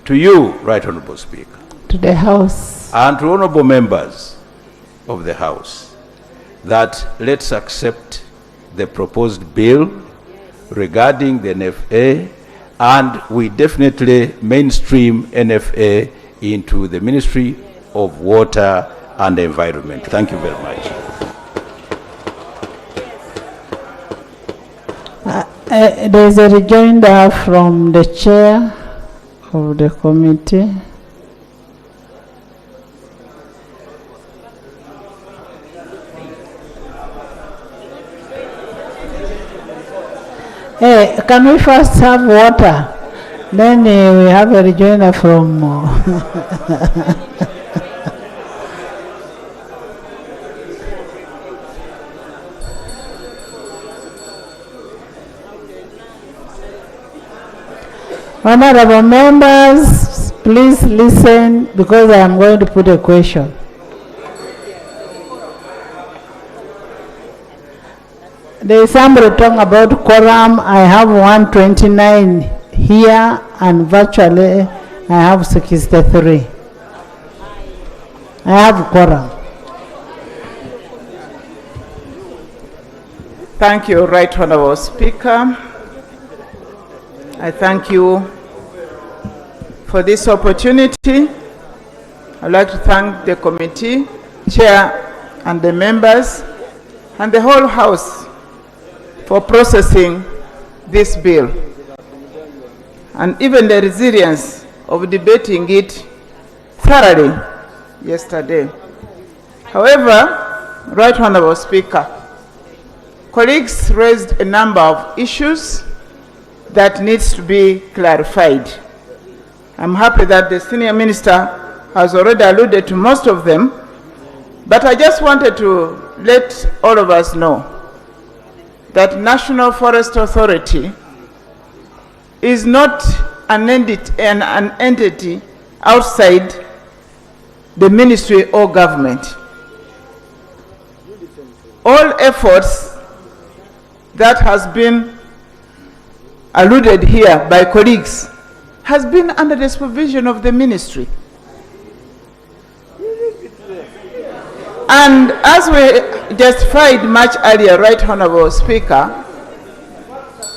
to you, Right Honorable Speaker, to the House, and to honorable members of the House, that let's accept the proposed bill regarding the NFA, and we definitely mainstream NFA into the Ministry of Water and Environment. Thank you very much. There's a rejoinder from the chair of the committee. Hey, can we first have water? Then we have a rejoiner from Honorable members, please listen because I am going to put a question. There is somebody talking about quorum. I have 129 here and virtually I have 63. I have quorum. Thank you, Right Honorable Speaker. I thank you for this opportunity. I'd like to thank the committee, chair, and the members, and the whole House for processing this bill, and even the resilience of debating it thoroughly yesterday. However, Right Honorable Speaker, colleagues raised a number of issues that needs to be clarified. I'm happy that the senior minister has already alluded to most of them, but I just wanted to let all of us know that National Forest Authority is not an entity outside the ministry or government. All efforts that has been alluded here by colleagues has been under the supervision of the ministry. And as we justified much earlier, Right Honorable Speaker,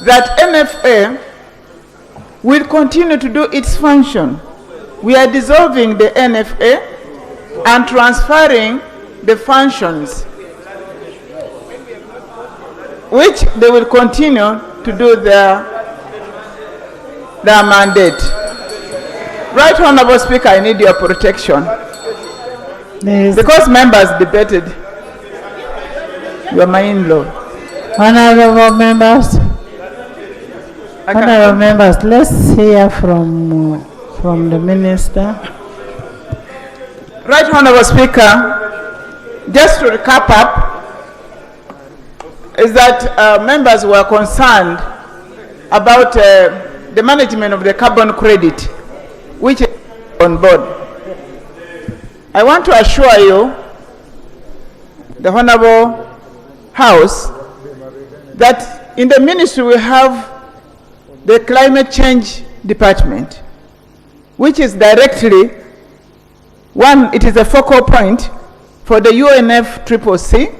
that NFA will continue to do its function. We are dissolving the NFA and transferring the functions, which they will continue to do their mandate. Right Honorable Speaker, I need your protection. Because members debated, you are my in-law. Honorable members, let's hear from the minister. Right Honorable Speaker, just to recap up, is that members were concerned about the management of the carbon credit, which is on board. I want to assure you, the Honorable House, that in the ministry we have the Climate Change Department, which is directly, one, it is a focal point for the UNFCCC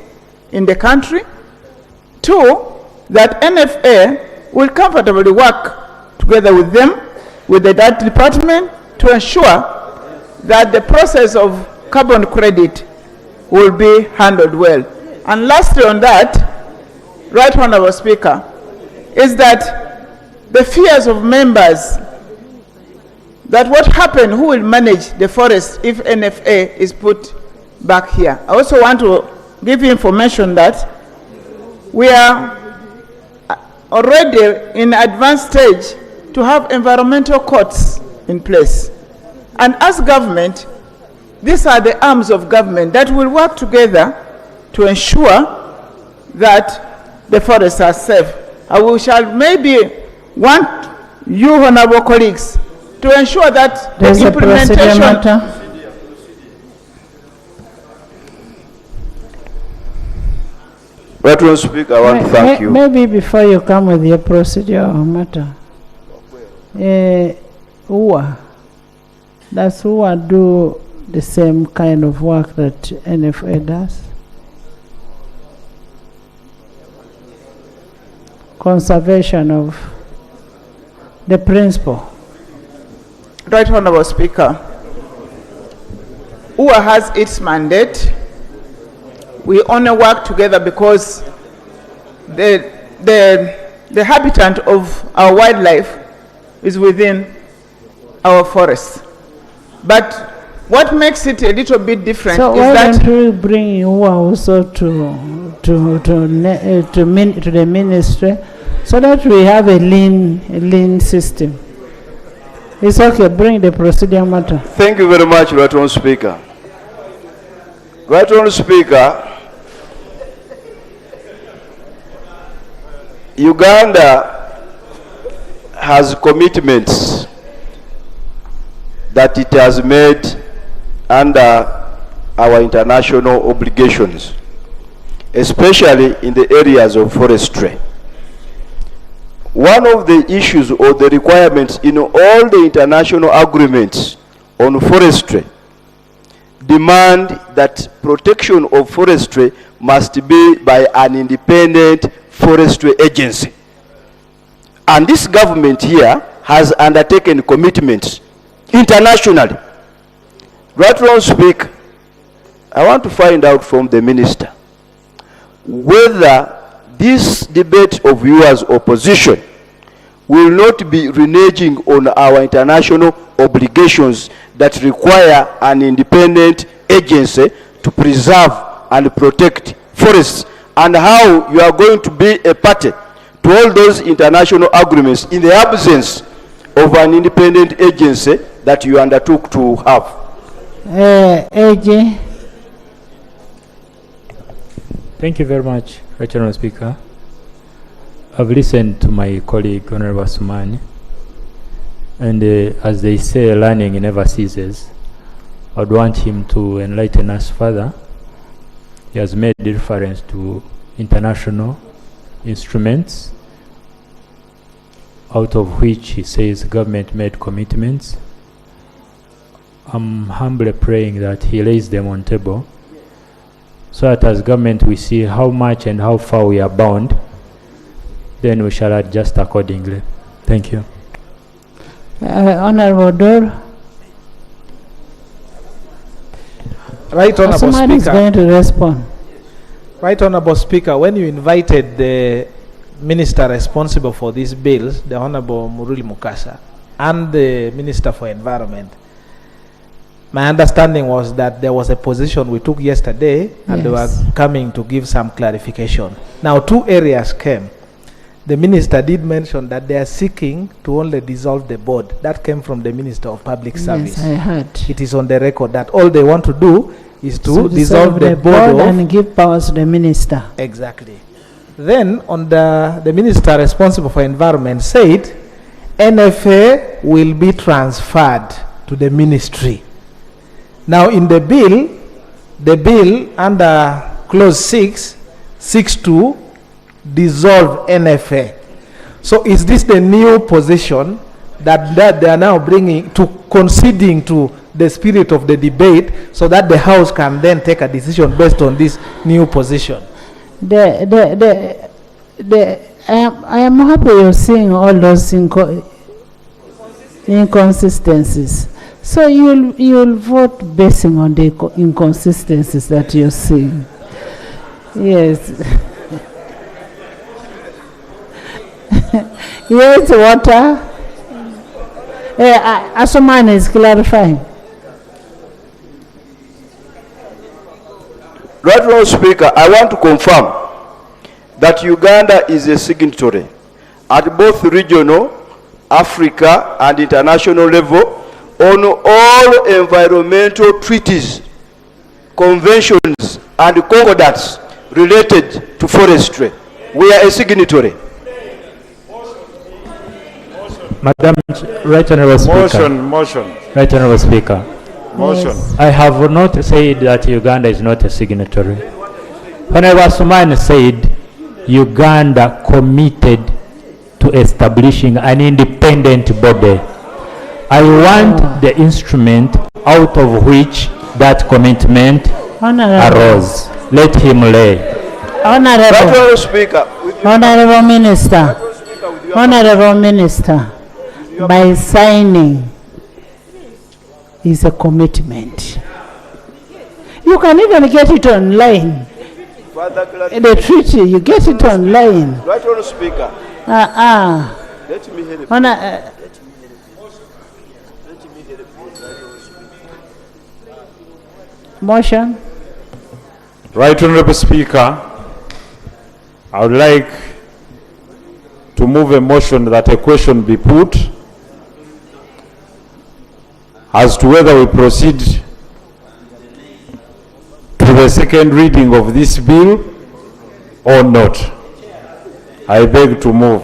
in the country. Two, that NFA will comfortably work together with them, with that department, to ensure that the process of carbon credit will be handled well. And lastly on that, Right Honorable Speaker, is that the fears of members that what happened, who will manage the forest if NFA is put back here. I also want to give you information that we are already in advanced stage to have environmental courts in place. And as government, these are the arms of government that will work together to ensure that the forests are safe. And we shall maybe want you, honorable colleagues, to ensure that the implementation... Honorable Speaker, I want to thank you. Maybe before you come with your procedure matter, does UA do the same kind of work that NFA does? Conservation of the principle. Right Honorable Speaker, UA has its mandate. We only work together because the habitat of our wildlife is within our forests. But what makes it a little bit different so is that... So why don't we bring you also to the ministry so that we have a lean system? It's okay, bring the procedural matter. Thank you very much, Right Honourable Speaker. Right Honourable Speaker, Uganda has commitments that it has made under our international obligations, especially in the areas of forestry. One of the issues or the requirements in all the international agreements on forestry demand that protection of forestry must be by an independent forestry agency. And this government here has undertaken commitments internationally. Right Honourable Speaker, I want to find out from the minister whether this debate of yours opposition will not be reneging on our international obligations that require an independent agency to preserve and protect forests, and how you are going to be a party to all those international agreements in the absence of an independent agency that you undertook to have. AJ. Thank you very much, Honourable Speaker. I've listened to my colleague, Honourable Sumani, and as they say, learning never ceases. I'd want him to enlighten us further. He has made reference to international instruments, out of which he says government made commitments. I'm humbly praying that he lays them on table, so that as government we see how much and how far we are bound, then we shall adjust accordingly. Thank you. Honorable Dor. Right, Honorable Somebody is Speaker. going to respond. Right, Honorable Speaker, when you invited the minister responsible for these bills, the Honorable Muruli Mukasa, and the Minister for Environment, my understanding was that there was a position we took yesterday, and they were coming to give some clarification. Now, two areas came. The minister did mention that they are seeking to only dissolve the board. That came from the Minister of Public Service. Yes, I heard. It is on the record that all they want to do is to dissolve the board and give powers to the minister. Exactly. Then, on the minister responsible for environment said, NFA will be transferred to the ministry. Now, in the bill under clause 6 seeks to dissolve NFA. So, is this the new position that they are now bringing to conceding to the spirit of the debate, so that the House can then take a decision based on this new position? I am happy you're seeing all those inconsistencies. So you'll vote basing on the inconsistencies that you're seeing. Yes. Yes, water. Asomani is clarifying. Right Honourable Speaker, I want to confirm that Uganda is a signatory at both regional, Africa, and international level on all environmental treaties, conventions, and concordats related to forestry. We are a signatory. Madam, Right Honourable Speaker. Motion. Right Honourable Speaker. Motion. I have not said that Uganda is not a signatory. Honourable Sumani said Uganda committed to establishing an independent body. I want the instrument out of which that commitment arose. Let him lay. Honourable Speaker. Honourable Minister. Honourable Minister. By signing is a commitment. You can even get it online. The treaty, you get it online. Right Honourable Speaker. Let me hear the motion. Right Honourable Speaker, I would like to move a motion that a question be put as to whether we proceed to the second reading of this bill or not. I beg to move.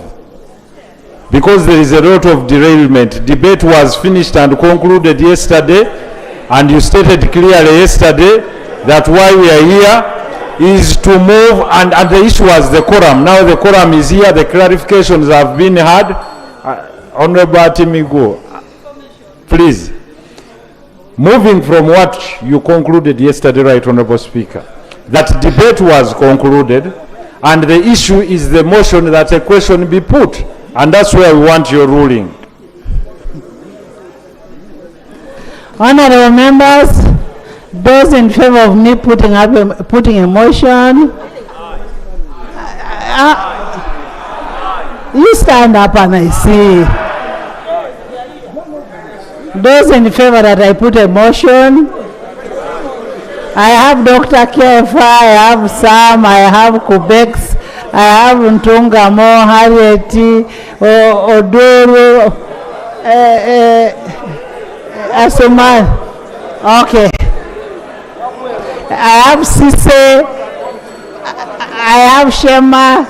Because there is a lot of derailment. Debate was finished and concluded yesterday, and you stated clearly yesterday that why we are here is to move, and the issue was the quorum. Now the quorum is here, the clarifications have been had. Honorable Atimigo, please. Moving from what you concluded yesterday, Right Honorable Speaker, that debate was concluded, and the issue is the motion that a question be put, and that's where we want your ruling. Honorable members, those in favor of me putting a motion, you stand up and I see. Those in favor that I put a motion, I have Dr. Kefa, I have Sam, I have Kubex, I have Ntungamo, Harriet, Odoro, Asuman. Okay. I have Sise, I have Shema,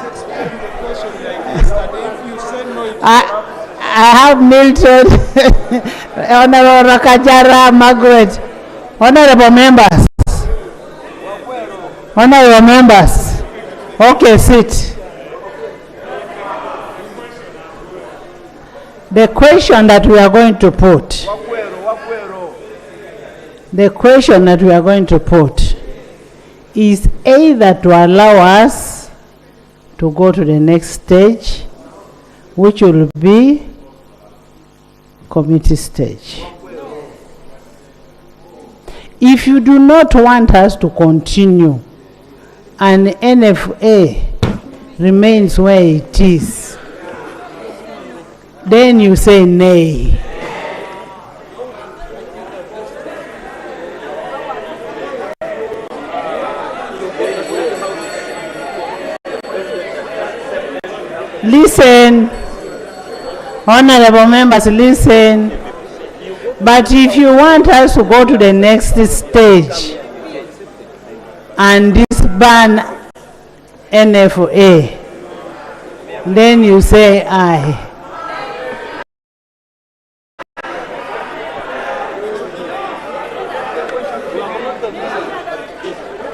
I have Milton, Honorable Rakajara, Margaret, honorable members. Honorable members. Okay, sit. The question that we are going to put. The question that we are going to put is either to allow us to go to the next stage, which will be committee stage. If you do not want us to continue and NFA remains where it is, then you say nay. Listen, honorable members, listen. But if you want us to go to the next stage and disband NFA, then you say aye.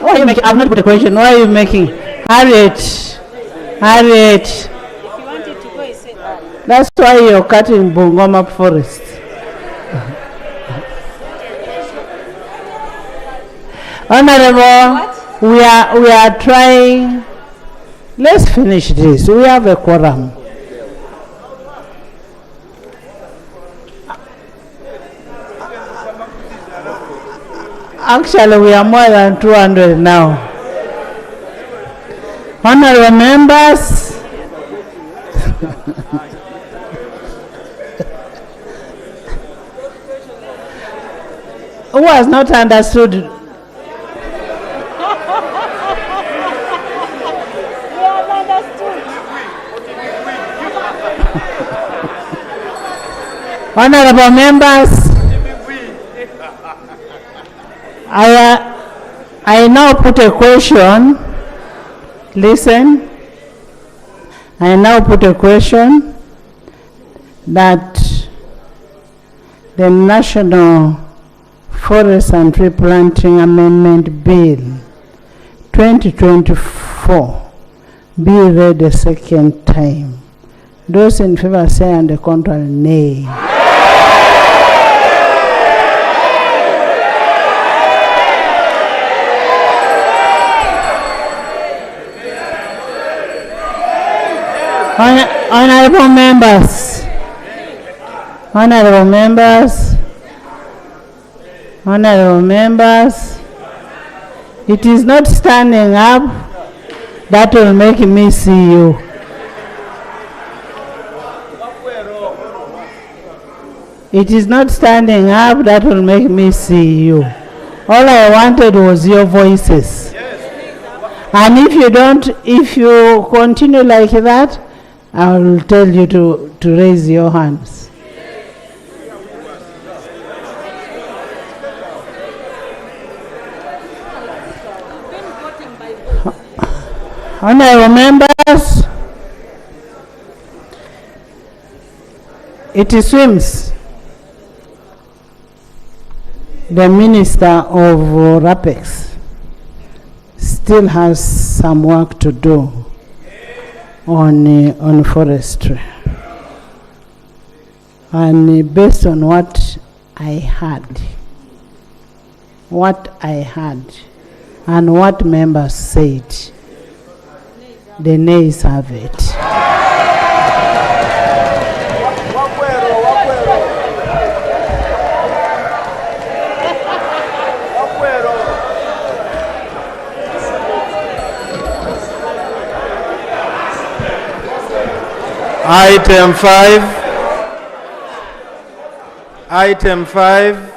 Why are you making? I've not put a question. Why are you making? Harriet. Harriet. That's why you're cutting Bungoma forest. Honorable, we are trying. Let's finish this. We have a quorum. Actually, we are more than 200 now. Honorable members, who has not understood? Honorable members, I now put a question. Listen. I now put a question that the National Forest and Tree Planting Amendment Bill 2024 be read a second time. Those in favor say, and the contrary, nay. Honorable members, honorable members, honorable members, it is not standing up that will make me see you. It is not standing up that will make me see you. All I wanted was your voices. And if you continue like that, I will tell you to raise your hands. Honorable members, it seems the Minister of RAPEX still has some work to do on forestry. And based on what I heard, and what members said, the nays have it. Item 5,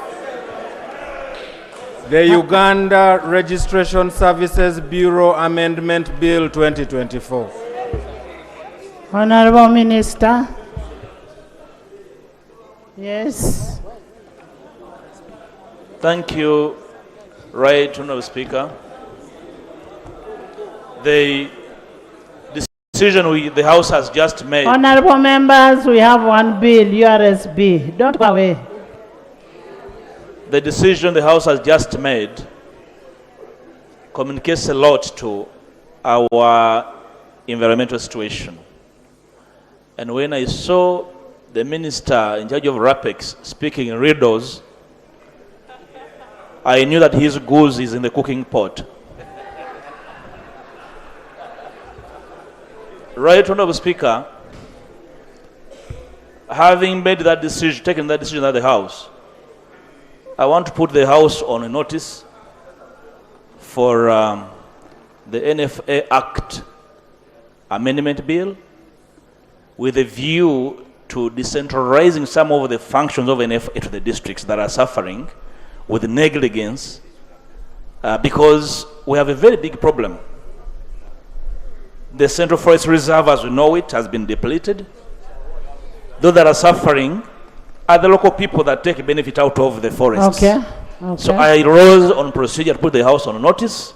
the Uganda Registration Services Bureau Amendment Bill 2024. Honorable Minister. Yes. Thank you, Right Honorable Speaker. The decision the House has just made. Honorable members, we have one bill, URSB. Don't go away. The decision the House has just made communicates a lot to our environmental situation. And when I saw the minister in charge of RAPEX speaking in riddles, I knew that his goose is in the cooking pot. Right Honorable Speaker, having made that decision, taken that decision at the House, I want to put the House on a notice for the NFA Act Amendment Bill with a view to decentralizing some of the functions of NFA to the districts that are suffering with negligence because we have a very big problem. The Central Forest Reserve, as we know it, has been depleted. Those that are suffering are the local people that take benefit out of the forests. Okay. So I rose on procedure to put the House on notice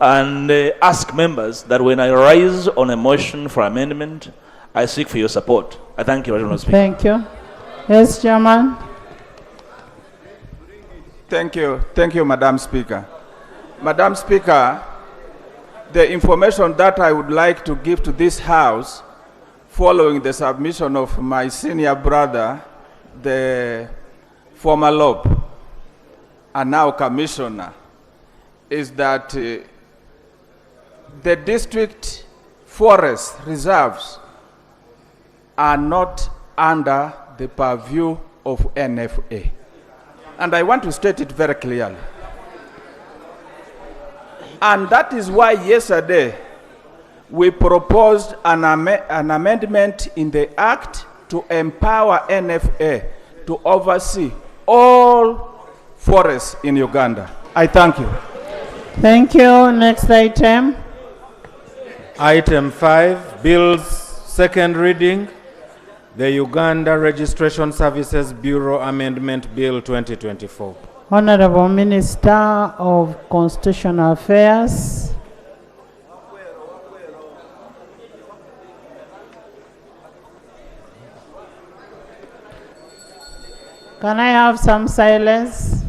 and ask members that when I rise on a motion for amendment, I seek for your support. I thank you, Honorable Speaker. Thank you. Yes, Chairman. Thank you, Madam Speaker. Madam Speaker, the information that I would like to give to this House following the submission of my senior brother, the former LOP, and now Commissioner, is that the district forest reserves are not under the purview of NFA. And I want to state it very clearly. And that is why yesterday we proposed an amendment in the Act to empower NFA to oversee all forests in Uganda. I thank you. Thank you. Next item. Item 5, Bill's second reading, the Uganda Registration Services Bureau Amendment Bill 2024. Honorable Minister of Constitutional Affairs. Can I have some silence?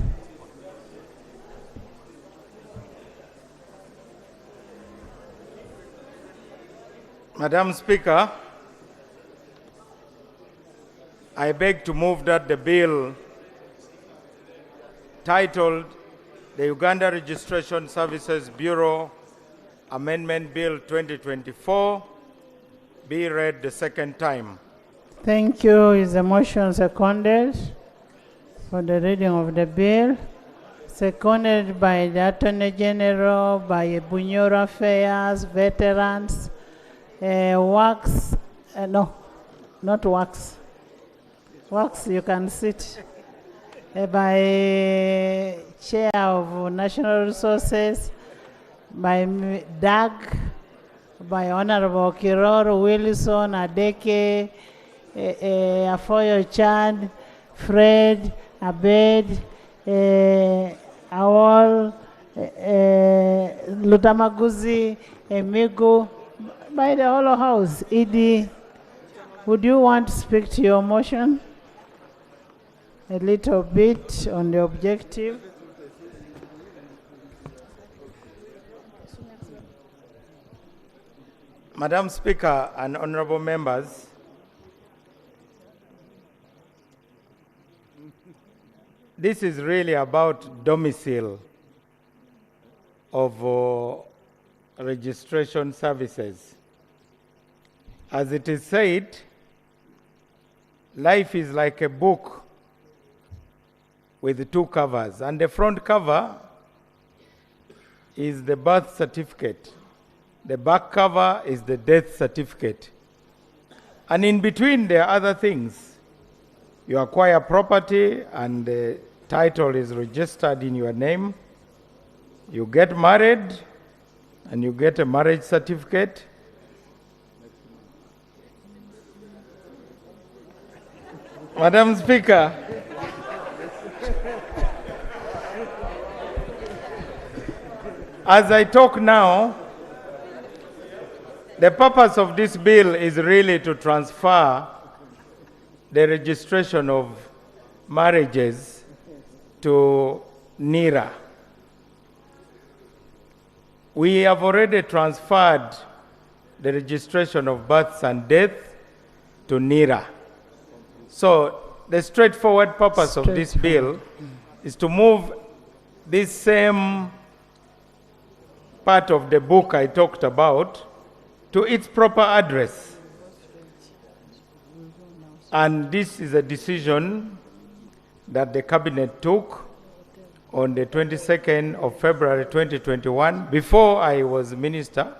Madam Speaker, I beg to move that the bill titled the Uganda Registration Services Bureau Amendment Bill 2024 be read the second time. Thank you. Is the motion seconded for the reading of the bill? Seconded by the Attorney General, by Bunyoro Affairs, Veterans, Works, no, not Works. Works, you can sit. By Chair of National Resources, by Doug, by Honorable Kiroro Wilson, Adeke, Afoyo Chad, Fred, Abed, Awol, Lutamaguzi, Emigo, by the whole house. Edie, would you want to speak to your motion? A little bit on the objective. Madam Speaker and honorable members, this is really about domicile of registration services. As it is said, life is like a book with two covers, and the front cover is the birth certificate. The back cover is the death certificate. And in between there are other things. You acquire property and the title is registered in your name. You get married and you get a marriage certificate. Madam Speaker, as I talk now, the purpose of this bill is really to transfer the registration of marriages to NIRA. We have already transferred the registration of births and death to NIRA. So the straightforward purpose of this bill is to move this same part of the book I talked about to its proper address. And this is a decision that the cabinet took on the 22nd of February 2021. Before I was minister,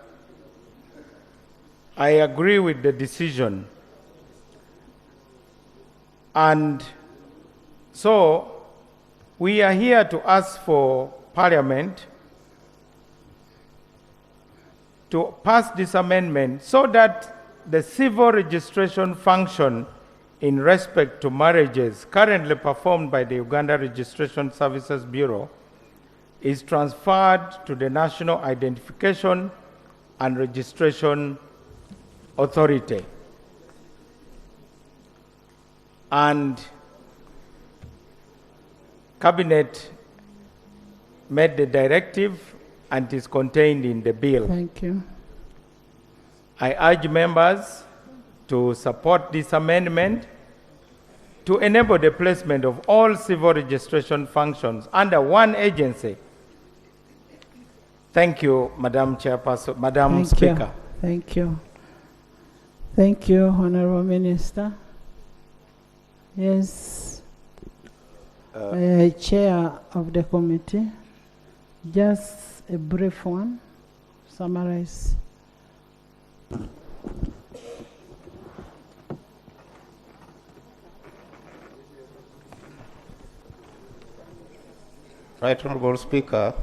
I agree with the decision. And so we are here to ask for Parliament to pass this amendment so that the civil registration function in respect to marriages currently performed by the Uganda Registration Services Bureau is transferred to the National Identification and Registration Authority. And Cabinet made the directive and is contained in the bill. Thank you. I urge members to support this amendment to enable the placement of all civil registration functions under one agency. Thank you, Madam Chairperson, Madam Speaker. Thank you. Thank you, Honorable Minister. Yes, Chair of the committee, just a brief one, summarize. Right Honorable Speaker,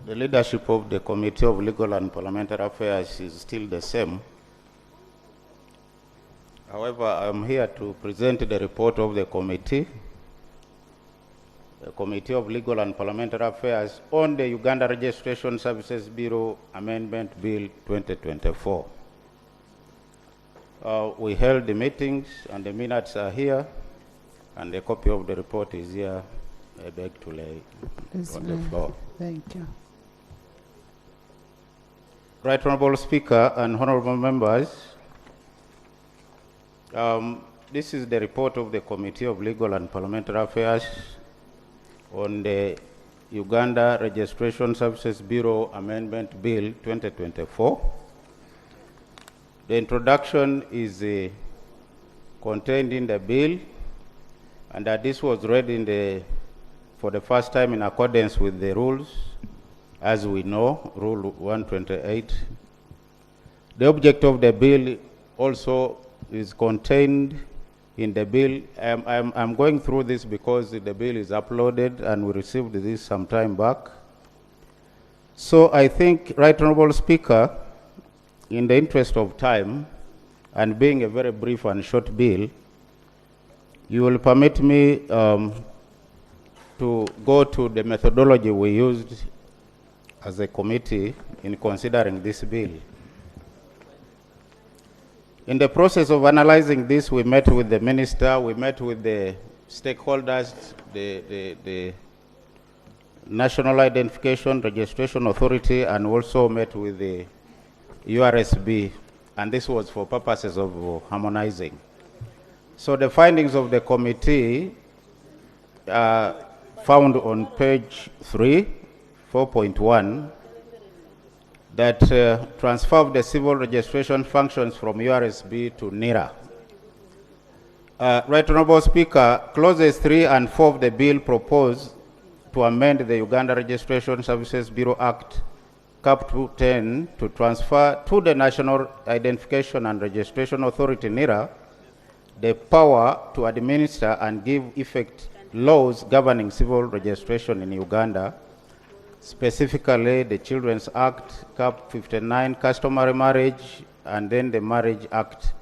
the leadership of the Committee of Legal and Parliamentary Affairs is still the same. However, I am here to present the report of the Committee of Legal and Parliamentary Affairs on the Uganda Registration Services Bureau Amendment Bill 2024. We held the meetings and the minutes are here, and a copy of the report is here. I beg to lay on the floor. Thank you. Right Honorable Speaker and honorable members, this is the report of the Committee of Legal and Parliamentary Affairs on the Uganda Registration Services Bureau Amendment Bill 2024. The introduction is contained in the bill, and this was read for the first time in accordance with the rules, as we know, Rule 128. The object of the bill also is contained in the bill. I'm going through this because the bill is uploaded and we received this some time back. So I think, Right Honorable Speaker, in the interest of time and being a very brief and short bill, you will permit me to go to the methodology we used as a committee in considering this bill. In the process of analyzing this, we met with the minister, we met with the stakeholders, the National Identification Registration Authority, and also met with the URSB, and this was for purposes of harmonizing. So the findings of the committee found on page 3, 4.1, that transfer of the civil registration functions from URSB to NIRA. Right Honorable Speaker, clauses 3 and 4 of the bill propose to amend the Uganda Registration Services Bureau Act, Cap 210, to transfer to the National Identification and Registration Authority, NIRA, the power to administer and give effect laws governing civil registration in Uganda, specifically the Children's Act, Cap 59, customary marriage, and then the Marriage Act,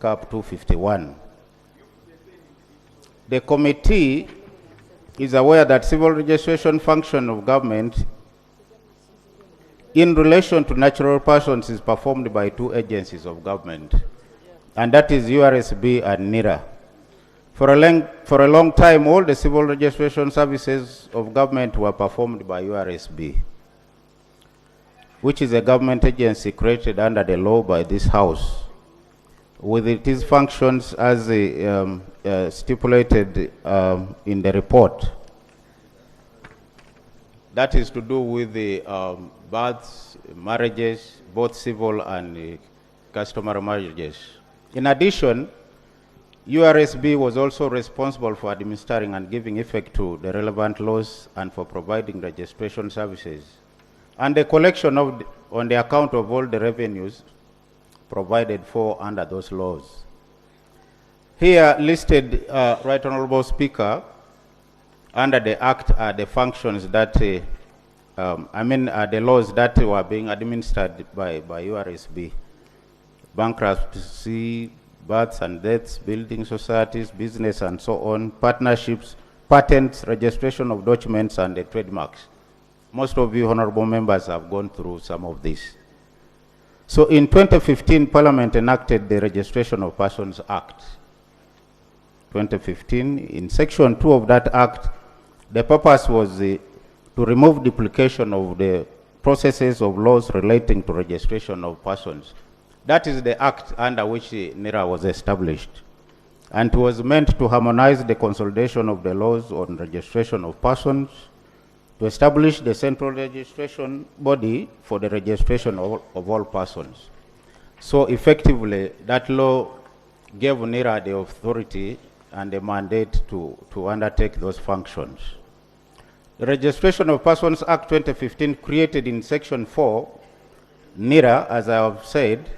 Cap 251. The committee is aware that civil registration function of government in relation to natural persons is performed by 2 agencies of government, and that is URSB and NIRA. For a long time, all the civil registration services of government were performed by URSB, which is a government agency created under the law by this House, with its functions as stipulated in the report. That is to do with the births, marriages, both civil and customary marriages. In addition, URSB was also responsible for administering and giving effect to the relevant laws and for providing registration services and the collection of on the account of all the revenues provided for under those laws. Here listed, Right Honorable Speaker, under the Act are the functions that, the laws that were being administered by URSB. Bankruptcy, births and deaths, building societies, business and so on, partnerships, patents, registration of documents, and the trademarks. Most of you honorable members have gone through some of this. So in 2015, Parliament enacted the Registration of Persons Act. 2015, in Section 2 of that Act, the purpose was to remove duplication of the processes of laws relating to registration of persons. That is the act under which NIRA was established. And it was meant to harmonize the consolidation of the laws on registration of persons, to establish the central registration body for the registration of all persons. So effectively, that law gave NIRA the authority and the mandate to undertake those functions. The Registration of Persons Act 2015 created in Section 4 NIRA, as I have said,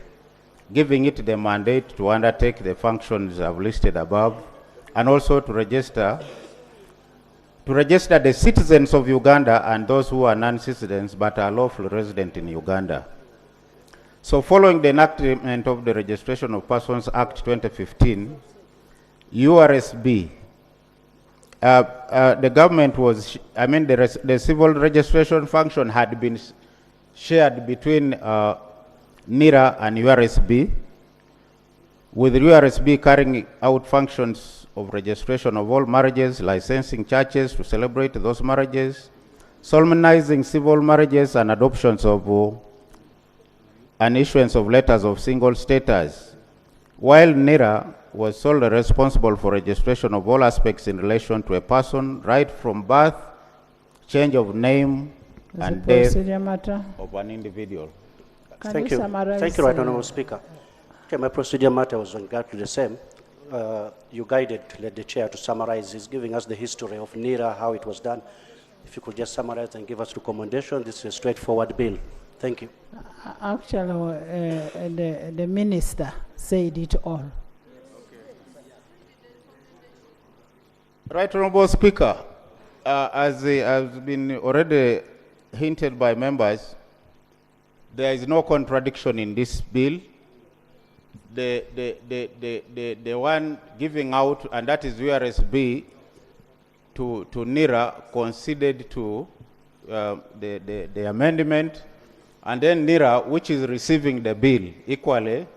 giving it the mandate to undertake the functions I've listed above, and also to register the citizens of Uganda and those who are non-citizens but are lawfully resident in Uganda. So following the enactment of the Registration of Persons Act 2015, URSB, the government was, the civil registration function had been shared between NIRA and URSB, with URSB carrying out functions of registration of all marriages, licensing churches to celebrate those marriages, solemnizing civil marriages and adoptions of and issuance of letters of single status, while NIRA was solely responsible for registration of all aspects in relation to a person, right from birth, change of name, and death of an individual. Thank you. Thank you, Right Honourable Speaker. Okay, my procedure matter was on regard to the same. You guided the chair to summarize this, giving us the history of NIRA, how it was done. If you could just summarize and give us recommendation, this is a straightforward bill. Thank you. Actually, the minister said it all. Right Honourable Speaker, as has been already hinted by members, there is no contradiction in this bill. The one giving out, and that is URSB, to NIRA, conceded to the amendment, and then NIRA, which is receiving the bill, equally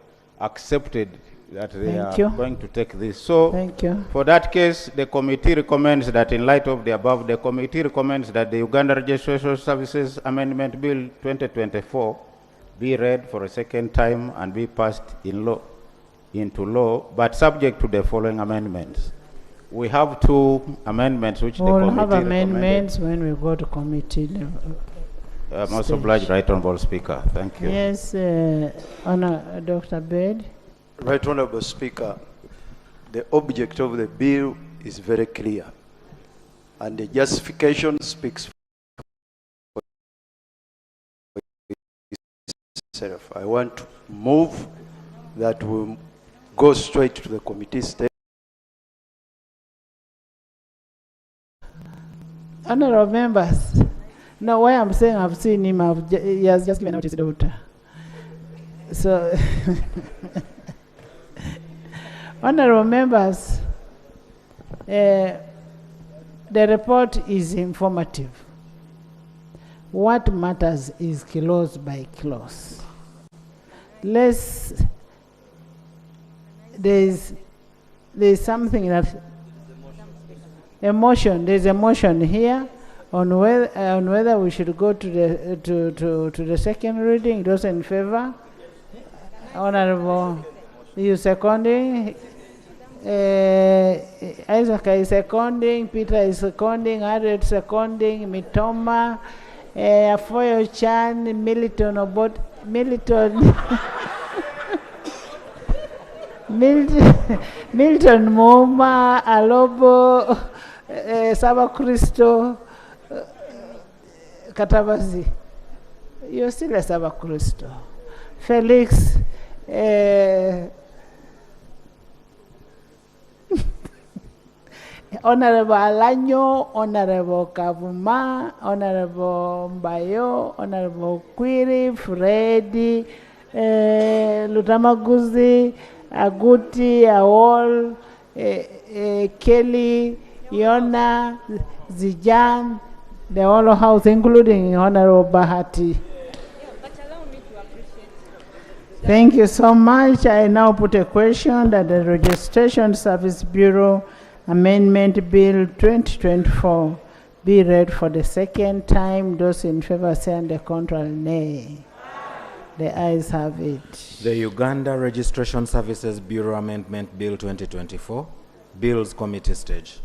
accepted that they Thank are you. going to take this. So, Thank you. for that case, the committee recommends that in light of the above, the committee recommends that the Uganda Registration Services Amendment Bill 2024 be read for a second time and be passed into law, but subject to the following amendments. We have two amendments which the We'll committee have recommended. amendments when we go to committee level. Most stage. obliged, Right Honourable Speaker. Thank you. Yes, Honor Dr. Bed. Right Honourable Speaker, the object of the bill is very clear, and the justification speaks for itself. I want to move that we go straight to the committee stage. Honorable members, no, why I'm saying I've seen him, he has just given out his daughter. So, honorable members, the report is informative. What matters is clause by clause. There's something that there's a motion here on whether we should go to the second reading. Those in favor? Honorable, you seconding? Isaac is seconding, Peter is seconding, Harriet seconding, Mitoma, Afoyo Chan, Militon Obot, Militon. Milton Moma, Alobo, Saba Christo, Katabazi. You're still a Saba Christo. Felix, Honorable Alanyo, Honorable Kavuma, Honorable Mbayo, Honorable Quiri, Freddy, Lutamaguzi, Aguti, Awol, Kelly, Yona, Zijan, the whole house, including Honorable Bahati. Thank you so much. I now put a question that the Registration Service Bureau Amendment Bill 2024 be read for the second time. Those in favor say and the contrary, nay. The ayes have it. The Uganda Registration Services Bureau Amendment Bill 2024, Bills Committee stage.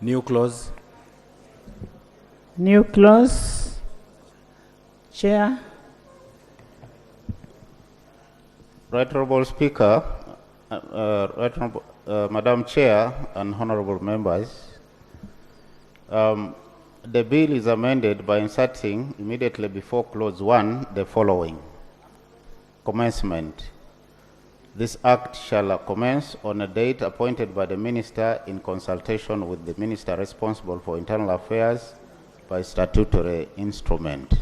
New clause. New clause. Chair. Right Honourable Speaker, Madam Chair and Honourable Members, the bill is amended by inserting immediately before clause 1 the following. Commencement. This act shall commence on a date appointed by the Minister in consultation with the Minister responsible for internal affairs by statutory instrument.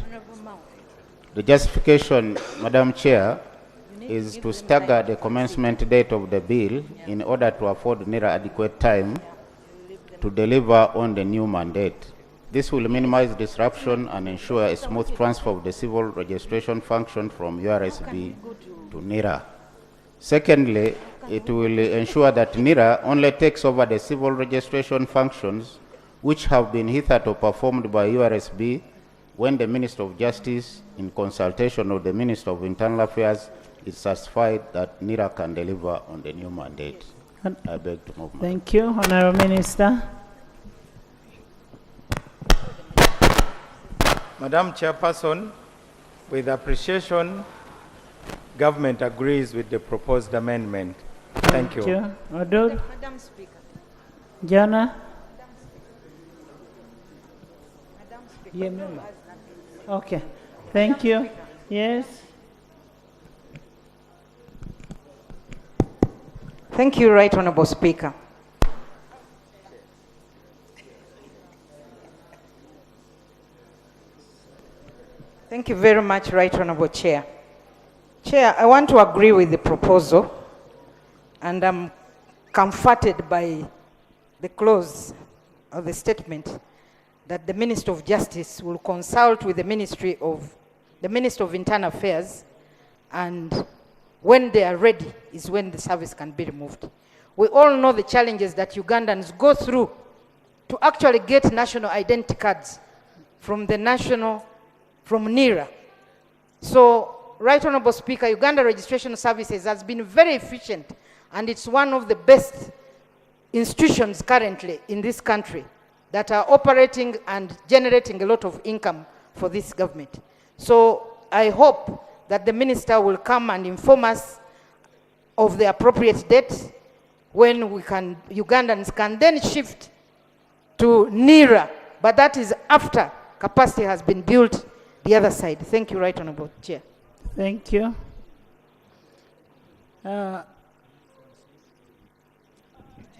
The justification, Madam Chair, is to stagger the commencement date of the bill in order to afford NIRA adequate time to deliver on the new mandate. This will minimize disruption and ensure a smooth transfer of the civil registration function from URSB to NIRA. Secondly, it will ensure that NIRA only takes over the civil registration functions which have been hitherto performed by URSB when the Minister of Justice, in consultation with the Minister of Internal Affairs, is satisfied that NIRA can deliver on the new mandate. I beg to move. Thank you, Honourable Minister. Madam Chairperson, With appreciation, government agrees with the proposed amendment. Thank you. Odor. Madam Speaker. Jana. Madam Speaker. Yeah, member. Okay. Thank you. Yes. Thank you, Right Honourable Speaker. Thank you very much, Right Honourable Chair. Chair, I want to agree with the proposal, and I'm comforted by the clause of the statement that the Minister of Justice will consult with the Minister of Internal Affairs, and when they are ready is when the service can be removed. We all know the challenges that Ugandans go through to actually get national identity cards from NIRA. So, Right Honourable Speaker, Uganda Registration Services has been very efficient, and it's one of the best institutions currently in this country that are operating and generating a lot of income for this government. So I hope that the minister will come and inform us of the appropriate date when Ugandans can then shift to NIRA, but that is after capacity has been built the other side. Thank you, Right Honourable Chair. Thank you.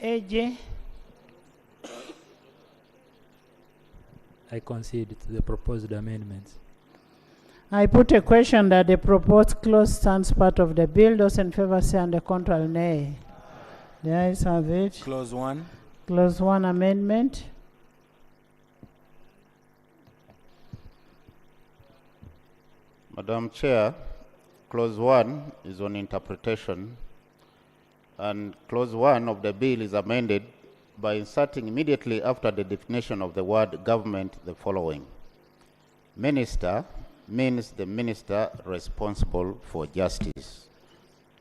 AJ. I concede to the proposed amendments. I put a question that the proposed clause stands part of the bill. Those in favor say and the contrary nay. The ayes have it. Clause 1. Clause 1 amendment. Madam Chair, Clause 1 is on interpretation, and Clause 1 of the bill is amended by inserting immediately after the definition of the word government the following. Minister means the minister responsible for justice.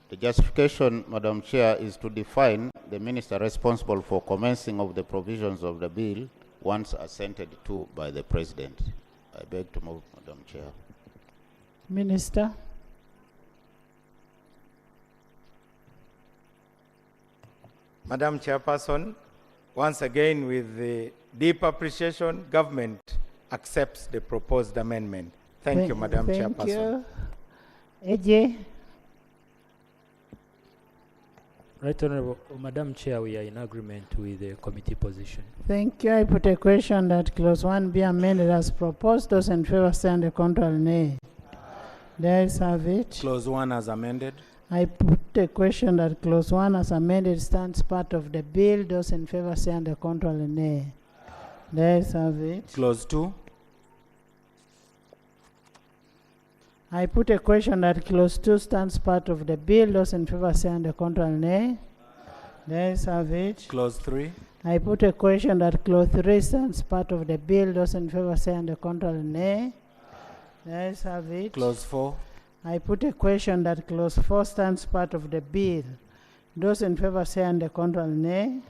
The justification, Madam Chair, is to define the minister responsible for commencing of the provisions of the bill once assented to by the President. I beg to move, Madam Chair. Minister. Madam Chairperson, once again with the deep appreciation, government accepts the proposed amendment. Thank you, Madam Chairperson. Thank you. AJ. Right Honourable Madam Chair, we are in agreement with the committee position. Thank you. I put a question that clause 1 be amended as proposed. Those in favor say and the contrary nay. The ayes have it. Clause 1 as amended. I put a question that clause 1 as amended stands part of the bill. Those in favor say and the contrary nay. The ayes have it. Clause 2. I put a question that clause 2 stands part of the bill. Those in favor say and the contrary nay. The ayes have it. Clause 3. I put a question that clause 3 stands part of the bill. Those in favor say and the contrary nay. The ayes have it. Clause 4. I put a question that clause 4 stands part of the bill. Those in favor say and the contrary nay.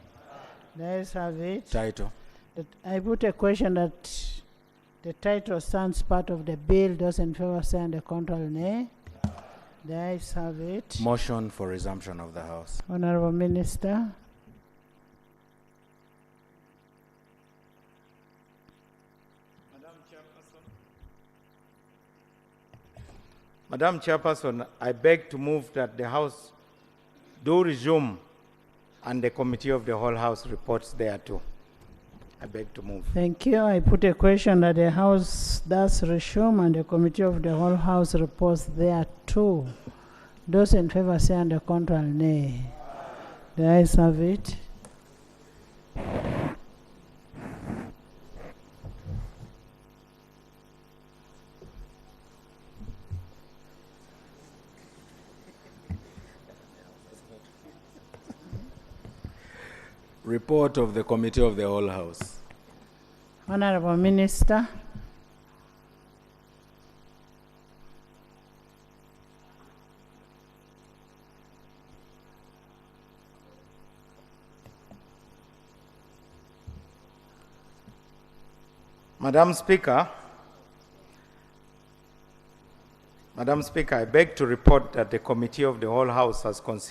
The ayes have it. Title. I put a question that the title stands part of the bill. Those in favor say and the contrary nay. The ayes have it. Motion for resumption of the House. Honourable Minister. Madam Chairperson, I beg to move that the House do resume and the Committee of the Whole House reports thereto. I beg to move. Thank you. I put a question that the House does resume and the Committee of the Whole House reports thereto. Those in favor say and the contrary nay. The ayes have it. Report of the Committee of the Whole House. Honourable Minister. Madam Speaker, Madam Speaker, I beg to report that the Committee of the Whole House has considered